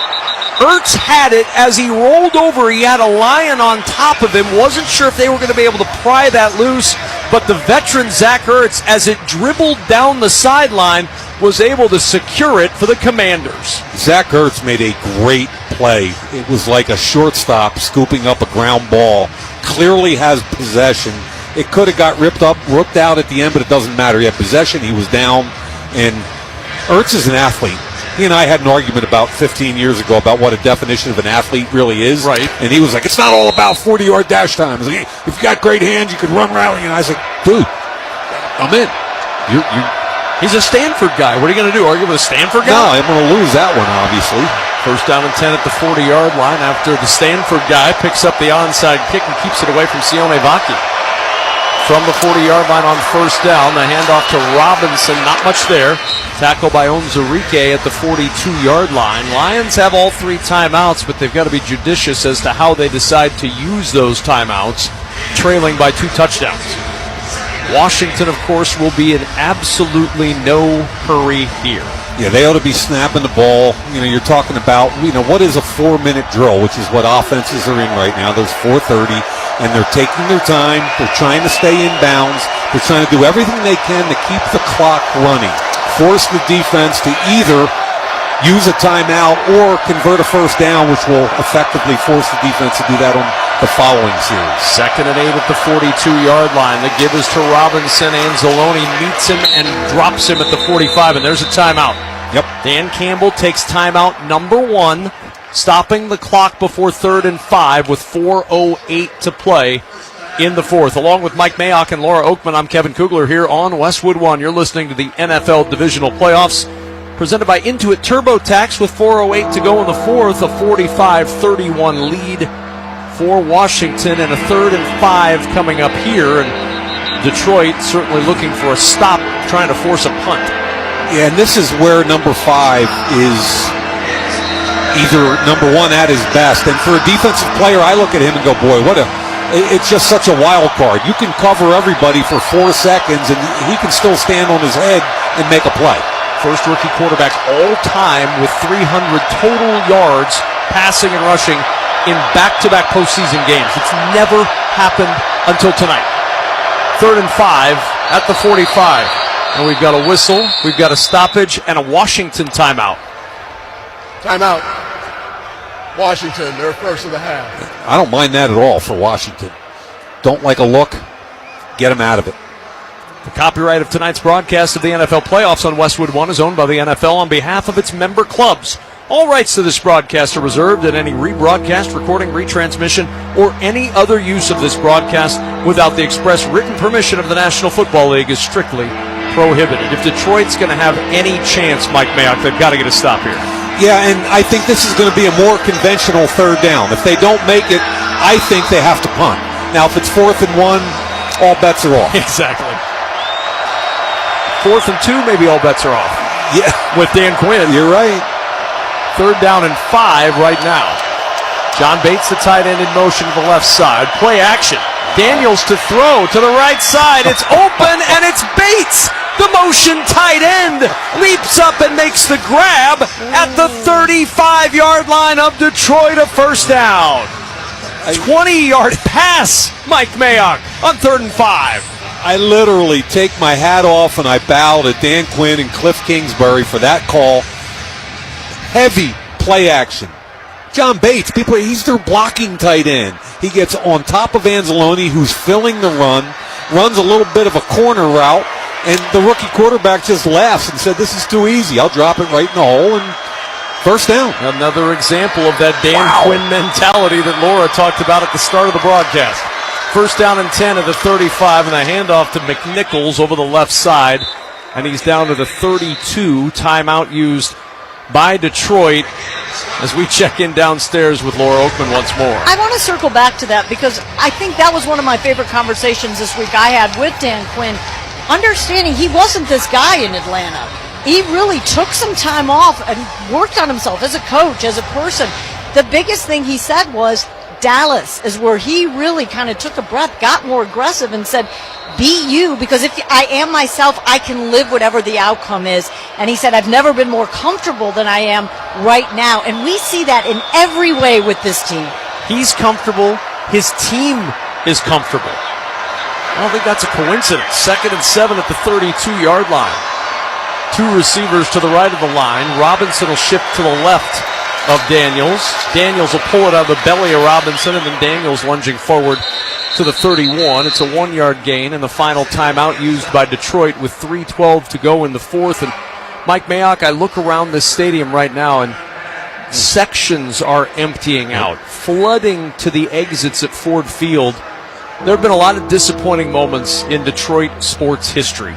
S1: Ertz had it as he rolled over. He had a lion on top of him. Wasn't sure if they were going to be able to pry that loose, but the veteran Zach Ertz, as it dribbled down the sideline, was able to secure it for the Commanders.
S23: Zach Ertz made a great play. It was like a shortstop scooping up a ground ball. Clearly has possession. It could have got ripped out at the end, but it doesn't matter. He had possession. He was down, and Ertz is an athlete. He and I had an argument about 15 years ago about what a definition of an athlete really is.
S1: Right.
S23: And he was like, it's not all about 40-yard dash times. Like, if you got great hands, you can run rally. And I was like, dude, I'm in.
S1: He's a Stanford guy. What are you going to do? Argue with a Stanford guy?
S23: No, I'm going to lose that one, obviously.
S1: First down and 10 at the 40-yard line after the Stanford guy picks up the onside kick and keeps it away from Sione Vaki. From the 40-yard line on first down, the handoff to Robinson, not much there. Tackle by Onzarike at the 42-yard line. Lions have all 3 timeouts, but they've got to be judicious as to how they decide to use those timeouts, trailing by 2 touchdowns. Washington, of course, will be in absolutely no hurry here.
S23: Yeah, they ought to be snapping the ball. You know, you're talking about, what is a 4-minute drill, which is what offenses are in right now. There's 4:30, and they're taking their time. They're trying to stay in bounds. They're trying to do everything they can to keep the clock running. Force the defense to either use a timeout or convert a first down, which will effectively force the defense to do that on the following series.
S1: 2nd and 8 at the 42-yard line. The give is to Robinson. Anzalone meets him and drops him at the 45, and there's a timeout.
S23: Yep.
S1: Dan Campbell takes timeout number 1, stopping the clock before 3rd and 5 with 4:08 to play in the 4th. Along with Mike Mayock and Laura Oakman, I'm Kevin Kugler here on Westwood One. You're listening to the NFL Divisional Playoffs, presented by Intuit TurboTax with 4:08 to go in the 4th, a 45-31 lead for Washington, and a 3rd and 5 coming up here. And Detroit certainly looking for a stop, trying to force a punt.
S23: Yeah, and this is where number 5 is either number 1 at his best. And for a defensive player, I look at him and go, boy, it's just such a wild card. You can cover everybody for 4 seconds, and he can still stand on his head and make a play.
S1: First rookie quarterback all time with 300 total yards passing and rushing in back-to-back postseason games. It's never happened until tonight. 3rd and 5 at the 45. And we've got a whistle, we've got a stoppage, and a Washington timeout.
S3: Timeout. Washington, their first of the half.
S23: I don't mind that at all for Washington. Don't like a look, get him out of it.
S1: The copyright of tonight's broadcast of the NFL playoffs on Westwood One is owned by the NFL on behalf of its member clubs. All rights to this broadcast are reserved, and any rebroadcast, recording, retransmission, or any other use of this broadcast without the express written permission of the National Football League is strictly prohibited. If Detroit's going to have any chance, Mike Mayock, they've got to get a stop here.
S23: Yeah, and I think this is going to be a more conventional 3rd down. If they don't make it, I think they have to punt. Now, if it's 4th and 1, all bets are off.
S1: Exactly. 4th and 2, maybe all bets are off.
S23: Yeah.
S1: With Dan Quinn.
S23: You're right.
S1: 3rd down and 5 right now. John Bates, the tight end, in motion to the left side. Play action. Daniels to throw to the right side. It's open, and it's Bates. The motion tight end leaps up and makes the grab at the 35-yard line of Detroit, a first down. 20-yard pass, Mike Mayock, on 3rd and 5.
S23: I literally take my hat off and I bow to Dan Quinn and Cliff Kingsbury for that call. Heavy play action. John Bates, he's their blocking tight end. He gets on top of Anzalone, who's filling the run, runs a little bit of a corner route, and the rookie quarterback just laughs and said, this is too easy. I'll drop it right in the hole, and first down.
S1: Another example of that Dan Quinn mentality that Laura talked about at the start of the broadcast. First down and 10 at the 35, and a handoff to McNichols over the left side, and he's down to the 32. Timeout used by Detroit as we check in downstairs with Laura Oakman once more.
S10: I want to circle back to that because I think that was one of my favorite conversations this week I had with Dan Quinn, understanding he wasn't this guy in Atlanta. He really took some time off and worked on himself as a coach, as a person. The biggest thing he said was Dallas is where he really kind of took a breath, got more aggressive, and said, be you, because if I am myself, I can live whatever the outcome is. And he said, I've never been more comfortable than I am right now. And we see that in every way with this team.
S1: He's comfortable. His team is comfortable. I don't think that's a coincidence. 2nd and 7 at the 32-yard line. 2 receivers to the right of the line. Robinson will shift to the left of Daniels. Daniels will pull it out of the belly of Robinson, and then Daniels lunging forward to the 31. It's a 1-yard gain, and the final timeout used by Detroit with 3:12 to go in the 4th. And Mike Mayock, I look around this stadium right now, and sections are emptying out, flooding to the exits at Ford Field. There have been a lot of disappointing moments in Detroit sports history,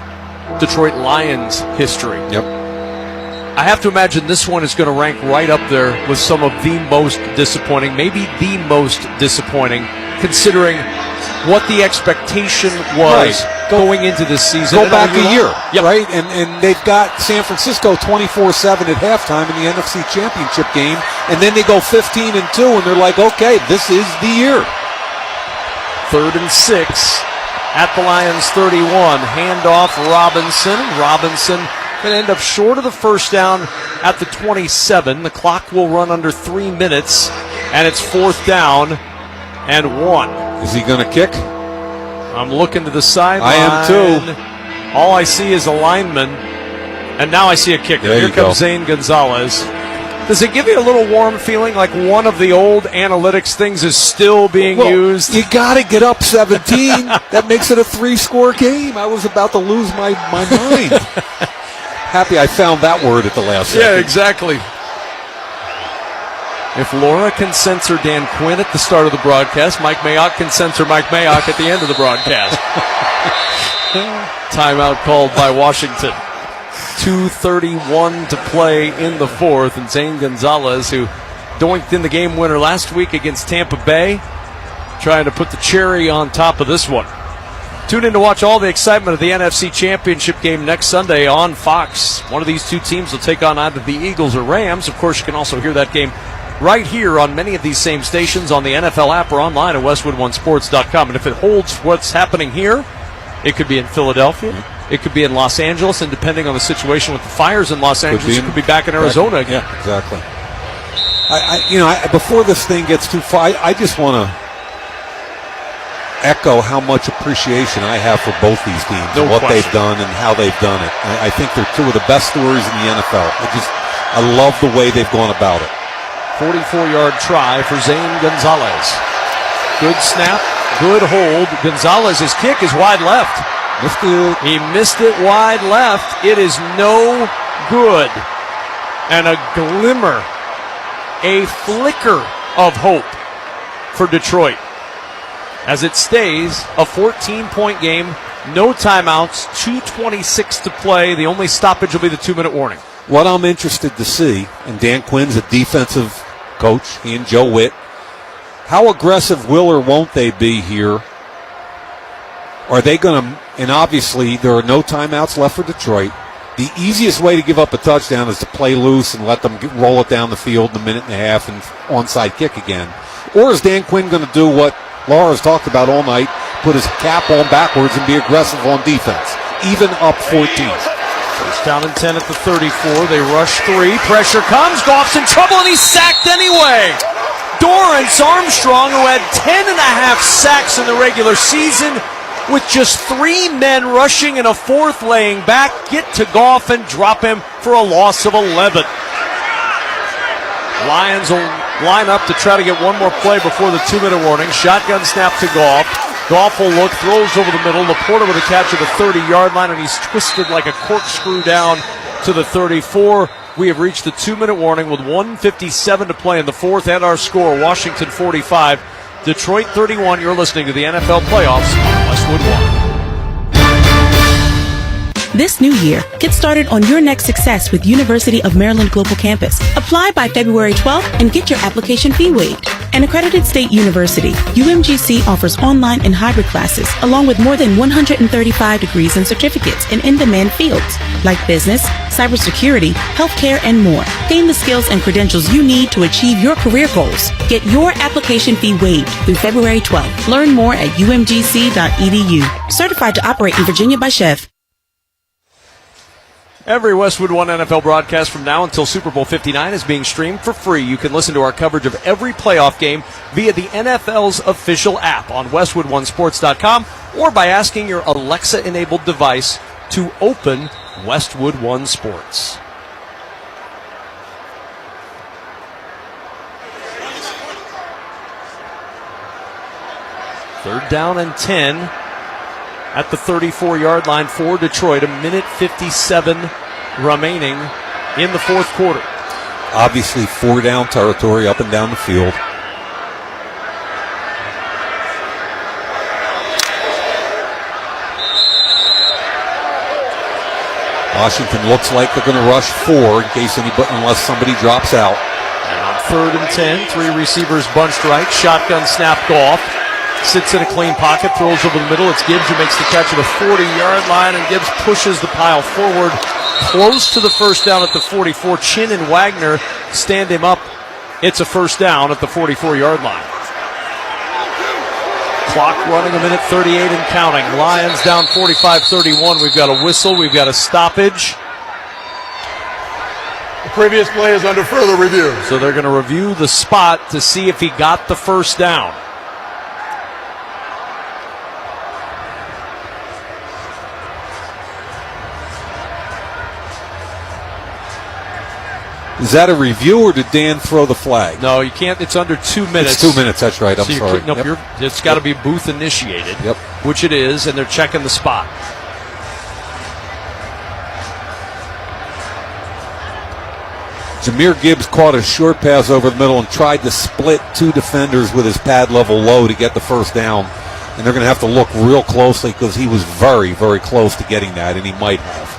S1: Detroit Lions history.
S23: Yep.
S1: I have to imagine this one is going to rank right up there with some of the most disappointing, maybe the most disappointing, considering what the expectation was going into this season.
S23: Go back a year, right? And they've got San Francisco 24-7 at halftime in the NFC Championship game, and then they go 15-2, and they're like, okay, this is the year.
S1: 3rd and 6 at the Lions 31. Handoff Robinson. Robinson going to end up short of the first down at the 27. The clock will run under 3 minutes, and it's 4th down and 1.
S23: Is he going to kick?
S1: I'm looking to the sideline.
S23: I am too.
S1: All I see is a lineman, and now I see a kicker.
S23: There
S1: Here comes Zane Gonzalez. Does it give you a little warm feeling like one of the old analytics things is still being used?
S23: You got to get up 17. That makes it a 3-score game. I was about to lose my mind. Happy I found that word at the last second.
S1: Yeah, exactly. If Laura can censor Dan Quinn at the start of the broadcast, Mike Mayock can censor Mike Mayock at the end of the broadcast. Timeout called by Washington. 2:31 to play in the fourth, and Zane Gonzalez, who doinked in the game winner last week against Tampa Bay, trying to put the cherry on top of this one. Tune in to watch all the excitement of the NFC Championship game next Sunday on Fox. One of these two teams will take on either the Eagles or Rams. Of course, you can also hear that game right here on many of these same stations on the NFL app or online at westwood1sports.com. And if it holds what's happening here, it could be in Philadelphia, it could be in Los Angeles, and depending on the situation with the fires in Los Angeles, it could be back in Arizona again.
S23: Yeah, exactly. Before this thing gets too far, I just want to echo how much appreciation I have for both these teams and what they've done and how they've done it. I think they're two of the best stories in the NFL. I love the way they've gone about it.
S1: 44-yard try for Zane Gonzalez. Good snap, good hold. Gonzalez's kick is wide left.
S23: Missed it.
S1: He missed it wide left. It is no good. And a glimmer, a flicker of hope for Detroit. As it stays a 14-point game, no timeouts, 2:26 to play. The only stoppage will be the 2-minute warning.
S23: What I'm interested to see, and Dan Quinn's a defensive coach, he and Joe Witt, how aggressive will or won't they be here? Are they going to, and obviously there are no timeouts left for Detroit. The easiest way to give up a touchdown is to play loose and let them roll it down the field in a minute and a half and onside kick again. Or is Dan Quinn going to do what Laura's talked about all night, put his cap on backwards and be aggressive on defense, even up 14?
S1: First down and 10 at the 34. They rush 3. Pressure comes. Goff's in trouble, and he's sacked anyway. Dorrance Armstrong, who had 10.5 sacks in the regular season, with just 3 men rushing and a fourth laying back, get to Goff and drop him for a loss of 11. Lions will line up to try to get one more play before the 2-minute warning. Shotgun snap to Goff. Goff will look, throws over the middle. Laporta with a catch at the 30-yard line, and he's twisted like a corkscrew down to the 34. We have reached the 2-minute warning with 1:57 to play in the fourth, and our score, Washington 45, Detroit 31. You're listening to the NFL Playoffs on Westwood One.
S17: This new year, get started on your next success with University of Maryland Global Campus. Apply by February 12th and get your application fee waived. An accredited state university, UMGC offers online and hybrid classes, along with more than 135 degrees and certificates in in-demand fields like business, cybersecurity, healthcare, and more. Gain the skills and credentials you need to achieve your career goals. Get your application fee waived through February 12th. Learn more at umgc.edu. Certified to operate in Virginia by Chev.
S1: Every Westwood One NFL broadcast from now until Super Bowl 59 is being streamed for free. You can listen to our coverage of every playoff game via the NFL's official app on westwood1sports.com or by asking your Alexa-enabled device to open Westwood One Sports. Third down and 10. At the 34-yard line for Detroit, 1:57 remaining in the fourth quarter.
S23: Obviously 4-down territory up and down the field. Washington looks like they're going to rush 4 unless somebody drops out.
S1: And on third and 10, 3 receivers bunched right, shotgun snap Goff. Sits in a clean pocket, throws over the middle. It's Gibbs who makes the catch at the 40-yard line, and Gibbs pushes the pile forward, close to the first down at the 44. Chin and Wagner stand him up. It's a first down at the 44-yard line. Clock running 1:38 and counting. Lions down 45-31. We've got a whistle. We've got a stoppage.
S3: The previous play is under further review.
S1: So they're going to review the spot to see if he got the first down.
S23: Is that a review, or did Dan throw the flag?
S1: No, you can't. It's under 2 minutes.
S23: It's 2 minutes, that's right. I'm sorry.
S1: Nope, it's got to be booth initiated, which it is, and they're checking the spot.
S23: Jahmyr Gibbs caught a short pass over the middle and tried to split two defenders with his pad level low to get the first down. And they're going to have to look real closely because he was very, very close to getting that, and he might have.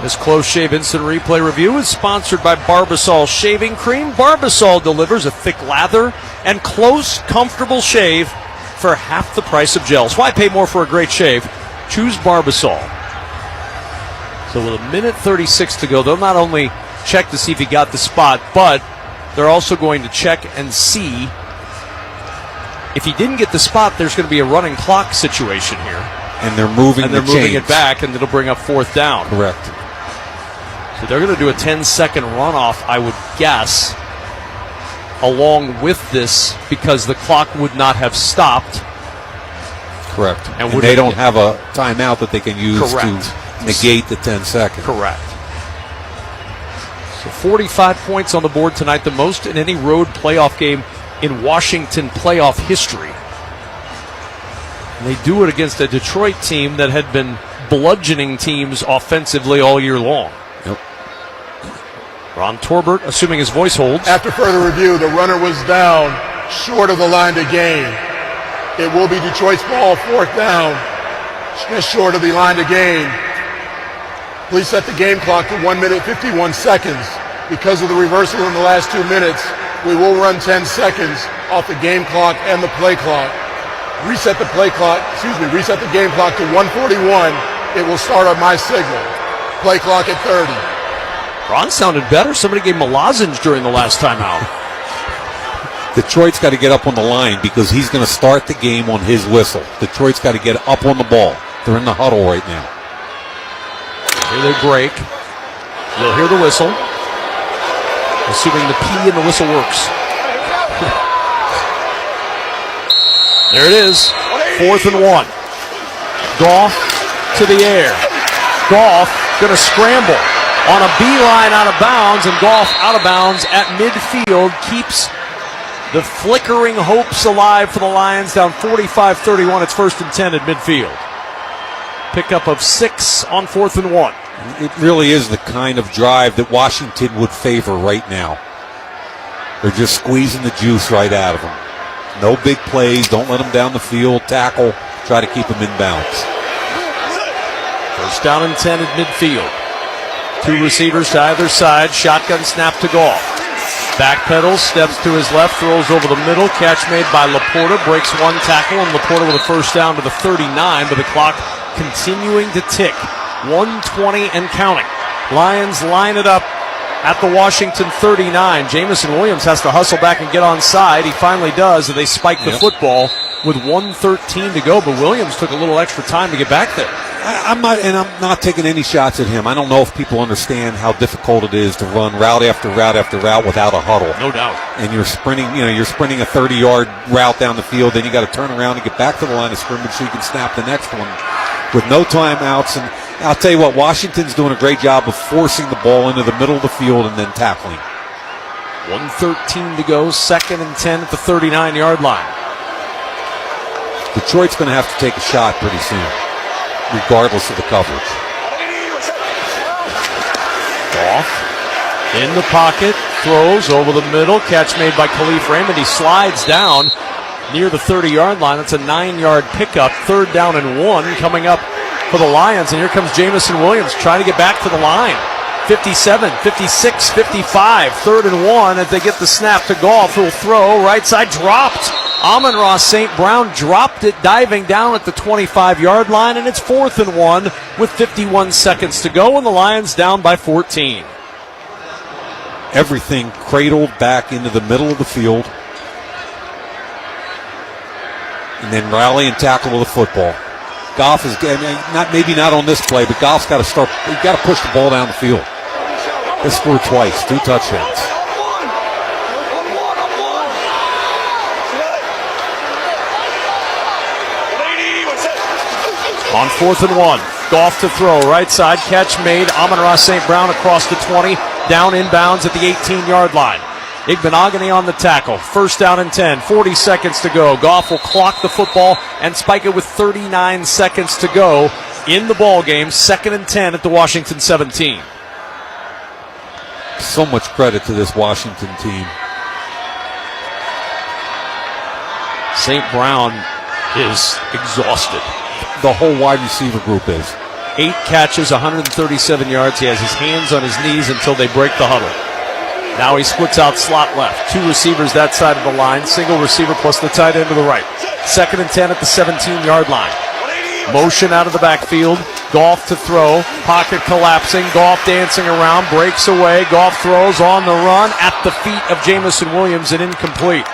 S1: This Close Shave Instant Replay review is sponsored by Barbasol Shaving Cream. Barbasol delivers a thick lather and close, comfortable shave for half the price of gels. Why pay more for a great shave? Choose Barbasol. So with 1:36 to go, they'll not only check to see if he got the spot, but they're also going to check and see if he didn't get the spot. There's going to be a running clock situation here.
S23: And they're moving
S1: it back, and it'll bring up fourth down.
S23: Correct.
S1: So they're going to do a 10-second runoff, I would guess, along with this, because the clock would not have stopped.
S23: Correct. And they don't have a timeout that they can use to negate the 10 seconds.
S1: Correct. So 45 points on the board tonight, the most in any road playoff game in Washington playoff history. And they do it against a Detroit team that had been bludgeoning teams offensively all year long.
S23: Yep.
S1: Ron Torbert, assuming his voice holds.
S3: After further review, the runner was down short of the line to gain. It will be Detroit's ball, fourth down, just short of the line to gain. Please set the game clock to 1 minute 51 seconds. Because of the reversal in the last 2 minutes, we will run 10 seconds off the game clock and the play clock. Reset the game clock to 1:41. It will start on my signal. Play clock at 30.
S1: Ron sounded better. Somebody gave him a lozenge during the last timeout.
S23: Detroit's got to get up on the line because he's going to start the game on his whistle. Detroit's got to get up on the ball. They're in the huddle right now.
S1: Here they break. You'll hear the whistle. Assuming the P in the whistle works. There it is. 4th and 1. Goff to the air. Goff going to scramble on a beeline out of bounds, and Goff out of bounds at midfield keeps the flickering hopes alive for the Lions, down 45-31. It's 1st and 10 at midfield. Pickup of 6 on 4th and 1.
S23: It really is the kind of drive that Washington would favor right now. They're just squeezing the juice right out of them. No big plays. Don't let them down the field. Tackle. Try to keep them in bounds.
S1: 1st down and 10 at midfield. 2 receivers to either side. Shotgun snap to Goff. Backpedals, steps to his left, throws over the middle. Catch made by Laporta. Breaks one tackle, and Laporta with a 1st down to the 39, but the clock continuing to tick. 1:20 and counting. Lions line it up at the Washington 39. Jamison Williams has to hustle back and get onside. He finally does, and they spike the football with 1:13 to go, but Williams took a little extra time to get back there.
S23: I'm not taking any shots at him. I don't know if people understand how difficult it is to run route after route after route without a huddle.
S1: No doubt.
S23: And you're sprinting a 30-yard route down the field, then you got to turn around and get back to the line of scrimmage so you can snap the next one with no timeouts. And I'll tell you what, Washington's doing a great job of forcing the ball into the middle of the field and then tackling.
S1: 1:13 to go, 2nd and 10 at the 39-yard line.
S23: Detroit's going to have to take a shot pretty soon, regardless of the coverage.
S1: Goff in the pocket, throws over the middle, catch made by Khalif Raymond. He slides down near the 30-yard line. That's a 9-yard pickup. 3rd down and 1 coming up for the Lions. And here comes Jamison Williams trying to get back to the line. 57, 56, 55. 3rd and 1 as they get the snap to Goff, who'll throw. Right side dropped. Amon-Ra St. Brown dropped it, diving down at the 25-yard line, and it's 4th and 1 with 51 seconds to go, and the Lions down by 14.
S23: Everything cradled back into the middle of the field, and then rally and tackle with the football. Goff is maybe not on this play, but Goff's got to start. He's got to push the ball down the field. They scored twice, 2 touchdowns.
S1: On 4th and 1, Goff to throw, right side, catch made. Amon-Ra St. Brown across the 20, down inbounds at the 18-yard line. Igbenogany on the tackle. 1st down and 10, 40 seconds to go. Goff will clock the football and spike it with 39 seconds to go in the ball game. 2nd and 10 at the Washington 17.
S23: so much credit to this Washington team.
S1: St. Brown is exhausted.
S23: The whole wide receiver group is.
S1: 8 catches, 137 yards. He has his hands on his knees until they break the huddle. Now he splits out slot left. 2 receivers that side of the line. Single receiver plus the tight end to the right. 2nd and 10 at the 17-yard line. Motion out of the backfield. Goff to throw. Pocket collapsing. Goff dancing around. Breaks away. Goff throws on the run at the feet of Jameson Williams and incomplete.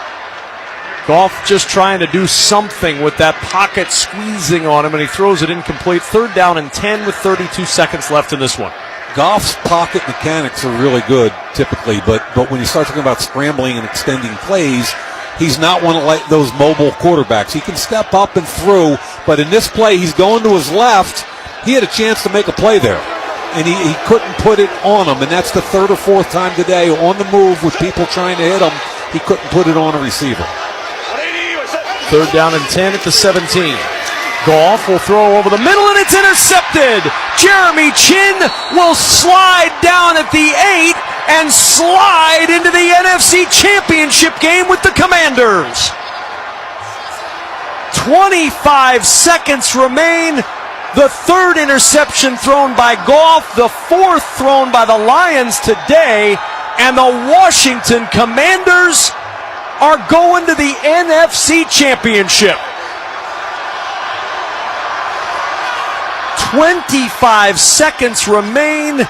S1: Goff just trying to do something with that pocket squeezing on him, and he throws it incomplete. 3rd down and 10 with 32 seconds left in this one.
S23: Goff's pocket mechanics are really good typically, but when you start talking about scrambling and extending plays, he's not one of those mobile quarterbacks. He can step up and through, but in this play, he's going to his left. He had a chance to make a play there, and he couldn't put it on him, and that's the 3rd or 4th time today on the move with people trying to hit him. He couldn't put it on a receiver.
S1: 3rd down and 10 at the 17. Goff will throw over the middle, and it's intercepted. Jeremy Chin will slide down at the 8 and slide into the NFC Championship game with the Commanders. 25 seconds remain. The 3rd interception thrown by Goff, the 4th thrown by the Lions today, and the Washington Commanders are going to the NFC Championship. 25 seconds remain,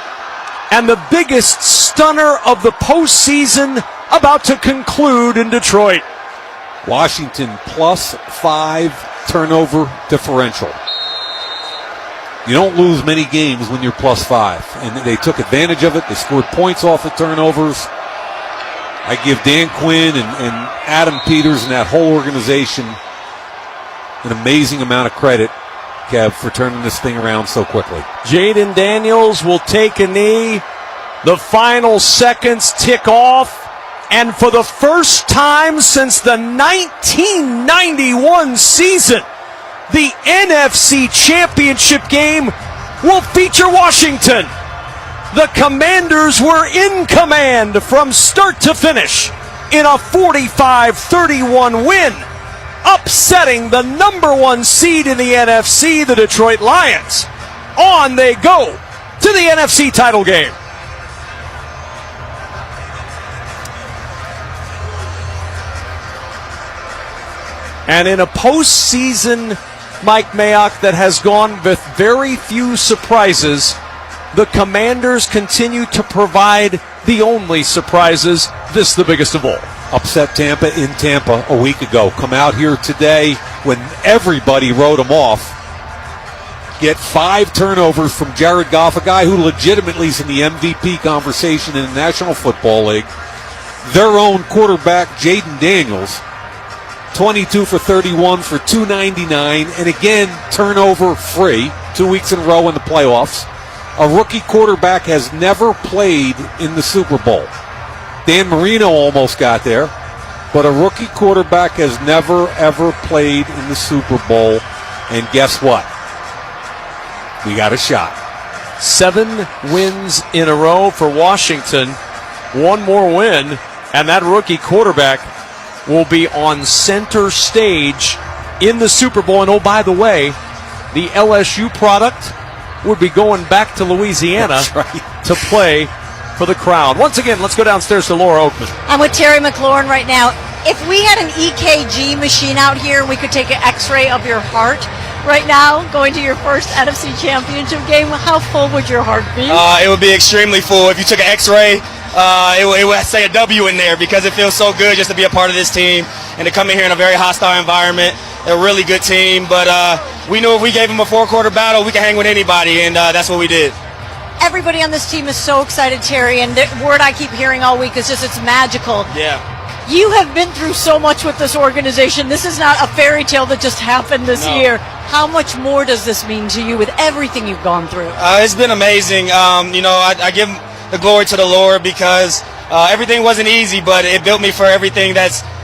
S1: and the biggest stunner of the postseason about to conclude in Detroit.
S23: Washington +5 turnover differential. You don't lose many games when you're +5, and they took advantage of it. They scored points off the turnovers. I give Dan Quinn and Adam Peters and that whole organization an amazing amount of credit, Kev, for turning this thing around so quickly.
S1: Jayden Daniels will take a knee. The final seconds tick off. And for the first time since the 1991 season, the NFC Championship game will feature Washington. The Commanders were in command from start to finish in a 45-31 win, upsetting the number 1 seed in the NFC, the Detroit Lions. On they go to the NFC title game. And in a postseason, Mike Mayock, that has gone with very few surprises, the Commanders continue to provide the only surprises, this the biggest of all.
S23: Upset Tampa in Tampa a week ago. Come out here today when everybody wrote them off. Get 5 turnovers from Jared Goff, a guy who legitimately is in the MVP conversation in the National Football League. Their own quarterback, Jayden Daniels, 22 for 31 for 299, and again, turnover free 2 weeks in a row in the playoffs. A rookie quarterback has never played in the Super Bowl. Dan Marino almost got there, but a rookie quarterback has never, ever played in the Super Bowl. And guess what? We got a shot.
S1: 7 wins in a row for Washington. 1 more win, and that rookie quarterback will be on center stage in the Super Bowl. And oh, by the way, the LSU product would be going back to Louisiana to play for the Crown. Once again, let's go downstairs to Laura Oakman.
S10: I'm with Terry McLaurin right now. If we had an EKG machine out here, we could take an x-ray of your heart right now, going to your first NFC Championship game. How full would your heart be?
S8: It would be extremely full. If you took an x-ray, it would say a W in there, because it feels so good just to be a part of this team and to come in here in a very hostile environment. They're a really good team, but we knew if we gave them a 4-quarter battle, we could hang with anybody, and that's what we did.
S10: Everybody on this team is so excited, Terry, and the word I keep hearing all week is just it's magical.
S8: Yeah.
S10: You have been through so much with this organization. This is not a fairy tale that just happened this year. How much more does this mean to you with everything you've gone through?
S8: It's been amazing. I give the glory to the Lord, because everything wasn't easy, but it built me for everything that's